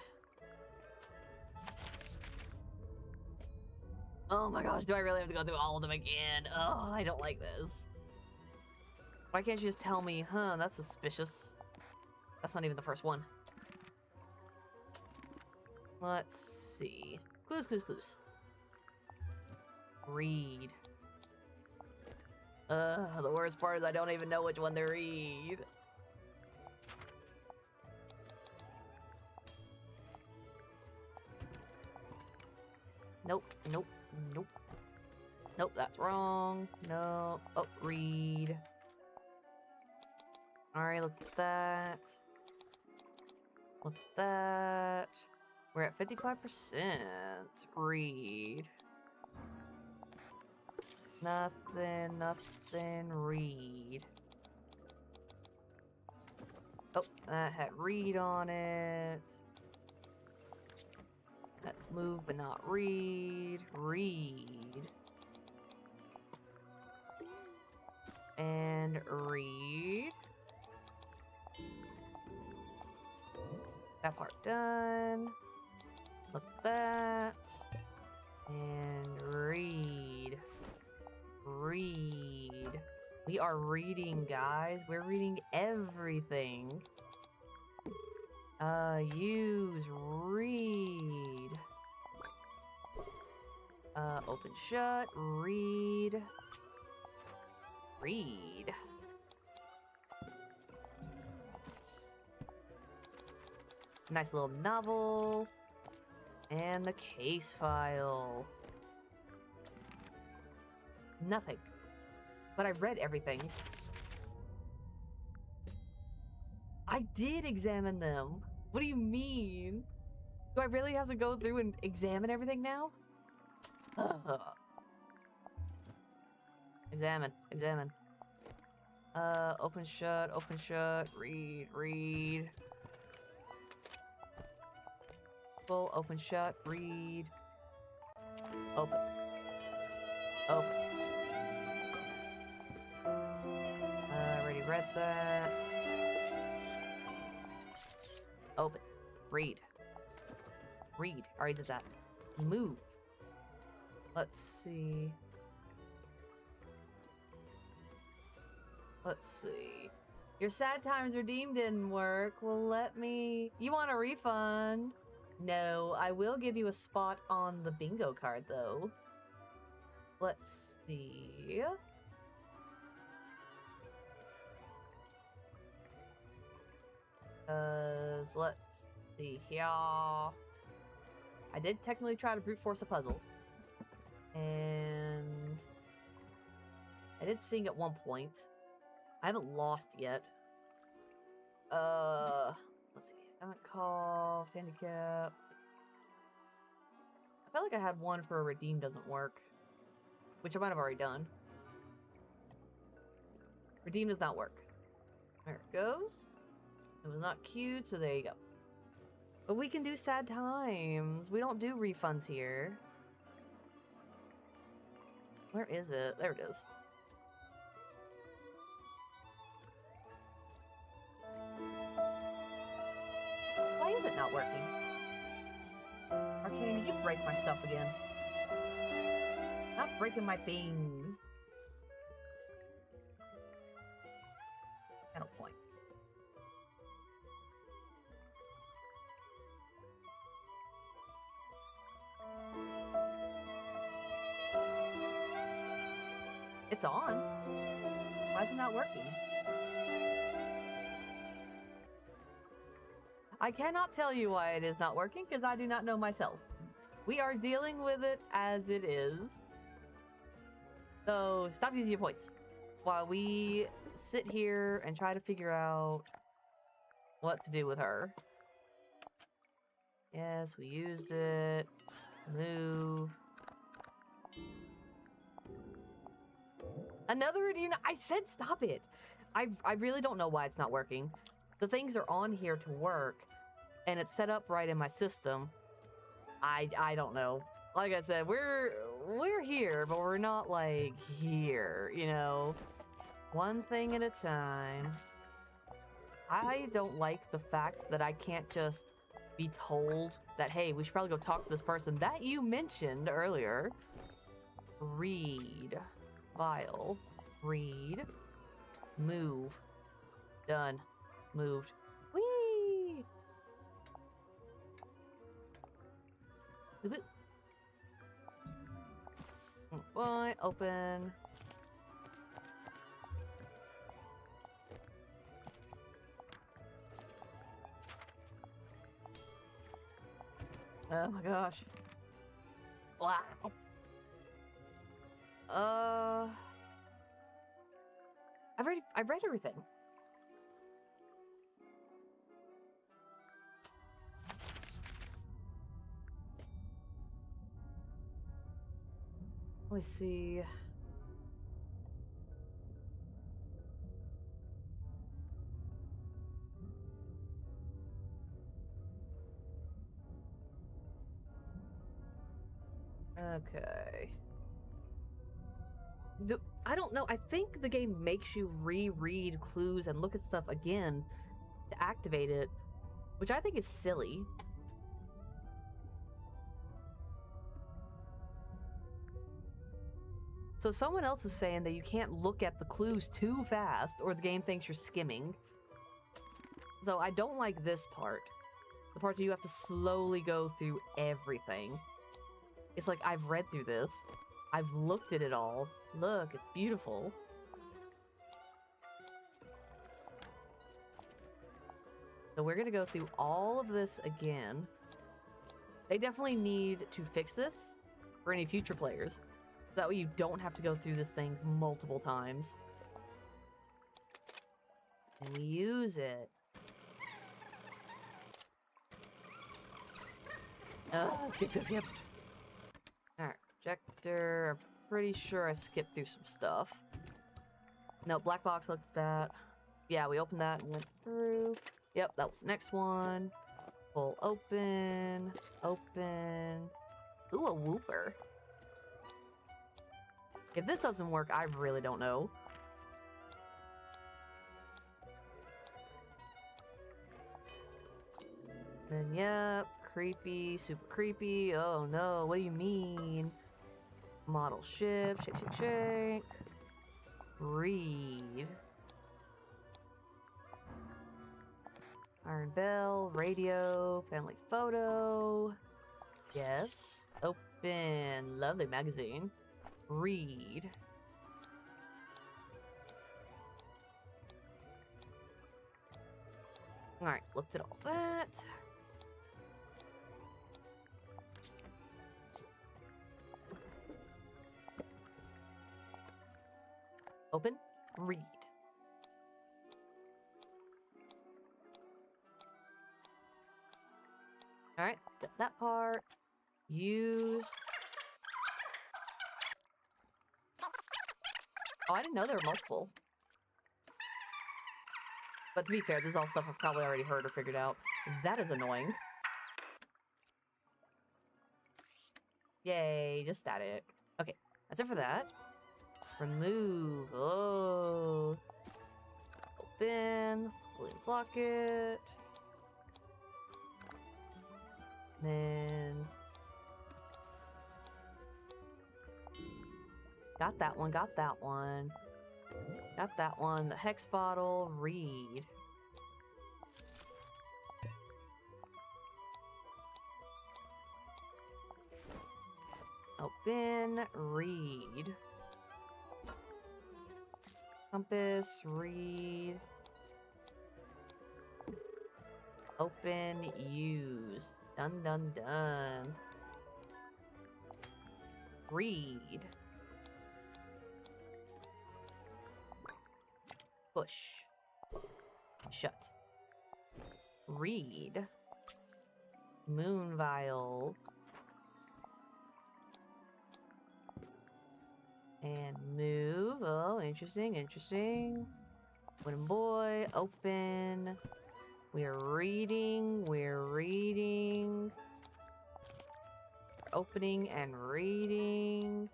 Oh my gosh, do I really have to go through all of them again? Oh, I don't like this. Why can't you just tell me, huh, that's suspicious? That's not even the first one. Let's see. Clues, clues, clues. Read. The worst part is I don't even know which one to read. Nope, nope, nope. Nope, that's wrong. No. Oh, read. Alright, looked at that. Looked at that. We're at 55%. Read. Nothing, nothing, read. Oh, that had read on it. Let's move but not read. Read. And read. That part done. Look at that. And read. Read. We are reading, guys. We're reading everything. Use read. Open shut. Read. Read. Nice little novel. And the case file. Nothing. But I've read everything. I did examine them. What do you mean? Do I really have to go through and examine everything now? Examine. Examine. Open shut. Open shut. Read. Read. Full. Open shut. Read. Open. Open. Already read that. Open. Read. Read. Already did that. Move. Let's see. Let's see. Your sad times redeemed didn't work. Well, let me... You want a refund? No, I will give you a spot on the bingo card, though. Let's see. Let's see here. I did technically try to brute force a puzzle. And I did sing at one point. I haven't lost yet. Let's see. I haven't coughed, handicap. I felt like I had one for a redeem doesn't work. Which I might have already done. Redeem does not work. There it goes. It was not queued, so there you go. But we can do sad times. We don't do refunds here. Where is it? There it is. Why is it not working? Arcane, did you break my stuff again? Not breaking my things. Channel points. It's on. Why is it not working? I cannot tell you why it is not working because I do not know myself. We are dealing with it as it is. So stop using your points. while we sit here and try to figure out what to do with her. Yes, we used it. Move. Another idea. I said stop it. I really don't know why it's not working. The things are on here to work, and it's set up right in my system. I don't know. Like I said, we're here, but we're not like here, you know? One thing at a time. I don't like the fact that I can't just be told that, hey, we should probably go talk to this person that you mentioned earlier. Read. File. Read. Move. Done. Moved. Whee! Boy, open. Oh my gosh. Wow. I've read everything. Let me see. Okay. I don't know. I think the game makes you reread clues and look at stuff again to activate it, which I think is silly. So someone else is saying that you can't look at the clues too fast or the game thinks you're skimming. So I don't like this part. The part that you have to slowly go through everything. It's like, I've read through this. I've looked at it all. Look, it's beautiful. So we're gonna go through all of this again. They definitely need to fix this for any future players. That way you don't have to go through this thing multiple times. And we use it. Skip. Alright, projector. I'm pretty sure I skipped through some stuff. No, black box, look at that. Yeah, we opened that and went through. Yep, that was the next one. Pull open. Open. Ooh, a whooper. If this doesn't work, I really don't know. Then, yep, creepy, super creepy. Oh no, what do you mean? Model ship, shake. Read. Iron bell, radio, family photo. Yes. Open, lovely magazine. Read. Alright, looked at all that. Open. Read. Alright, that part. Use. Oh, I didn't know there were multiple. But to be fair, this is all stuff I've probably already heard or figured out. That is annoying. Yay, just static. Okay, that's it for that. Remove. Oh. Open. Williams locket. Then. Got that one, got that one. Got that one. The hex bottle. Read. Open. Read. Compass. Read. Open. Use. Done, done, done. Read. Push. Shut. Read. Moon vial. And move. Oh, interesting, interesting. Wooden boy, open. We're reading, opening and reading.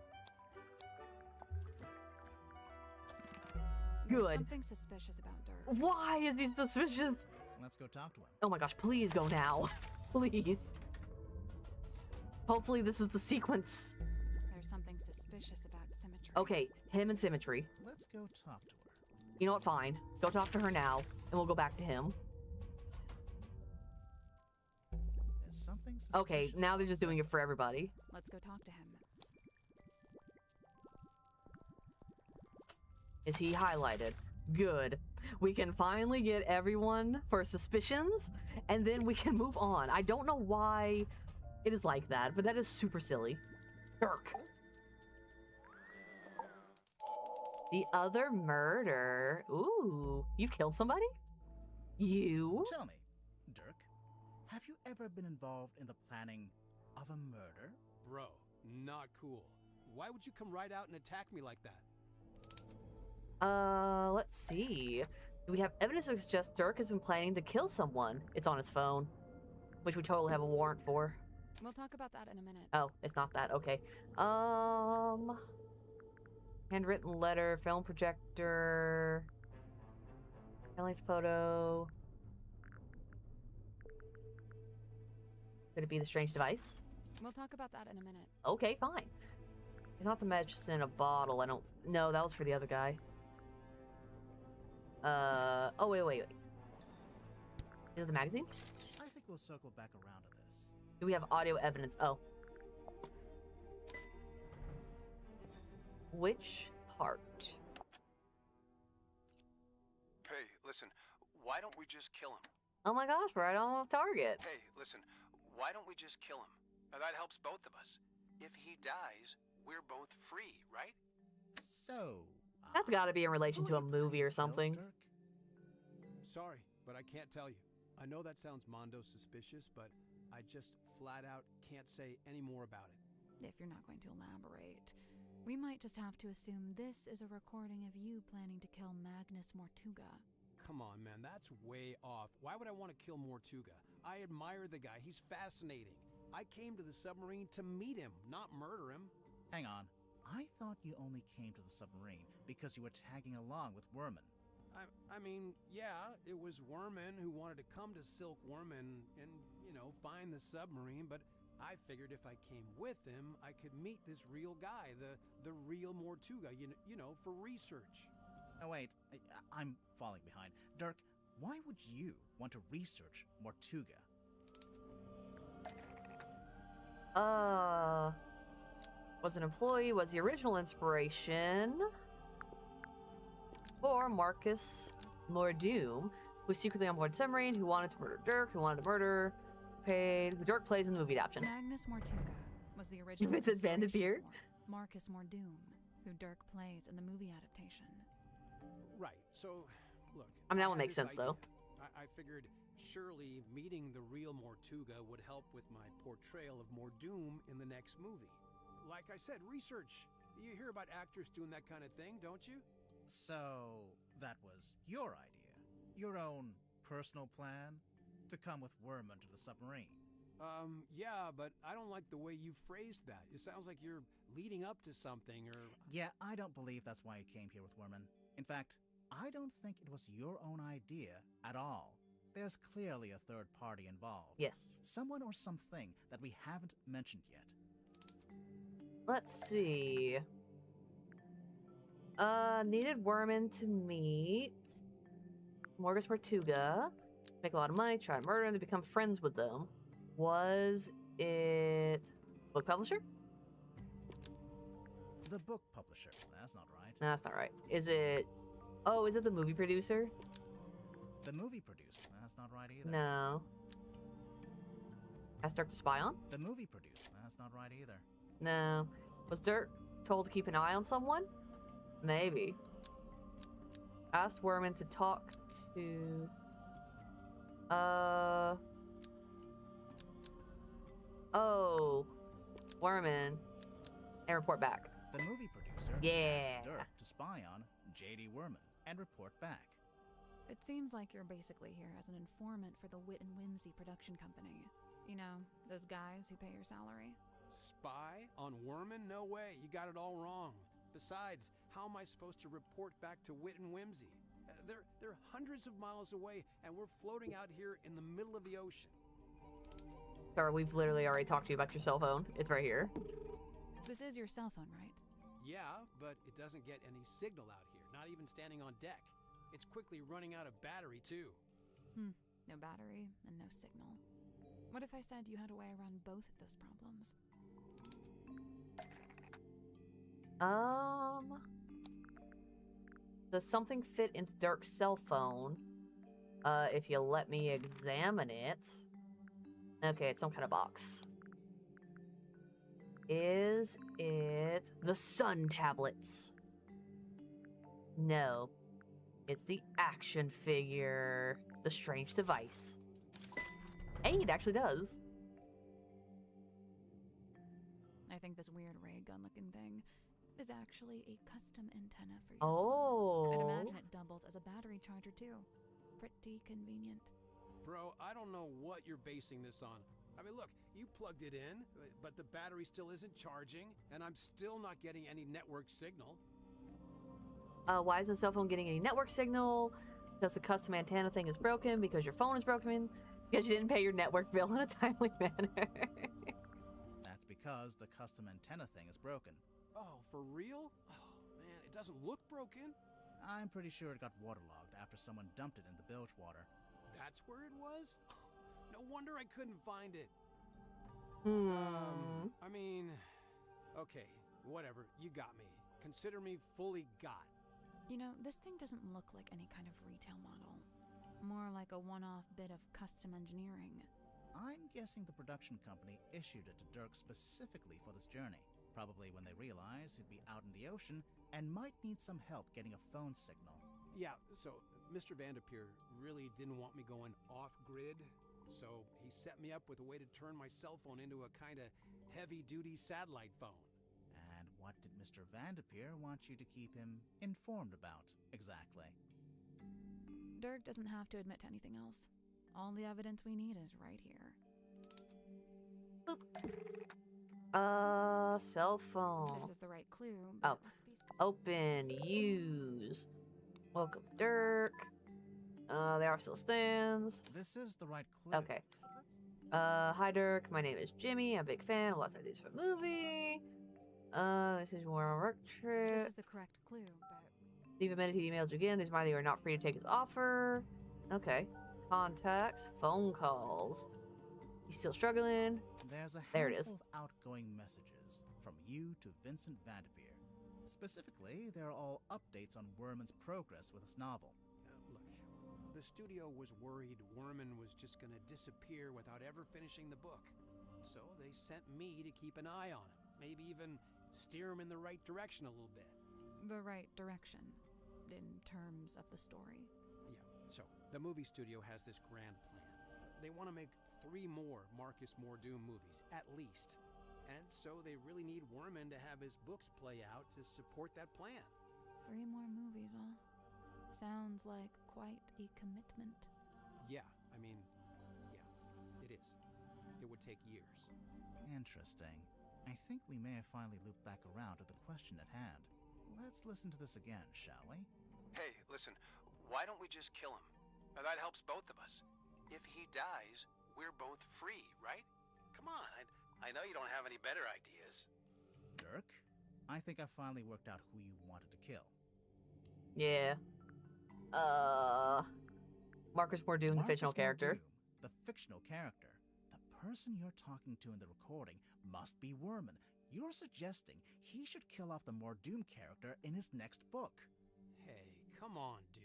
There's Good. something suspicious about Dirk. Why is he suspicious? Let's go talk to him. Oh my gosh, please go now. Please. Hopefully this is the sequence. There's something suspicious about Symmetry. Okay, him and Symmetry. Let's go talk to her. You know what, fine. Go talk to her now, and we'll go back to him. There's something suspicious. Okay, now they're just doing it for everybody. Let's go talk to him. Is he highlighted? Good. We can finally get everyone for suspicions, and then we can move on. I don't know why it is like that, but that is super silly. Dirk. The other murder. Ooh, you've killed somebody? You? Tell me, Dirk, have you ever been involved in the planning of a murder? Bro, not cool. Why would you come right out and attack me like that? Let's see. Do we have evidence to suggest Dirk has been planning to kill someone? It's on his phone, which we totally have a warrant for. We'll talk about that in a minute. Oh, it's not that. Okay. Handwritten letter, film projector, family photo. Could it be the strange device? We'll talk about that in a minute. Okay, fine. It's not the medicine in a bottle. I don't. No, that was for the other guy. Oh, wait. Is it the magazine? I think we'll circle back around to this. Do we have audio evidence? Oh. Which part? Hey, listen, why don't we just kill him? Oh my gosh, we're right on target. Hey, listen, why don't we just kill him? Now, that helps both of us. If he dies, we're both free, right? So... That's gotta be in relation to a movie or something. Sorry, but I can't tell you. I know that sounds mondo suspicious, but I just flat out can't say any more about it. If you're not going to elaborate, we might just have to assume this is a recording of you planning to kill Magnus Mortuga. Come on, man, that's way off. Why would I want to kill Mortuga? I admire the guy. He's fascinating. I came to the submarine to meet him, not murder him. Hang on. I thought you only came to the submarine because you were tagging along with Worman. I mean, yeah, it was Worman who wanted to come to Silkworm and, you know, find the submarine, but I figured if I came with him, I could meet this real guy, the real Mortuga, you know, for research. Oh, wait, I'm falling behind. Dirk, why would you want to research Mortuga? Was an employee, was the original inspiration for Marcus Mordoom, who was secretly on board submarine, who wanted to murder Dirk, who Dirk plays in the movie adaptation. Magnus Mortuga was the original Vincent's Bandit Beer. Marcus Mordoom, who Dirk plays in the movie adaptation. Right, so, look. I mean, that one makes sense, though. I figured surely meeting the real Mortuga would help with my portrayal of Mordoom in the next movie. Like I said, research. You hear about actors doing that kind of thing, don't you? So, that was your idea? Your own personal plan? To come with Worman to the submarine? Yeah, but I don't like the way you phrased that. It sounds like you're leading up to something, or... Yeah, I don't believe that's why you came here with Worman. In fact, I don't think it was your own idea at all. There's clearly a third party involved. Yes. Someone or something that we haven't mentioned yet. Let's see. Needed Worman to meet Marcus Mortuga. Make a lot of money, try to murder them, to become friends with them. Was it book publisher? The book publisher. That's not right. No, that's not right. Is it... Oh, is it the movie producer? The movie producer. That's not right either. No. Asked Dirk to spy on? The movie producer. That's not right either. No. Was Dirk told to keep an eye on someone? Maybe. Asked Werman to talk to... Oh. Werman. And report back. The movie producer asked Dirk to spy on J.D. Werman and report back. It seems like you're basically here as an informant for the Wit and Whimsy production company. You know, those guys who pay your salary. Spy on Werman? No way, you got it all wrong. Besides, how am I supposed to report back to Wit and Whimsy? They're hundreds of miles away, and we're floating out here in the middle of the ocean. Sorry, we've literally already talked to you about your cell phone. It's right here. This is your cell phone, right? Yeah, but it doesn't get any signal out here, not even standing on deck. It's quickly running out of battery, too. No battery and no signal. What if I said you had a way around both of those problems? Does something fit into Dirk's cell phone? If you let me examine it. Okay, it's some kind of box. Is it the sun tablets? No. It's the action figure. The strange device. Hey, it actually does. I think this weird ray gun looking thing is actually a custom antenna for your phone. I'd imagine it doubles as a battery charger too. Pretty convenient. Bro, I don't know what you're basing this on. I mean, look, you plugged it in, but the battery still isn't charging, and I'm still not getting any network signal. Why isn't the cell phone getting any network signal? Because the custom antenna thing is broken, because your phone is broken, because you didn't pay your network bill in a timely manner. That's because the custom antenna thing is broken. Oh, for real? Oh, man, it doesn't look broken. I'm pretty sure it got waterlogged after someone dumped it in the bilge water. That's where it was? No wonder I couldn't find it. I mean, okay, whatever, you got me. Consider me fully got. You know, this thing doesn't look like any kind of retail model. More like a one-off bit of custom engineering. I'm guessing the production company issued it to Dirk specifically for this journey. Probably when they realized he'd be out in the ocean and might need some help getting a phone signal. Yeah, so Mr. Vanderpeer really didn't want me going off-grid, so he set me up with a way to turn my cell phone into a kind of heavy-duty satellite phone. And what did Mr. Vanderpeer want you to keep him informed about, exactly? Dirk doesn't have to admit to anything else. All the evidence we need is right here. Boop. Cell phone. This is the right clue. Oh. Open. Use. Welcome, Dirk. They are still stands. This is the right clue. Okay. Hi, Dirk. My name is Jimmy. I'm a big fan of lots of ideas for the movie. This is more on a work trip. This is the correct clue, but... Leave a minute, he emailed you again. There's why you are not free to take his offer. Okay. Contacts. Phone calls. He's still struggling. There's a there it handful is. of outgoing messages from you to Vincent Vanderpeer. Specifically, they're all updates on Werman's progress with his novel. Look, the studio was worried Werman was just gonna disappear without ever finishing the book. So they sent me to keep an eye on him. Maybe even steer him in the right direction a little bit. The right direction, in terms of the story. Yeah, so the movie studio has this grand plan. They want to make 3 more Marcus Mordoom movies, at least. And so they really need Werman to have his books play out to support that plan. 3 more movies, huh? Sounds like quite a commitment. Yeah, I mean, yeah, it is. It would take years. Interesting. I think we may have finally looped back around to the question at hand. Let's listen to this again, shall we? Hey, listen, why don't we just kill him? That helps both of us. If he dies, we're both free, right? Come on, I know you don't have any better ideas. Dirk, I think I finally worked out who you wanted to kill. Yeah. Marcus Mordoom, the fictional character. The fictional character. The person you're talking to in the recording must be Werman. You're suggesting he should kill off the Mordoom character in his next book. Hey, come on, dude.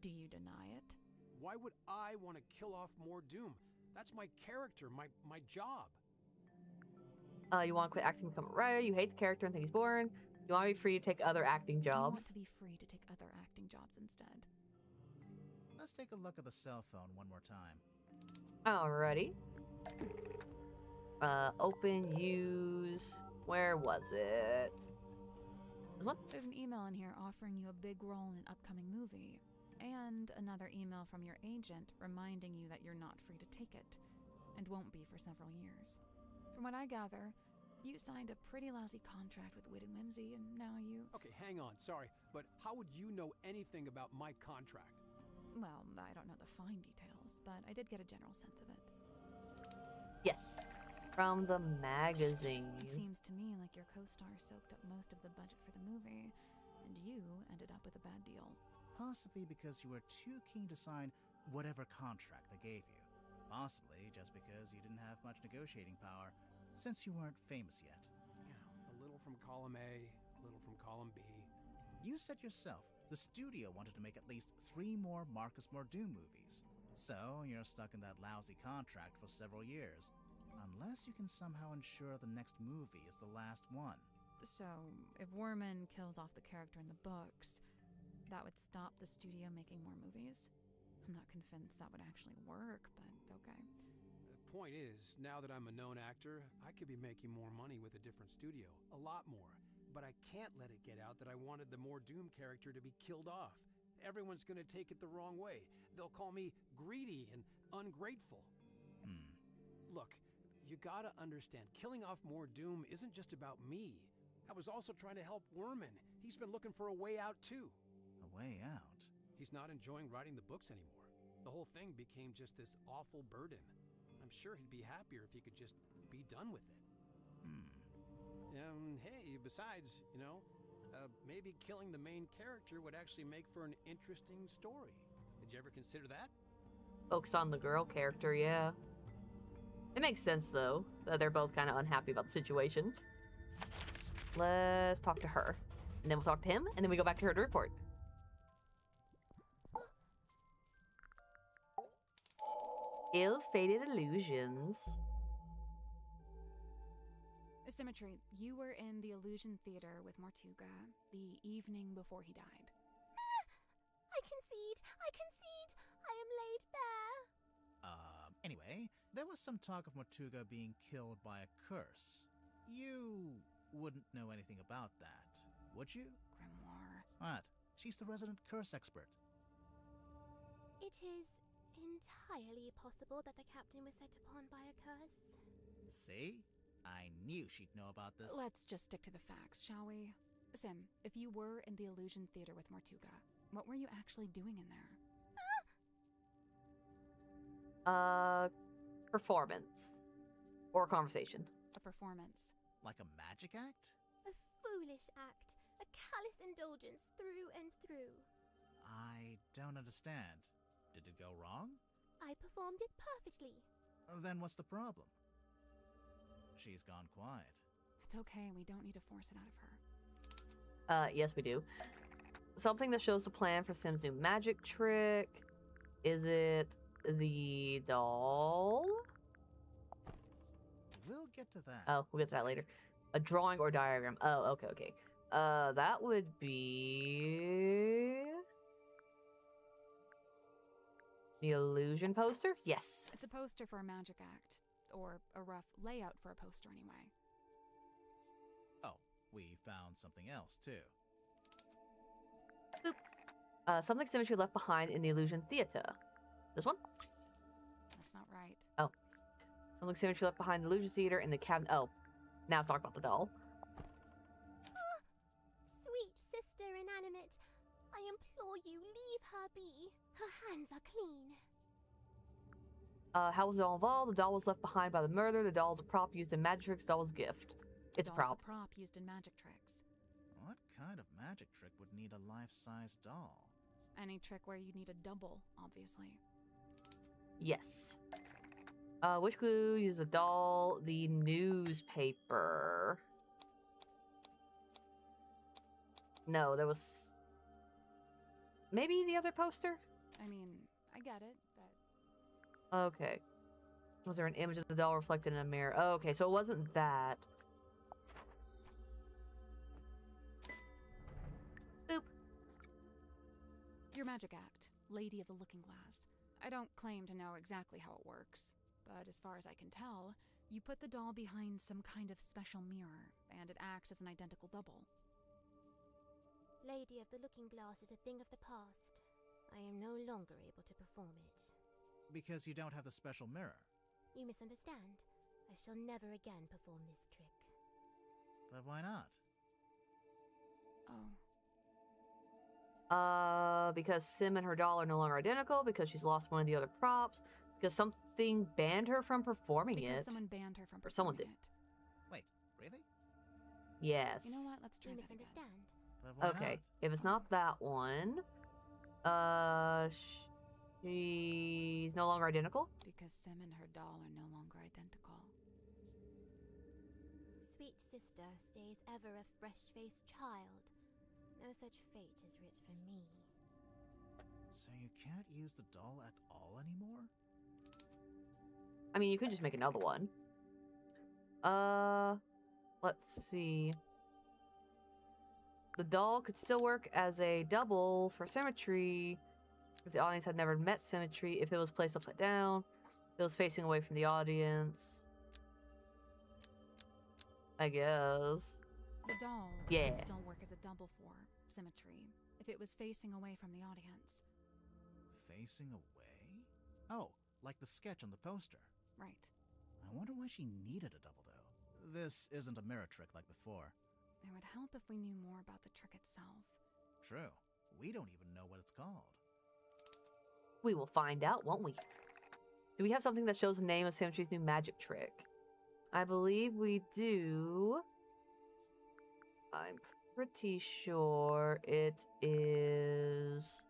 Do you deny it? Why would I want to kill off Mordoom? That's my character, my job. You want to quit acting and become a writer. You hate the character and think he's boring. You want to be free to take other acting Do you want jobs? to be free to take other acting jobs instead? Let's take a look at the cell phone one more time. Alrighty. Open, use... Where was it? This one? There's an email in here offering you a big role in an upcoming movie. And another email from your agent reminding you that you're not free to take it. And won't be for several years. From what I gather, you signed a pretty lousy contract with Wit and Whimsy, and now you... Okay, hang on, sorry, but how would you know anything about my contract? Well, I don't know the fine details, but I did get a general sense of it. Yes. From the magazine. It seems to me like your co-star soaked up most of the budget for the movie, and you ended up with a bad deal. Possibly because you were too keen to sign whatever contract they gave you. Possibly just because you didn't have much negotiating power, since you weren't famous yet. You know, a little from column A, a little from column B. You said yourself, the studio wanted to make at least 3 more Marcus Mordoom movies. So, you're stuck in that lousy contract for several years. Unless you can somehow ensure the next movie is the last one. So, if Worman kills off the character in the books, that would stop the studio making more movies? I'm not convinced that would actually work, but okay. The point is, now that I'm a known actor, I could be making more money with a different studio. A lot more. But I can't let it get out that I wanted the Mordoom character to be killed off. Everyone's gonna take it the wrong way. They'll call me greedy and ungrateful. Look, you gotta understand, killing off Mordoom isn't just about me. I was also trying to help Worman. He's been looking for a way out too. A way out? He's not enjoying writing the books anymore. The whole thing became just this awful burden. I'm sure he'd be happier if he could just be done with it. Hey, besides, maybe killing the main character would actually make for an interesting story. Did you ever consider that? Focus on the girl character, yeah. It makes sense, though, that they're both kind of unhappy about the situation. Let's talk to her. And then we'll talk to him, and then we go back to her to report. Ill-fated illusions. Symmetry, you were in the Illusion Theater with Mortuga the evening before he died. I concede! I concede! I am laid bare! Anyway, there was some talk of Mortuga being killed by a curse. You wouldn't know anything about that, would you? Grimoire. What? She's the resident curse expert. It is entirely possible that the captain was set upon by a curse. See? I knew she'd know about this. Let's just stick to the facts, shall we? Sim, if you were in the Illusion Theater with Mortuga, what were you actually doing in there? Performance. Or conversation. A performance. Like a magic act? A foolish act. A callous indulgence through and through. I don't understand. Did it go wrong? I performed it perfectly. Then what's the problem? She's gone quiet. It's okay, we don't need to force it out of her. Yes we do. Something that shows the plan for Sim's new magic trick. Is it the doll? We'll get to that. Oh, we'll get to that later. A drawing or diagram. Oh, okay. That would be... the illusion poster? Yes. It's a poster for a magic act. Or a rough layout for a poster, anyway. Oh, we found something else, too. Boop. Something Symmetry left behind in the Illusion Theater. This one? That's not right. Oh. Something Symmetry left behind in the Illusion Theater in the cabinet. Oh. Now let's talk about the doll. Sweet sister inanimate, I implore you, leave her be. Her hands are clean. How was the doll involved? The doll was left behind by the murderer. The doll is a prop used in magic tricks. The doll was a gift. It's a prop. A prop used in magic tricks. What kind of magic trick would need a life-size doll? Any trick where you need a double, obviously. Yes. Which clue uses a doll? The newspaper. No, there was... maybe the other poster? I mean, I get it, but... Okay. Was there an image of the doll reflected in a mirror? Oh, okay, so it wasn't that. your magic act, Lady of the Looking Glass. I don't claim to know exactly how it works, but as far as I can tell, you put the doll behind some kind of special mirror, and it acts as an identical double. Lady of the Looking Glass is a thing of the past. I am no longer able to perform it. Because you don't have the special mirror. You misunderstand. I shall never again perform this trick. But why not? Oh. Because Sim and her doll are no longer identical, because she's lost one of the other props, because something banned her from performing it. Because someone banned her from performing or someone did. it. Wait, really? Yes. You know what? Let's try You that misunderstand. But why Okay, not? if it's not that one, she's no longer identical? Because Sim and her doll are no longer identical. Sweet sister stays ever a fresh-faced child. No such fate is writ for me. So you can't use the doll at all anymore? I mean, you could just make another one. Let's see. The doll could still work as a double for symmetry if the audience had never met symmetry, if it was placed upside down, if it was facing away from the audience. I guess. The doll Yeah. could still work as a double for symmetry if it was facing away from the audience. Facing away? Oh, like the sketch on the poster. Right. I wonder why she needed a double, though. This isn't a mirror trick like before. It would help if we knew more about the trick itself. True. We don't even know what it's called. We will find out, won't we? Do we have something that shows the name of Symmetry's new magic trick? I believe we do. I'm pretty sure it is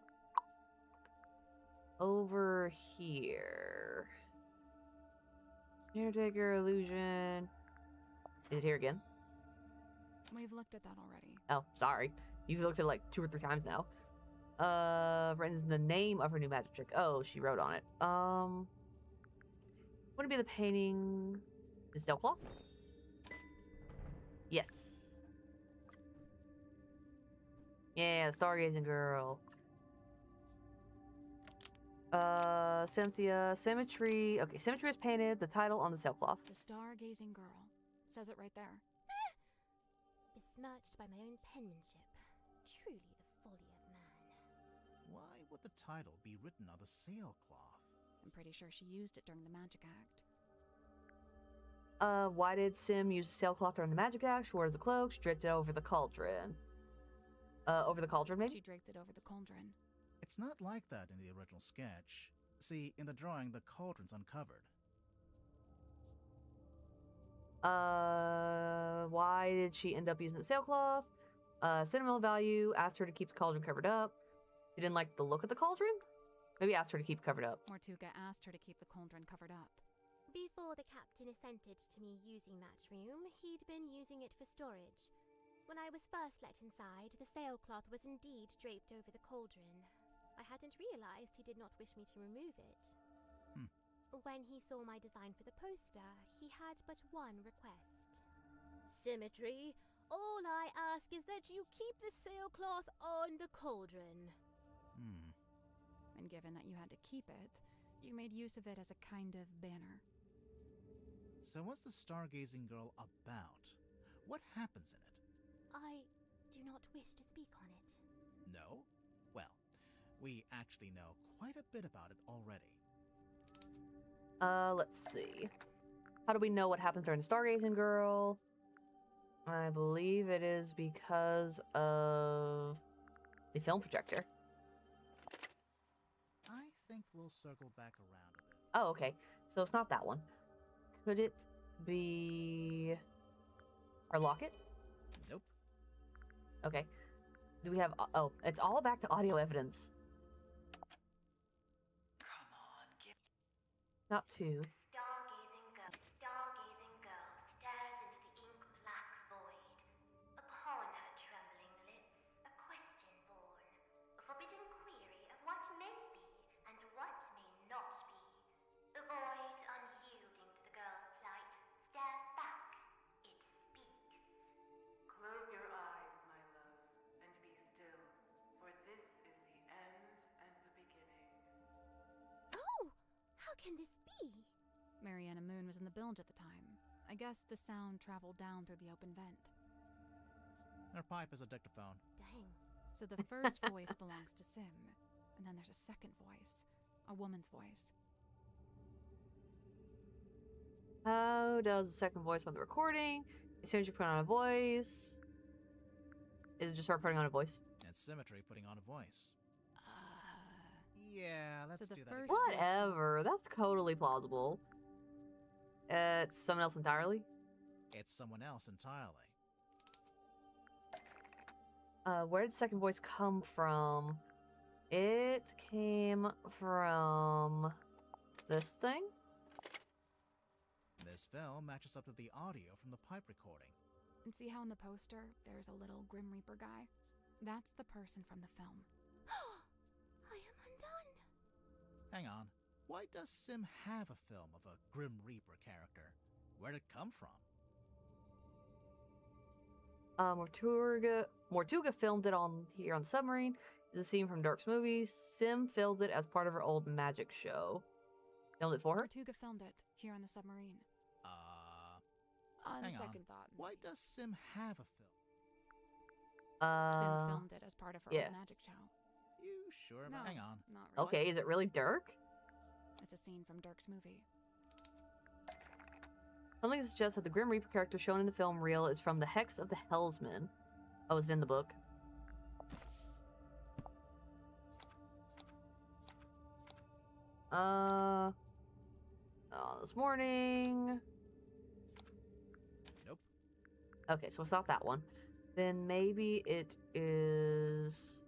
over here. Caretaker illusion. Is it here again? We've looked at that already. Oh, sorry. You've looked at it like 2 or 3 times now. Written the name of her new magic trick. Oh, she wrote on it. Would it be the painting? The sailcloth? Yes. Yeah, the stargazing girl. Cynthia, symmetry. Okay, symmetry is painted. The title on the sailcloth. The stargazing girl. Says it right there. Besmirched by my own penmanship. Truly the folly of man. Why would the title be written on the sailcloth? I'm pretty sure she used it during the magic act. Why did Sim use the sailcloth during the magic act? She wears the cloak. She draped it over the cauldron. Over the cauldron, maybe? She draped it over the cauldron. It's not like that in the original sketch. See, in the drawing, the cauldron's uncovered. Why did she end up using the sailcloth? Sentimental value. Asked her to keep the cauldron covered up. She didn't like the look of the cauldron? Maybe asked her to keep it covered up. Mortuga asked her to keep the cauldron covered up. Before the captain assented to me using that room, he'd been using it for storage. When I was first let inside, the sailcloth was indeed draped over the cauldron. I hadn't realized he did not wish me to remove it. When he saw my design for the poster, he had but one request. Symmetry, all I ask is that you keep the sailcloth on the cauldron. And given that you had to keep it, you made use of it as a kind of banner. So what's the stargazing girl about? What happens in it? I do not wish to speak on it. No? Well, we actually know quite a bit about it already. Let's see. How do we know what happens during the Stargazing Girl? I believe it is because of the film projector. I think we'll circle back around to this. Oh, okay. So it's not that one. Could it be our locket? Nope. Okay. Do we have... Oh, it's all back to audio evidence. Come on, get... Not two. Stargazing girl stares into the ink-black void. Upon her trembling lips, a question born. A forbidden query of what may be and what may not be. The void, unyielding to the girl's plight, stares back. It speaks. Close your eyes, my love, and be still, for this is the end can this be? Mariana Moon was in the bilge at the time. I guess the sound traveled down through the open vent. Her pipe is a dictaphone. Dang. So the first voice belongs to Sim, and then there's a second voice, a woman's voice. How does the second voice on the recording? As soon as you put on a voice, is it just her putting on a voice? And Symmetry putting on a voice. Yeah, let's So the do that. first again. Whatever. That's totally plausible. It's someone else entirely? It's someone else entirely. Where did the second voice come from? It came from this thing? This film matches up to the audio from the pipe recording. And see how in the poster there's a little Grim Reaper guy? That's the person from the film. I am undone. Hang on. Why does Sim have a film of a Grim Reaper character? Where'd it come from? Mortuga filmed it here on the submarine. It's a scene from Dirk's movie. Sim filmed it as part of her old magic show. Filmed it for her? Mortuga filmed it here on the submarine. On Hang second on. thought. Why does Sim have a film? Sim filmed it as part of her old magic show. You sure? No, Hang on. not really. Okay, is it really Dirk? It's a scene from Dirk's movie. Something suggests that the Grim Reaper character shown in the film reel is from the Hex of the Hellsman. Oh, is it in the book? This morning. Nope. Okay, so it's not that one. Then maybe it is...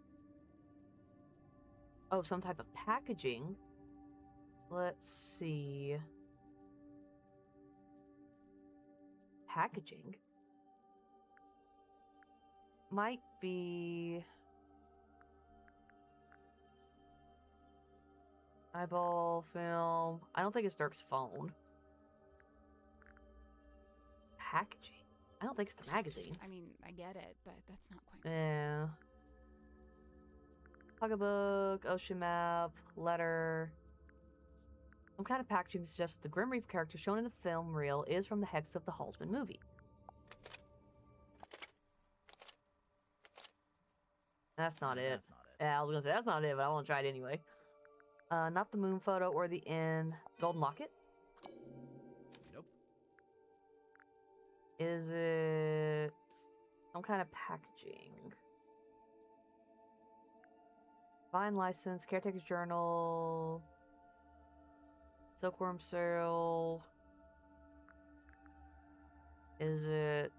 Oh, some type of packaging. Let's see. Packaging? Might be... Eyeball film. I don't think it's Dirk's phone. Packaging? I don't think it's the magazine. I mean, I get it, but that's not quite... Yeah. Pocketbook, ocean map, letter. Some kind of packaging suggests that the Grim Reaper character shown in the film reel is from the Hex of the Hallsman movie. That's not it. That's not it. Yeah, I was gonna say that's not it, but I want to try it anyway. Not the moon photo or the inn. Golden locket? Nope. Is it some kind of packaging? Fine license, caretaker's journal, silkworm cereal. Is it?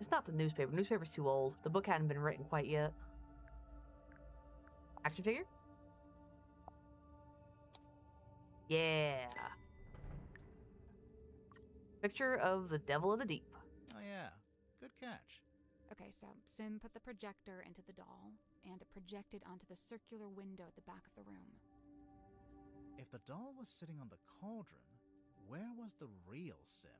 It's not the newspaper. Newspaper's too old. The book hadn't been written quite yet. Action figure? Yeah. Picture of the Devil of the Deep. Oh yeah, good catch. Okay, so Sim put the projector into the doll, and it projected onto the circular window at the back of the room. If the doll was sitting on the cauldron, where was the real Sim?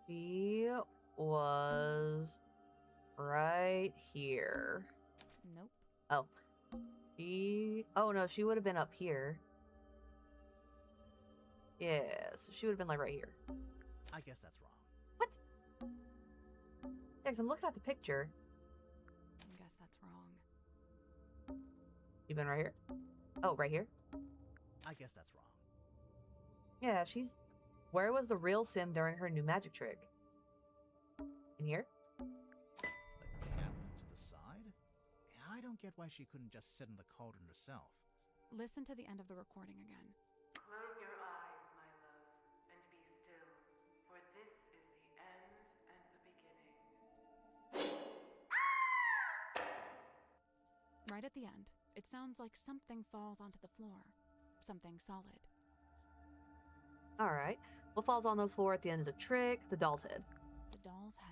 She was right here. Nope. Oh. Oh no, she would have been up here. Yeah, so she would have been like right here. I guess that's wrong. What? Yeah, 'cause I'm looking at the picture. I guess that's wrong. You been right here? Oh, right here? I guess that's wrong. Yeah, she's... Where was the real Sim during her new magic trick? In here? The cabinet to the side? I don't get why she couldn't just sit in the cauldron herself. Listen to the end of the recording again. Close your eyes, my love, and be still, for this is the end and the beginning. Right at the end, it sounds like something falls onto the floor. Something solid. Alright. What falls on the floor at the end of the trick? The doll's head. The doll's head.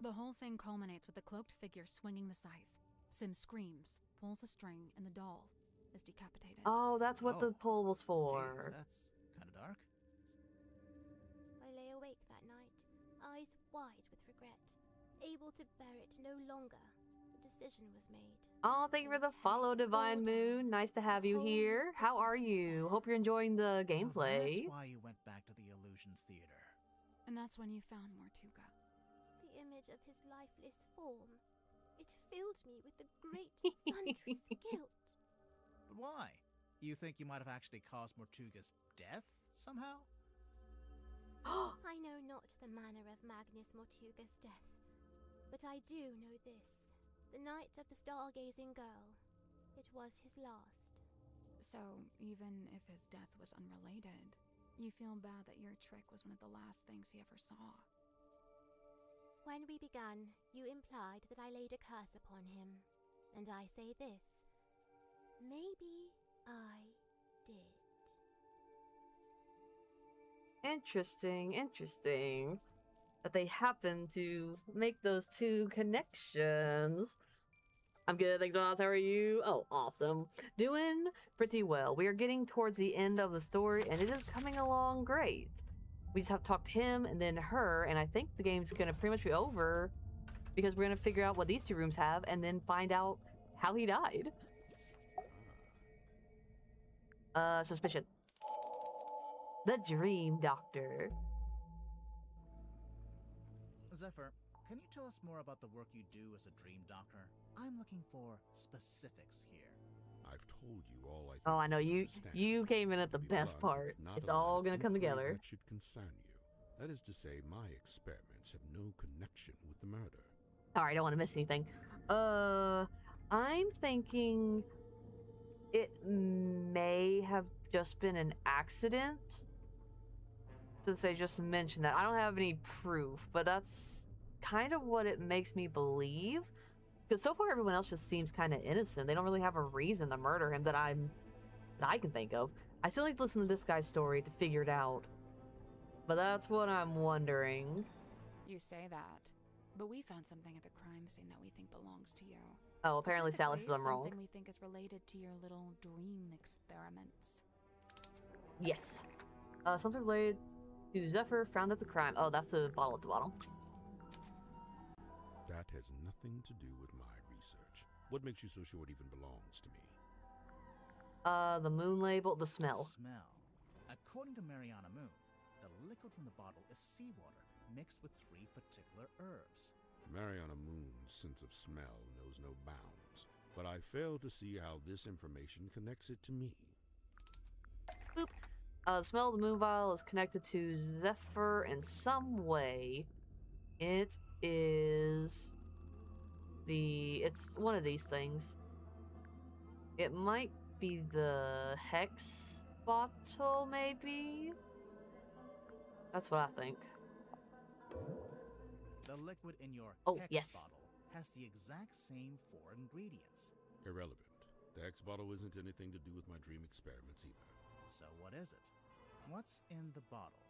The whole thing culminates with the cloaked figure swinging the scythe. Sim screams, pulls a string, and the doll is decapitated. Oh, that's what the pull was for. Jeez, that's kind of dark. I lay awake that night, eyes wide with regret, able to bear it no longer. The decision was made. Oh, thank you for the follow, Divine Moon. Nice to have you here. How are you? Hope you're enjoying the gameplay. So that's why you went back to the Illusions Theater. And that's when you found Mortuga. The image of his lifeless form. It filled me with the great thunderous guilt. But why? You think you might have actually caused Mortuga's death somehow? I know not the manner of Magnus Mortuga's death, but I do know this. The night of the stargazing girl. It was his last. So, even if his death was unrelated, you feel bad that your trick was one of the last things he ever saw. When we began, you implied that I laid a curse upon him. And I say this. Maybe I did. Interesting. That they happen to make those two connections. I'm good, thanks, Miles. How are you? Oh, awesome. Doing pretty well. We are getting towards the end of the story, and it is coming along great. We just have to talk to him and then her, and I think the game's gonna pretty much be over because we're gonna figure out what these two rooms have and then find out how he died. Suspicion. The Dream Doctor. Zephyr, can you tell us more about the work you do as a dream doctor? I'm looking for specifics here. I've told you all I think. Oh, I know you came in at the best part. It's all gonna come together. That should concern you. That is to say, my experiments have no connection with the murder. Alright, I don't want to miss anything. I'm thinking it may have just been an accident. Since they just mentioned that. I don't have any proof, but that's kind of what it makes me believe. Because so far everyone else just seems kind of innocent. They don't really have a reason to murder him that I can think of. I still need to listen to this guy's story to figure it out. But that's what I'm wondering. You say that, but we found something at the crime scene that we think belongs to you. Oh, apparently Sally says I'm wrong. Something we think is related to your little dream experiments. Yes. Something related to Zephyr found at the crime. Oh, that's the bottle at the bottom. That has nothing to do with my research. What makes you so sure it even belongs to me? The moon label, the smell. Smell. According to Mariana Moon, the liquid from the bottle is seawater mixed with 3 particular herbs. Mariana Moon's sense of smell knows no bounds, but I fail to see how this information connects it to me. Boop. The smell of the moon vial is connected to Zephyr in some way. It is it's one of these things. It might be the hex bottle, maybe? That's what I think. The liquid in your hex bottle has the exact same 4 ingredients. Irrelevant. The hex bottle isn't anything to do with my dream experiments either. So what is it? What's in the bottle?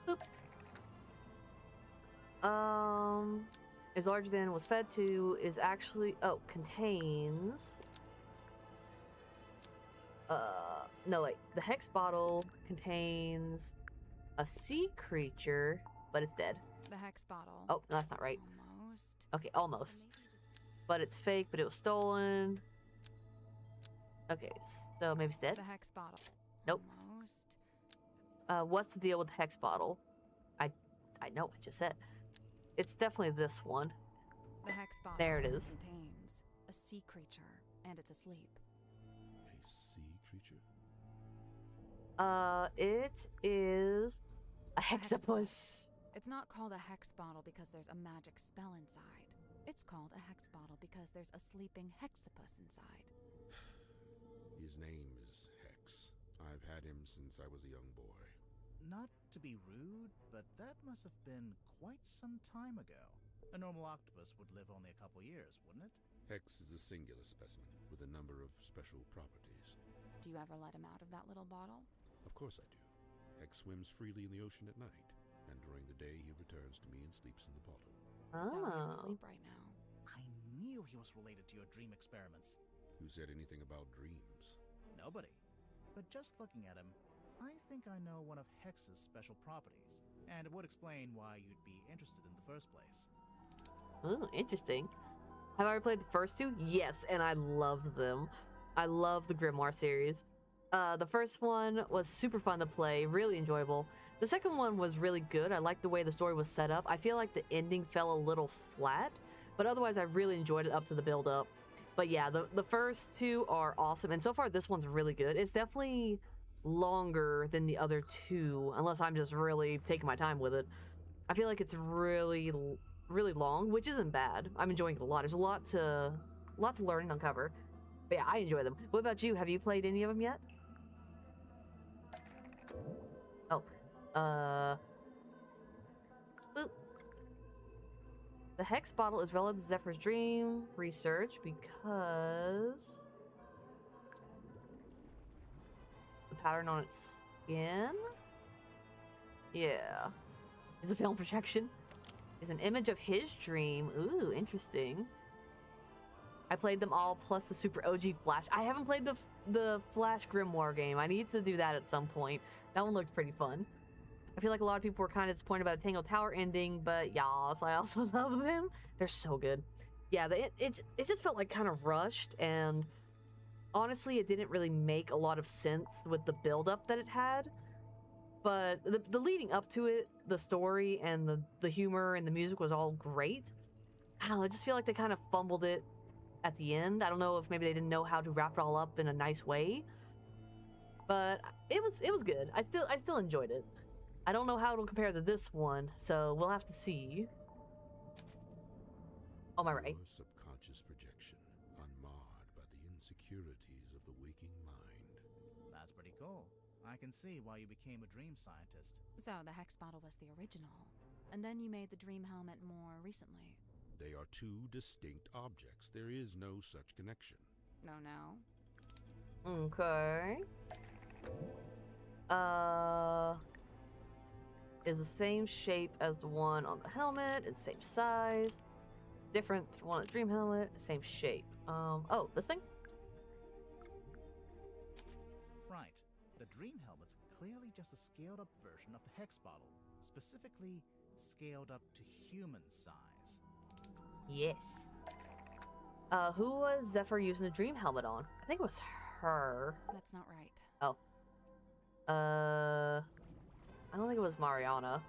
Boop. Is larger than was fed to, is actually, contains, no wait, the hex bottle contains a sea creature, but it's dead. The hex bottle. Oh, no, that's not right. Almost. Okay, almost. But it's fake, but it was stolen. Okay, so maybe it's dead? The hex bottle. Nope. Almost. What's the deal with the hex bottle? I know what I just said. It's definitely this one. The hex bottle there it is. Contains a sea creature, and it's asleep. A sea creature? It is a hexapus. It's not called a hex bottle because there's a magic spell inside. It's called a hex bottle because there's a sleeping hexapus inside. His name is Hex. I've had him since I was a young boy. Not to be rude, but that must have been quite some time ago. A normal octopus would live only a couple years, wouldn't it? Hex is a singular specimen with a number of special properties. Do you ever let him out of that little bottle? Of course I do. Hex swims freely in the ocean at night, and during the day he returns to me and sleeps in the bottle. So he's asleep right now. I knew he was related to your dream experiments. Who said anything about dreams? Nobody. But just looking at him, I think I know one of Hex's special properties, and it would explain why you'd be interested in the first place. Oh, interesting. Have I ever played the first two? Yes, and I loved them. I love the Grimoire series. The first one was super fun to play, really enjoyable. The second one was really good. I liked the way the story was set up. I feel like the ending fell a little flat, but otherwise I really enjoyed it up to the build-up. But yeah, the first two are awesome, and so far this one's really good. It's definitely longer than the other two, unless I'm just really taking my time with it. I feel like it's really long, which isn't bad. I'm enjoying it a lot. There's a lot to learn and uncover. But yeah, I enjoy them. What about you? Have you played any of them yet? Oh. Boop. The hex bottle is relevant to Zephyr's dream research because the pattern on its skin? Yeah. Is a film projection? Is an image of his dream. Ooh, interesting. I played them all plus the Super OG Flash. I haven't played the Flash Grimoire game. I need to do that at some point. That one looked pretty fun. I feel like a lot of people were kind of disappointed about the Tangle Tower ending, but yas, I also love them. They're so good. Yeah, it just felt like kind of rushed, and honestly, it didn't really make a lot of sense with the build-up that it had. But the leading up to it, the story and the humor and the music was all great. I don't know, I just feel like they kind of fumbled it at the end. I don't know if maybe they didn't know how to wrap it all up in a nice way. But it was good. I still enjoyed it. I don't know how it'll compare to this one, so we'll have to see. Oh, am I right? Your subconscious projection, unmarred by the insecurities of the waking mind. That's pretty cool. I can see why you became a dream scientist. So the hex bottle was the original, and then you made the dream helmet more recently. They are two distinct objects. There is no such connection. No. Okay. Is the same shape as the one on the helmet. It's the same size. Different one on the dream helmet. Same shape. Oh, this thing? Right. The dream helmet's clearly just a scaled up version of the hex bottle. Specifically, scaled up to human size. Yes. Who was Zephyr using the dream helmet on? I think it was her. That's not right. Oh. I don't think it was Mariana.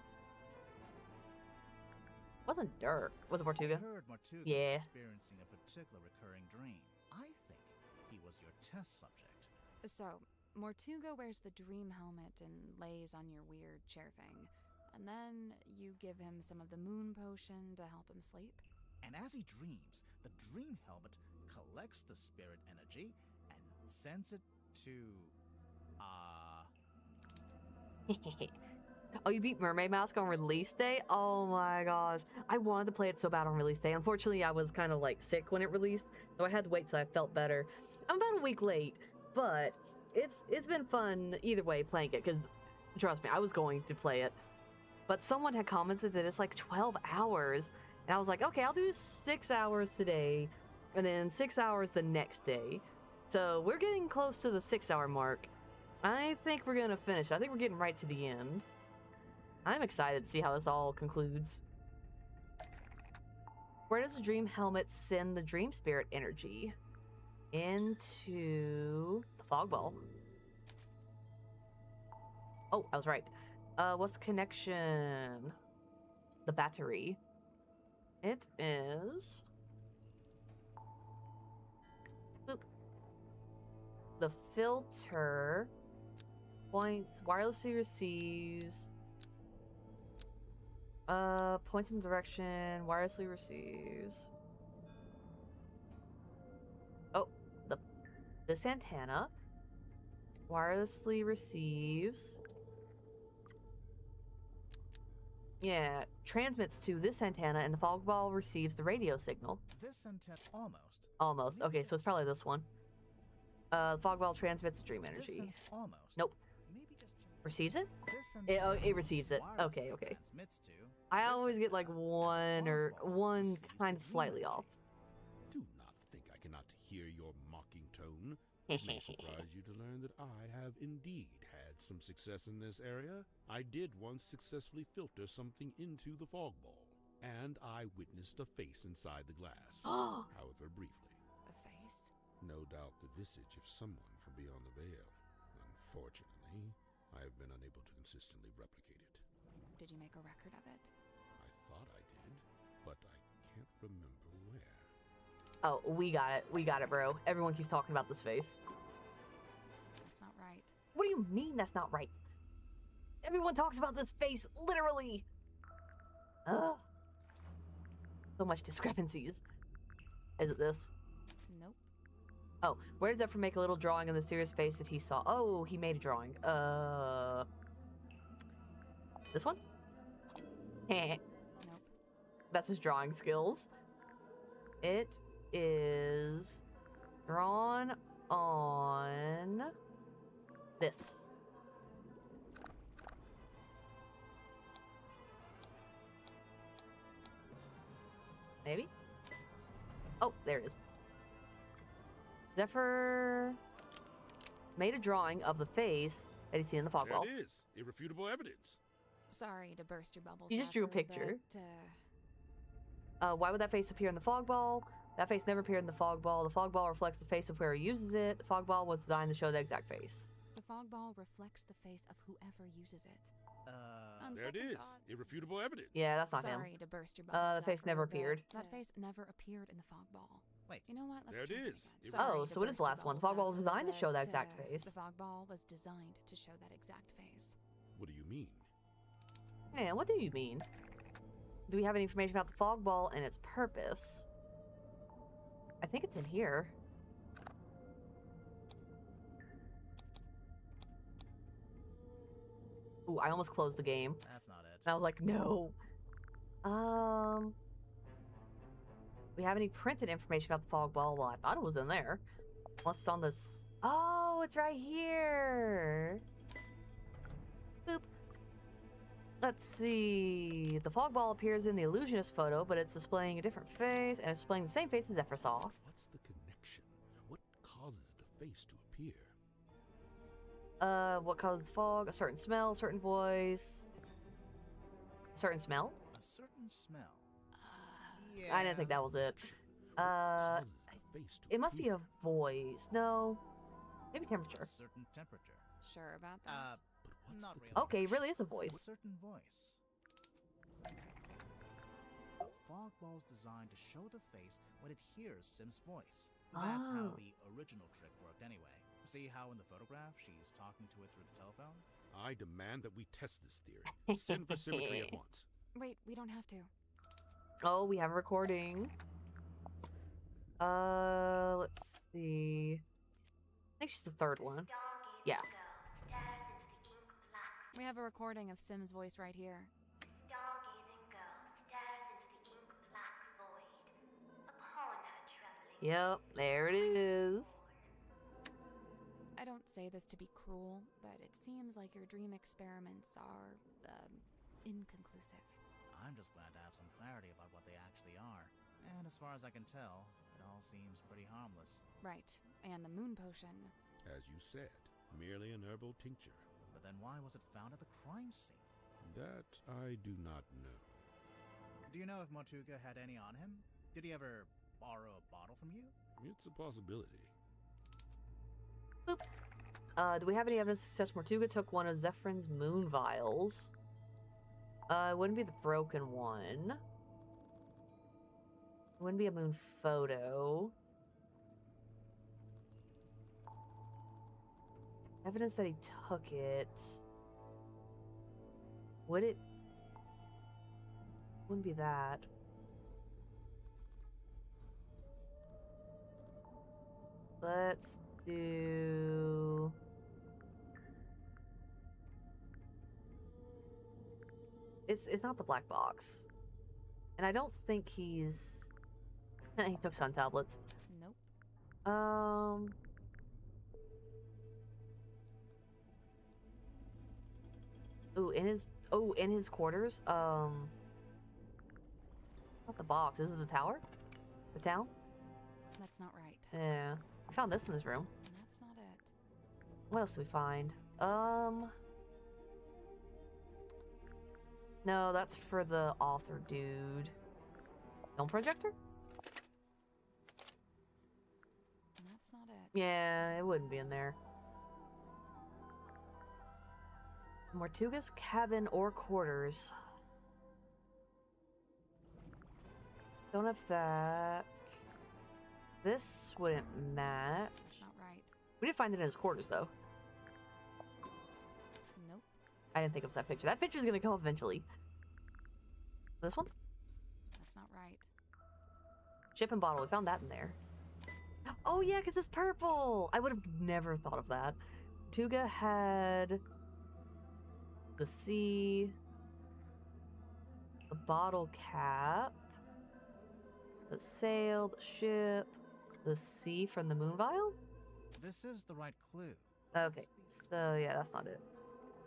Wasn't Dirk. Was it Mortuga? I heard Mortuga Yeah. was experiencing a particular recurring dream. I think he was your test subject. So, Mortuga wears the dream helmet and lays on your weird chair thing. And then you give him some of the moon potion to help him sleep. And as he dreams, the dream helmet collects the spirit energy and sends it to... Oh, you beat Mermaid Mask on release day? Oh my gosh. I wanted to play it so bad on release day. Unfortunately, I was kind of like sick when it released, so I had to wait till I felt better. I'm about a week late, but it's been fun either way playing it, because trust me, I was going to play it. But someone had commented that it's like 12 hours, and I was like, okay, I'll do 6 hours today, and then 6 hours the next day. So we're getting close to the 6-hour mark. I think we're gonna finish. I think we're getting right to the end. I'm excited to see how this all concludes. Where does the dream helmet send the dream spirit energy? Into the fog ball. Oh, I was right. What's the connection? The battery. It is... Boop. The filter points wirelessly receives points in direction, wirelessly receives. Oh, this antenna wirelessly receives. Yeah, transmits to this antenna, and the fog ball receives the radio signal. This antenna Almost. Okay, so it's probably this one. The fog ball transmits the dream energy. Nope. Receives it? It receives it. Okay. I always get like one kind of slightly off. Do not think I cannot hear your mocking tone. It may surprise you to learn that I have indeed had some success in this area. I did once successfully filter something into the fog ball. and I witnessed a face inside the glass, however briefly. A face? No doubt the visage of someone from beyond the veil. Unfortunately, I have been unable to consistently replicate it. Did you make a record of it? I thought I did, but I can't remember where. Oh, we got it. We got it, bro. Everyone keeps talking about this face. That's not right. What do you mean that's not right? Everyone talks about this face, literally. Ugh. So much discrepancies. Is it this? Nope. Oh, where does Zephyr make a little drawing of the serious face that he saw? Oh, he made a drawing. This one? Nope. That's his drawing skills. It is drawn on this. Maybe? Oh, there it is. Zephyr made a drawing of the face that he'd seen in the fog ball. There it is. Irrefutable evidence. Sorry to burst your bubble. You just drew a Zephyr, picture. But, why would that face appear in the fog ball? That face never appeared in the fog ball. The fog ball reflects the face of whoever uses it. The fog ball was designed to show the exact face. the fog ball reflects the face of whoever uses it. There it is. Irrefutable evidence. Yeah, that's not him. Sorry to burst your bubble. The face never appeared. That face never appeared in the fog ball. Wait. You know what? There it is. Oh, so it is the last one. The fog ball was designed to show that exact face. The fog ball was designed to show that exact face. What do you mean? Man, what do you mean? Do we have any information about the fog ball and its purpose? I think it's in here. Ooh, I almost closed the game. That's not it. And I was like, no. We have any printed information about the fog ball? Well, I thought it was in there. Unless it's on this. Oh, it's right here. Boop. Let's see. The fog ball appears in the illusionist photo, but it's displaying a different face, and it's displaying the same face as Zephyr saw. What's the connection? What causes the face to appear? What causes fog? A certain smell, a certain voice. A certain smell? A certain smell. I didn't think that was it. It must be a voice. No. Maybe temperature. A certain temperature. Sure about that? Not really. Okay, it really is a A voice. certain voice. The fog ball's designed to show the face when it hears Sim's voice. That's how the original trick worked anyway. See how in the photograph she's talking to it through the telephone? I demand that we test this theory. Send for symmetry at once. Wait, we don't have to. Oh, we have a recording. Let's see. I think she's the third one. Yeah. We have a recording of Sim's voice right here. Yep, there it is. I don't say this to be cruel, but it seems like your dream experiments are, inconclusive. I'm just glad to have some clarity about what they actually are. And as far as I can tell, it all seems pretty harmless. Right, and the moon potion. As you said, merely an herbal tincture. But then why was it found at the crime scene? That I do not know. Do you know if Mortuga had any on him? Did he ever borrow a bottle from you? It's a possibility. Boop. Do we have any evidence to suggest Mortuga took one of Zephyr's moon vials? It wouldn't be the broken one. It wouldn't be a moon photo. Evidence that he took it. Would it? Wouldn't be that. Let's do... It's not the black box. And I don't think he's... he took sun tablets. Nope. Ooh, in his quarters? Not the box. Is it the tower? The town? That's not right. Yeah. We found this in this room. That's not it. What else do we find? No, that's for the author dude. Film projector? That's not it. Yeah, it wouldn't be in there. Mortuga's cabin or quarters. Don't have that. This wouldn't match. That's not right. We did find it in his quarters, though. Nope. I didn't think it was that picture. That picture's gonna come up eventually. This one? That's not right. Ship and bottle. We found that in there. Oh, yeah, because it's purple. I would have never thought of that. Mortuga had the sea, the bottle cap, the sail, the ship, the sea from the moon vial? This is the right clue. Okay, so yeah, that's not it.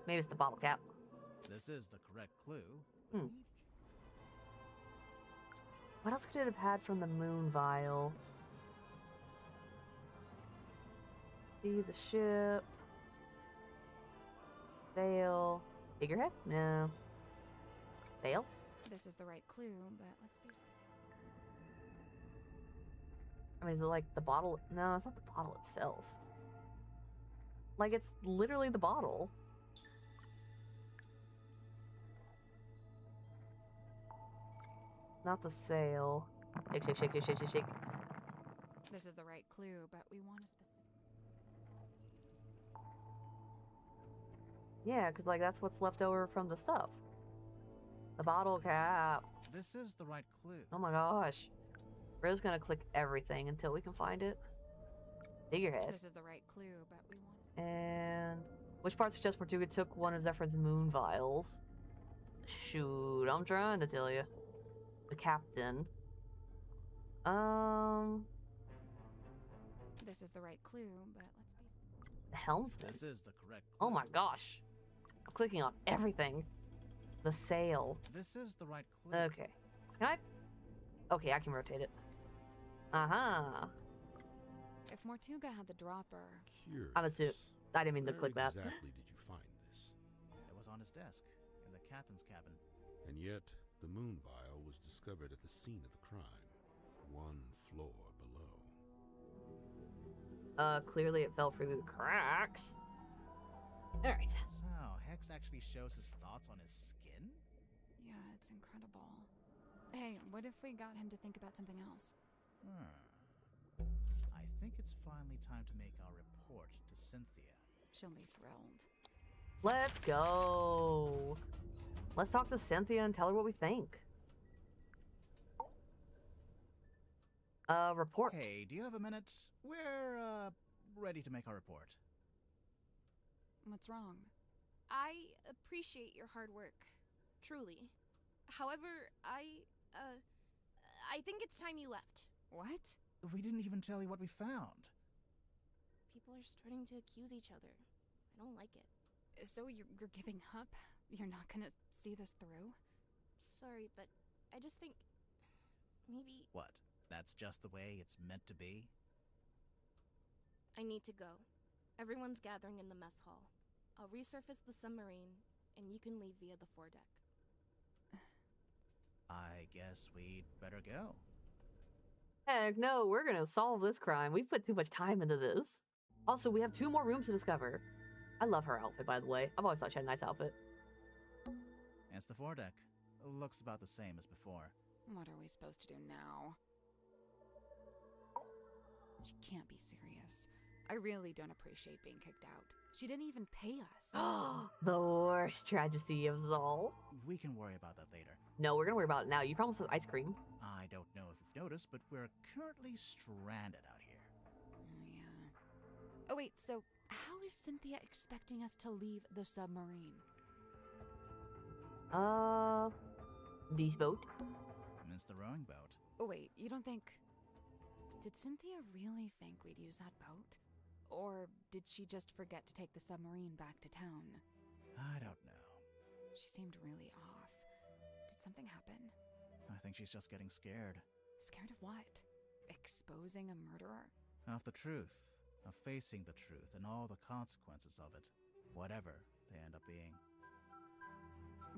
Maybe it's the bottle cap. This is the correct clue. Hmm. What else could it have had from the moon vial? See the ship. Sail. Figurehead? No. Sail? This is the right clue, but let's be specific. I mean, is it like the bottle? No, it's not the bottle itself. Like, it's literally the bottle. Not the sail. Shake, shake, shake, shake, shake, shake, shake. This is the right clue, but we want a specific. Yeah, because, like, that's what's left over from the stuff. The bottle cap. This is the right clue. Oh my gosh. We're just gonna click everything until we can find it. Figurehead. This is the right clue, but we want. And which part suggests Mortuga took one of Zephyr's moon vials? Shoot, I'm trying to tell you. The captain. This is the right clue, but let's be. The helmsman. This is the correct clue. Oh my gosh. I'm clicking on everything. The sail. This is the right clue. Okay. Can I? Okay, I can rotate it. Uh-huh. If Mortuga had the dropper. Curious. I'm assuming. I didn't mean to click that. Where exactly did you find this? It was on his desk, in the captain's cabin. And yet, the moon vial was discovered at the scene of the crime, 1 floor below. Clearly it fell through the cracks. Alright. So, Hex actually shows his thoughts on his skin? Yeah, it's incredible. Hey, what if we got him to think about something else? I think it's finally time to make our report to Cynthia. She'll be thrilled. Let's go. Let's talk to Cynthia and tell her what we think. Report. Hey, do you have a minute? We're, ready to make our report. What's wrong? I appreciate your hard work. Truly. However, I think it's time you left. What? We didn't even tell you what we found. People are starting to accuse each other. I don't like it. So you're giving up? You're not gonna see this through? Sorry, but I just think maybe... What? That's just the way it's meant to be? I need to go. Everyone's gathering in the mess hall. I'll resurface the submarine, and you can leave via the foredeck. I guess we'd better go. Heck no, we're gonna solve this crime. We've put too much time into this. Also, we have 2 more rooms to discover. I love her outfit, by the way. I've always thought she had a nice outfit. It's the foredeck. Looks about the same as before. What are we supposed to do now? She can't be serious. I really don't appreciate being kicked out. She didn't even pay us. The worst tragedy of all. We can worry about that later. No, we're gonna worry about it now. You promised us ice cream. I don't know if you've noticed, but we're currently stranded out here. Yeah. Oh wait, so how is Cynthia expecting us to leave the submarine? This boat? It's the rowing boat. Oh wait, you don't think... Did Cynthia really think we'd use that boat? Or did she just forget to take the submarine back to town? I don't know. She seemed really off. Did something happen? I think she's just getting scared. Scared of what? Exposing a murderer? Of the truth. Of facing the truth and all the consequences of it. Whatever they end up being.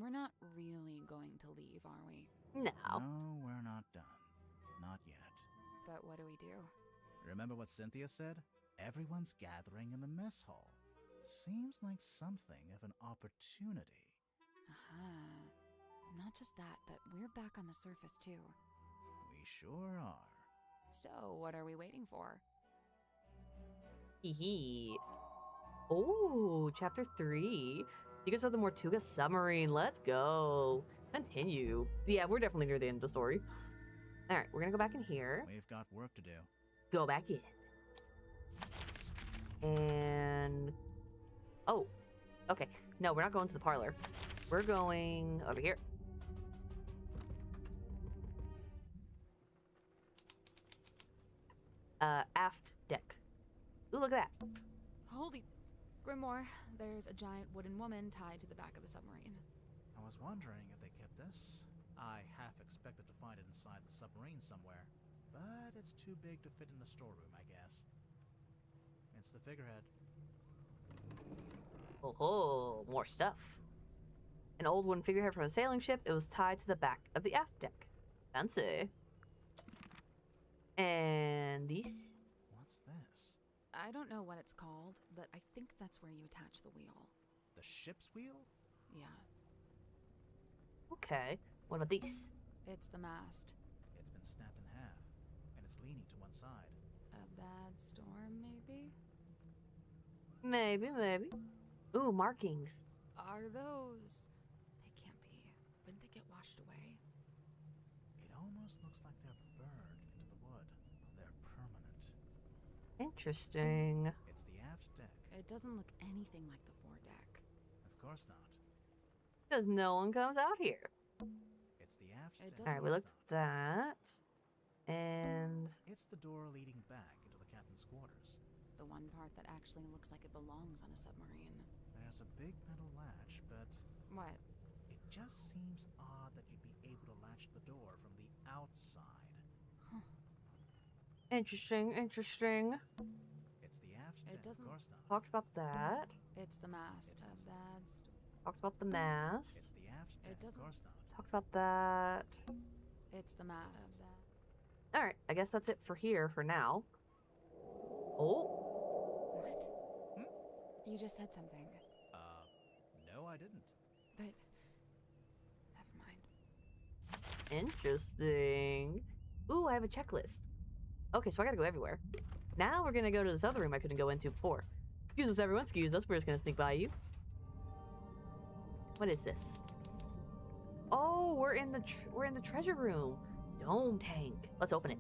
We're not really going to leave, are we? No. No, we're not done. Not yet. But what do we do? Remember what Cynthia said? Everyone's gathering in the mess hall. Seems like something of an opportunity. Aha. Not just that, but we're back on the surface too. We sure are. So, what are we waiting for? Hee. Oh, chapter 3. Secrets of the Mortuga submarine. Let's go. Continue. Yeah, we're definitely near the end of the story. All right, we're gonna go back in here. We've got work to do. Go back in. And oh, okay. No, we're not going to the parlor. We're going over here. Aft deck. Ooh, look at that. Holy Grimoire, there's a giant wooden woman tied to the back of the submarine. I was wondering if they kept this. I half expected to find it inside the submarine somewhere, but it's too big to fit in the storeroom, I guess. It's the figurehead. Oh, more stuff. An old wooden figurehead from a sailing ship. It was tied to the back of the aft deck. Fancy. And these? What's this? I don't know what it's called, but I think that's where you attach the wheel. The ship's wheel? Yeah. Okay. What about these? It's the mast. It's been snapped in half, and it's leaning to one side. A bad storm, maybe? Maybe. Ooh, markings. Are those... They can't be. Wouldn't they get washed away? It almost looks like they're burned into the wood. They're permanent. Interesting. It's the aft deck. It doesn't look anything like the foredeck. Of course not. Because no one comes out here. It's the aft deck. Alright, we looked at that. And it's the door leading back into the captain's quarters. The one part that actually looks like it belongs on a submarine. There's a big metal latch, but... What? It just seems odd that you'd be able to latch the door from the outside. Huh. Interesting. It's the aft deck, It doesn't... of course not. Talked about that. It's the mast. Talked about the mast. It's the aft deck, of course not. Talked about that. It's the mast. Alright, I guess that's it for here for now. Oh. What? You just said something. No, I didn't. But... Never mind. Interesting. Ooh, I have a checklist. Okay, so I gotta go everywhere. Now we're gonna go to this other room I couldn't go into before. Excuse us, everyone. Excuse us. We're just gonna sneak by you. What is this? Oh, we're in the treasure room. Dome tank. Let's open it.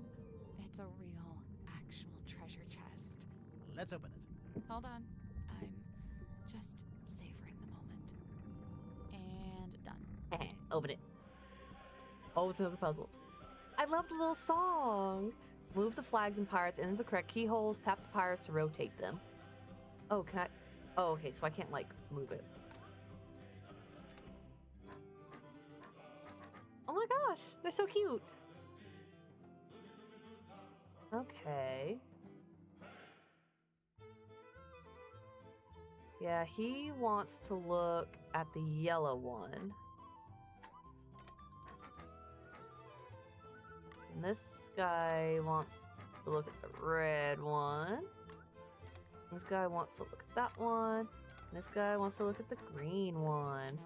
It's a real, actual treasure chest. Let's open it. Hold on. I'm just savoring the moment. And done. Open it. Oh, it's another puzzle. I love the little song. Move the flags and pirates into the correct keyholes. Tap the pirates to rotate them. Oh, can I? Oh, okay, so I can't, like, move it. Oh my gosh, they're so cute. Okay. Yeah, he wants to look at the yellow one. And this guy wants to look at the red one. This guy wants to look at that one. And this guy wants to look at the green one.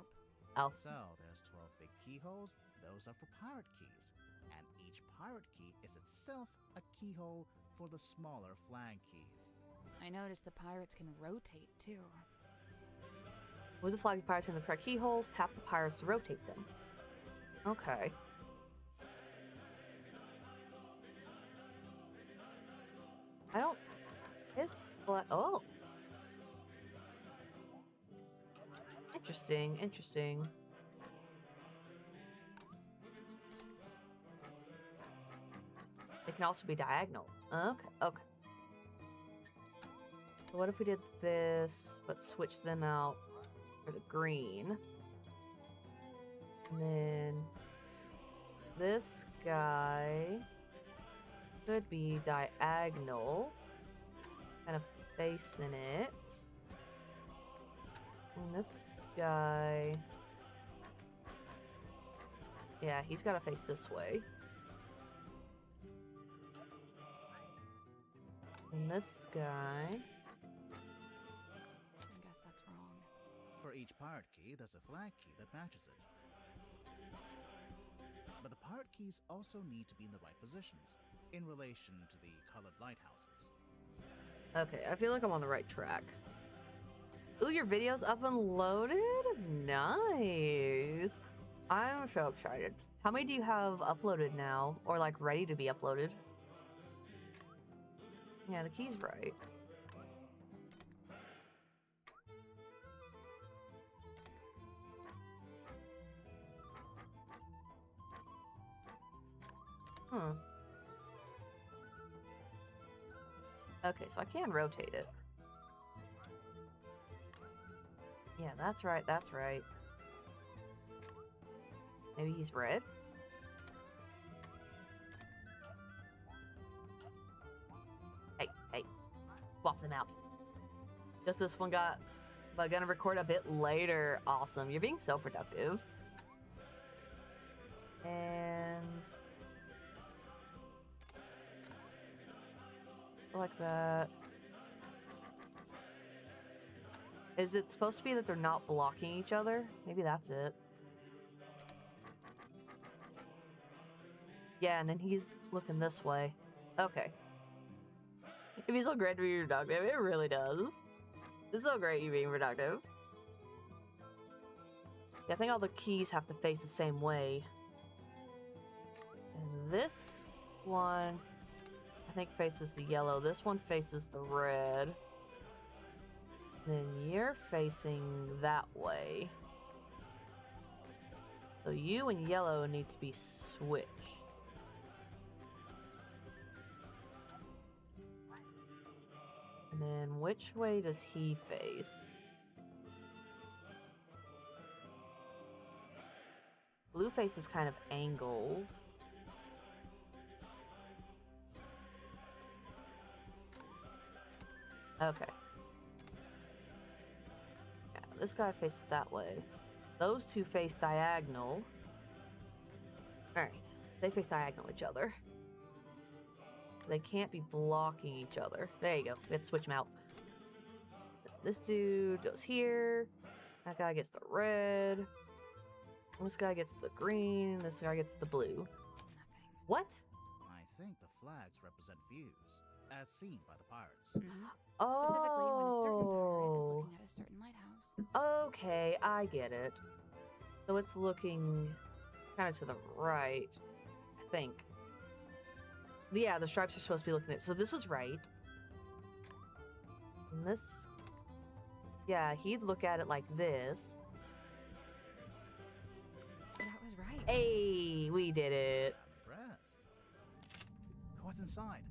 Oh. So, there's 12 big keyholes. Those are for pirate keys. And each pirate key is itself a keyhole for the smaller flag keys. I noticed the pirates can rotate, too. Move the flags pirates in the correct keyholes. Tap the pirates to rotate them. Okay. I don't... His flag... Oh. Interesting. It can also be diagonal. Okay. So what if we did this, but switch them out for the green? And then this guy could be diagonal, kind of facing it. And this guy Yeah, he's got to face this way. And this guy... I guess that's wrong. For each pirate key, there's a flag key that matches it. But the pirate keys also need to be in the right positions, in relation to the colored lighthouses. Okay, I feel like I'm on the right track. Ooh, your video's up and loaded? Nice. I'm so excited. How many do you have uploaded now? Or like ready to be uploaded? Yeah, the key's right. Okay, so I can rotate it. Yeah, that's right, that's right. Maybe he's red? Hey, hey. Swap them out. Just this one got... But gonna record a bit later. Awesome. You're being so productive. And... like that. Is it supposed to be that they're not blocking each other? Maybe that's it. Yeah, and then he's looking this way. Okay. It feels so great to be productive. It really does. It's so great you being productive. Yeah, I think all the keys have to face the same way. And this one, I think, faces the yellow. This one faces the red. Then you're facing that way. So you and yellow need to be switched. And then which way does he face? Blue face is kind of angled. Okay. Yeah, this guy faces that way. Those two face diagonal. Alright, so they face diagonal each other. They can't be blocking each other. There you go. We have to switch them out. This dude goes here. That guy gets the red. This guy gets the green. This guy gets the blue. Nothing. What? I think the flags represent views, as seen by the pirates. Oh. Specifically when a certain pirate is looking at a certain lighthouse. Okay, I get it. So it's looking kind of to the right, I think. Yeah, the stripes are supposed to be looking at... So this was right. And this... Yeah, he'd look at it like this. That was right. Hey, we did it. I'm impressed. What's inside?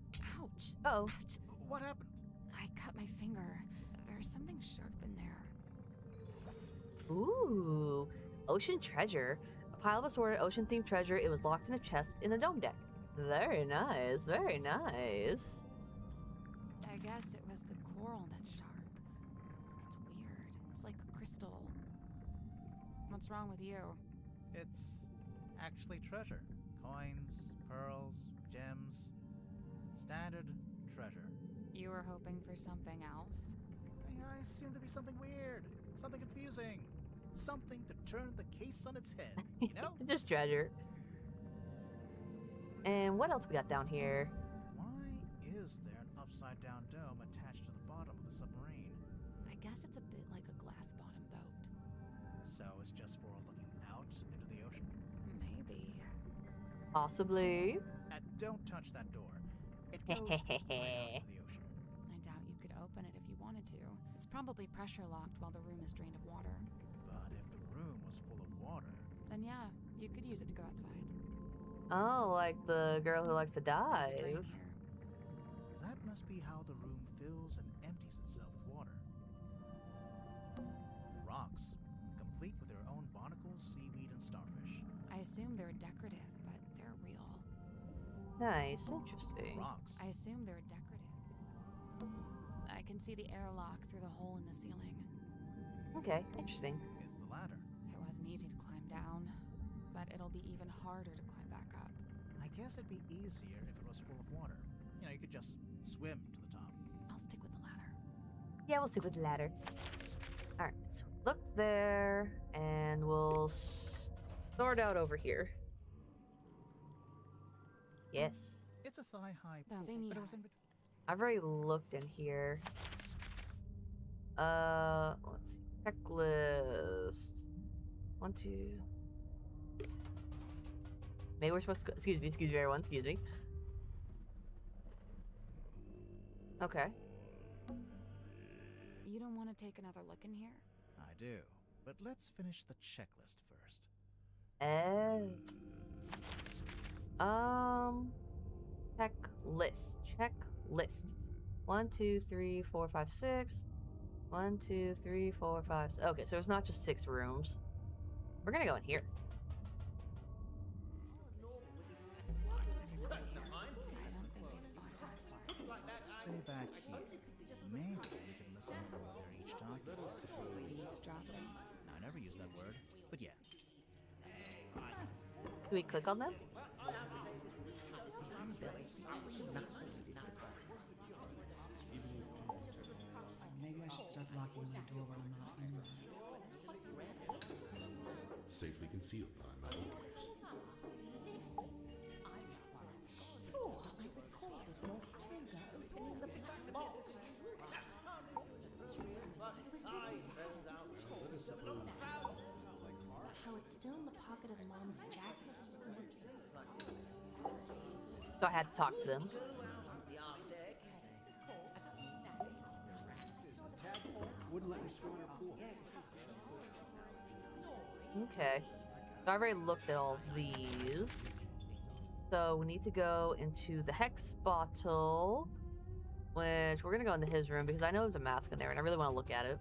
Ouch. Oh. Ouch. What happened? I cut my finger. There's something sharp in there. Ooh. Ocean treasure. A pile of assorted ocean-themed treasure. It was locked in a chest in the dome deck. Very nice. Very nice. I guess it was the coral that's sharp. It's weird. It's like crystal. What's wrong with you? It's actually treasure. Coins, pearls, gems. Standard treasure. You were hoping for something else? I assumed to be something weird. Something confusing. Something to turn the case on its head, you know? Just treasure. And what else we got down here? Why is there an upside-down dome attached to the bottom of the submarine? I guess it's a bit like a glass-bottom boat. So it's just for looking out into the ocean? Maybe. Possibly. Don't touch that door. It goes right out into the ocean. I doubt you could open it if you wanted to. It's probably pressure locked while the room is drained of water. But if the room was full of water... Then yeah, you could use it to go outside. Oh, like the girl who likes to dive. There's a drain here. That must be how the room fills and empties itself with water. Rocks, complete with their own barnacles, seaweed, and starfish. I assume they're decorative, but they're real. Nice, interesting. Rocks. I assume they're decorative. I can see the airlock through the hole in the ceiling. Okay, interesting. It's the ladder. It wasn't easy to climb down, but that, it'll be even harder to climb back up. I guess it'd be easier if it was full of water. You know, you could just swim to the top. I'll stick with the ladder. Yeah, we'll stick with the ladder. Alright, so look there, and we'll start out over here. Yes. It's a thigh-high pool, Same but it here. was in between. I've already looked in here. Let's see. Checklist. 1, 2. Maybe we're supposed to go. Excuse me, everyone. Excuse me. Okay. You don't want to take another look in here? I do, but let's finish the checklist first. Checklist. 1, 2, 3, 4, 5, 6. 1, 2, 3, 4, 5. Okay, so it's not just 6 rooms. We're gonna go in here. Everyone's in here. I don't think they've spotted us. Let's stay back here. Maybe we can listen in on what they're each talking about. Eavesdropping. I never used that word, but yeah. Do we click on them? Maybe I should start locking my door when I'm not in there. Safely concealed by my ears. How it's still in the pocket of Mom's jacket. So I had to talk to them. Wouldn't let me swim in her pool. Okay. So I've already looked at all of these. So we need to go into the hex bottle, which we're gonna go into his room because I know there's a mask in there and I really want to look at it.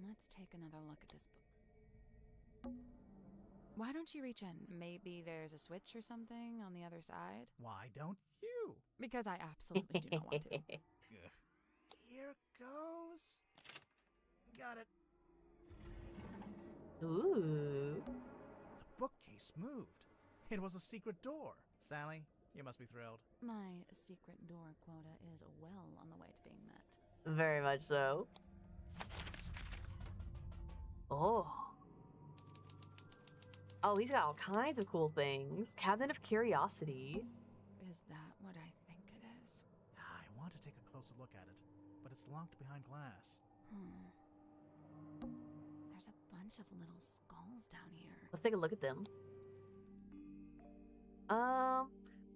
Let's take another look at this book. Why don't you reach in? Maybe there's a switch or something on the other side? Why don't you? Because I absolutely do not want to. Here goes. Got it. Ooh. The bookcase moved. It was a secret door. Sally, you must be thrilled. My secret door quota is well on the way to being met. Very much so. Oh. Oh, he's got all kinds of cool things. Cabinet of Curiosity. Is that what I think it is? I want to take a closer look at it, but it's locked behind glass. There's a bunch of little skulls down here. Let's take a look at them.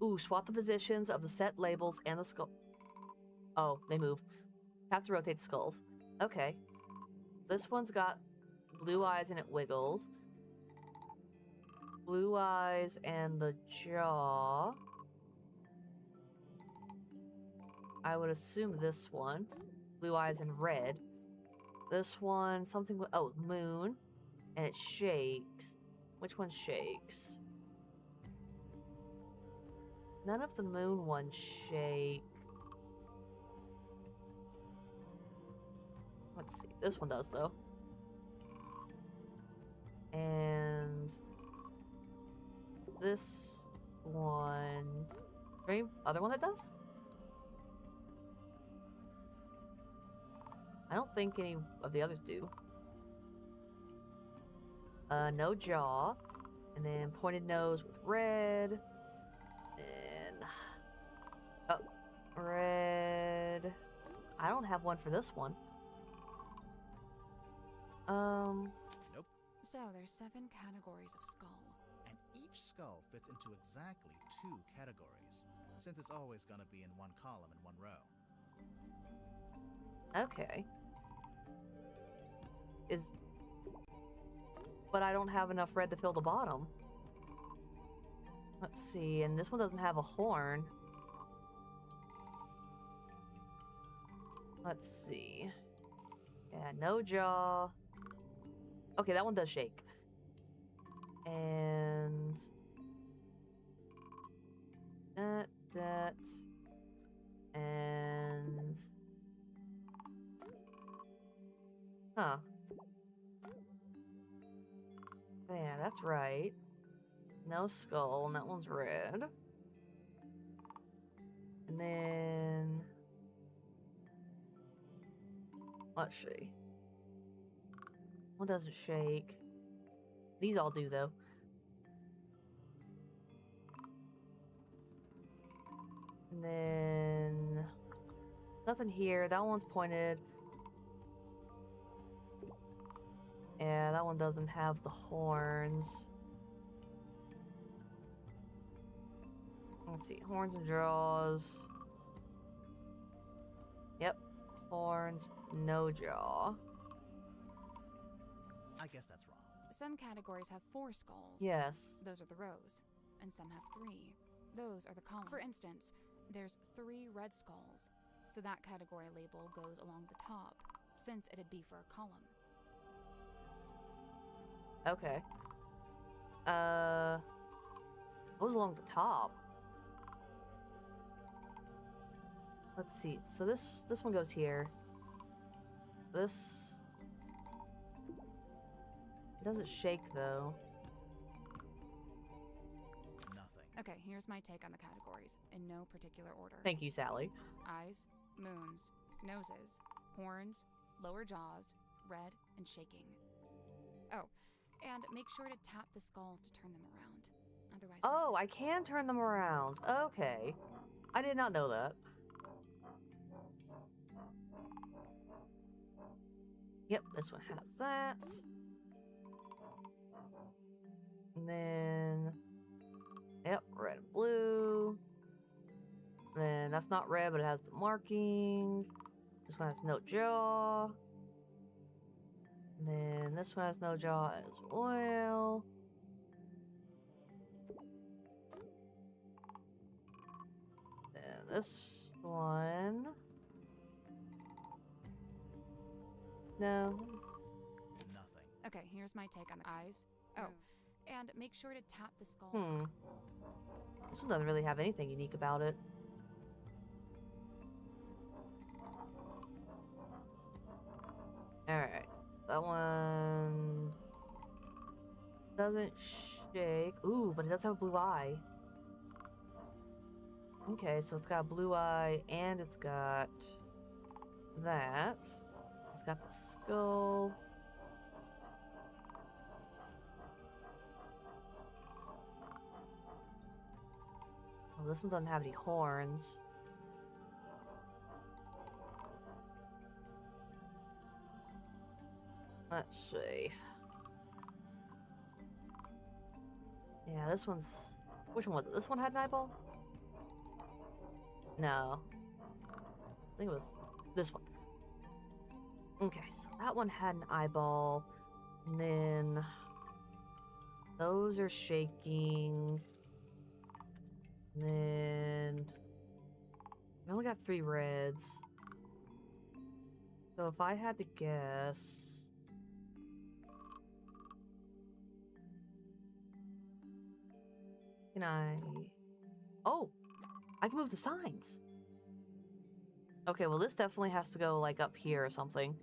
Ooh, swap the positions of the set labels and the skull. Oh, they move. Have to rotate the skulls. Okay. This one's got blue eyes and it wiggles. Blue eyes and the jaw. I would assume this one. Blue eyes and red. This one, something with, oh, moon. And it shakes. Which one shakes? None of the moon ones shake. Let's see. This one does, though. And this one. Any other one that does? I don't think any of the others do. No jaw. And then pointed nose with red. And... oh, red. I don't have one for this one. Nope. So there's 7 categories of skull. And each skull fits into exactly 2 categories, since it's always gonna be in one column and one row. Okay. But I don't have enough red to fill the bottom. Let's see, and this one doesn't have a horn. Let's see. Yeah, no jaw. Okay, that one does shake. And... that. And... huh. that's right. No skull, and that one's red. And then... let's see. One doesn't shake. These all do, though. And then... nothing here. That one's pointed. Yeah, that one doesn't have the horns. Let's see. Horns and jaws. Yep. Horns, no jaw. I guess that's wrong. Some categories have 4 skulls. Yes. Those are the rows. And some have 3. Those are the columns. For instance, there's 3 red skulls. So that category label goes along the top, since it'd be for a column. Okay. What was along the top? Let's see. So this one goes here. This... it doesn't shake, though. Nothing. Okay, here's my take on the categories, in no particular order. Thank you, Sally. Eyes, moons, noses, horns, lower jaws, red, and shaking. Oh, and make sure to tap the skulls to turn them around. Otherwise... Oh, I can turn them around. Okay. I did not know that. Yep, this one has that. And then... yep, red and blue. Then that's not red, but it has the marking. This one has no jaw. And then this one has no jaw as well. And this one... no. Nothing. Okay, here's my take on the eyes. Oh, and make sure to tap the skulls. This one doesn't really have anything unique about it. Alright. So that one... doesn't shake. Ooh, but it does have a blue eye. Okay, so it's got a blue eye, and it's got... that. It's got the skull. Oh, this one doesn't have any horns. Let's see. Yeah, this one's... which one was it? This one had an eyeball? No. I think it was this one. Okay, so that one had an eyeball. And then... those are shaking. And then... we only got 3 reds. So if I had to guess... can I... oh! I can move the signs! Okay, well this definitely has to go, like, up here or something.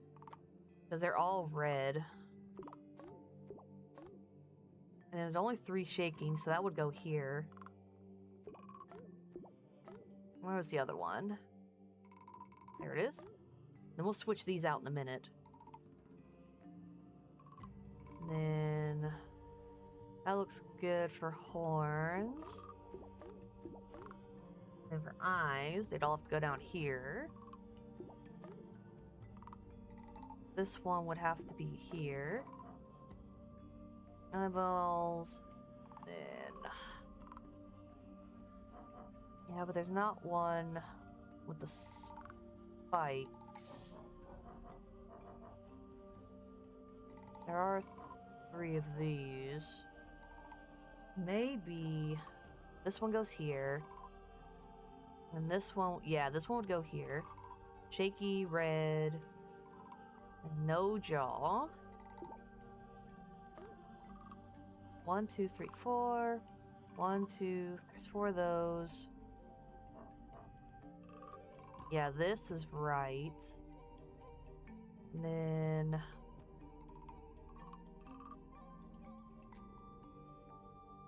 Because they're all red. And there's only 3 shaking, so that would go here. Where was the other one? There it is. Then we'll switch these out in a minute. And then... that looks good for horns. And for eyes, they'd all have to go down here. This one would have to be here. Eyeballs. Then... yeah, but there's not one with the spikes. There are 3 of these. Maybe this one goes here. And this one, yeah, this one would go here. Shaky, red, and no jaw. 1, 2, 3, 4. 1, 2, there's 4 of those. Yeah, this is right. And then...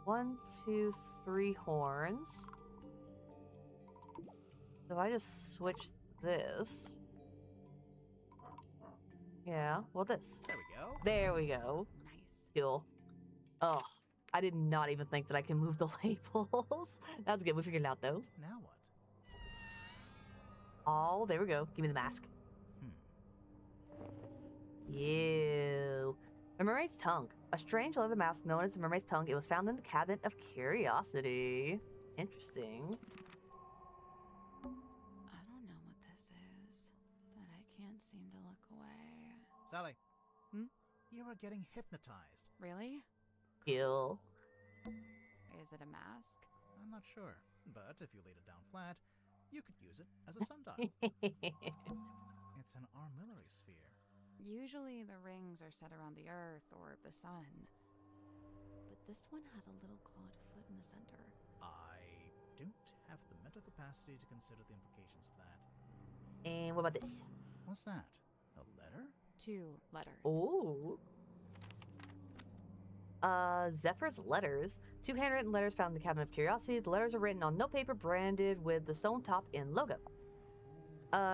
1, 2, 3 horns. So if I just switch this. Yeah, well this. There we go. There we go. Nice. Cool. Oh, I did not even think that I can move the labels. That's good. We figured it out though. Now what? Oh, there we go. Give me the mask. Ew. The mermaid's tongue. A strange leather mask known as the mermaid's tongue. It was found in the cabinet of curiosity. Interesting. I don't know what this is, but I can't seem to look away. Sally. Hmm? You are getting hypnotized. Really? Kill. Is it a mask? I'm not sure, but if you laid it down flat, you could use it as a sundial. It's an armillary sphere. Usually the rings are set around the Earth or the Sun. But this one has a little clawed foot in the center. I don't have the mental capacity to consider the implications of that. And what about this? What's that? A letter? 2 letters. Ooh. Zephyr's letters. 2 handwritten letters found in the cabinet of curiosity. The letters are written on note paper branded with the stone top in logo.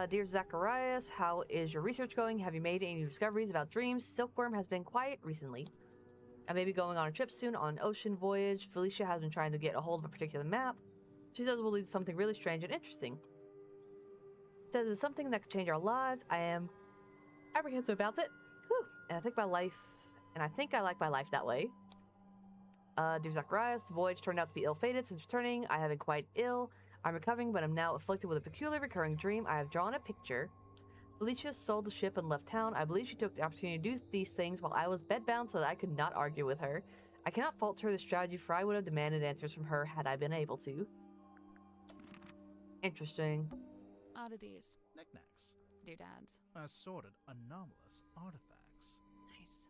Dear Zacharias, how is your research going? Have you made any discoveries about dreams? Silkworm has been quiet recently. I may be going on a trip soon on an ocean voyage. Felicia has been trying to get a hold of a particular map. She says it will lead to something really strange and interesting. Says it's something that could change our lives. I am apprehensive about it. Whew. And I think I like my life that way. Dear Zacharias, the voyage turned out to be ill-fated. Since returning, I have been quite ill. I'm recovering, but I'm now afflicted with a peculiar recurring dream. I have drawn a picture. Felicia sold the ship and left town. I believe she took the opportunity to do these things while I was bedbound so that I could not argue with her. I cannot fault her the strategy, for I would have demanded answers from her had I been able to. Interesting. Oddities. Knickknacks. Doodads. Assorted anomalous artifacts. Nice.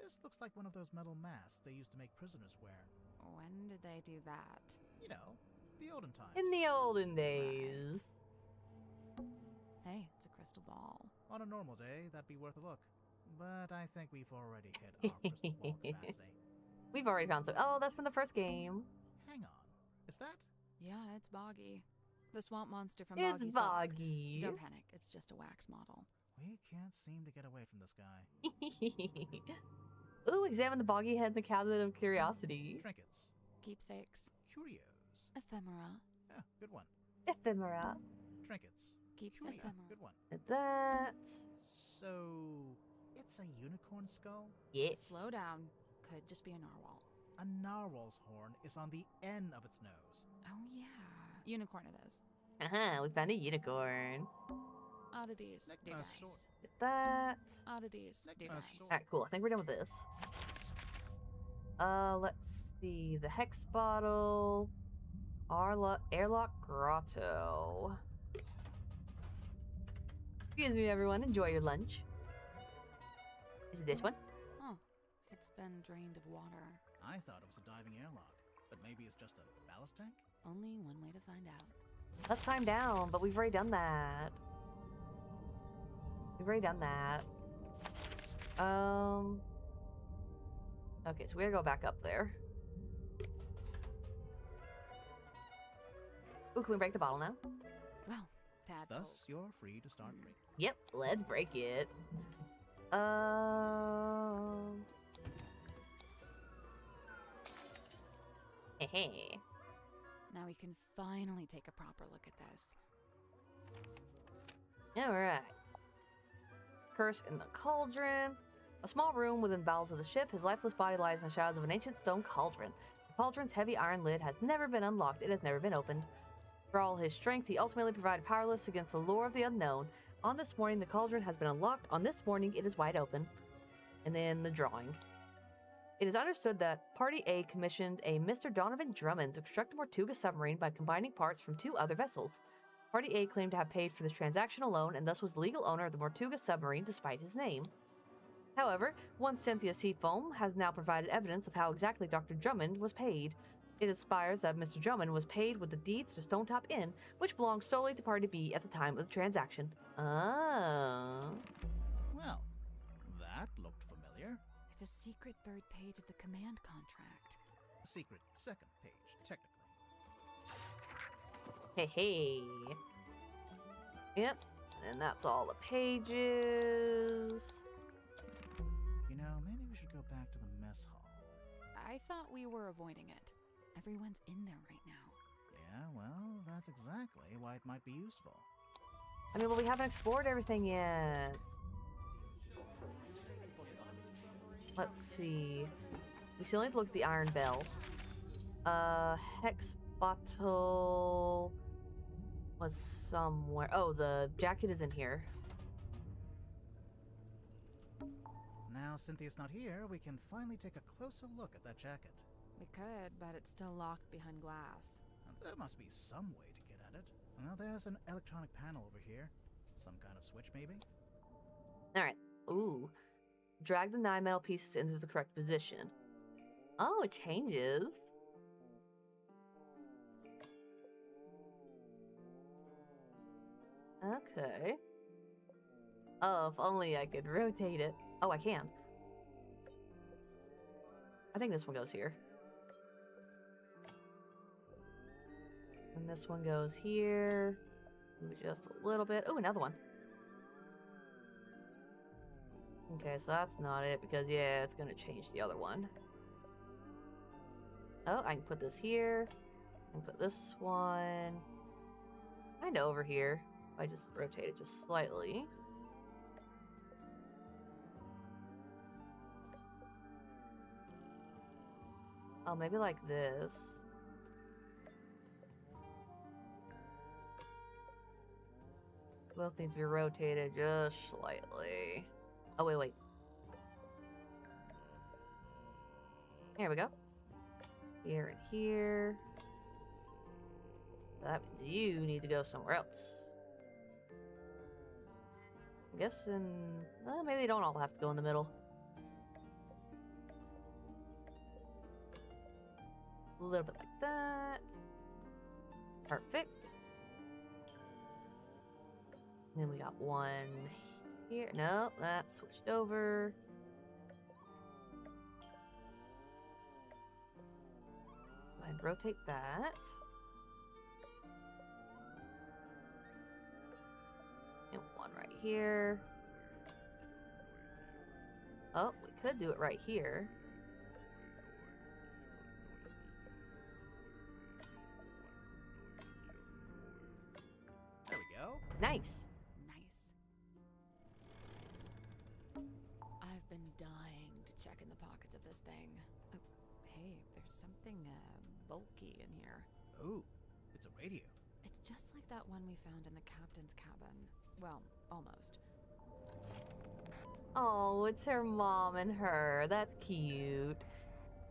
This looks like one of those metal masks they used to make prisoners wear. When did they do that? You know, the olden times. In the olden days. Hey, it's a crystal ball. On a normal day, that'd be worth a look. But I think we've already hit our crystal ball capacity. We've already found some. Oh, that's from the first game. Hang on. Is that? Yeah, it's Boggy. The swamp monster from It's Boggy's Boggy. Dog. Don't panic, it's just a wax model. We can't seem to get away from this guy. Ooh, examine the boggy head in the cabinet of curiosity. Trinkets. Keepsakes. Curios. Ephemera. Yeah, good one. Ephemera. Trinkets. Keeps Curio. ephemera. Good one. At that. So, it's a unicorn skull? Yes. Slow down. Could just be a narwhal. A narwhal's horn is on the end of its nose. Oh yeah. Unicorn it is. We found a unicorn. Oddities. Do dice. At that. Oddities. Do dice. Alright, cool. I think we're done with this. Let's see. The hex bottle. Airlock grotto. Excuse me, everyone. Enjoy your lunch. Is it this one? Oh, it's been drained of water. I thought it was a diving airlock, but maybe it's just a ballast tank? Only one way to find out. Let's climb down, but we've already done that. Okay, so we gotta go back up there. Ooh, can we break the bottle now? Well, tad. Thus, you're free to start breaking. Yep, let's break it. Hey. Now we can finally take a proper look at this. Alright. Curse in the cauldron. A small room within the bowels of the ship. His lifeless body lies in the shadows of an ancient stone cauldron. The cauldron's heavy iron lid has never been unlocked. It has never been opened. For all his strength, he ultimately provided powerless against the lure of the unknown. On this morning, the cauldron has been unlocked. On this morning, it is wide open. And then the drawing. It is understood that Party A commissioned a Mr. Donovan Drummond to construct a Mortuga submarine by combining parts from 2 other vessels. Party A claimed to have paid for this transaction alone and thus was the legal owner of the Mortuga submarine despite his name. However, one Cynthia Seafoam has now provided evidence of how exactly Dr. Drummond was paid. It aspires that Mr. Drummond was paid with the deeds to Stonetop Inn, which belonged solely to Party B at the time of the transaction. Well, that looked familiar. It's a secret third page of the command contract. Secret second page, technically. Hey, hey. Yep, and that's all the pages. You know, maybe we should go back to the mess hall. I thought we were avoiding it. Everyone's in there right now. Yeah, well, that's exactly why it might be useful. I mean, well, we haven't explored everything yet. Let's see. We still need to look at the iron bell. Hex bottle was somewhere. Oh, the jacket is in here. Now Cynthia's not here, we can finally take a closer look at that jacket. We could, but it's still locked behind glass. There must be some way to get at it. Well, there's an electronic panel over here. Some kind of switch, maybe? Alright. Ooh. Drag the 9 metal pieces into the correct position. Oh, it changes. Okay. Oh, if only I could rotate it. Oh, I can. I think this one goes here. And this one goes here. Ooh, just a little bit. Oh, another one. Okay, so that's not it because, yeah, it's going to change the other one. Oh, I can put this here. I can put this one kind of over here. I just rotate it just slightly. Oh, maybe like this. Both need to be rotated just slightly. Oh, wait. There we go. Here and here. That means you need to go somewhere else. I'm guessing... Well, maybe they don't all have to go in the middle. A little bit like that. Perfect. And then we got one here. Nope, that's switched over. Go ahead and rotate that. And one right here. Oh, we could do it right here. There we go. Nice. I've been dying to check in the pockets of this thing. Oh, hey, there's something bulky in here. Oh, it's a radio. It's just like that one we found in the captain's cabin. Well, almost. Oh, it's her mom and her. That's cute.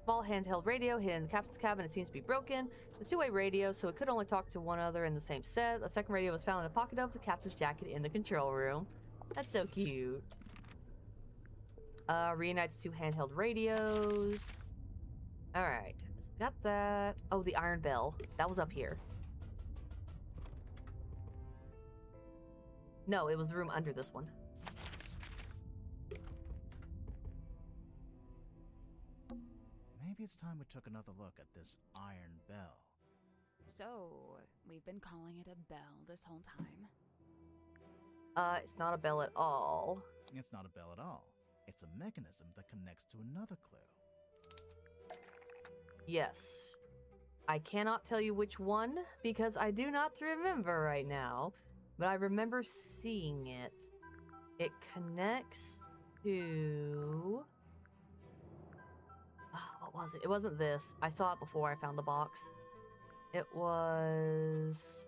Small handheld radio hidden in the captain's cabin. It seems to be broken. The two-way radio, so it could only talk to one other in the same set. The second radio was found in the pocket of the captain's jacket in the control room. That's so cute. Reunites two handheld radios. Alright. So got that. Oh, the iron bell. That was up here. No, it was the room under this one. Maybe it's time we took another look at this iron bell. So, we've been calling it a bell this whole time? It's not a bell at all. It's not a bell at all. It's a mechanism that connects to another clue. Yes. I cannot tell you which one because I do not remember right now, but I remember seeing it. It connects to... what was it? It wasn't this. I saw it before I found the box. It was...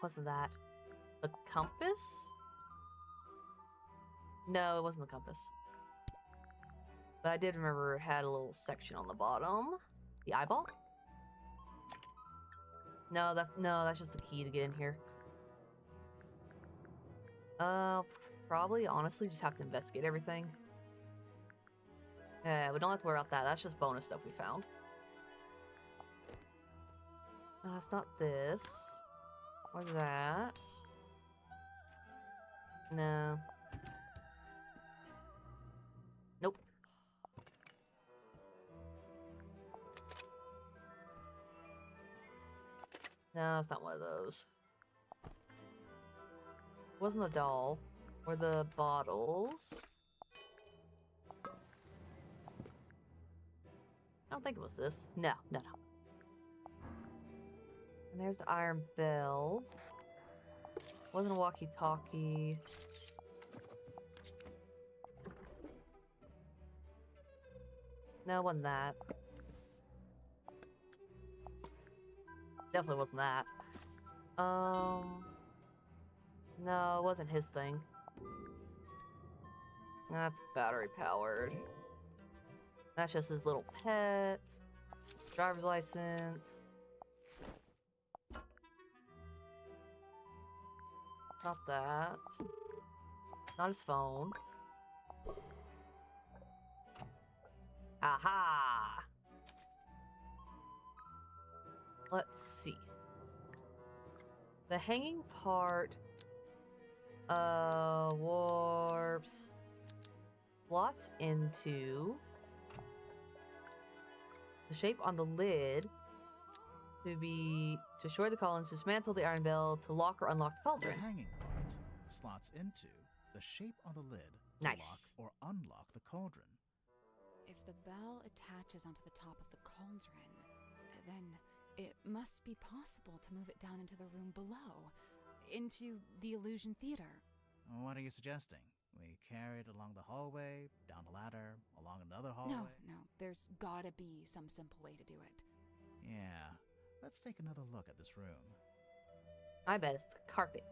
Wasn't that the compass? No, it wasn't the compass. But I did remember it had a little section on the bottom. The eyeball? No, that's just the key to get in here. Probably, honestly, just have to investigate everything. Yeah, we don't have to worry about that. That's just bonus stuff we found. It's not this. What's that? No. Nope. No, it's not one of those. It wasn't the doll. Or the bottles. I don't think it was this. No. And there's the iron bell. Wasn't a walkie-talkie. No, it wasn't that. Definitely wasn't that. No, it wasn't his thing. That's battery powered. That's just his little pet. His driver's license. Not that. Not his phone. Aha! Let's see. The hanging part warps slots into the shape on the lid to destroy the cauldron, to dismantle the iron bell, to lock or unlock the cauldron. The hanging part slots into the shape on the lid to Nice. lock or unlock the cauldron. If the bell attaches onto the top of the cauldron, then it must be possible to move it down into the room below, into the illusion theater. What are you suggesting? We carry it along the hallway, down the ladder, along another hallway? No, there's gotta be some simple way to do it. Yeah, let's take another look at this room. I bet it's the carpet.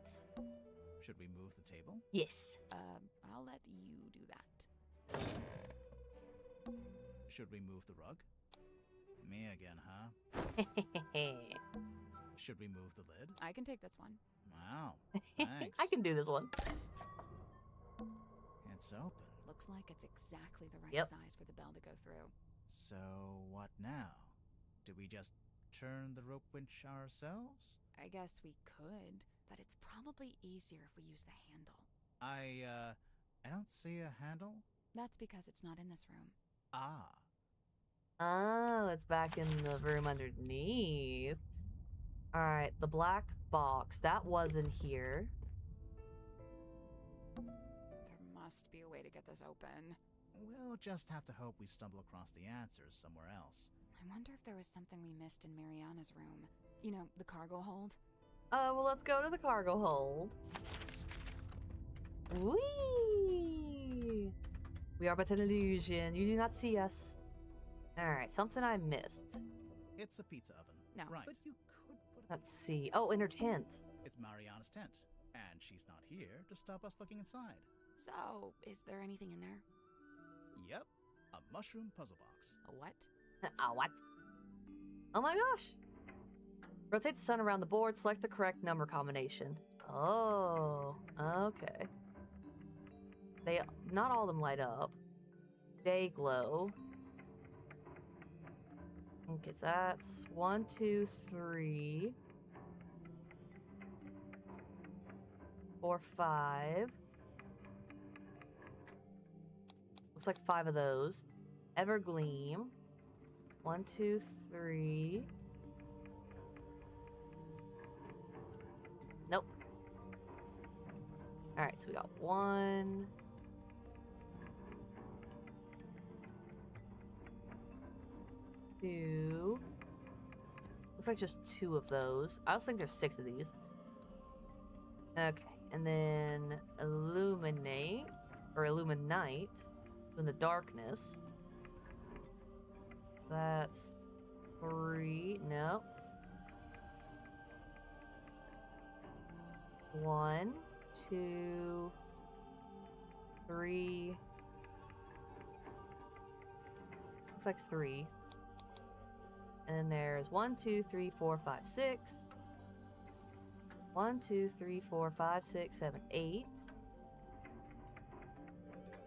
Should we move the table? Yes. I'll let you do that. Should we move the rug? Me again, huh? Should we move the lid? I can take this one. Wow, thanks. I can do this one. It's open. Looks like it's exactly the right Yep. size for the bell to go through. So, what now? Do we just turn the rope winch ourselves? I guess we could, but it's probably easier if we use the handle. I don't see a handle. That's because it's not in this room. Ah. Oh, it's back in the room underneath. Alright, the black box. That wasn't here. There must be a way to get this open. We'll just have to hope we stumble across the answers somewhere else. I wonder if there was something we missed in Mariana's room. You know, the cargo hold? Well, let's go to the cargo hold. Whee! We are but an illusion. You do not see us. Alright, something I missed. It's a pizza oven. No. Right. But you could put Let's see. Oh, in her tent. It's Mariana's tent. And she's not here to stop us looking inside. So, is there anything in there? Yep. A mushroom puzzle box. A what? What? Oh my gosh! Rotate the sun around the board, select the correct number combination. Oh, okay. Not all of them light up. Day glow. Okay, so that's 1, 2, 3, 4, 5. Looks like 5 of those. Evergleam. 1, 2, 3. Nope. Alright, so we got 1. 2. Looks like just 2 of those. I also think there's 6 of these. Okay, and then illuminate, or illuminite, in the darkness. That's 3. Nope. 1, 2, 3. Looks like 3. And then there's 1, 2, 3, 4, 5, 6. 1, 2, 3, 4, 5, 6, 7, 8.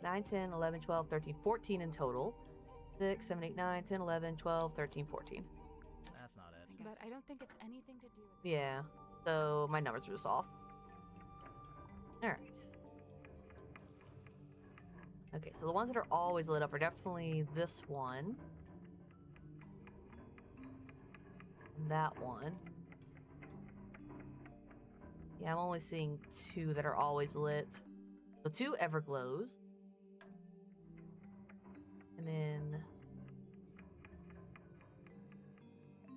9, 10, 11, 12, 13, 14 in total. 6, 7, 8, 9, 10, 11, 12, 13, 14. That's not it. But I don't think it's anything to do with... Yeah, so my numbers are just off. Alright. Okay, so the ones that are always lit up are definitely this one. And that one. Yeah, I'm only seeing 2 that are always lit. So 2 Everglows. And then...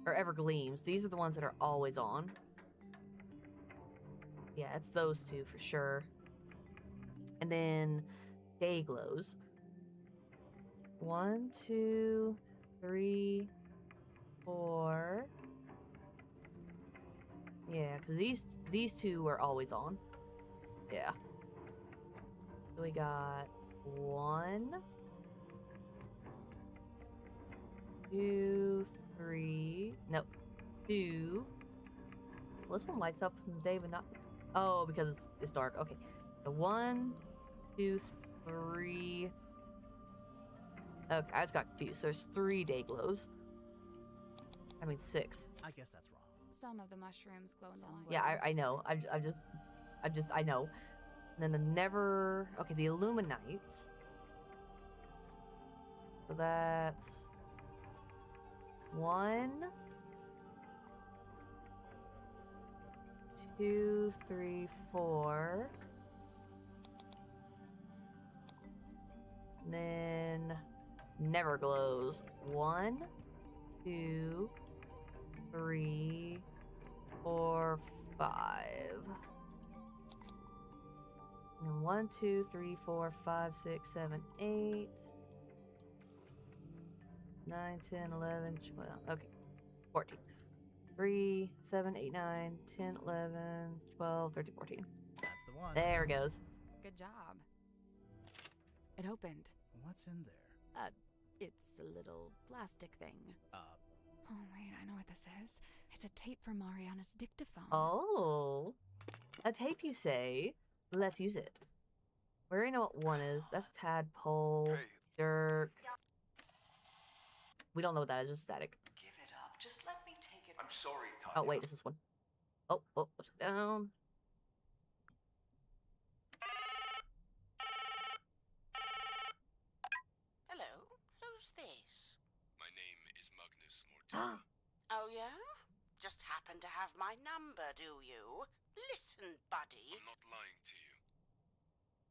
or Evergleams. These are the ones that are always on. Yeah, it's those 2 for sure. And then Day Glows. 1, 2, 3, 4. Yeah, because these 2 are always on. Yeah. So we got 1, 2, 3. Nope. 2. Well, this one lights up from the day, but not. Oh, because it's dark. Okay. So 1, 2, 3. Okay, I just got confused. So there's 3 Day Glows. I mean 6. I guess that's wrong. Some of the mushrooms glow in the light. Yeah, I know. I know. And then the Never. Okay, the Illuminates. So that's 1, 2, 3, 4. And then Never Glows. 1, 2, 3, 4, 5. And 1, 2, 3, 4, 5, 6, 7, 8. 9, 10, 11, 12. Okay. 14. 3, 7, 8, 9, 10, 11, 12, 13, 14. That's the one. There it goes. Good job. It opened. What's in there? It's a little plastic thing. Oh, wait, I know what this is. It's a tape from Mariana's dictaphone. Oh. A tape, you say? Let's use it. We already know what 1 is. That's Tadpole. Dirk. We don't know what that is. Just static. Give it up. Just let me take it. I'm sorry, Tanya. Oh, wait, is this one? Oh, down. Hello, who's this? My name is Magnus Mortuga. Oh, yeah? Just happen to have my number, do you? Listen, buddy. I'm not lying to you.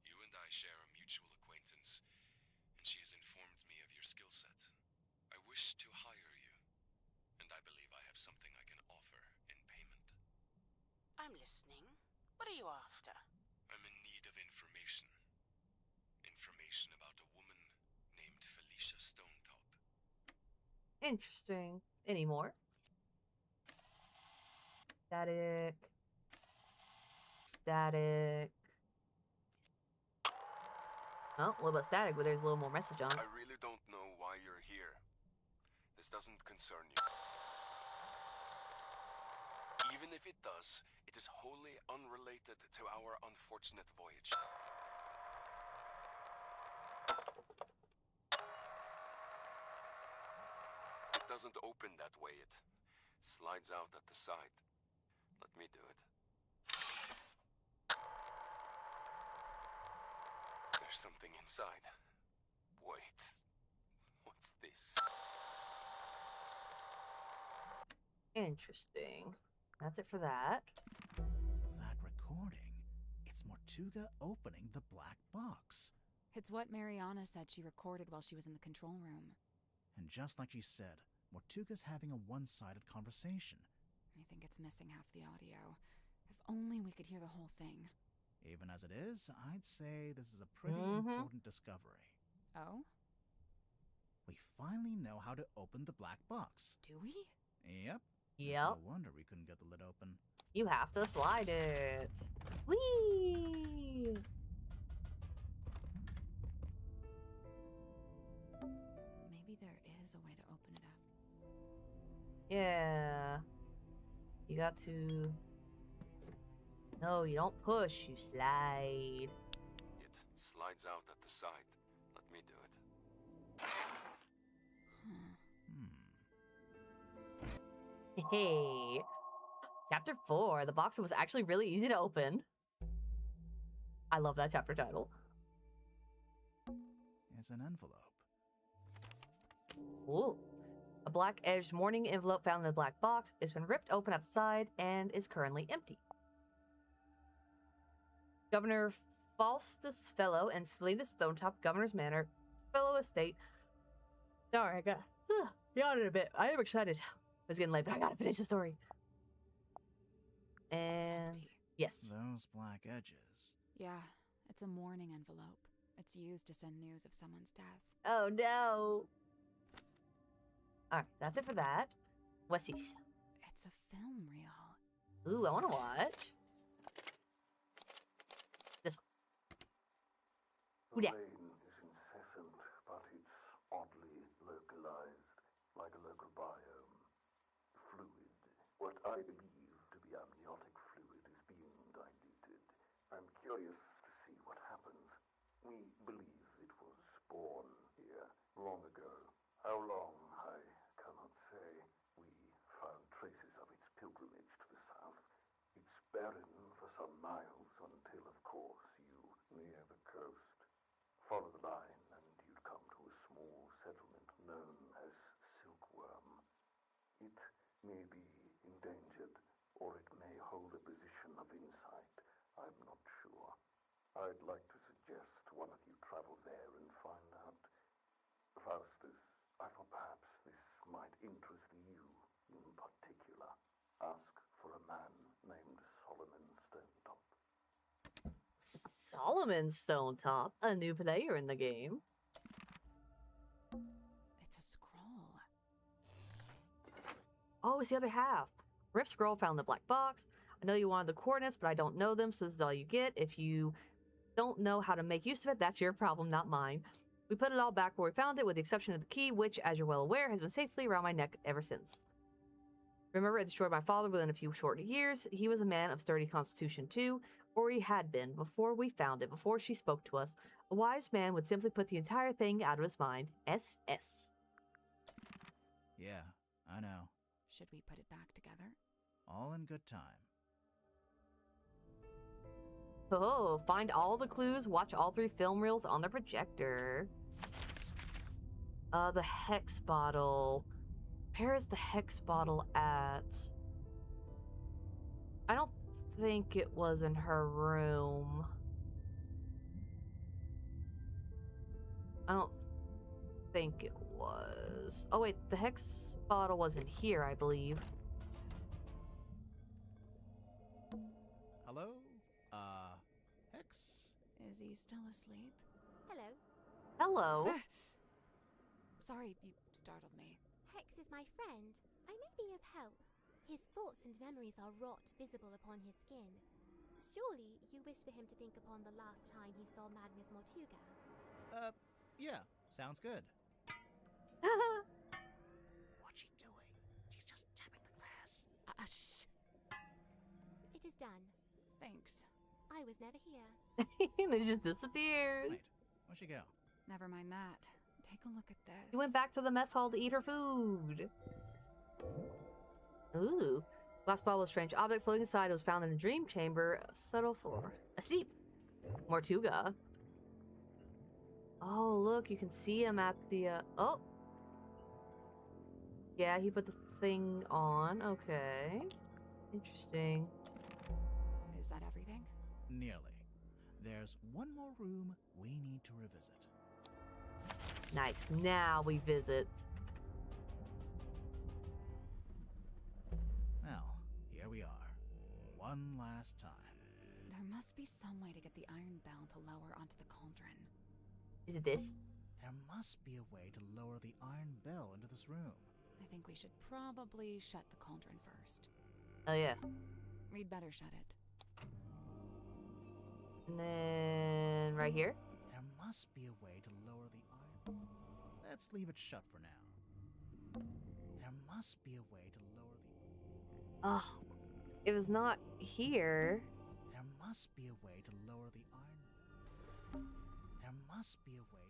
You and I share a mutual acquaintance, and she has informed me of your skill set. I wish to hire you, and I believe I have something I can offer in payment. I'm listening. What are you after? I'm in need of information. Information about a woman named Felicia Stonetop. Interesting. Any more? Static. Static. Oh, a little bit static, but there's a little more message on it. I really don't know why you're here. This doesn't concern you. Even if it does, it is wholly unrelated to our unfortunate voyage. It doesn't open that way. It slides out at the side. Let me do it. There's something inside. Wait. What's this? Interesting. That's it for that. That recording. It's Mortuga opening the black box. It's what Mariana said she recorded while she was in the control room. And just like she said, Mortuga's having a one-sided conversation. I think it's missing half the audio. If only we could hear the whole thing. Even as it is, I'd say this is a pretty important discovery. Oh? We finally know how to open the black box. Do we? Yep. Yep. No wonder we couldn't get the lid open. You have to slide it. Whee! Maybe there is a way to open it up. Yeah. You got to... No, you don't push, you slide. It slides out at the side. Let me do it. Hey. Chapter 4. The box was actually really easy to open. I love that chapter title. is an envelope. Ooh. A black-edged mourning envelope found in the black box. It's been ripped open at the side and is currently empty. Governor Faustus Fellow and Selena Stonetop, Governor's Manor, Fellow Estate. Sorry, I got yawning a bit. I am excited. It's getting late, but I gotta finish the story. And yes. Those black edges. Yeah, it's a mourning envelope. It's used to send news of someone's death. Oh no. Alright, that's it for that. What's this? It's a film reel. Ooh, I wanna watch. This one. Who dat? The rain is incessant, but it's oddly localized, like a local biome. Fluid. What I believe to be amniotic fluid is being diluted. I'm curious to see what happens. We believe it was born here long ago. How long, I cannot say. We found traces of its pilgrimage to the south. It's barren for some miles until, of course, you near the coast. Follow the line and you'd come to a small settlement known as Silkworm. It may be endangered, or it may hold a position of insight. I'm not sure. I'd like to suggest one of you travel there and find out. Faustus, I thought perhaps this might interest you in particular. Ask for a man named Solomon Stonetop. Solomon Stonetop, a new player in the game. It's a scroll. Oh, it's the other half. Rip scroll found in the black box. I know you wanted the coordinates, but I don't know them, so this is all you get. If you don't know how to make use of it, that's your problem, not mine. We put it all back where we found it, with the exception of the key, which, as you're well aware, has been safely around my neck ever since. Remember, it destroyed my father within a few short years. He was a man of sturdy constitution too, or he had been, before we found it, before she spoke to us. A wise man would simply put the entire thing out of his mind. SS. Yeah, I know. Should we put it back together? All in good time. Oh, find all the clues, watch all 3 film reels on the projector. The hex bottle. Where is the hex bottle at? I don't think it was in her room. I don't think it was. Oh wait, the hex bottle was in here, I believe. Hello? Hex? Is he still asleep? Hello. Hello. Sorry, you startled me. Hex is my friend. I may be of help. His thoughts and memories are rot visible upon his skin. Surely you wish for him to think upon the last time he saw Magnus Mortuga? Yeah, sounds good. What's she doing? She's just tapping the glass. Shh. It is done. Thanks. I was never here. And it just disappears. Wait, where'd she go? Never mind that. Take a look at this. She went back to the mess hall to eat her food. Ooh. Glass bottle with strange object floating inside was found in a dream chamber, a subtle floor. Asleep. Mortuga. Oh, look, you can see him at the, oh. Yeah, he put the thing on. Okay. Interesting. Is that everything? Nearly. There's one more room we need to revisit. Nice. Now we visit. Well, here we are. One last time. There must be some way to get the iron bell to lower onto the cauldron. Is it this? There must be a way to lower the iron bell into this room. I think we should probably shut the cauldron first. Oh, yeah. We'd better shut it. And then right here? There must be a way to lower the iron. Let's leave it shut for now. There must be a way to lower the... Oh, it was not here. There must be a way to lower the iron. There must be a way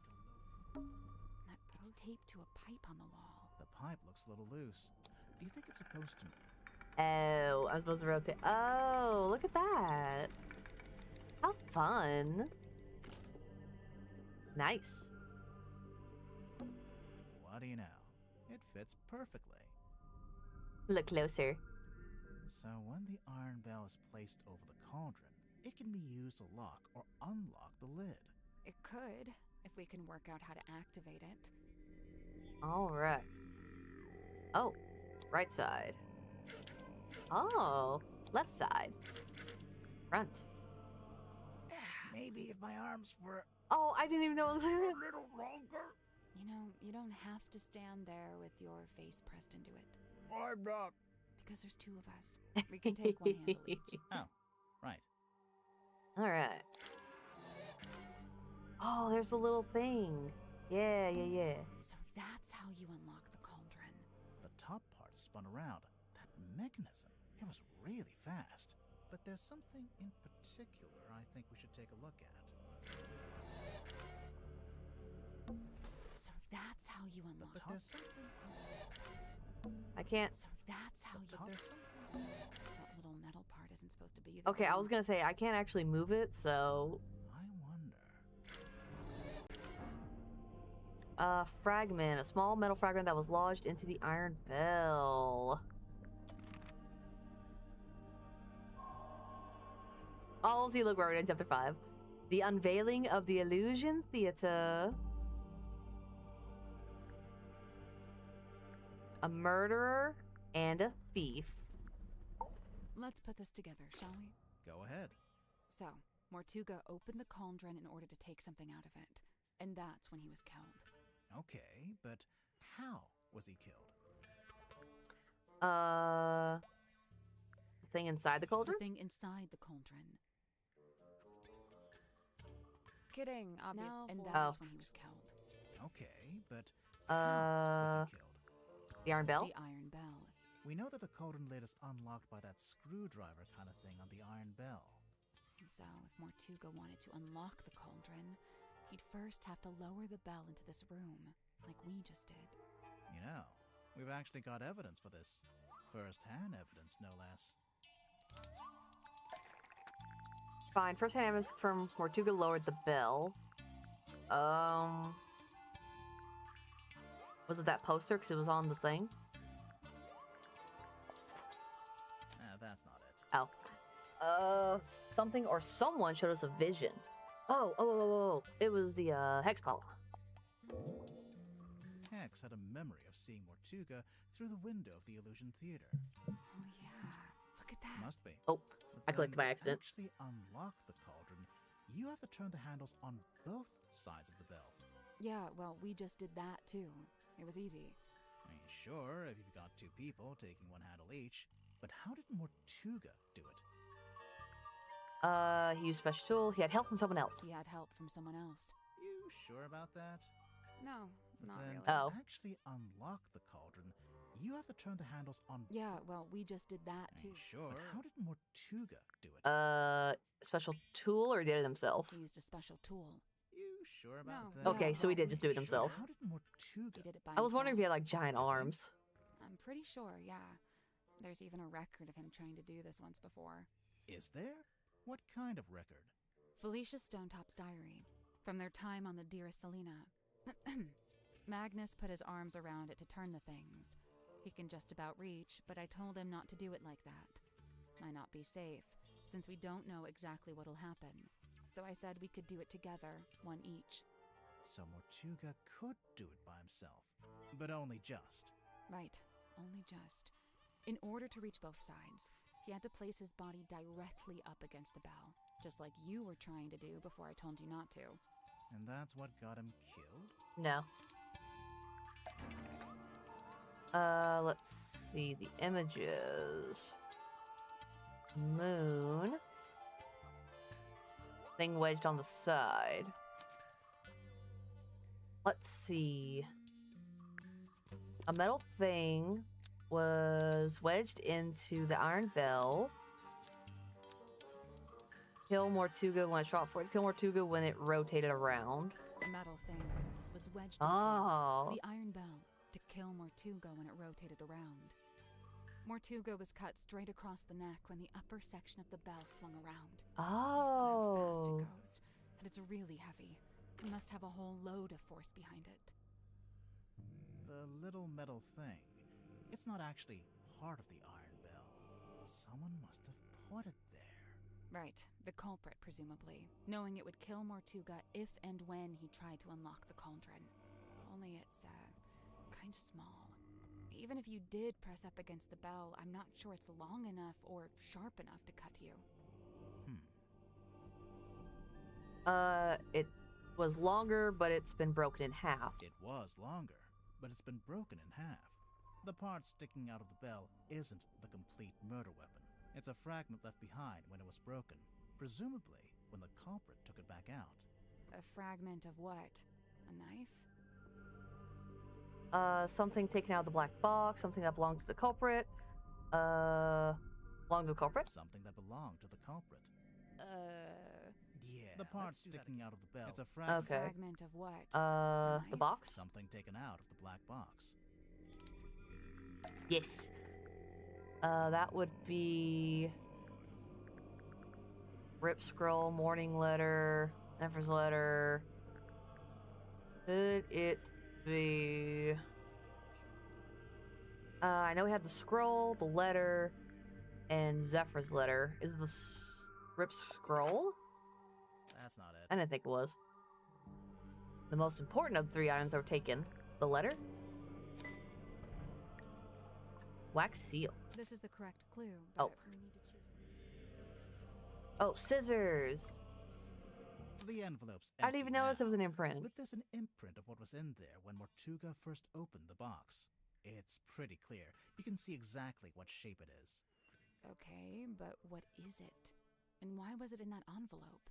to lower... It's taped to a pipe on the wall. The pipe looks a little loose. Do you think it's supposed to... Oh, I'm supposed to rotate. Oh, look at that. How fun. Nice. What do you know? It fits perfectly. Look closer. So when the iron bell is placed over the cauldron, it can be used to lock or unlock the lid. It could, if we can work out how to activate it. Alright. Oh, right side. Oh, left side. Front. Maybe if my arms were Oh, I didn't even know. a little longer. You know, you don't have to stand there with your face pressed into it. I'm not. Because there's two of us. We can take one handle each. Oh, right. Alright. Oh, there's a little thing. Yeah. So that's how you unlock the cauldron. The top part spun around. That mechanism, it was really fast. But there's something in particular I think we should take a look at. So that's how you unlock But there's something... I can't. So that's how you... That little metal part isn't supposed to be there. Okay, I was gonna say, I can't actually move it, so... Fragment. A small metal fragment that was lodged into the iron bell. Oh, see, look, we're already in chapter 5. The unveiling of the illusion theater. A murderer and a thief. Let's put this together, shall we? Go ahead. So, Mortuga opened the cauldron in order to take something out of it. And that's when he was killed. Okay, but how was he killed? The thing inside the cauldron? The thing inside the cauldron. Kidding, obviously. And that's when he was killed. Okay, but how was he killed? The iron bell? The iron bell. We know that the cauldron lid is unlocked by that screwdriver kind of thing on the iron bell. And so, if Mortuga wanted to unlock the cauldron, he'd first have to lower the bell into this room, like we just did. You know, we've actually got evidence for this. First-hand evidence, no less. Fine, first-hand evidence from Mortuga lowered the bell. Was it that poster? Because it was on the thing? That's not it. Oh. Something or someone showed us a vision. Oh. It was the, Hex ball. Hex had a memory of seeing Mortuga through the window of the Illusion Theater. Oh, yeah. Look at that. Must be. Oh, But I clicked then by accident. To actually unlock the cauldron, you have to turn the handles on both sides of the bell. Yeah, well, we just did that, too. It was easy. I mean, sure, if you've got two people taking one handle each, but how did Mortuga do it? He used a special tool. He had help from someone else. He had help from someone else. You sure about that? No, But not then really. to actually unlock the cauldron, you have to turn the handles on. Yeah, well, we just did that, too. Sure. But how did Mortuga do it? Special tool, or he did it himself? He used a special tool. You sure about No, that? Okay, so he did just do it himself. How did Mortuga? He did it by I was wondering if he himself. had, like, giant arms. I'm pretty sure, yeah. There's even a record of him trying to do this once before. Is there? What kind of record? Felicia Stonetop's diary. From their time on the Dearest Selena. Magnus put his arms around it to turn the things. He can just about reach, but I told him not to do it like that. Might not be safe, since we don't know exactly what'll happen. So I said we could do it together, one each. So Mortuga could do it by himself, but only just. Right, only just. In order to reach both sides, he had to place his body directly up against the bell, just like you were trying to do before I told you not to. And that's what got him killed? No. Let's see the images. Moon. Thing wedged on the side. Let's see. A metal thing was wedged into the iron bell. Kill Mortuga when it shot forward. Kill Mortuga when it rotated around. The metal thing was wedged into the iron bell to kill Mortuga when it rotated around. Mortuga was cut straight across the neck when the upper section of the bell swung around. You saw how fast it goes, and it's really heavy. It must have a whole load of force behind it. The little metal thing. It's not actually part of the iron bell. Someone must have put it there. Right, the culprit, presumably, knowing it would kill Mortuga if and when he tried to unlock the cauldron. Only it's, kind of small. Even if you did press up against the bell, I'm not sure it's long enough or sharp enough to cut you. It was longer, but it's been broken in half. It was longer, but it's been broken in half. The part sticking out of the bell isn't the complete murder weapon. It's a fragment left behind when it was broken, presumably when the culprit took it back out. A fragment of what? A knife? Something taken out of the black box, something that belonged to the culprit. Belonged to the culprit? Something that belonged to the culprit. Yeah. The part sticking out of the bell. It's a fragment. Okay. Fragment of what? The box? Something taken out of the black box. Yes. That would be Rip Scroll, Morning Letter, Never's Letter. Could it be? I know we had the scroll, the letter, and Zephyr's letter. Is it the Rip Scroll? That's not it. I didn't think it was. The most important of the 3 items that were taken: the letter, wax seal. This is the correct clue, but we need to choose. Oh, scissors. The envelope's I didn't even empty notice it was an now, imprint. But there's an imprint of what was in there when Mortuga first opened the box. It's pretty clear. You can see exactly what shape it is. Okay, but what is it? And why was it in that envelope?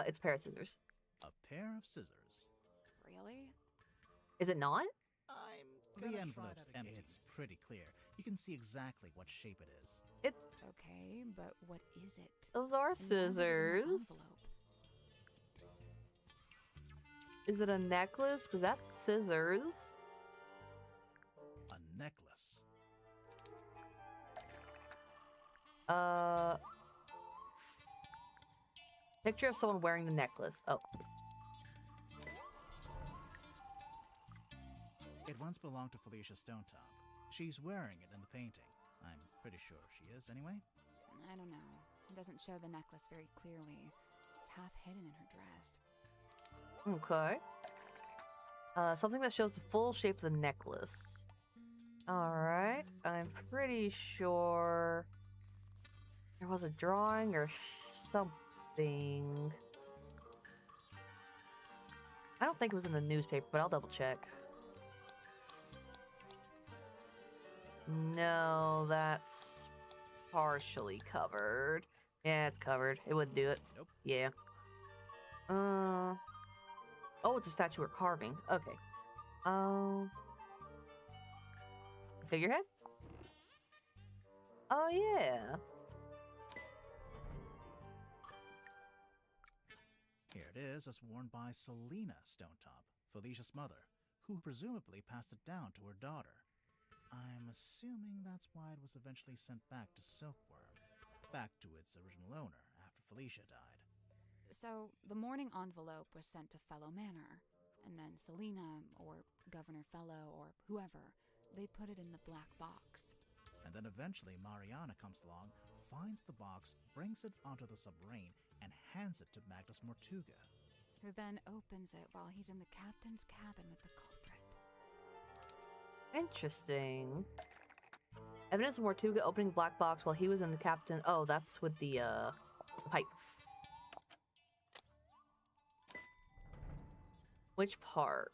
It's a pair of scissors. A pair of scissors. Really? Is it not? The envelope's empty. It's pretty clear. You can see exactly what shape it is. Okay, but what is it? Those are scissors. Is it a necklace? Because that's scissors. A necklace. Picture of someone wearing the necklace. Oh. It once belonged to Felicia Stonetop. She's wearing it in the painting. I'm pretty sure she is, anyway. I don't know. It doesn't show the necklace very clearly. It's half hidden in her dress. Okay. Something that shows the full shape of the necklace. Alright. I'm pretty sure there was a drawing or something. I don't think it was in the newspaper, but I'll double check. No, that's partially covered. Yeah, it's covered. It wouldn't do it. Nope. Yeah. Oh, it's a statue or carving. Okay. Figurehead? Oh, yeah. Here it is, as worn by Selena Stonetop, Felicia's mother, who presumably passed it down to her daughter. I'm assuming that's why it was eventually sent back to Silkworm, back to its original owner after Felicia died. So, the mourning envelope was sent to Fellow Manor, and then Selena, or Governor Fellow, or whoever, they put it in the black box. And then eventually Mariana comes along, finds the box, brings it onto the submarine, and hands it to Magnus Mortuga. Who then opens it while he's in the captain's cabin with the culprit. Interesting. Evidence of Mortuga opening the black box while he was in the captain. Oh, that's with the pipe. Which part?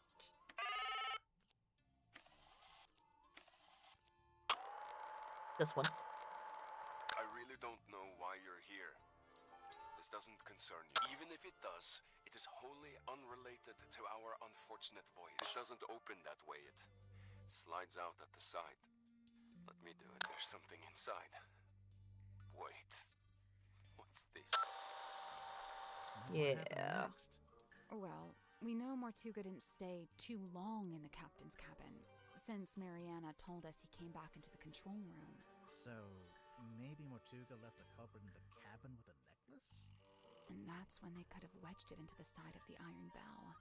This one. I really don't know why you're here. This doesn't concern you. Even if it does, it is wholly unrelated to our unfortunate voyage. It doesn't open that way. It slides out at the side. Let me do it. There's something inside. Wait. What's this? Yeah. Well, we know Mortuga didn't stay too long in the captain's cabin, since Mariana told us he came back into the control room. So, maybe Mortuga left the culprit in the cabin with a necklace? And that's when they could have wedged it into the side of the iron bell.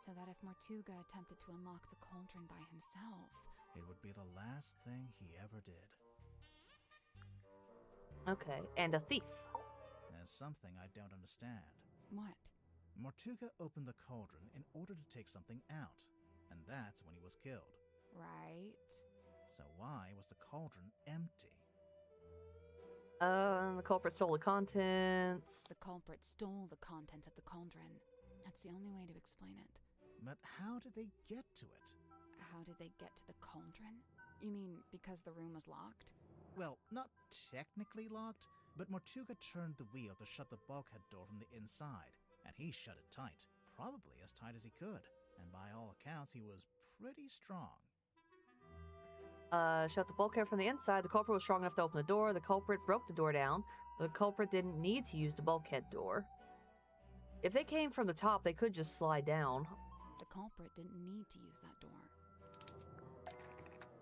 So that if Mortuga attempted to unlock the cauldron by himself... It would be the last thing he ever did. Okay, and a thief. There's something I don't understand. What? Mortuga opened the cauldron in order to take something out, and that's when he was killed. Right. So why was the cauldron empty? The culprit stole the contents. The culprit stole the contents of the cauldron. That's the only way to explain it. But how did they get to it? How did they get to the cauldron? You mean because the room was locked? Well, not technically locked, but Mortuga turned the wheel to shut the bulkhead door from the inside, and he shut it tight, probably as tight as he could, and by all accounts he was pretty strong. Shut the bulkhead from the inside. The culprit was strong enough to open the door. The culprit broke the door down. The culprit didn't need to use the bulkhead door. If they came from the top, they could just slide down. The culprit didn't need to use that door.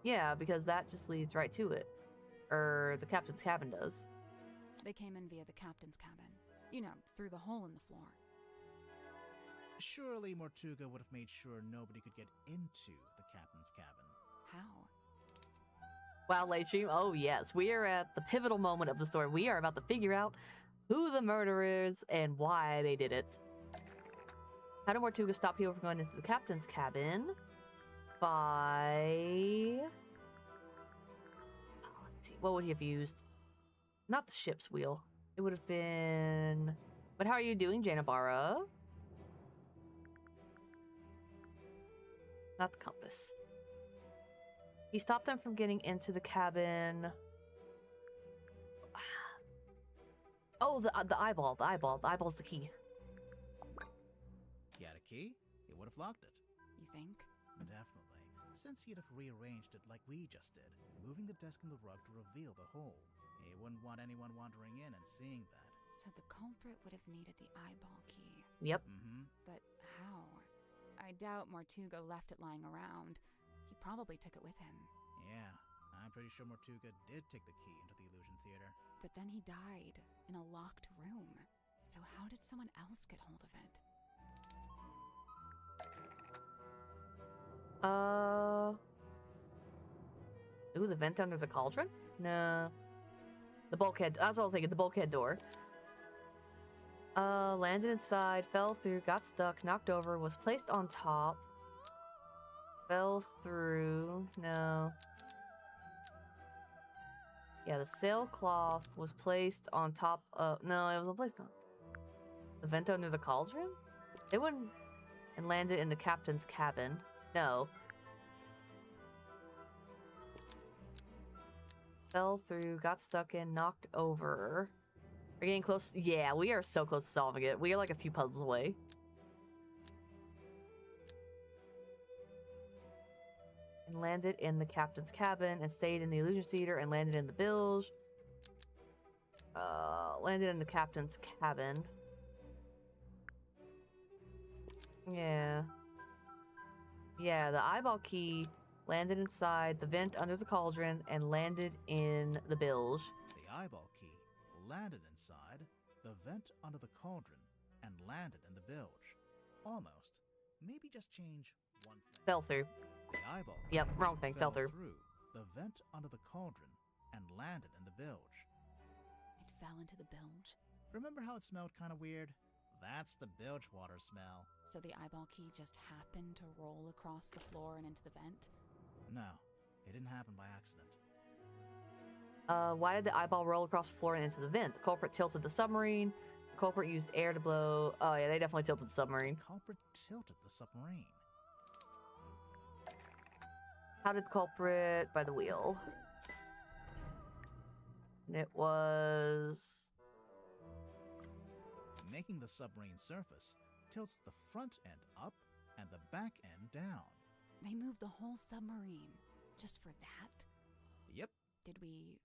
Yeah, because that just leads right to it. Or the captain's cabin does. They came in via the captain's cabin. You know, through the hole in the floor. Surely Mortuga would have made sure nobody could get into the captain's cabin. How? Wow, late stream. Oh, yes. We are at the pivotal moment of the story. We are about to figure out who the murderer is and why they did it. How did Mortuga stop people from going into the captain's cabin? By... Let's see. What would he have used? Not the ship's wheel. It would have been... But how are you doing, Janabara? Not the compass. He stopped them from getting into the cabin. Oh, the eyeball. The eyeball. The eyeball's the key. He had a key, he would have locked it. You think? Definitely. Since he'd have rearranged it like we just did, moving the desk and the rug to reveal the hole. He wouldn't want anyone wandering in and seeing that. So the culprit would have needed the eyeball key. Yep. Mm-hmm. But how? I doubt Mortuga left it lying around. He probably took it with him. Yeah, I'm pretty sure Mortuga did take the key into the illusion theater. But then he died in a locked room. So how did someone else get hold of it? Ooh, the vent under the cauldron? No. The bulkhead. That's what I was thinking. The bulkhead door. Landed inside, fell through, got stuck, knocked over, was placed on top. Fell through. No. Yeah, the sailcloth was placed on top of... No, it wasn't placed on... The vent under the cauldron? They wouldn't... And landed in the captain's cabin. No. Fell through, got stuck in, knocked over. We're getting close. Yeah, we are so close to solving it. We are like a few puzzles away. And landed in the captain's cabin and stayed in the illusion theater and landed in the bilge. Landed in the captain's cabin. Yeah. Yeah, the eyeball key landed inside the vent under the cauldron and landed in the bilge. The eyeball key landed inside the vent under the cauldron and landed in the bilge. Almost. Maybe just change one thing. Fell through. The eyeball key Yep, wrong thing. Fell through. The vent under the cauldron and landed in the bilge. It fell into the bilge? Remember how it smelled kind of weird? That's the bilge water smell. So the eyeball key just happened to roll across the floor and into the vent? No, it didn't happen by accident. Why did the eyeball roll across the floor and into the vent? The culprit tilted the submarine. The culprit used air to blow... Oh yeah, they definitely tilted the submarine. The culprit tilted the submarine. How did the culprit... By the wheel. And it was... Making the submarine surface tilts the front end up and the back end down. They moved the whole submarine just for that? Yep. Did we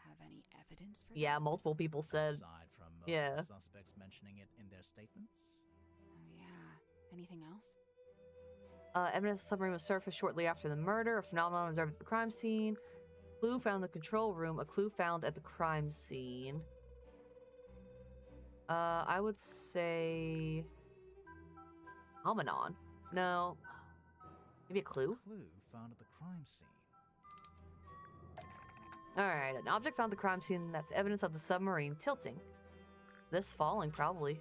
have any evidence for Yeah, that? multiple people said... Aside from most of the suspects mentioning it in their statements. Oh yeah. Anything else? Evidence the submarine was surfaced shortly after the murder. A phenomenon observed at the crime scene. Clue found in the control room. A clue found at the crime scene. I would say... Phenomenon. No. Maybe a clue? Clue found at the crime scene. Alright, an object found at the crime scene that's evidence of the submarine tilting. This falling, probably.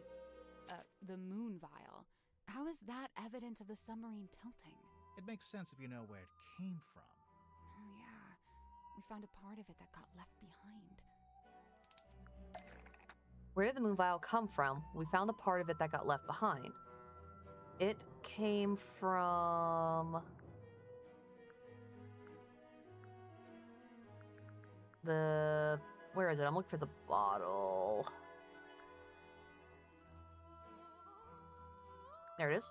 The moon vial. How is that evidence of the submarine tilting? It makes sense if you know where it came from. Oh, yeah. We found a part of it that got left behind. Where did the moon vial come from? We found a part of it that got left behind. It came from... Where is it? I'm looking for the bottle. There it is.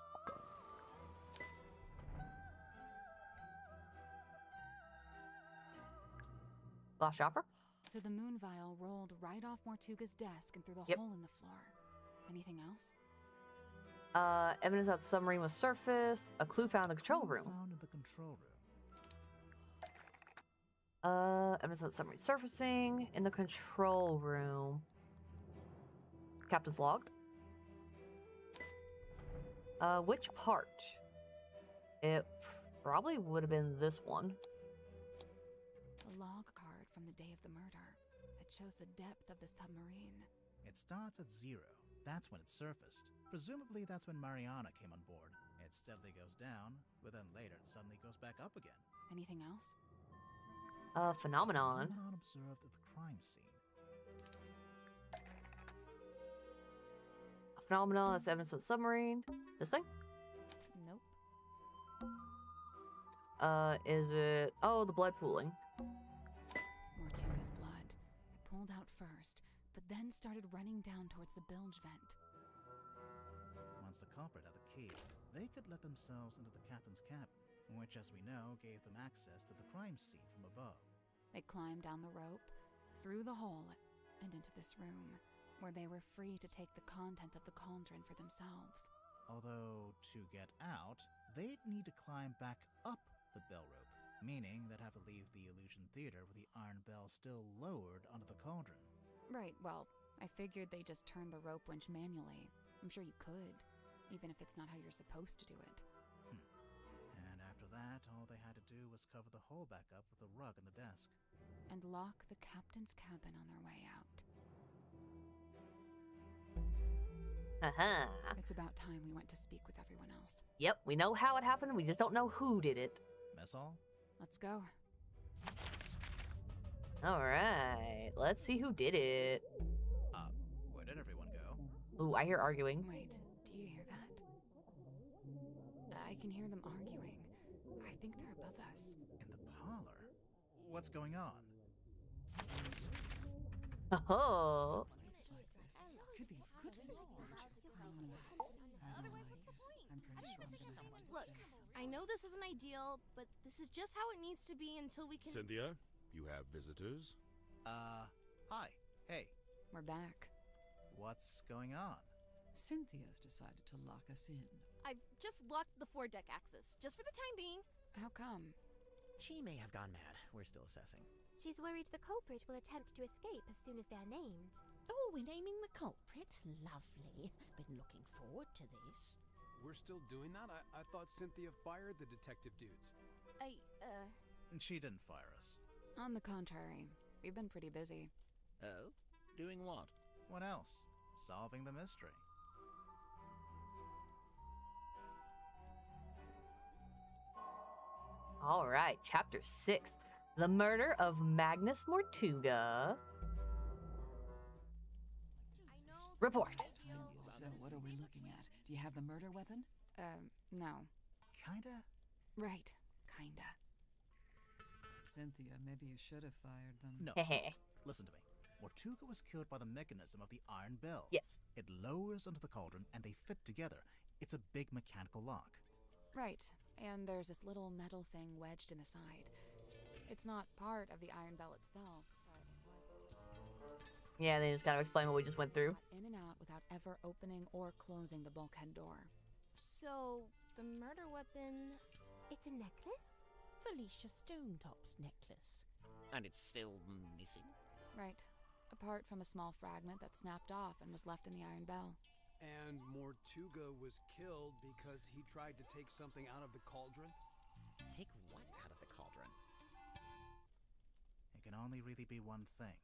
Lost shopper? So the moon vial rolled right off Mortuga's desk and through the hole in the floor. Anything else? Evidence that the submarine was surfaced. A clue found in the control room. Found in the control room. Evidence that the submarine surfacing in the control room. Captain's log. Which part? It probably would have been this one. A log card from the day of the murder. It shows the depth of the submarine. It starts at 0. That's when it surfaced. Presumably that's when Mariana came on board. It steadily goes down, but then later it suddenly goes back up again. Anything else? Phenomenon. Phenomenon observed at the crime scene. A phenomenon that's evidence of the submarine. This thing? Nope. Is it... Oh, the blood pooling. Mortuga's blood. It pulled out first, but then started running down towards the bilge vent. Once the culprit had the key, they could let themselves into the captain's cabin, which, as we know, gave them access to the crime scene from above. They climbed down the rope, through the hole, and into this room, where they were free to take the content of the cauldron for themselves. Although, to get out, they'd need to climb back up the bell rope, meaning they'd have to leave the Illusion Theater with the iron bell still lowered onto the cauldron. Right, well, I figured they just turned the rope winch manually. I'm sure you could, even if it's not how you're supposed to do it. And after that, all they had to do was cover the hole back up with a rug in the desk. And lock the captain's cabin on their way out. It's about time we went to speak with everyone else. Yep, we know how it happened, we just don't know who did it. Mess hall? Let's go. Alright, let's see who did it. Where did everyone go? Ooh, I hear arguing. Wait, do you hear that? I can hear them arguing. I think they're above us. In the parlor? What's going on? Oh. Look, I know this isn't ideal, but this is just how it needs to be until we can... Cynthia, you have visitors? Hi. Hey. We're back. What's going on? Cynthia's decided to lock us in. I've just locked the foredeck access, just for the time being. How come? She may have gone mad. We're still assessing. She's worried the culprit will attempt to escape as soon as they're named. Oh, we're naming the culprit? Lovely. Been looking forward to this. We're still doing that? I thought Cynthia fired the detective dudes. She didn't fire us. On the contrary, we've been pretty busy. Oh? Doing what? What else? Solving the mystery. Alright, Chapter 6. The Murder of Magnus Mortuga. Report. So what are we looking at? Do you have the murder weapon? No. Kinda? Right, kinda. Cynthia, maybe you should have fired them. No. Listen to me. Mortuga was killed by the mechanism of the iron bell. Yes. It lowers onto the cauldron and they fit together. It's a big mechanical lock. Right, and there's this little metal thing wedged in the side. It's not part of the iron bell itself, but it was... Yeah, they just gotta explain what we just went through. In and out without ever opening or closing the bulkhead door. So, the murder weapon... It's a necklace? Felicia Stonetop's necklace. And it's still missing? Right. Apart from a small fragment that snapped off and was left in the iron bell. And Mortuga was killed because he tried to take something out of the cauldron? Take what out of the cauldron? It can only really be one thing.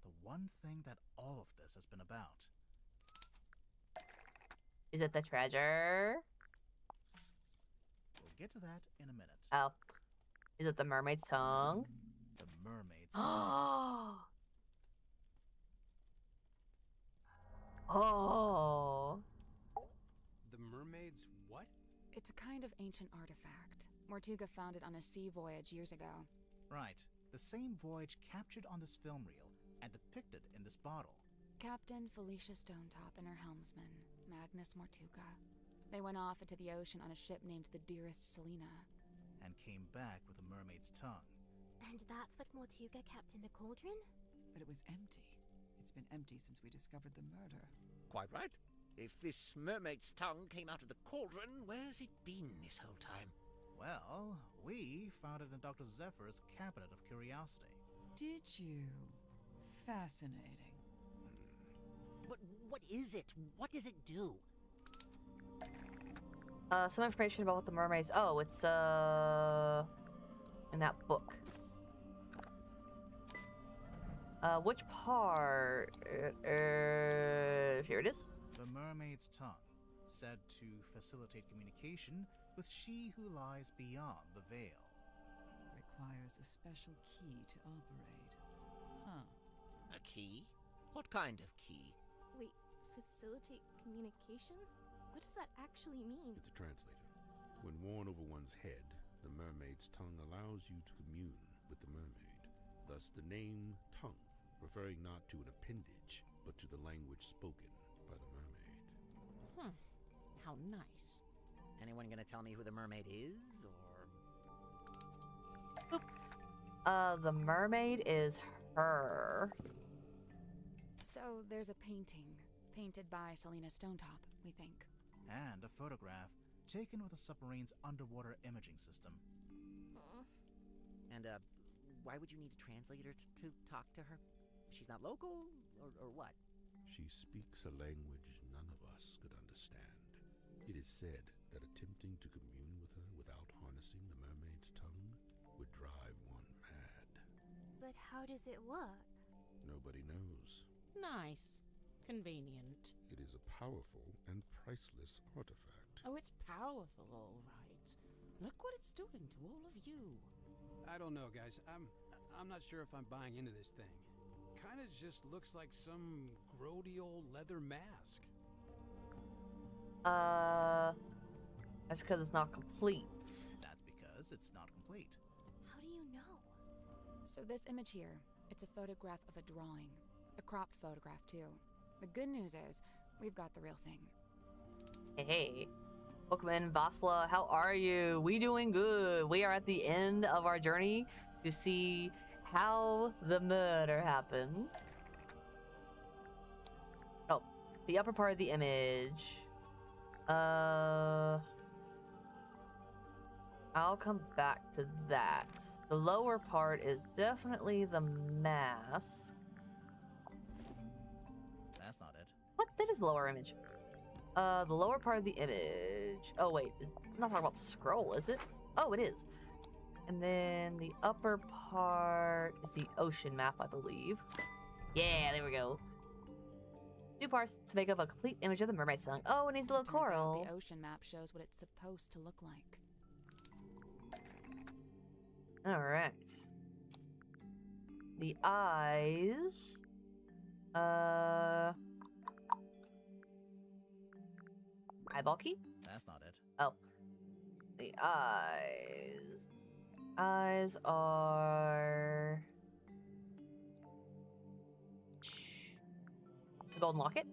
The one thing that all of this has been about. Is it the treasure? We'll get to that in a minute. Oh. Is it the mermaid's tongue? The mermaid's tongue. Oh. The mermaid's what? It's a kind of ancient artifact. Mortuga found it on a sea voyage years ago. Right. The same voyage captured on this film reel and depicted in this bottle. Captain Felicia Stonetop and her helmsman, Magnus Mortuga. They went off into the ocean on a ship named the Dearest Selina. And came back with a mermaid's tongue. And that's what Mortuga kept in the cauldron? But it was empty. It's been empty since we discovered the murder. Quite right. If this mermaid's tongue came out of the cauldron, where's it been this whole time? Well, we found it in Dr. Zephyr's cabinet of curiosity. Did you? Fascinating. But what is it? What does it do? Some information about what the mermaids... Oh, it's, in that book. Which part? Here it is. The mermaid's tongue, said to facilitate communication with she who lies beyond the veil. Requires a special key to operate. Huh. A key? What kind of key? Wait, facilitate communication? What does that actually mean? It's a translator. When worn over one's head, the mermaid's tongue allows you to commune with the mermaid. Thus the name tongue, referring not to an appendage, but to the language spoken by the mermaid. How nice. Anyone gonna tell me who the mermaid is, or...? The mermaid is her. So there's a painting, painted by Selina Stonetop, we think. And a photograph taken with the submarine's underwater imaging system. And, why would you need a translator to talk to her? She's not local, or what? She speaks a language none of us could understand. It is said that attempting to commune with her without harnessing the mermaid's tongue would drive one mad. But how does it work? Nobody knows. Nice. Convenient. It is a powerful and priceless artifact. Oh, it's powerful, all right. Look what it's doing to all of you. I don't know, guys. I'm not sure if I'm buying into this thing. Kinda just looks like some grody old leather mask. That's because it's not complete. That's because it's not complete. How do you know? So this image here, it's a photograph of a drawing. A cropped photograph, too. The good news is, we've got the real thing. Hey, Bookman, Vasla, how are you? We doing good. We are at the end of our journey to see how the murder happened. Oh, the upper part of the image. I'll come back to that. The lower part is definitely the mask. That's not it. What? That is the lower image. The lower part of the image. Oh, wait. I'm not talking about the scroll, is it? Oh, it is. And then the upper part is the ocean map, I believe. Yeah, there we go. 2 parts to make up a complete image of the mermaid's tongue. Oh, it needs a little Turns out coral. the ocean map shows what it's supposed to look like. Alright. The eyes. Eyeball key? That's not it. Oh. The eyes. Eyes are... Golden locket?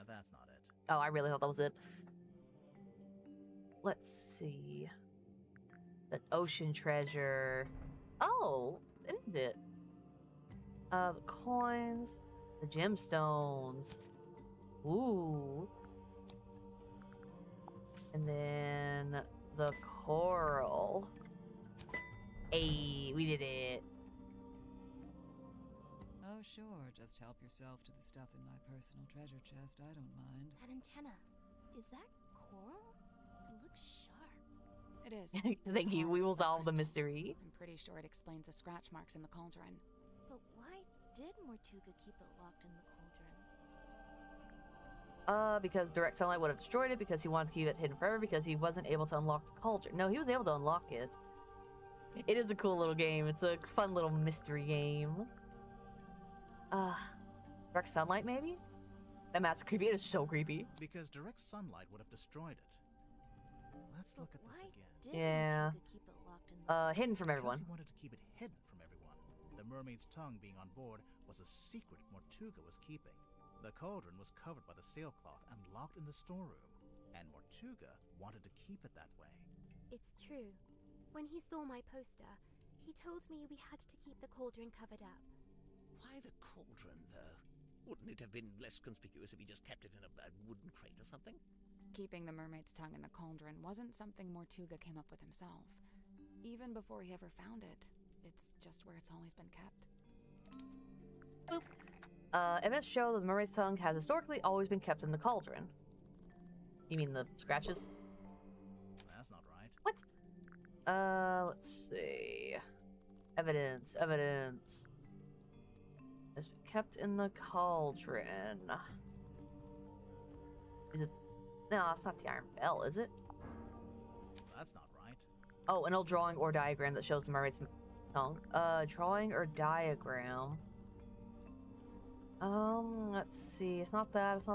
That's not it. Oh, I really thought that was it. Let's see. The ocean treasure. Oh, isn't it? The coins. The gemstones. Ooh. And then the coral. Hey, we did it. Oh, sure. Just help yourself to the stuff in my personal treasure chest. I don't mind. That antenna. Is that coral? It looks sharp. It is. Thank you. We will solve the crystal. mystery. I'm pretty sure it explains the scratch marks in the cauldron. But why did Mortuga keep it locked in the cauldron? Because direct sunlight would have destroyed it, because he wanted to keep it hidden forever, because he wasn't able to unlock the cauldron. No, he was able to unlock it. It is a cool little game. It's a fun little mystery game. Direct sunlight, maybe? That mask's creepy. It is so creepy. Because direct sunlight would have destroyed it. Let's look at this again. Yeah. Keep it locked in Hidden from everyone. Because he wanted to keep it hidden from everyone. The mermaid's tongue being on board was a secret Mortuga was keeping. The cauldron was covered by the sailcloth and locked in the storeroom, and Mortuga wanted to keep it that way. It's true. When he saw my poster, he told me we had to keep the cauldron covered up. Why the cauldron, though? Wouldn't it have been less conspicuous if he just kept it in a wooden crate or something? Keeping the mermaid's tongue in the cauldron wasn't something Mortuga came up with himself. Even before he ever found it, it's just where it's always been kept. Boop. Evidence show that the mermaid's tongue has historically always been kept in the cauldron. You mean the scratches? That's not right. What? Let's see. Evidence. It's been kept in the cauldron. Is it? No, it's not the iron bell, is it? That's not right. Oh, an old drawing or diagram that shows the mermaid's tongue. Drawing or diagram. Let's see. It's not that.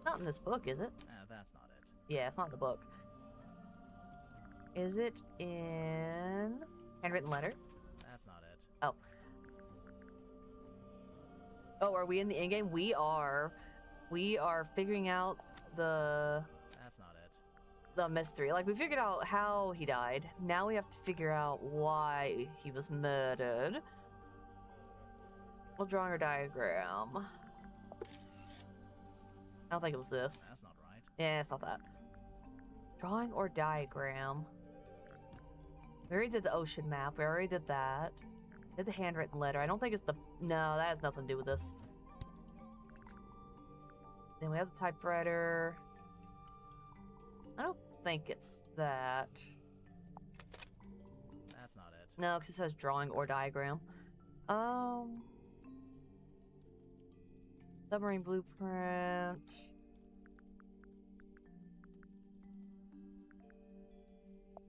Not in this book, is it? That's not it. Yeah, it's not in the book. Is it in handwritten letter? That's not it. Oh. Oh, are we in the in-game? We are. We are figuring out the... That's not it. The mystery. Like, we figured out how he died. Now we have to figure out why he was murdered. Well, drawing or diagram. I don't think it was this. That's not right. Yeah, it's not that. Drawing or diagram. We already did the ocean map. We already did that. Did the handwritten letter. I don't think it's the... No, that has nothing to do with this. Then we have the typewriter. I don't think it's that. That's not it. No, because it says drawing or diagram. Submarine blueprint.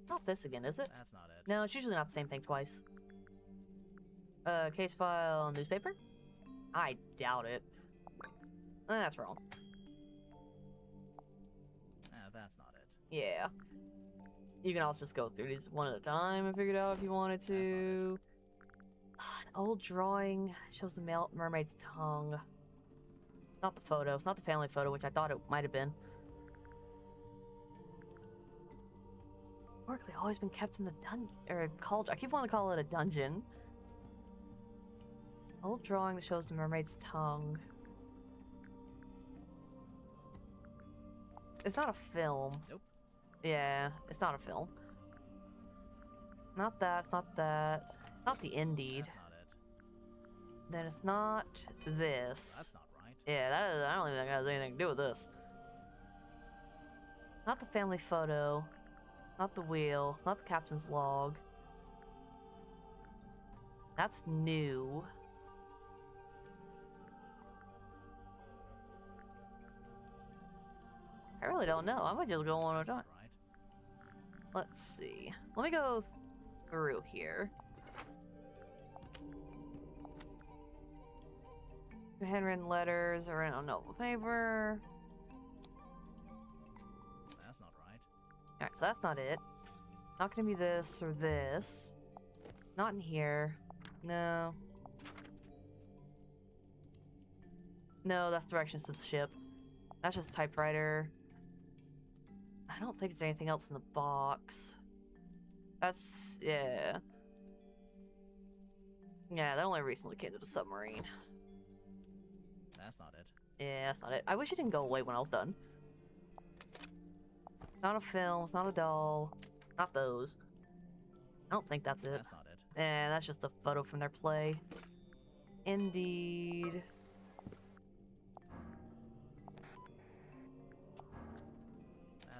Not this again, is it? That's not it. No, it's usually not the same thing twice. Case file, newspaper? I doubt it. That's wrong. That's not it. Yeah. You can also just go through these one at a time and figure it out if you wanted to. An old drawing shows the mermaid's tongue. Not the photo. It's not the family photo, which I thought it might have been. Historically, always been kept in the dungeon or cauldron. I keep wanting to call it a dungeon. Old drawing that shows the mermaid's tongue. It's not a film. Nope. Yeah, it's not a film. Not that. It's not that. It's not the Indeed. That's not it. Then it's not this. That's not right. Yeah, that is. I don't even think it has anything to do with this. Not the family photo. Not the wheel. Not the captain's log. That's new. I really don't know. I might just go one at a time. Right. Let's see. Let me go through here. Handwritten letters or in a notebook paper. That's not right. Alright, so that's not it. Not gonna be this or this. Not in here. No. No, that's directions to the ship. That's just typewriter. I don't think there's anything else in the box. That's... yeah. Yeah, that only recently came to the submarine. That's not it. Yeah, that's not it. I wish it didn't go away when I was done. Not a film, it's not a doll. Not those. I don't think that's it. That's not it. Yeah, that's just a photo from their play. Indeed.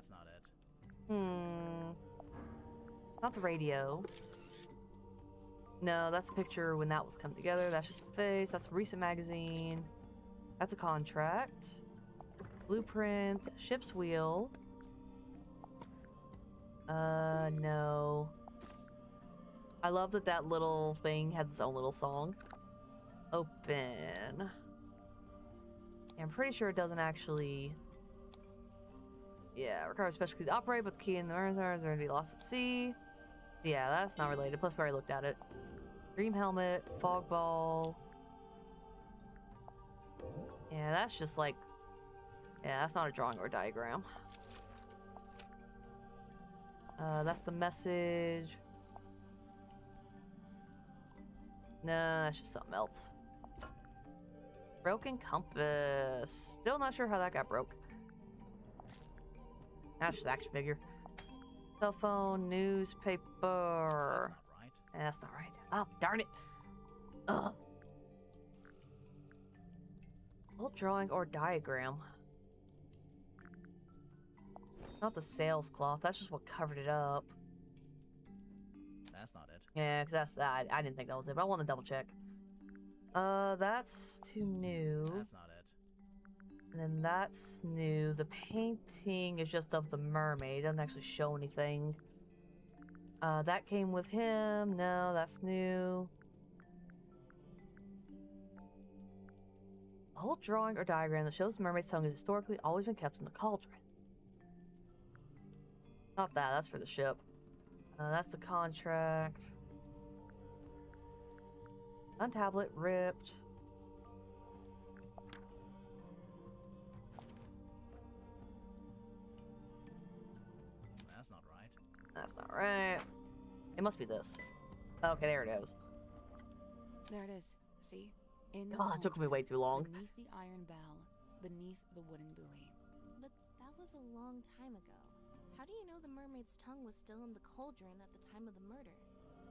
That's not it. Not the radio. No, that's a picture when that was coming together. That's just a face. That's a recent magazine. That's a contract. Blueprint. Ship's wheel. No. I love that that little thing had its own little song. Open. I'm pretty sure it doesn't actually... Yeah, requires special key to operate, but the key in the is already lost at sea. Yeah, that's not related. Plus, we already looked at it. Dream helmet, fog ball. Yeah, that's just like... Yeah, that's not a drawing or a diagram. That's the message. No, that's just something else. Broken compass. Still not sure how that got broke. That's just action figure. Cell phone, newspaper. That's not right. That's not right. Oh, darn it. Ugh. Old drawing or diagram. Not the sales cloth. That's just what covered it up. That's not it. Yeah, because that's that. I didn't think that was it, but I want to double check. That's too new. That's not it. And then that's new. The painting is just of the mermaid. It doesn't actually show anything. That came with him. No, that's new. A whole drawing or diagram that shows the mermaid's tongue has historically always been kept in the cauldron. Not that. That's for the ship. That's the contract. Untablet ripped. That's not right. That's not right. It must be this. Okay, there it is. There it is. See? In the Oh, it took me way too long. Beneath the iron bell, beneath the wooden buoy. But that was a long time ago. How do you know the mermaid's tongue was still in the cauldron at the time of the murder?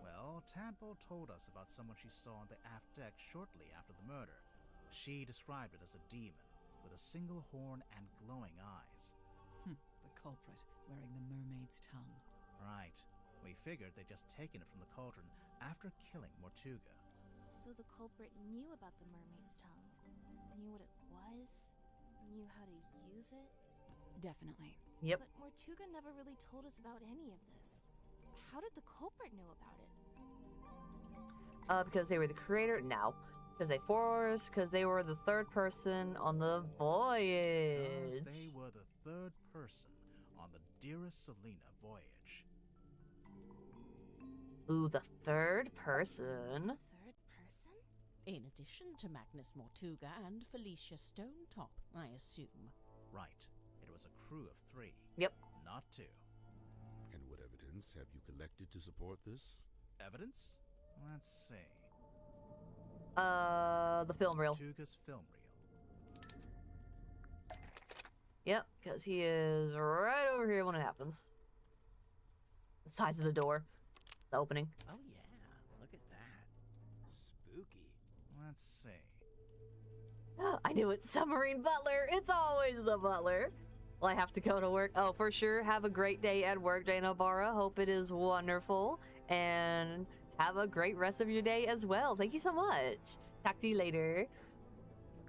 Well, Tadpole told us about someone she saw on the aft deck shortly after the murder. She described it as a demon, with a single horn and glowing eyes. The culprit, wearing the mermaid's tongue. Right. We figured they'd just taken it from the cauldron after killing Mortuga. So the culprit knew about the mermaid's tongue, knew what it was, knew how to use it? Definitely. Yep. But Mortuga never really told us about any of this. How did the culprit know about it? Because they were the creator? No. Because they forced, because they were the third person on the voyage. Because they were the third person on the Dearest Selena voyage. Ooh, the third person? Third person? In addition to Magnus Mortuga and Felicia Stonetop, I assume. Right. It was a crew of 3. Yep. Not 2. And what evidence have you collected to support this? Evidence? Let's see. The film reel. Mortuga's film reel. Yep, because he is right over here when it happens. The size of the door. The opening. Oh yeah, look at that. Spooky. Let's see. I knew it. Submarine butler. It's always the butler. Well, I have to go to work. Oh, for sure. Have a great day at work, Jane Barra. Hope it is wonderful. And have a great rest of your day as well. Thank you so much. Talk to you later.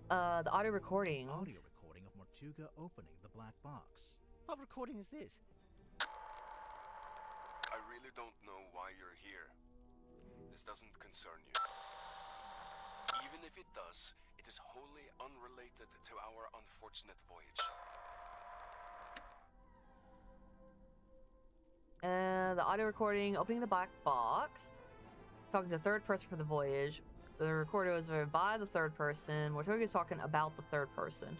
The audio recording. Audio recording of Mortuga opening the black box. What recording is this? I really don't know why you're here. This doesn't concern you. Even if it does, it is wholly unrelated to our unfortunate voyage. The audio recording, opening the black box, talking to the third person for the voyage. The recorder was by the third person. Mortuga is talking about the third person.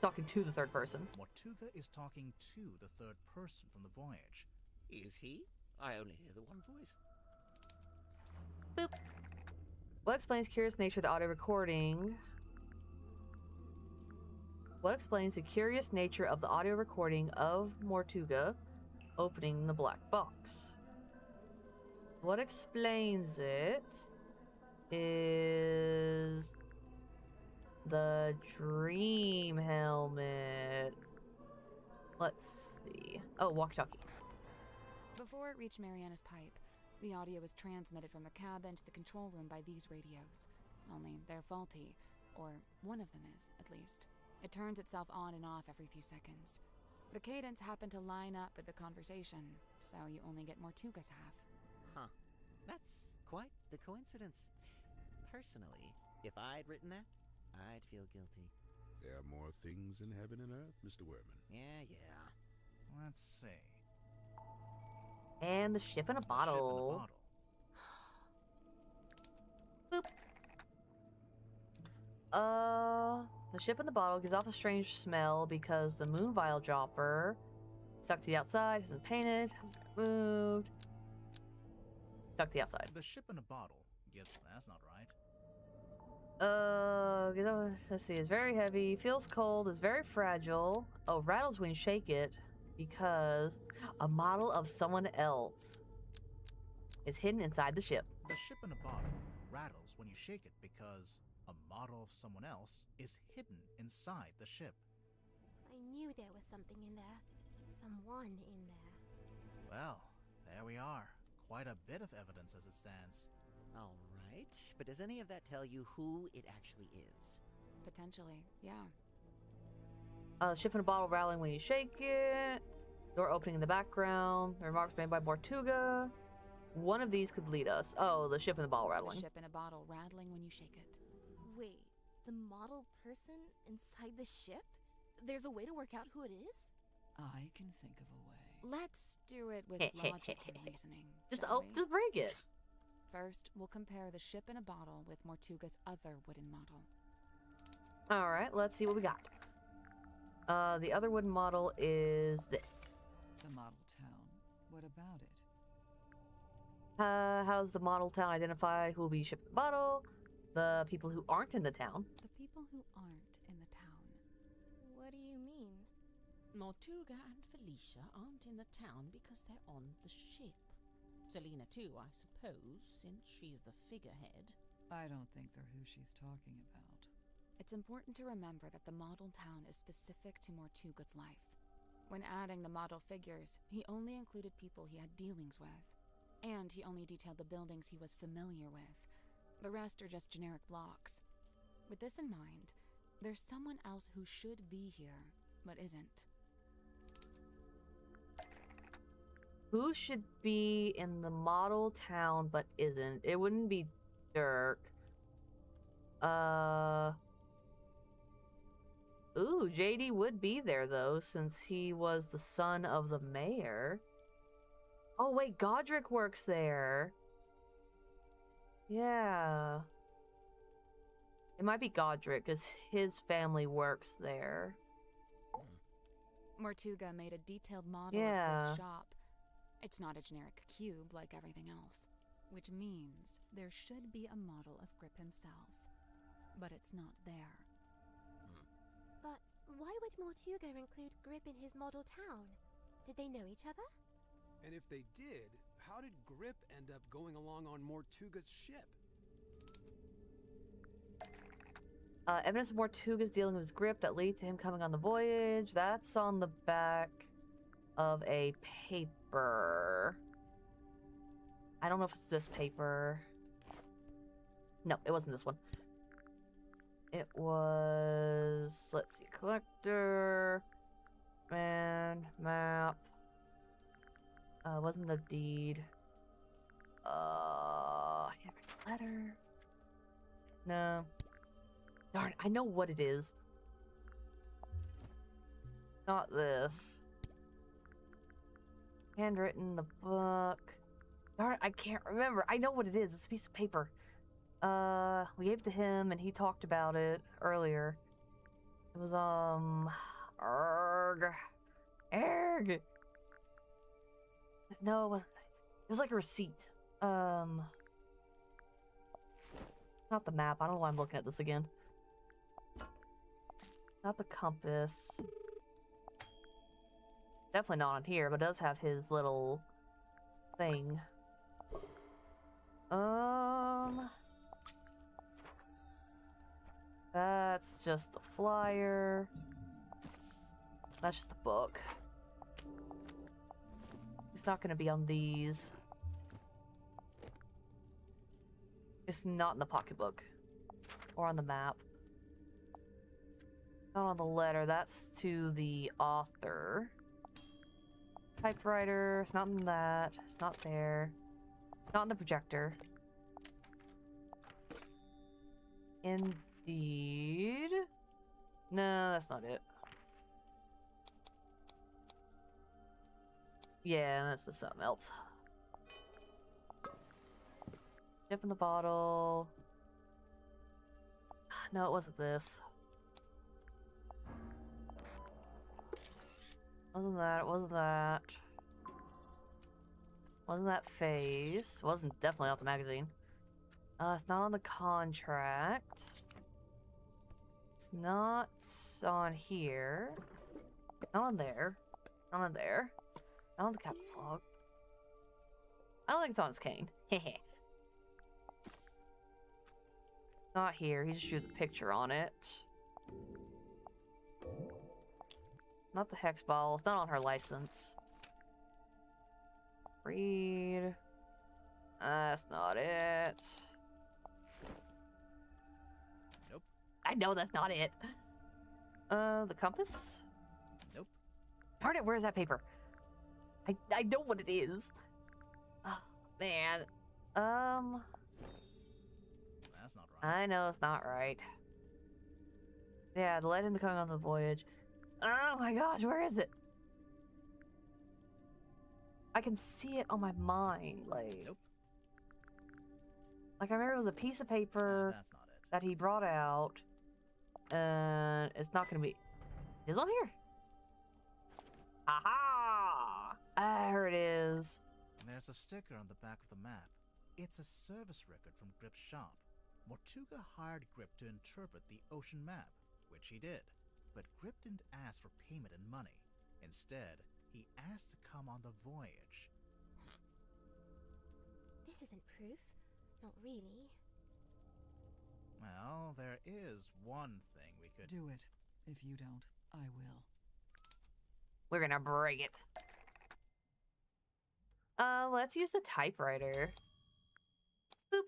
Talking to the third person. Mortuga is talking to the third person from the voyage. Is he? I only hear the one voice. Boop. What explains curious nature of the audio recording? What explains the curious nature of the audio recording of Mortuga opening the black box? What explains it is the dream helmet. Let's see. Oh, walkie-talkie. Before it reached Mariana's pipe, the audio was transmitted from the cabin to the control room by these radios. Only they're faulty, or one of them is, at least. It turns itself on and off every few seconds. The cadence happened to line up with the conversation, so you only get Mortuga's half. Huh. That's quite the coincidence. Personally, if I'd written that, I'd feel guilty. There are more things in heaven and earth, Mr. Werman. Yeah. Let's see. And the ship in a bottle. Boop. The ship in the bottle gives off a strange smell because the moon vial dropper stuck to the outside, isn't painted, hasn't been removed. Stuck to the outside. The ship in a bottle. That's not right. Let's see, it's very heavy, feels cold, is very fragile. Oh, rattles when you shake it because a model of someone else is hidden inside the ship. The ship in a bottle rattles when you shake it because a model of someone else is hidden inside the ship. I knew there was something in there. Someone in there. Well, there we are. Quite a bit of evidence as it stands. All right, but does any of that tell you who it actually is? Potentially, yeah. Ship in a bottle rattling when you shake it. Door opening in the background. The remarks made by Mortuga. One of these could lead us. Oh, the ship in the bottle rattling. The ship in a bottle rattling when you shake it. Wait, the model person inside the ship? There's a way to work out who it is? I can think of a way. Let's do it with logic and reasoning. Just break it. First, we'll compare the ship in a bottle with Mortuga's other wooden model. All right, let's see what we got. The other wooden model is this. The model town. What about it? How does the model town identify who will be shipped in the bottle? The people who aren't in the town. The people who aren't in the town. What do you mean? Mortuga and Felicia aren't in the town because they're on the ship. Selena too, I suppose, since she's the figurehead. I don't think they're who she's talking about. It's important to remember that the model town is specific to Mortuga's life. When adding the model figures, he only included people he had dealings with. And he only detailed the buildings he was familiar with. The rest are just generic blocks. With this in mind, there's someone else who should be here, but isn't. Who should be in the model town but isn't? It wouldn't be Dirk. Ooh, JD would be there though, since he was the son of the mayor. Oh wait, Godric works there. Yeah. It might be Godric, because his family works there. Mortuga made a detailed model of Grip's shop. It's not a generic cube like everything else, which means there should be a model of Grip himself. But it's not there. But why would Mortuga include Grip in his model town? Did they know each other? And if they did, how did Grip end up going along on Mortuga's ship? Evidence of Mortuga's dealing with Grip that lead to him coming on the voyage. That's on the back of a paper. I don't know if it's this paper. No, it wasn't this one. It was... Let's see. Collector. And map. Wasn't the deed. Letter. No. Darn, I know what it is. Not this. Handwritten, the book. Darn, I can't remember. I know what it is. It's a piece of paper. We gave it to him and he talked about it earlier. It was, Erg. No, it wasn't. It was like a receipt. Not the map. I don't know why I'm looking at this again. Not the compass. Definitely not on here, but it does have his little thing. That's just a flyer. That's just a book. It's not gonna be on these. It's not in the pocketbook. Or on the map. Not on the letter. That's to the author. Typewriter. It's not in that. It's not there. Not in the projector. Indeed. No, that's not it. Yeah, that's the something else. Dip in the bottle. No, it wasn't this. Wasn't that. It wasn't that. Wasn't that phase. Wasn't definitely off the magazine. It's not on the contract. It's not on here. Not on there. Not on there. Not on the captain's log. I don't think it's on his cane. Hehe. Not here. He just drew the picture on it. Not the hex ball. It's not on her license. Read. That's not it. Nope. I know that's not it. The compass? Nope. Darn it, where's that paper? I know what it is. Oh, man. That's not right. I know it's not right. Yeah, to let him come on the voyage. Oh my gosh, where is it? I can see it on my mind, like... Nope. Like, I remember it was a piece of paper That's not it. that he brought out, and it's not gonna be... It's on here! Aha! There it is. There's a sticker on the back of the map. It's a service record from Grip's shop. Mortuga hired Grip to interpret the ocean map, which he did. But Grip didn't ask for payment in money. Instead, he asked to come on the voyage. This isn't proof. Not really. Well, there is one thing we could... Do it. If you don't, I will. We're gonna break it. Let's use a typewriter. Boop.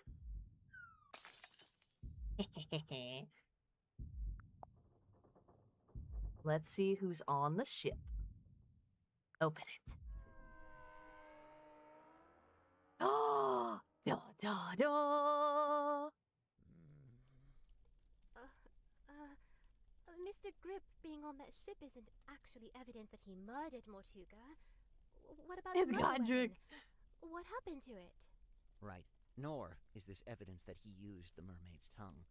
Let's see who's on the ship. Open it. Oh, da da da. Mr. Grip being on that ship isn't actually evidence that he murdered Mortuga. What about It's the murder Godric. weapon? What happened to it? Right. Nor is this evidence that he used the mermaid's tongue.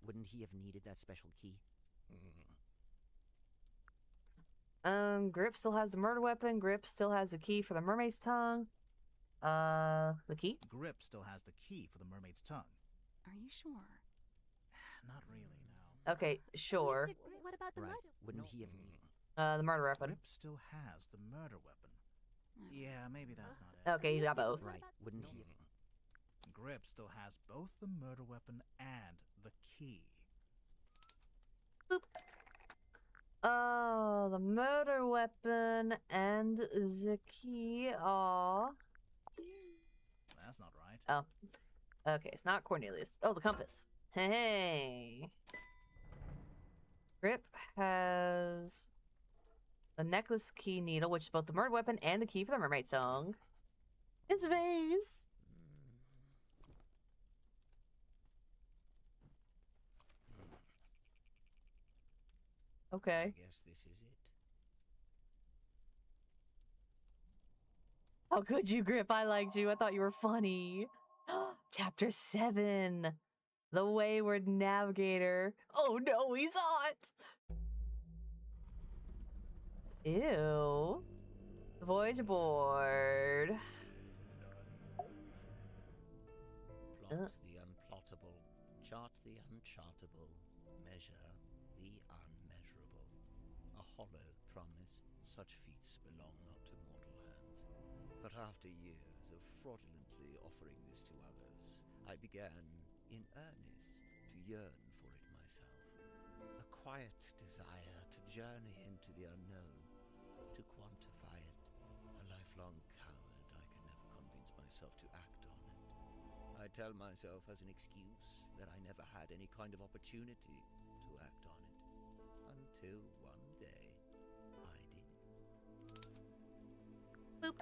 Wouldn't he have needed that special key? Grip still has the murder weapon. Grip still has the key for the mermaid's tongue. The key? Grip still has the key for the mermaid's tongue. Are you sure? Not really, no. Okay, sure. Mr. Grip, what about the Right. murder? Wouldn't he have... The murder weapon. Grip still has the murder weapon. Yeah, maybe that's not it. Okay, he's got both. Right. Wouldn't he have... Grip still has both the murder weapon and the key. Boop. Oh, the murder weapon and the key are... That's not right. Oh. Okay, it's not Cornelius. Oh, the compass. Hey. Grip has the necklace key needle, which is both the murder weapon and the key for the mermaid song. In space. Okay. I guess this is it. How could you, Grip? I liked you. I thought you were funny. Chapter 7. The Wayward Navigator. Oh no, he's hot! Ew. Voyage aboard. Plot the unplottable, chart the unchartable, measure the unmeasurable. A hollow promise, such feats belong not to mortal hands. But after years of fraudulently offering this to others, I began, in earnest, to yearn for it myself. A quiet desire to journey into the unknown, to quantify it, a lifelong coward myself to act on it. I tell myself as an excuse that I never had any kind of opportunity to act on it. Until one day, I did. Boop.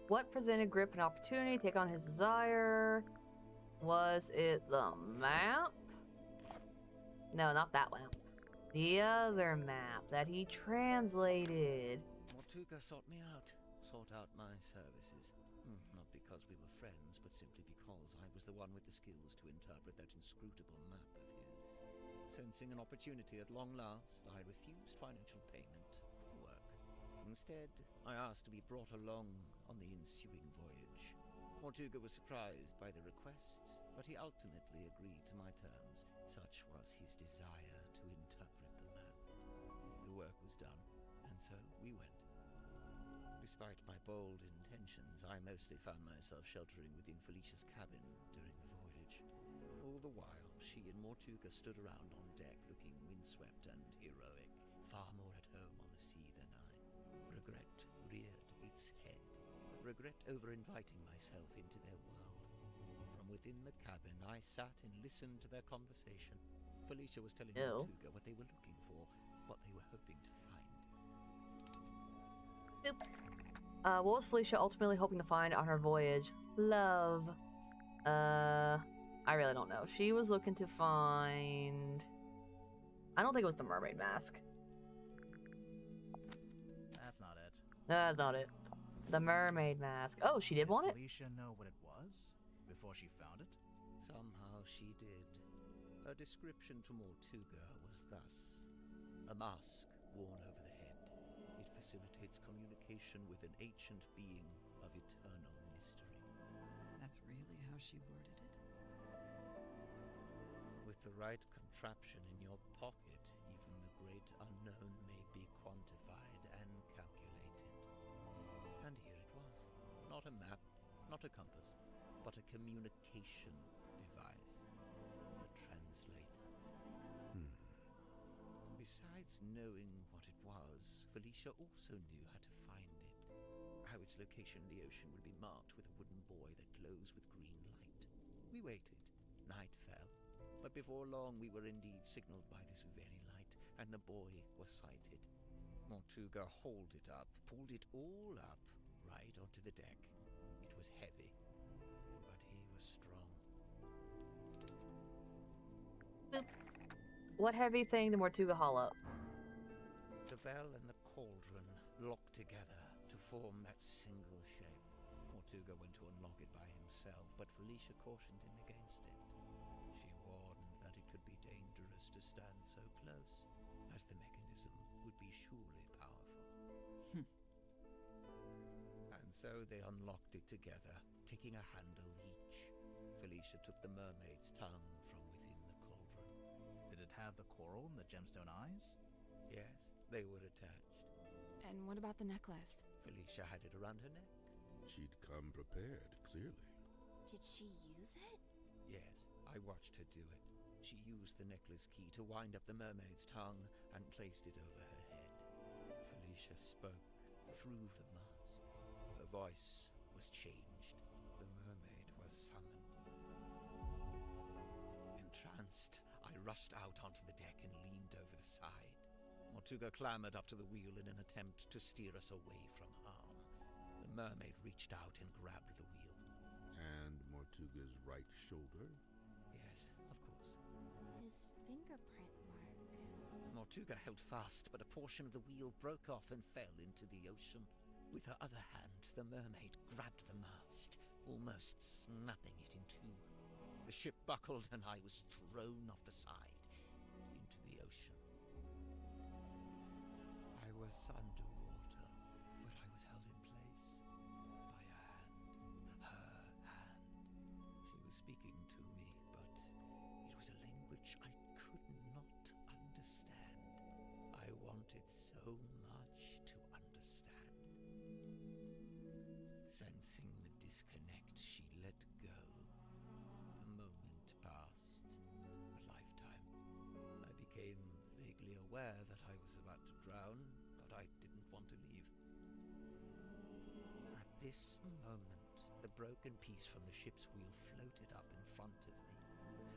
What presented Grip an opportunity to take on his desire? Was it the map? No, not that one. The other map that he translated. Mortuga sought me out, sought out my services. Not because we were friends, but simply because I was the one with the skills to interpret that inscrutable map of his. Sensing an opportunity at long last, I refused financial payment for the work. Instead, I asked to be brought along on the ensuing voyage. Mortuga was surprised by the request, but he ultimately agreed to my terms. Such was his desire to interpret the map. The work was done, and so we went. Despite my bold intentions, I mostly found myself sheltering within Felicia's cabin during the voyage. All the while, she and Mortuga stood around on deck looking windswept and heroic, far more at home on the sea than I. Regret reared its head. Regret over inviting myself into their world. From within the cabin, I sat and listened to their conversation. Felicia was telling Mortuga what they were looking for, what they were hoping to find. Boop. What was Felicia ultimately hoping to find on her voyage? Love. I really don't know. She was looking to find... I don't think it was the Mermaid Mask. That's not it. That's not it. The Mermaid Mask. Oh, she did want it? Did Felicia know what it was before she found it? Somehow she did. Her description to Mortuga was thus: a mask worn over the head. It facilitates communication with an ancient being of eternal mystery. That's really how she worded it? With the right contraption in your pocket, even the great unknown may be quantified and calculated. And here it was. Not a map, not a compass, but a communication device. A translator. Besides knowing what it was, Felicia also knew how to find it. How its location in the ocean would be marked with a wooden buoy that glows with green light. We waited. Night fell. But before long we were indeed signaled by this very light, and the buoy was sighted. Mortuga hauled it up, pulled it all up, right onto the deck. It was heavy, but he was strong. Boop. What heavy thing did Mortuga haul up? The bell and the cauldron locked together to form that single shape. Mortuga went to unlock it by himself, but Felicia cautioned him against it. She warned that it could be dangerous to stand so close, as the mechanism would be surely powerful. And so they unlocked it together, taking a handle each. Felicia took the mermaid's tongue from within the cauldron. Did it have the coral and the gemstone eyes? Yes, they were attached. And what about the necklace? Felicia had it around her neck. She'd come prepared, clearly. Did she use it? Yes, I watched her do it. She used the necklace key to wind up the mermaid's tongue and placed it over her head. Felicia spoke through the mask. Her voice was changed. The mermaid was summoned. Entranced, I rushed out onto the deck and leaned over the side. Mortuga clambered up to the wheel in an attempt to steer us away from harm. The mermaid reached out and grabbed the wheel. And Mortuga's right shoulder? Yes, of course. His fingerprint mark. Mortuga held fast, but a portion of the wheel broke off and fell into the ocean. With her other hand, the mermaid grabbed the mast, almost snapping it in two. The ship buckled and I was thrown off the side into the ocean. I was underwater, but I was held in place by a hand. Her hand. She was speaking to me, but it was a language I could not understand. I wanted so much to understand. Sensing the disconnect, she let go. A moment passed. A lifetime. I became vaguely aware that I was about to drown, but I didn't want to leave. At this moment, The broken piece from the ship's wheel floated up in front of me.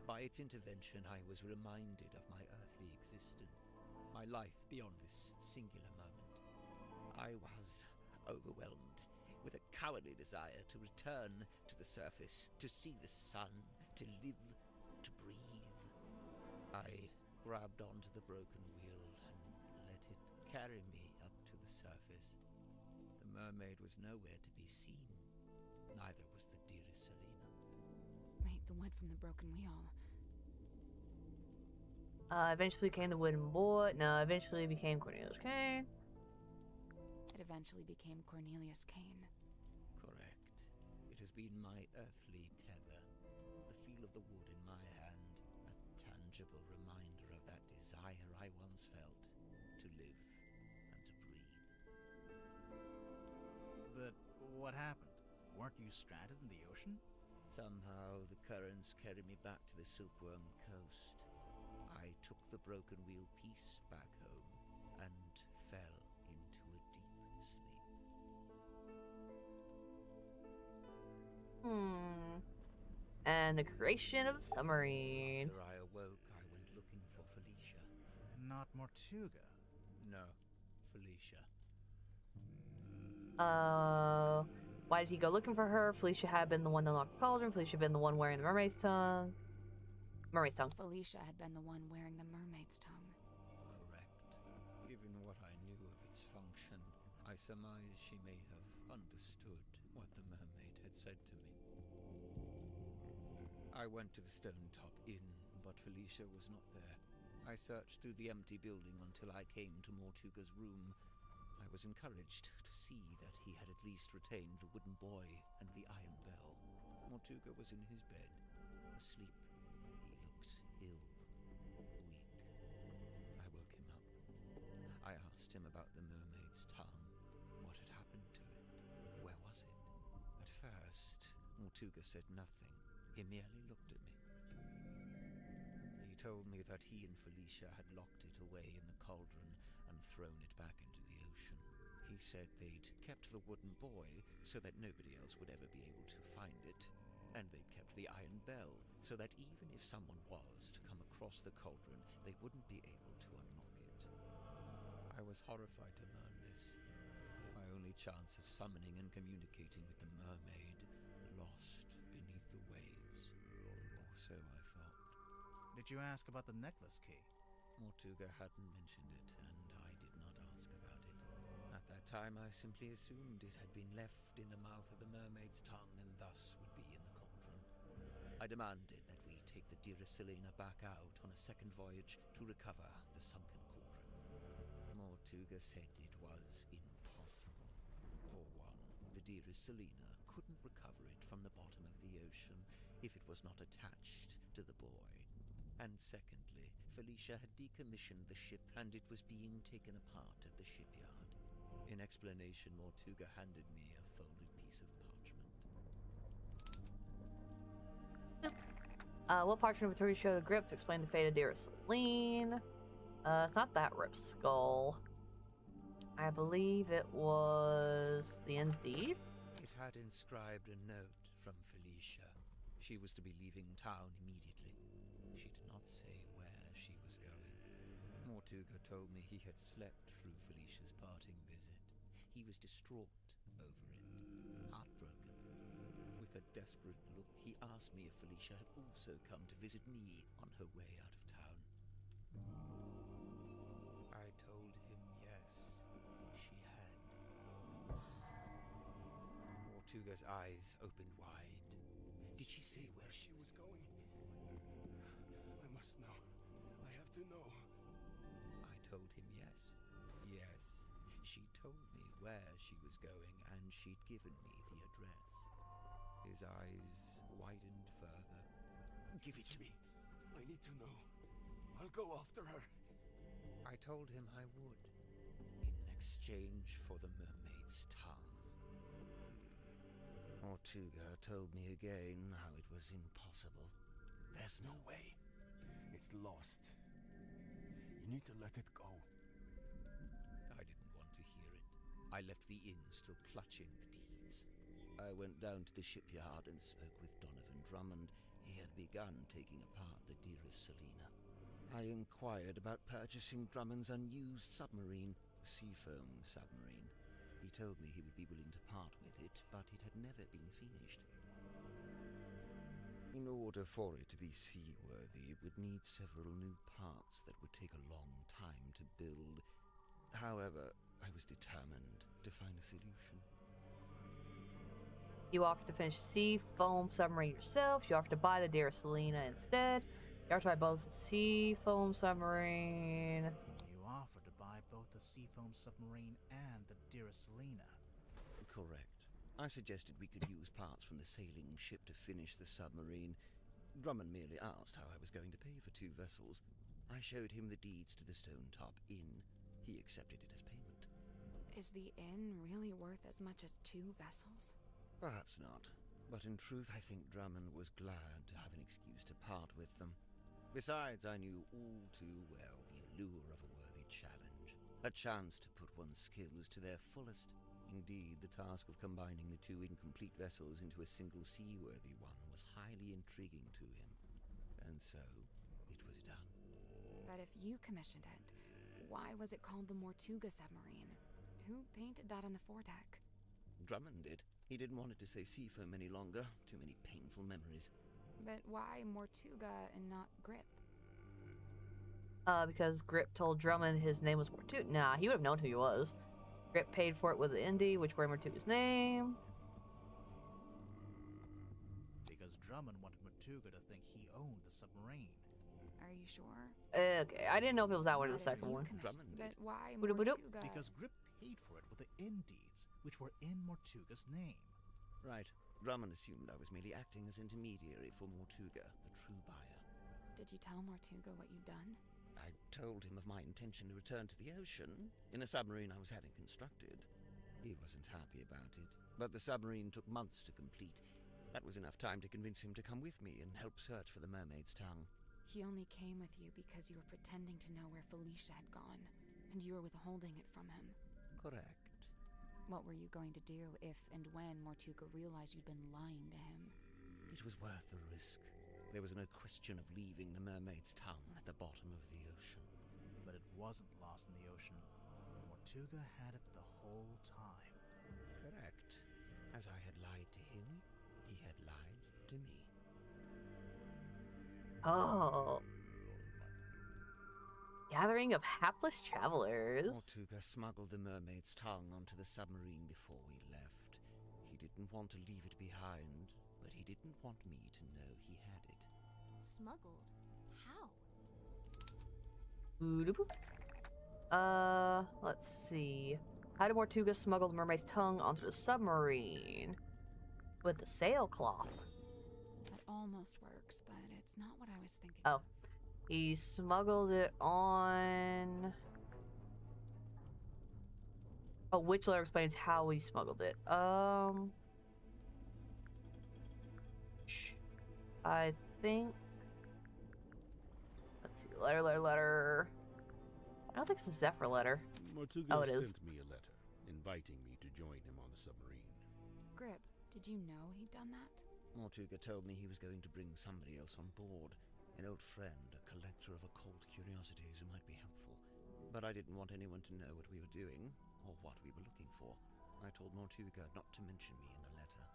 By its intervention, I was reminded of my earthly existence, my life beyond this singular moment. I was overwhelmed with a cowardly desire to return to the surface, to see the sun, to live, to breathe. I grabbed onto the broken wheel and let it carry me up to the surface. The mermaid was nowhere to be seen. Neither was the dearest Selena. Wait, the wood from the broken wheel. Eventually became the wooden boy. No, eventually became Cornelius Kane. It eventually became Cornelius Kane. Correct. It has been my earthly tether. The feel of the wood in my hand, a tangible reminder of that desire I once felt to live and to breathe. But what happened? Weren't you stranded in the ocean? Somehow the currents carried me back to the Silkworm Coast. I took the broken wheel piece back home and fell into a deep sleep. And the creation of the submarine. After I awoke, I went looking for Felicia. Not Mortuga. No, Felicia. Why did he go looking for her? Felicia had been the one that unlocked the cauldron. Felicia had been the one wearing the mermaid's tongue. Felicia had been the one wearing the mermaid's tongue. Correct. Given what I knew of its function, I surmised she may have understood what the mermaid had said to me. I went to the Stone Top Inn, but Felicia was not there. I searched through the empty building until I came to Mortuga's room. I was encouraged to see that he had at least retained the wooden boy and the iron bell. Mortuga was in his bed, asleep. He looked ill, weak. I woke him up. I asked him about the mermaid's tongue. What had happened to it? Where was it? At first, Mortuga said nothing. He merely looked at me. He told me that he and Felicia had locked it away in the cauldron and thrown it back into the ocean. He said they'd kept the wooden boy so that nobody else would ever be able to find it, and they'd kept the iron bell so that even if someone was to come across the cauldron, they wouldn't be able to unlock it. I was horrified to learn this. My only chance of summoning and communicating with the mermaid lost beneath the waves. Or so I thought. Did you ask about the necklace key? Mortuga hadn't mentioned it, and I did not ask about it. At that time, I simply assumed it had been left in the mouth of the mermaid's tongue and thus would be in the cauldron. I demanded that we take the dearest Selena back out on a second voyage to recover the sunken cauldron. Mortuga said it was impossible. For one, the dearest Selena couldn't recover it from the bottom of the ocean if it was not attached to the boy. And secondly, Felicia had decommissioned the ship and it was being taken apart at the shipyard. In explanation, Mortuga handed me a folded piece of parchment. What parchment would show the grip to explain the fate of dearest Selene? It's not that rip skull. I believe it was the end's deed. It had inscribed a note from Felicia. She was to be leaving town immediately. She did not say where she was going. Mortuga told me he had slept through Felicia's parting visit. He was distraught over it, heartbroken. With a desperate look, he asked me if Felicia had also come to visit me on her way out of town. I told him yes, she had. Mortuga's eyes opened wide. Did she say where she was going? I must know. I have to know. I told him yes. Yes, she told me where she was going and she'd given me the address. His eyes widened further. Give it to me. I need to know. I'll go after her. I told him I would, in exchange for the mermaid's tongue. Mortuga told me again how it was impossible. There's no way. It's lost. You need to let it go. I didn't want to hear it. I left the inn still clutching the deeds. I went down to the shipyard and spoke with Donovan Drummond. He had begun taking apart the dearest Selina. I inquired about purchasing Drummond's unused submarine, Seafoam submarine. He told me he would be willing to part with it, but it had never been finished. In order for it to be seaworthy, it would need several new parts that would take a long time to build. However, I was determined to find a solution. You offer to finish Seafoam submarine yourself. You offer to buy the dearest Selina instead. You offer to buy both the Seafoam submarine. You offer to buy both the Seafoam submarine and the dearest Selina. Correct. I suggested we could use parts from the sailing ship to finish the submarine. Drummond merely asked how I was going to pay for 2 vessels. I showed him the deeds to the Stone Top Inn. He accepted it as payment. Is the inn really worth as much as 2 vessels? Perhaps not, but in truth I think Drummond was glad to have an excuse to part with them. Besides, I knew all too well the allure of a worthy challenge, a chance to put one's skills to their fullest. Indeed, the task of combining the 2 incomplete vessels into a single seaworthy one was highly intriguing to him. And so, it was done. But if you commissioned it, why was it called the Mortuga submarine? Who painted that on the foredeck? Drummond did. He didn't want it to say Seafoam any longer. Too many painful memories. But why Mortuga and not Grip? Because Grip told Drummond his name was Mortuga. Nah, he would have known who he was. Grip paid for it with the Indy, which were Mortuga's name. Because Drummond wanted Mortuga to think he owned the submarine. Are you sure? Okay, I didn't know if it was that one or the second one. Drummond did. But why Mortuga? Because Grip paid for it with the inn deeds, which were in Mortuga's name. Right. Drummond assumed I was merely acting as intermediary for Mortuga, the true buyer. Did you tell Mortuga what you'd done? I told him of my intention to return to the ocean in a submarine I was having constructed. He wasn't happy about it, but the submarine took months to complete. That was enough time to convince him to come with me and help search for the mermaid's tongue. He only came with you because you were pretending to know where Felicia had gone, and you were withholding it from him. Correct. What were you going to do if and when Mortuga realized you'd been lying to him? It was worth the risk. There was no question of leaving the mermaid's tongue at the bottom of the ocean. But it wasn't lost in the ocean. Mortuga had it the whole time. Correct. As I had lied to him, he had lied to me. Oh. Gathering of hapless travelers. Mortuga smuggled the mermaid's tongue onto the submarine before we left. He didn't want to leave it behind, but he didn't want me to know he had it. Smuggled? How? Let's see. How did Mortuga smuggle the mermaid's tongue onto the submarine? With the sailcloth. That almost works, but it's not what I was thinking. Oh. He smuggled it on... Oh, which letter explains how he smuggled it? I think... Let's see. Letter. I don't think it's a Zephyr letter. Mortuga it is. sent me a letter, inviting me to join him on the submarine. Grip, did you know he'd done that? Mortuga told me he was going to bring somebody else on board. An old friend, a collector of occult curiosities who might be helpful. But I didn't want anyone to know what we were doing, or what we were looking for. I told Mortuga not to mention me in the letter.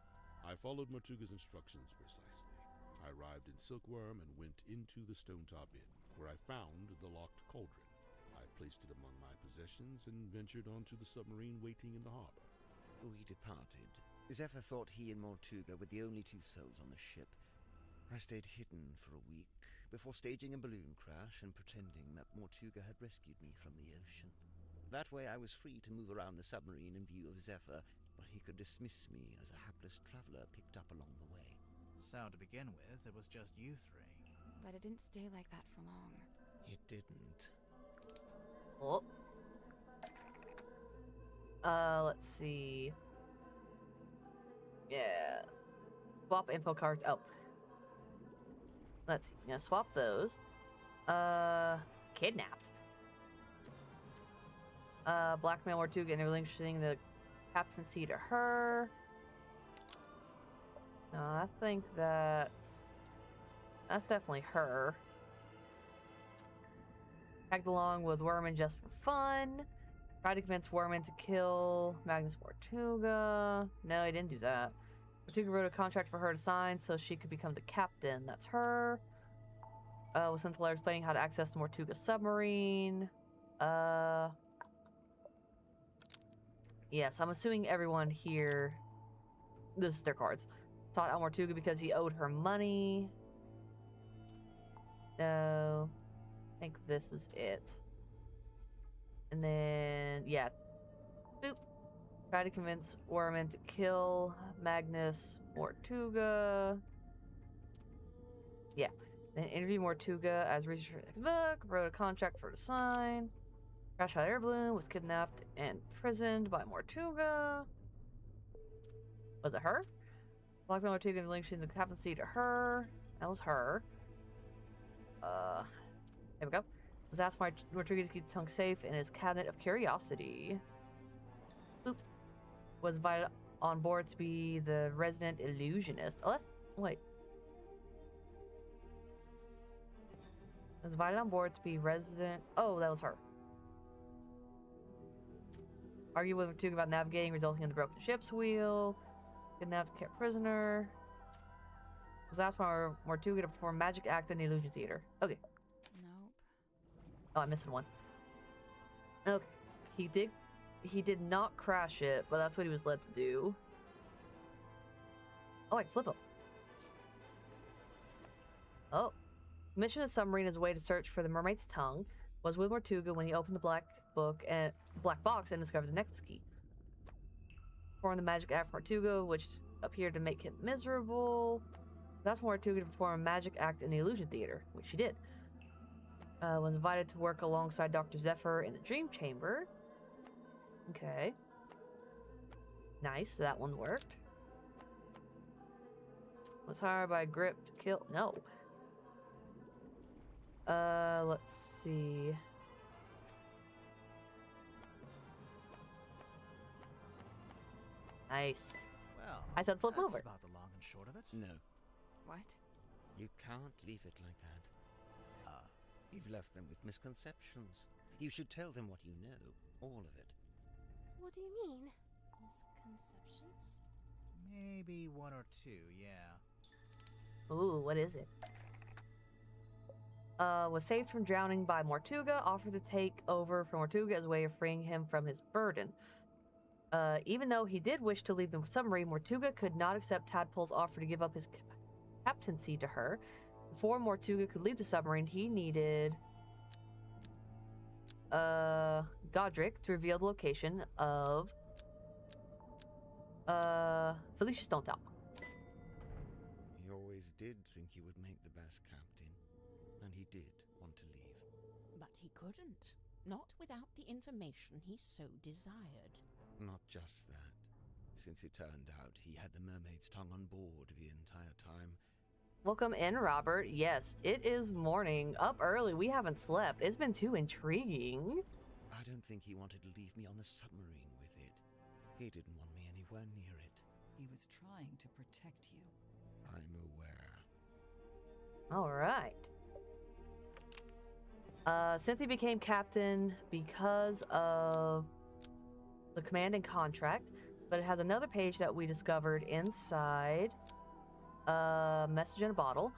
I followed Mortuga's instructions precisely. I arrived in Silkworm and went into the Stone Top Inn, where I found the locked cauldron. I placed it among my possessions and ventured onto the submarine waiting in the harbor. We departed. Zephyr thought he and Mortuga were the only 2 souls on the ship. I stayed hidden for a week, before staging a balloon crash and pretending that Mortuga had rescued me from the ocean. That way I was free to move around the submarine in view of Zephyr, but he could dismiss me as a hapless traveler picked up along the way. So to begin with, it was just you 3. But it didn't stay like that for long. It didn't. Oh. Let's see. Yeah. Swap info cards. Oh. Let's see. Yeah, swap those. Kidnapped. Blackmail Mortuga and relinquishing the captaincy to her. No, I think that's definitely her. Tagged along with Werman just for fun. Tried to convince Werman to kill Magnus Mortuga. No, he didn't do that. Mortuga wrote a contract for her to sign so she could become the captain. That's her. Was sent a letter explaining how to access the Mortuga submarine. Yes, I'm assuming everyone here... This is their cards. Taught out Mortuga because he owed her money. No. I think this is it. And then, yeah. Boop. Try to convince Werman to kill Magnus Mortuga. Yeah. Then interview Mortuga as researcher for the next book. Wrote a contract for her to sign. Crash Hot Air Balloon was kidnapped and imprisoned by Mortuga. Was it her? Blackmail Mortuga and relinquishing the captaincy to her. That was her. There we go. Was asked by Mortuga to keep the tongue safe in his cabinet of curiosity. Oop. Was invited on board to be the resident illusionist. Oh, that's... Wait. Was invited on board to be resident... Oh, that was her. Argued with Mortuga about navigating, resulting in the broken ship's wheel. Kidnapped, kept prisoner. Was asked by Mortuga to perform magic act in the illusion theater. Okay. Nope. Oh, I'm missing one. Okay. He did not crash it, but that's what he was led to do. Oh, I can flip him. Oh. Mission of the submarine is a way to search for the mermaid's tongue. Was with Mortuga when he opened the black box and discovered the Nexus key. Performed the magic act for Mortuga, which appeared to make him miserable. That's Mortuga to perform a magic act in the illusion theater, which she did. Was invited to work alongside Dr. Zephyr in the dream chamber. Okay. Nice, that one worked. Was hired by Grip to kill... No. Let's see. Nice. Well, I said flip that's over. about the long and short of it. No. What? You can't leave it like that. You've left them with misconceptions. You should tell them what you know. All of it. What do you mean? Misconceptions? Maybe one or two, yeah. Ooh, what is it? Was saved from drowning by Mortuga, offered to take over for Mortuga as a way of freeing him from his burden. Even though he did wish to leave the submarine, Mortuga could not accept Tadpole's offer to give up his captaincy to her. Before Mortuga could leave the submarine, he needed Godric to reveal the location of Felicia Stonetop. He always did think he would make the best captain, and he did want to leave. But he couldn't. Not without the information he so desired. Not just that. Since it turned out he had the mermaid's tongue on board the entire time. Welcome in, Robert. Yes, it is morning. Up early. We haven't slept. It's been too intriguing. I don't think he wanted to leave me on the submarine with it. He didn't want me anywhere near it. He was trying to protect you. I'm aware. All right. Cynthia became captain because of the command and contract, but it has another page that we discovered inside message in a bottle.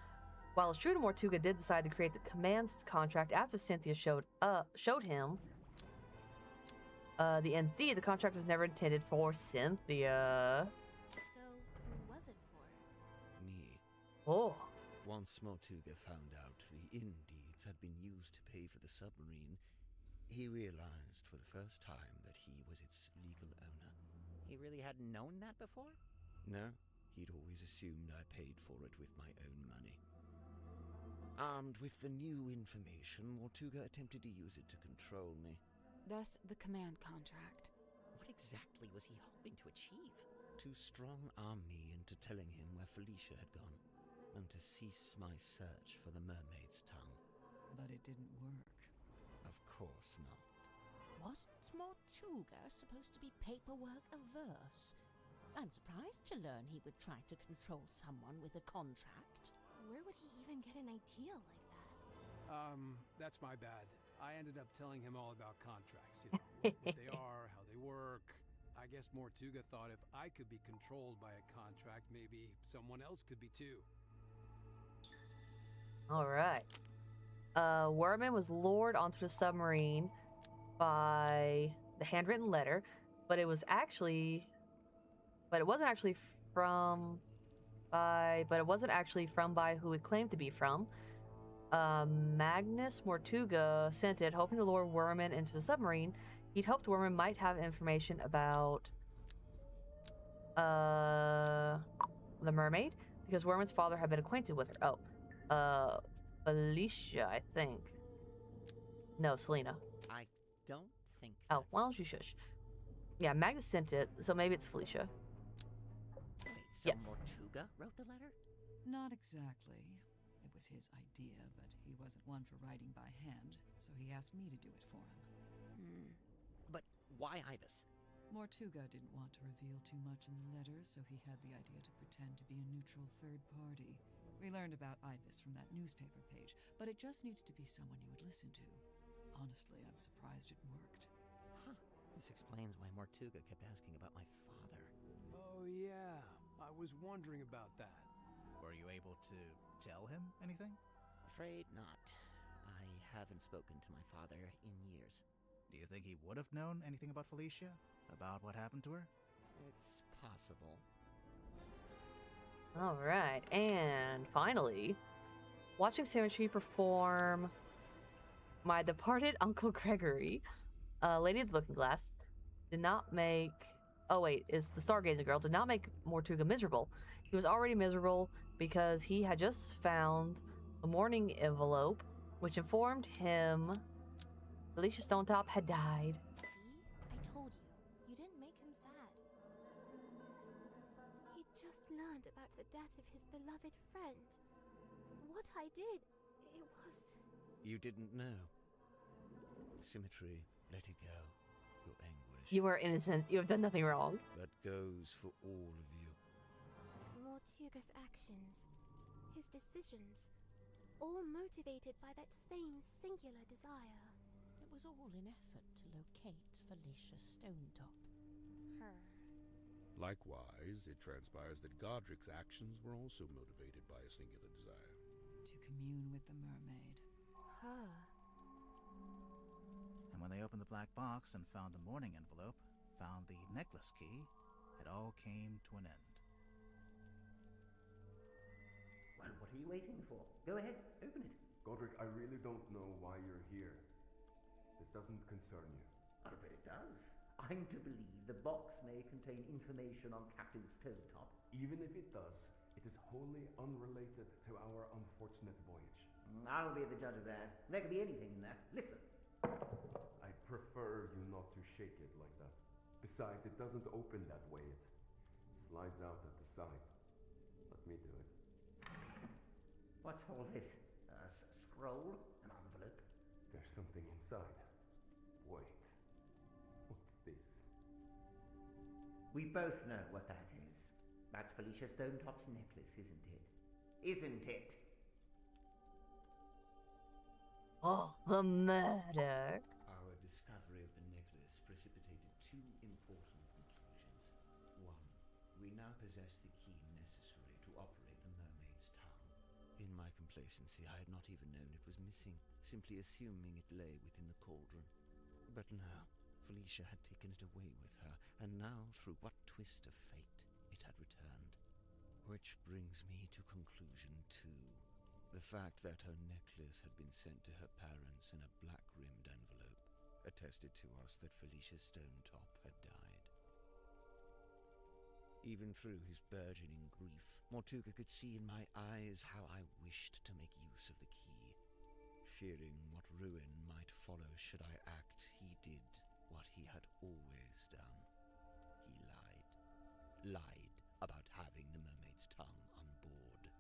While it's true to Mortuga did decide to create the command's contract after Cynthia showed him the ends deed, the contract was never intended for Cynthia. So, who was it for? Me. Oh. Once Mortuga found out the inn deeds had been used to pay for the submarine, he realized for the first time that he was its legal owner. He really hadn't known that before? No, he'd always assumed I paid for it with my own money. Armed with the new information, Mortuga attempted to use it to control me. Thus, the command contract. What exactly was he hoping to achieve? To strong-arm me into telling him where Felicia had gone, and to cease my search for the mermaid's tongue. But it didn't work. Of course not. Wasn't Mortuga supposed to be paperwork averse? I'm surprised to learn he would try to control someone with a contract. Where would he even get an idea like that? That's my bad. I ended up telling him all about contracts, you know, what they are, how they work. I guess Mortuga thought if I could be controlled by a contract, maybe someone else could be too. All right. Werman was lured onto the submarine by the handwritten letter, but it wasn't actually from by who it claimed to be from. Magnus Mortuga sent it, hoping to lure Werman into the submarine. He'd hoped Werman might have information about the mermaid, because Werman's father had been acquainted with her. Felicia, I think. No, Selena. I don't think Oh, why don't you shush? Yeah, Magnus sent it, so maybe it's Felicia. Wait, so Yes. Mortuga wrote the letter? Not exactly. It was his idea, but he wasn't one for writing by hand, so he asked me to do it for him. But why Ibis? Mortuga didn't want to reveal too much in the letter, so he had the idea to pretend to be a neutral third party. We learned about Ibis from that newspaper page, but it just needed to be someone you would listen to. Honestly, I'm surprised it worked. Huh. This explains why Mortuga kept asking about my father. Oh yeah, I was wondering about that. Were you able to tell him anything? Afraid not. I haven't spoken to my father in years. Do you think he would have known anything about Felicia? About what happened to her? It's possible. All right, and finally, watching Symmetry perform My Departed Uncle Gregory, Lady of the Looking Glass, did not make... Oh wait, is the Stargazing Girl, did not make Mortuga miserable. He was already miserable because he had just found a mourning envelope, which informed him Felicia Stonetop had died. See? I told you. You didn't make him sad. He just learned about the death of his beloved friend. What I did, it was... You didn't know. Symmetry, let it go. Your anguish. You are innocent. You have done nothing wrong. That goes for all of you. Mortuga's actions, his decisions, all motivated by that same singular desire. It was all an effort to locate Felicia Stonetop. Her. Likewise, it transpires that Godric's actions were also motivated by a singular desire. To commune with the mermaid. Her. And when they opened the black box and found the mourning envelope, found the necklace key, it all came to an end. Well, what are you waiting for? Go ahead, open it. Godric, I really don't know why you're here. This doesn't concern you. Oh, but it does. I'm to believe the box may contain information on Captain Stonetop. Even if it does, it is wholly unrelated to our unfortunate voyage. I'll be the judge of that. There could be anything in that. Listen. I prefer you not to shake it like that. Besides, it doesn't open that way. It slides out at the side. Let me do it. What's all this? A scroll? An envelope? There's something inside. Wait. What's this? We both know what that is. That's Felicia Stonetop's necklace, isn't it? Isn't it? Oh, the murder. Our discovery of the necklace precipitated two important conclusions. One, we now possess the key necessary to operate the mermaid's tongue. In my complacency, I had not even known it was missing, simply assuming it lay within the cauldron. But now, Felicia had taken it away with her, and now, through what twist of fate, it had returned. Which brings me to conclusion 2. The fact that her necklace had been sent to her parents in a black-rimmed envelope attested to us that Felicia Stonetop had died. Even through his burgeoning grief, Mortuga could see in my eyes how I wished to make use of the key. Fearing what ruin might follow should I act, he did what he had always done. He lied. Lied about having the mermaid's tongue on board.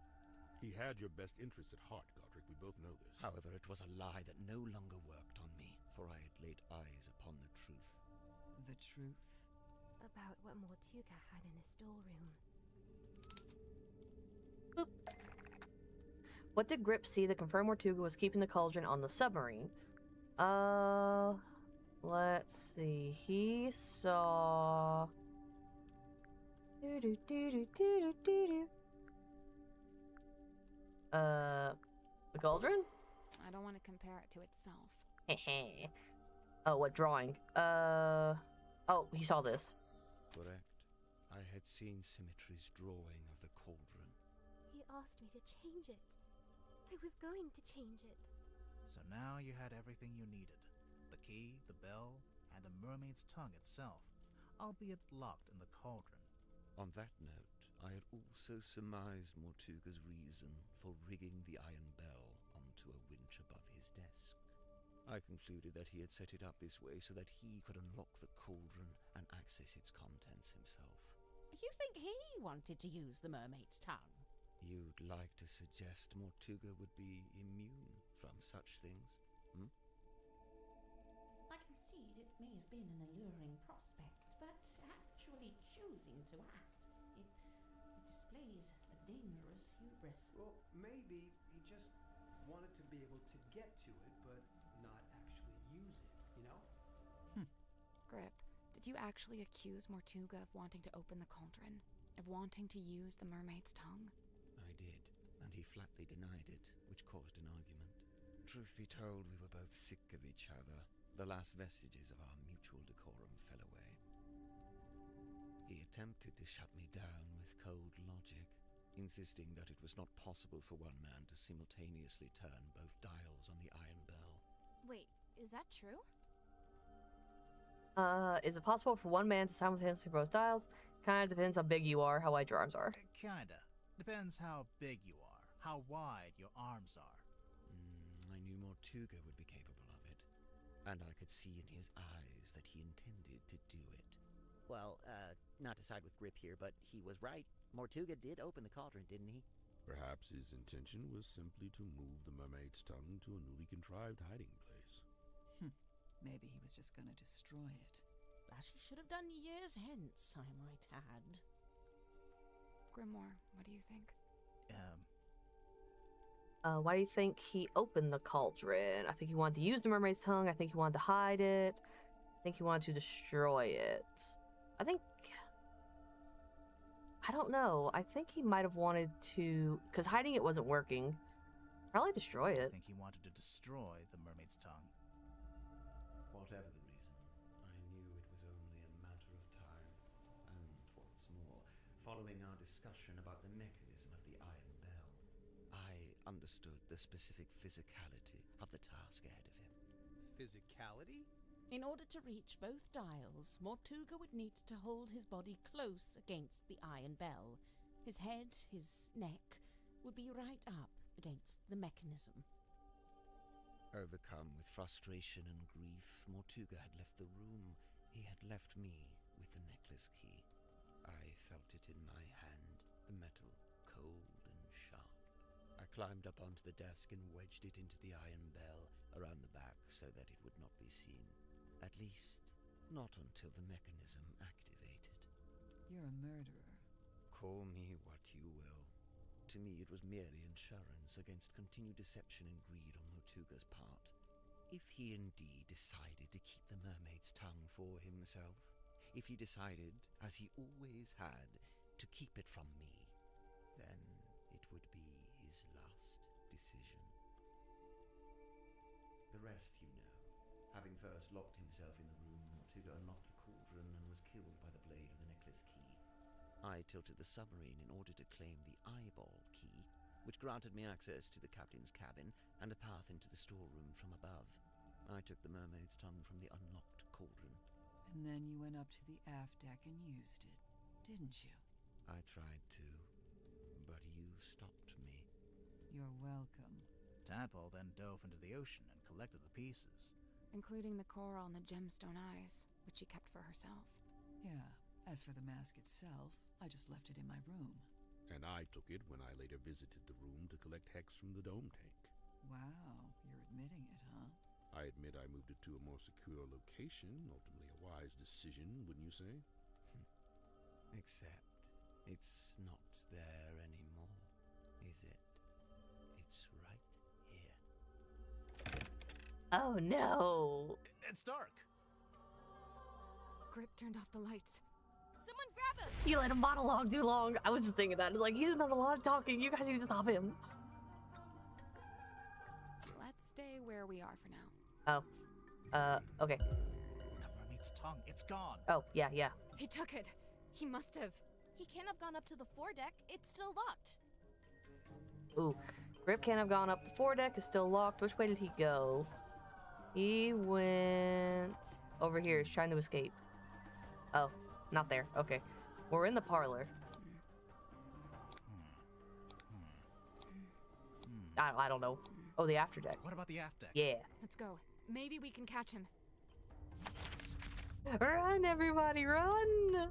He had your best interest at heart, Godric. We both know this. However, it was a lie that no longer worked on me, for I had laid eyes upon the truth. The truth? about what Mortuga had in the storeroom. What did Grip see to confirm Mortuga was keeping the cauldron on the submarine? Let's see. He saw... The cauldron? I don't want to compare it to itself. Heh. Oh, what drawing? Oh, he saw this. Correct. I had seen Symmetry's drawing of the cauldron. He asked me to change it. I was going to change it. So now you had everything you needed. The key, the bell, and the mermaid's tongue itself, albeit locked in the cauldron. On that note, I had also surmised Mortuga's reason for rigging the iron bell onto a winch above his desk. I concluded that he had set it up this way so that he could unlock the cauldron and access its contents himself. You think he wanted to use the mermaid's tongue? You'd like to suggest Mortuga would be immune from such things, hmm? I concede it may have been an alluring prospect, but actually choosing to act, it displays a dangerous hubris. Well, maybe he just wanted to be able to get to it, but not actually use it, you know? Grip, did you actually accuse Mortuga of wanting to open the cauldron? Of wanting to use the mermaid's tongue? I did, and he flatly denied it, which caused an argument. Truth be told, we were both sick of each other. The last vestiges of our mutual decorum fell away. He attempted to shut me down with cold logic, insisting that it was not possible for one man to simultaneously turn both dials on the iron bell. Wait, is that true? Is it possible for one man to simultaneously both dials? Kinda depends how big you are, how wide your arms are. Kinda. Depends how big you are, how wide your arms are. I knew Mortuga would be capable of it, and I could see in his eyes that he intended to do it. Well, not to side with Grip here, but he was right. Mortuga did open the cauldron, didn't he? Perhaps his intention was simply to move the mermaid's tongue to a newly contrived hiding place. Maybe he was just gonna destroy it. That he should have done years hence, I might add. Grimoire, what do you think? Why do you think he opened the cauldron? I think he wanted to use the mermaid's tongue. I think he wanted to hide it. I think he wanted to destroy it. I don't know. I think he might have wanted to, because hiding it wasn't working. Probably destroy it. I think he wanted to destroy the mermaid's tongue. Whatever the reason, I knew it was only a matter of time. And what's more, following our discussion about the mechanism of the iron bell, I understood the specific physicality of the task ahead of him. Physicality? In order to reach both dials, Mortuga would need to hold his body close against the iron bell. His head, his neck, would be right up against the mechanism. Overcome with frustration and grief, Mortuga had left the room. He had left me with the necklace key. I felt it in my hand, the metal cold and sharp. I climbed up onto the desk and wedged it into the iron bell around the back so that it would not be seen. At least, not until the mechanism activated. You're a murderer. Call me what you will. To me, it was merely insurance against continued deception and greed on Mortuga's part. If he indeed decided to keep the mermaid's tongue for himself, if he decided, as he always had, to keep it from me, then it would be his last decision. the rest you know. Having first locked himself in the room, Mortuga unlocked the cauldron and was killed by the blade of the necklace key. I tilted the submarine in order to claim the eyeball key, which granted me access to the captain's cabin and a path into the storeroom from above. I took the mermaid's tongue from the unlocked cauldron. And then you went up to the aft deck and used it, didn't you? I tried to, but you stopped me. You're welcome. Tadpole then dove into the ocean and collected the pieces. Including the coral and the gemstone eyes, which she kept for herself. Yeah. As for the mask itself, I just left it in my room. And I took it when I later visited the room to collect hex from the dome tank. Wow, you're admitting it, huh? I admit I moved it to a more secure location, ultimately a wise decision, wouldn't you say? Except it's not there anymore, is it? It's right here. Oh no! It's dark. Grip turned off the lights. Someone grab him! You let him monologue too long. I was just thinking that. It's like, he's done a lot of talking. You guys need to stop him. Let's stay where we are for now. Oh. Okay. The mermaid's tongue, it's gone. Oh, yeah. He took it. He must have. He can't have gone up to the foredeck. It's still locked. Ooh. Grip can't have gone up. The foredeck is still locked. Which way did he go? He went over here. He's trying to escape. Oh, not there. Okay. We're in the parlor. I don't know. Oh, the after deck. What about the aft deck? Yeah. Let's go. Maybe we can catch him. Run, everybody, run!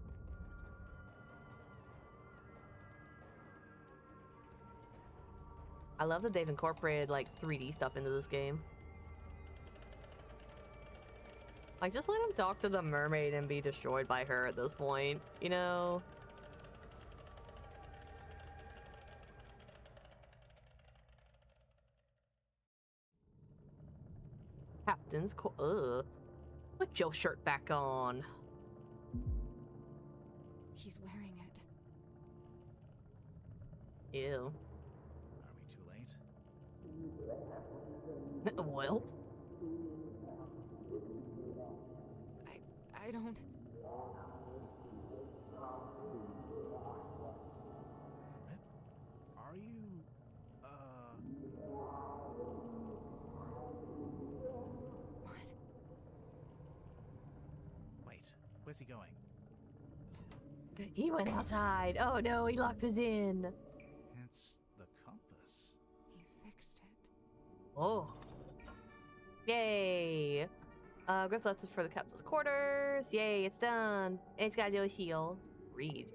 I love that they've incorporated, like, 3D stuff into this game. Like, just let him talk to the mermaid and be destroyed by her at this point, you know? Captain's put your shirt back on. He's wearing it. Ew. Are we too late? Well. I don't... Grip? Are you... What? Wait, where's he going? He went outside. Oh no, he locked us in. It's the compass. He fixed it. Oh. Yay. Grip lets us for the captain's quarters. Yay, it's done. It's gotta do a heal. Read.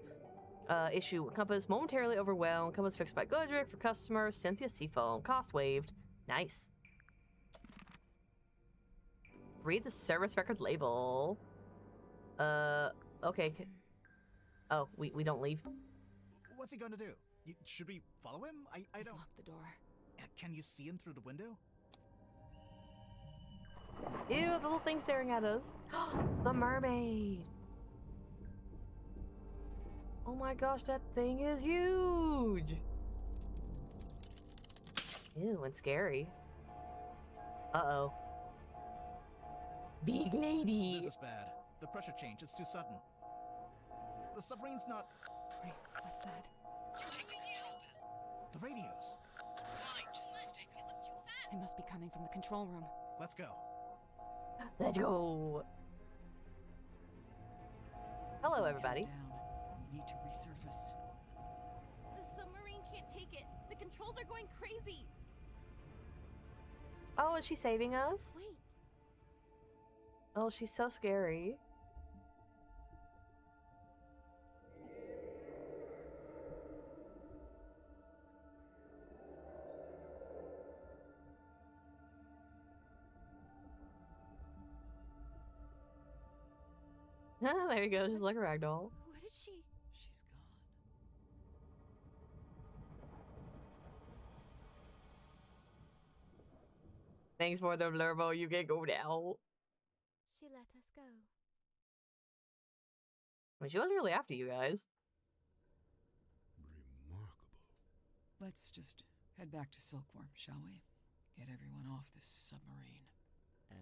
Issue compass momentarily overwhelmed. Compass fixed by Godric for customers. Cynthia Seafoam. Cost waived. Nice. Read the service record label. Okay. Oh, we don't leave. What's he gonna do? Should we follow him? I don't... Lock the door. Can you see him through the window? Ew, the little thing staring at us. The mermaid. Oh my gosh, that thing is huge. Ew, and scary. Uh-oh. Big lady. This is bad. The pressure change, it's too sudden. The submarine's not... Wait, what's that? You're taking control, Pen. The radios. It's fine, just stay calm. It was too fast. It must be coming from the control room. Let's go. Let's go. Hello, everybody. Down. We need to resurface. The submarine can't take it. The controls are going crazy. Oh, is she saving us? Wait. Oh, she's so scary. There you go, just like a ragdoll. What did she... She's gone. Thanks for the blurbo, you can go now. She let us go. I mean, she wasn't really after you guys. Remarkable. Let's just head back to Silkworm, shall we? Get everyone off this submarine. And,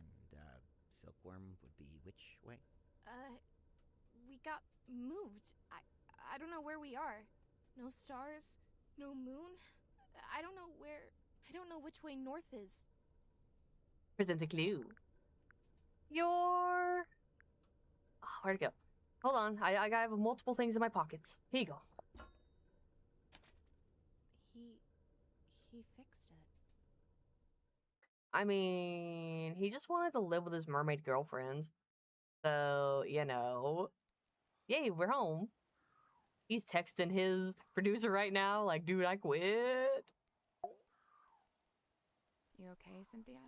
Silkworm would be which way? We got moved. I don't know where we are. No stars, no moon. I don't know where... I don't know which way north is. Present a clue. Oh, where'd it go? Hold on, I have multiple things in my pockets. Here you go. He fixed it. I mean, he just wanted to live with his mermaid girlfriend. So, you know. Yay, we're home. He's texting his producer right now, like, dude, I quit. You okay, Cynthia?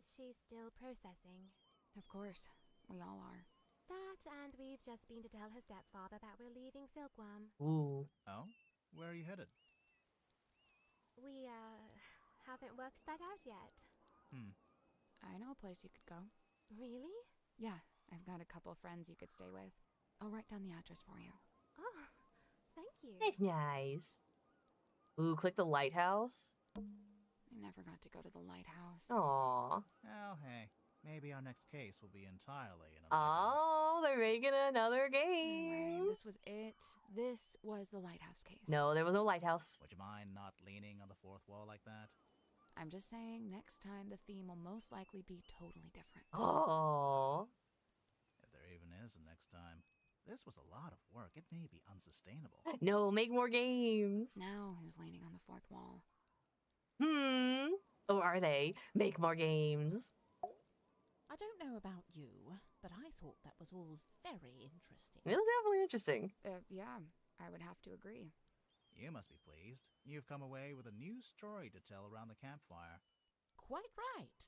She's still processing. Of course. We all are. That, and we've just been to tell her stepfather that we're leaving Silkworm. Ooh. Oh? Where are you headed? We, haven't worked that out yet. I know a place you could go. Really? Yeah, I've got a couple friends you could stay with. I'll write down the address for you. Oh, thank you. That's nice. Ooh, click the lighthouse. I never got to go to the lighthouse. Aww. Oh, hey. Maybe our next case will be entirely in a Oh, they're making another No game. way, this was it. This was the lighthouse case. No, there was no lighthouse. Would you mind not leaning on the fourth wall like that? I'm just saying, next time the theme will most likely be totally different. Oh. If there even is a next time. This was a lot of work. It may be unsustainable. No, make more games. Now who's leaning on the fourth wall? Or are they? Make more games. I don't know about you, but I thought that was all very interesting. It was definitely interesting. Yeah, I would have to agree. You must be pleased. You've come away with a new story to tell around the campfire. Quite right.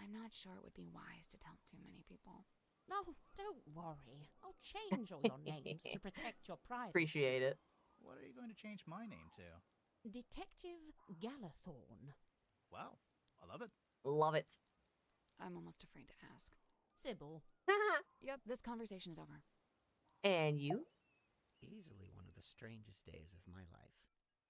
I'm not sure it would be wise to tell too many people. No, don't worry. I'll change all your names to protect your privacy. Appreciate it. What are you going to change my name to? Detective Galathorn. Wow, I love it. Love it. I'm almost afraid to ask. Sybil. Yep, this conversation is over. And you? Easily one of the strangest days of my life.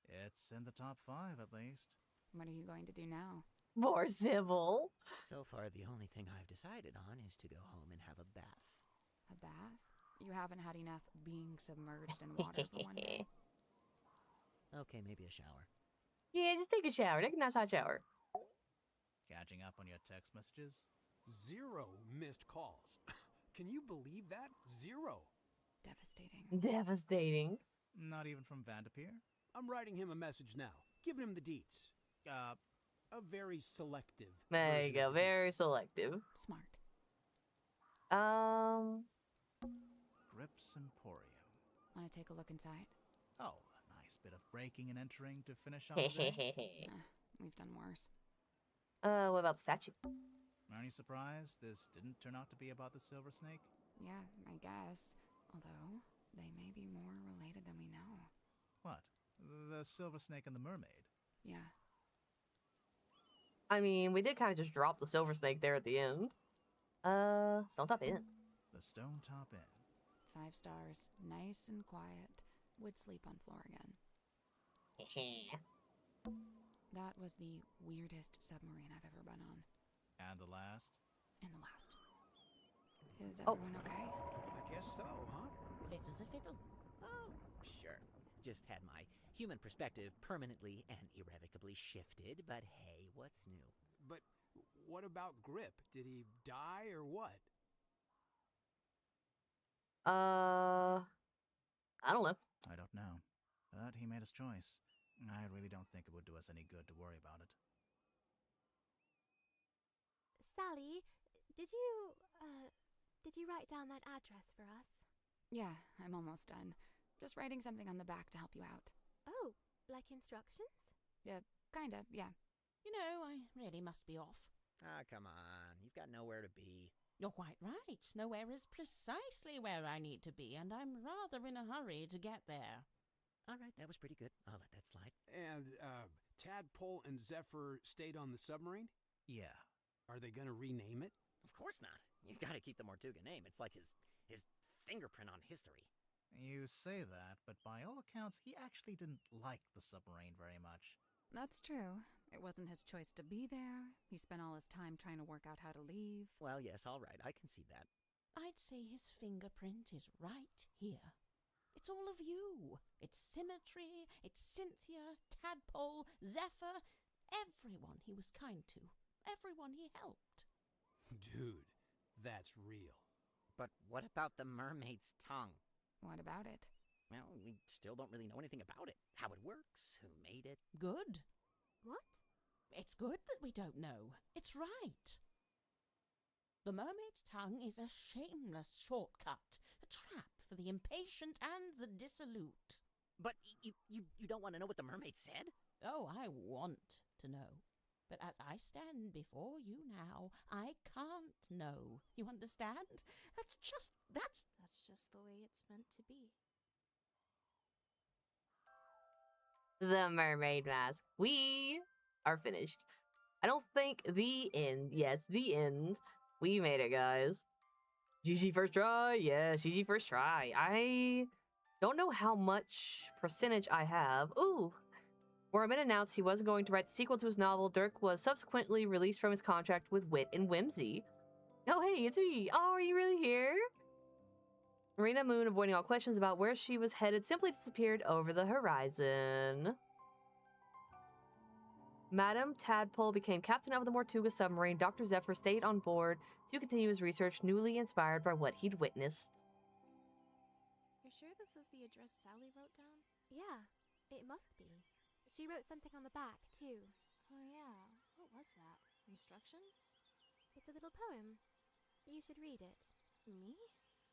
It's in the top 5, at least. What are you going to do now? More Sybil. So far, the only thing I've decided on is to go home and have a bath. A bath? You haven't had enough being submerged in water for one day. Okay, maybe a shower. Yeah, just take a shower. Take a nice hot shower. Catching up on your text messages? 0 missed calls. Can you believe that? 0. Devastating. Devastating. Not even from Vanderpeer? I'm writing him a message now, giving him the deets. A very selective. There you go. Very selective. Smart. Grips Emporium. Want to take a look inside? Oh, a nice bit of breaking and entering to finish off the day. We've done worse. What about the statue? Aren't you surprised this didn't turn out to be about the Silver Snake? Yeah, I guess. Although, they may be more related than we know. What? The Silver Snake and the Mermaid? Yeah. I mean, we did kind of just drop the Silver Snake there at the end. Stone Top Inn. The Stone Top Inn. 5 stars. Nice and quiet. Would sleep on floor again. That was the weirdest submarine I've ever been on. And the last? And the last. Is everyone okay? I guess so, huh? Fit as a fiddle. Oh, sure. Just had my human perspective permanently and irrevocably shifted, but hey, what's new? But what about Grip? Did he die or what? I don't know. I don't know. But he made his choice. I really don't think it would do us any good to worry about it. Sally, did you write down that address for us? Yeah, I'm almost done. Just writing something on the back to help you out. Oh, like instructions? Kinda, yeah. You know, I really must be off. Ah, come on. You've got nowhere to be. You're quite right. Nowhere is precisely where I need to be, and I'm rather in a hurry to get there. All right, that was pretty good. I'll let that slide. And, Tadpole and Zephyr stayed on the submarine? Yeah. Are they gonna rename it? Of course not. You gotta keep the Mortuga name. It's like his fingerprint on history. You say that, but by all accounts, he actually didn't like the submarine very much. That's true. It wasn't his choice to be there. He spent all his time trying to work out how to leave. Well, yes, all right. I can see that. I'd say his fingerprint is right here. It's all of you. It's Symmetry, it's Cynthia, Tadpole, Zephyr, everyone he was kind to, everyone he helped. Dude, that's real. But what about the mermaid's tongue? What about it? Well, we still don't really know anything about it. How it works, who made it. Good. What? It's good that we don't know. It's right. The mermaid's tongue is a shameless shortcut, a trap for the impatient and the dissolute. But you don't want to know what the mermaid said? Oh, I want to know. But as I stand before you now, I can't know. You understand? That's just the way it's meant to be. The Mermaid Mask. We are finished. I don't think the end. Yes, the end. We made it, guys. GG first try. Yeah, GG first try. I don't know how much percentage I have. Ooh. Warman announced he wasn't going to write the sequel to his novel. Dirk was subsequently released from his contract with Wit and Whimsy. Oh, hey, it's me. Oh, are you really here? Marina Moon, avoiding all questions about where she was headed, simply disappeared over the horizon. Madame Tadpole became captain of the Mortuga submarine. Dr. Zephyr stayed on board to continue his research, newly inspired by what he'd witnessed. You're sure this is the address Sally wrote down? Yeah, it must be. She wrote something on the back, too. Oh yeah, what was that? Instructions? It's a little poem. You should read it. Me?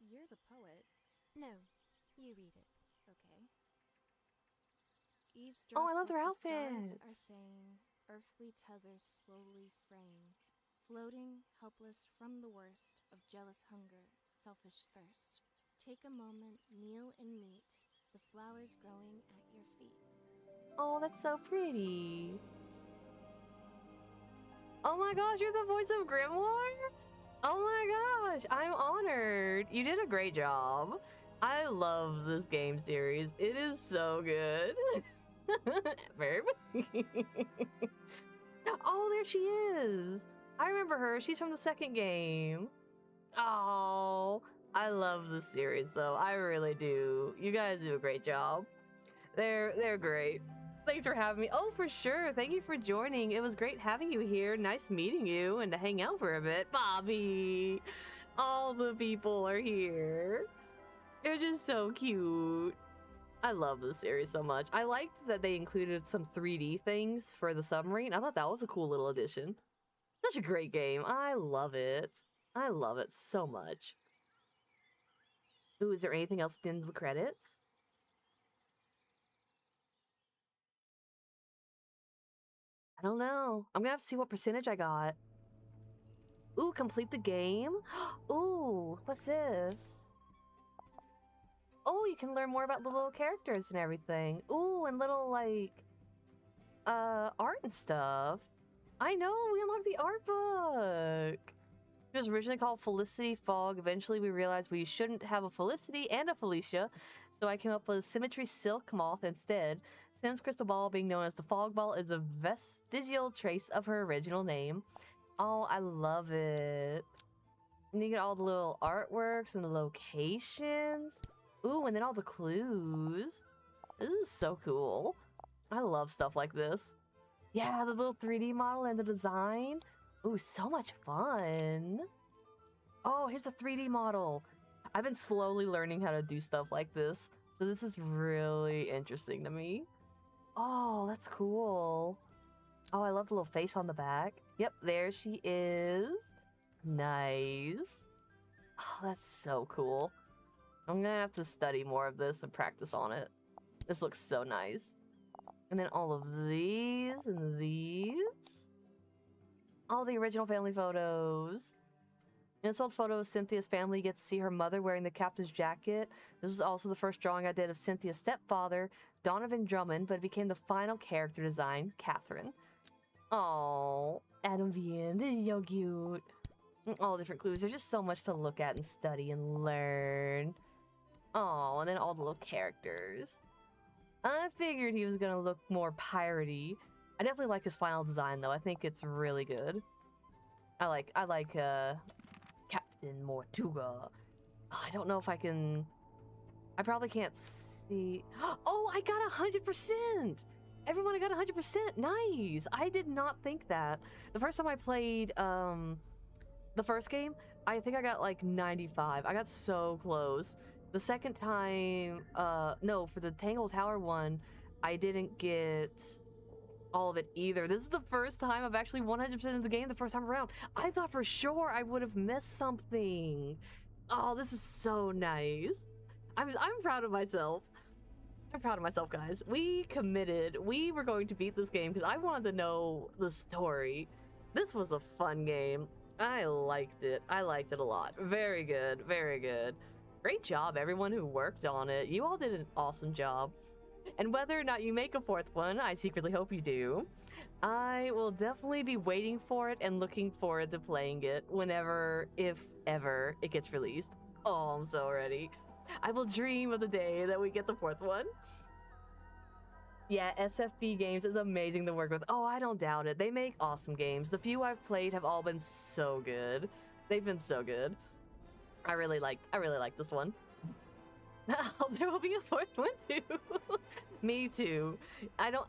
You're the poet. No, you read it. Okay. Eavesdrop. Oh, I love their what the outfits. stars are saying, earthly tethers slowly fraying, floating, helpless from the worst of jealous hunger, selfish thirst. Take a moment, kneel and meet the flowers growing at your feet. Oh, that's so pretty. Oh my gosh, you're the voice of Grimoire? Oh my gosh, I'm honored. You did a great job. I love this game series. It is so good. Verb. Oh, there she is. I remember her. She's from the second game. Oh, I love this series though. I really do. You guys do a great job. They're great. Thanks for having me. Oh, for sure. Thank you for joining. It was great having you here. Nice meeting you and to hang out for a bit. Bobby. All the people are here. They're just so cute. I love this series so much. I liked that they included some 3D things for the submarine. I thought that was a cool little addition. Such a great game. I love it. I love it so much. Ooh, is there anything else at the end of the credits? I don't know. I'm gonna have to see what percentage I got. Ooh, complete the game? Ooh, what's this? Oh, you can learn more about the little characters and everything. Ooh, and little, like, art and stuff. I know, we unlocked the art book! It was originally called Felicity Fog. Eventually we realized we shouldn't have a Felicity and a Felicia, so I came up with Symmetry Silk Moth instead. Sim's crystal ball, being known as the Fog Ball, is a vestigial trace of her original name. Oh, I love it. And you get all the little artworks and the locations. Ooh, and then all the clues. This is so cool. I love stuff like this. Yeah, the little 3D model and the design. Ooh, so much fun. Oh, here's a 3D model. I've been slowly learning how to do stuff like this, so this is really interesting to me. Oh, that's cool. Oh, I love the little face on the back. Yep, there she is. Nice. Oh, that's so cool. I'm gonna have to study more of this and practice on it. This looks so nice. And then all of these and these. All the original family photos. In this old photo of Cynthia's family, you get to see her mother wearing the captain's jacket. This was also the first drawing I did of Cynthia's stepfather, Donovan Drummond, but it became the final character design, Catherine. Oh, Adam Bien, this is so cute. All different clues. There's just so much to look at and study and learn. Oh, and then all the little characters. I figured he was gonna look more piratey. I definitely like his final design though. I think it's really good. I like Captain Mortuga. Oh, I don't know if I can. I probably can't see. Oh, I got 100%. Everyone, I got 100%. Nice. I did not think that. The first time I played the first game, I think I got like 95. I got so close. The second time, no, for the Tangle Tower one, I didn't get all of it either. This is the first time I've actually 100% of the game the first time around. I thought for sure I would have missed something. Oh, this is so nice. I'm proud of myself. I'm proud of myself, guys. We committed. We were going to beat this game because I wanted to know the story. This was a fun game. I liked it. I liked it a lot. Very good. Very good. Great job, everyone who worked on it. You all did an awesome job. And whether or not you make a fourth one, I secretly hope you do, I will definitely be waiting for it and looking forward to playing it whenever, if ever, it gets released. Oh, I'm so ready. I will dream of the day that we get the fourth one. Yeah, SFB Games is amazing to work with. Oh, I don't doubt it. They make awesome games. The few I've played have all been so good. They've been so good. I really like this one. There will be a fourth one too. Me too. I don't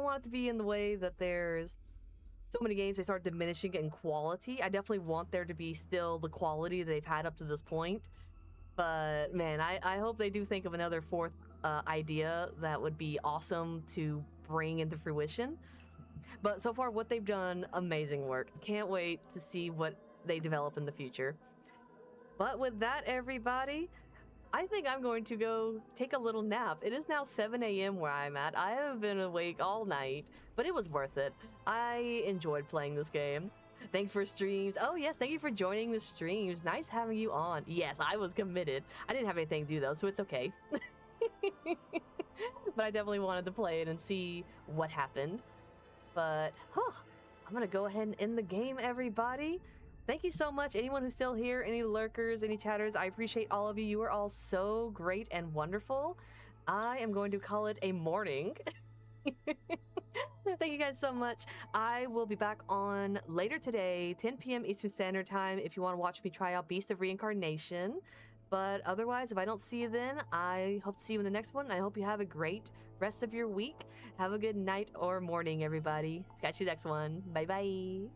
want it to be in the way that there's so many games they start diminishing in quality. I definitely want there to be still the quality they've had up to this point. But man, I hope they do think of another fourth idea that would be awesome to bring into fruition. But so far, what they've done, amazing work. Can't wait to see what they develop in the future. But with that, everybody, I think I'm going to go take a little nap. It is now 7 a.m. where I'm at. I have been awake all night, but it was worth it. I enjoyed playing this game. Thanks for streams. Oh yes, thank you for joining the streams. Nice having you on. Yes, I was committed. I didn't have anything to do though, so it's okay. But I definitely wanted to play it and see what happened. But I'm gonna go ahead and end the game, everybody. Thank you so much, anyone who's still here, any lurkers, any chatters. I appreciate all of you. You are all so great and wonderful. I am going to call it a morning. Thank you guys so much. I will be back on later today, 10 p.m. Eastern Standard Time, if you want to watch me try out Beast of Reincarnation. But otherwise, if I don't see you then, I hope to see you in the next one. I hope you have a great rest of your week. Have a good night or morning, everybody. Catch you next one. Bye-bye.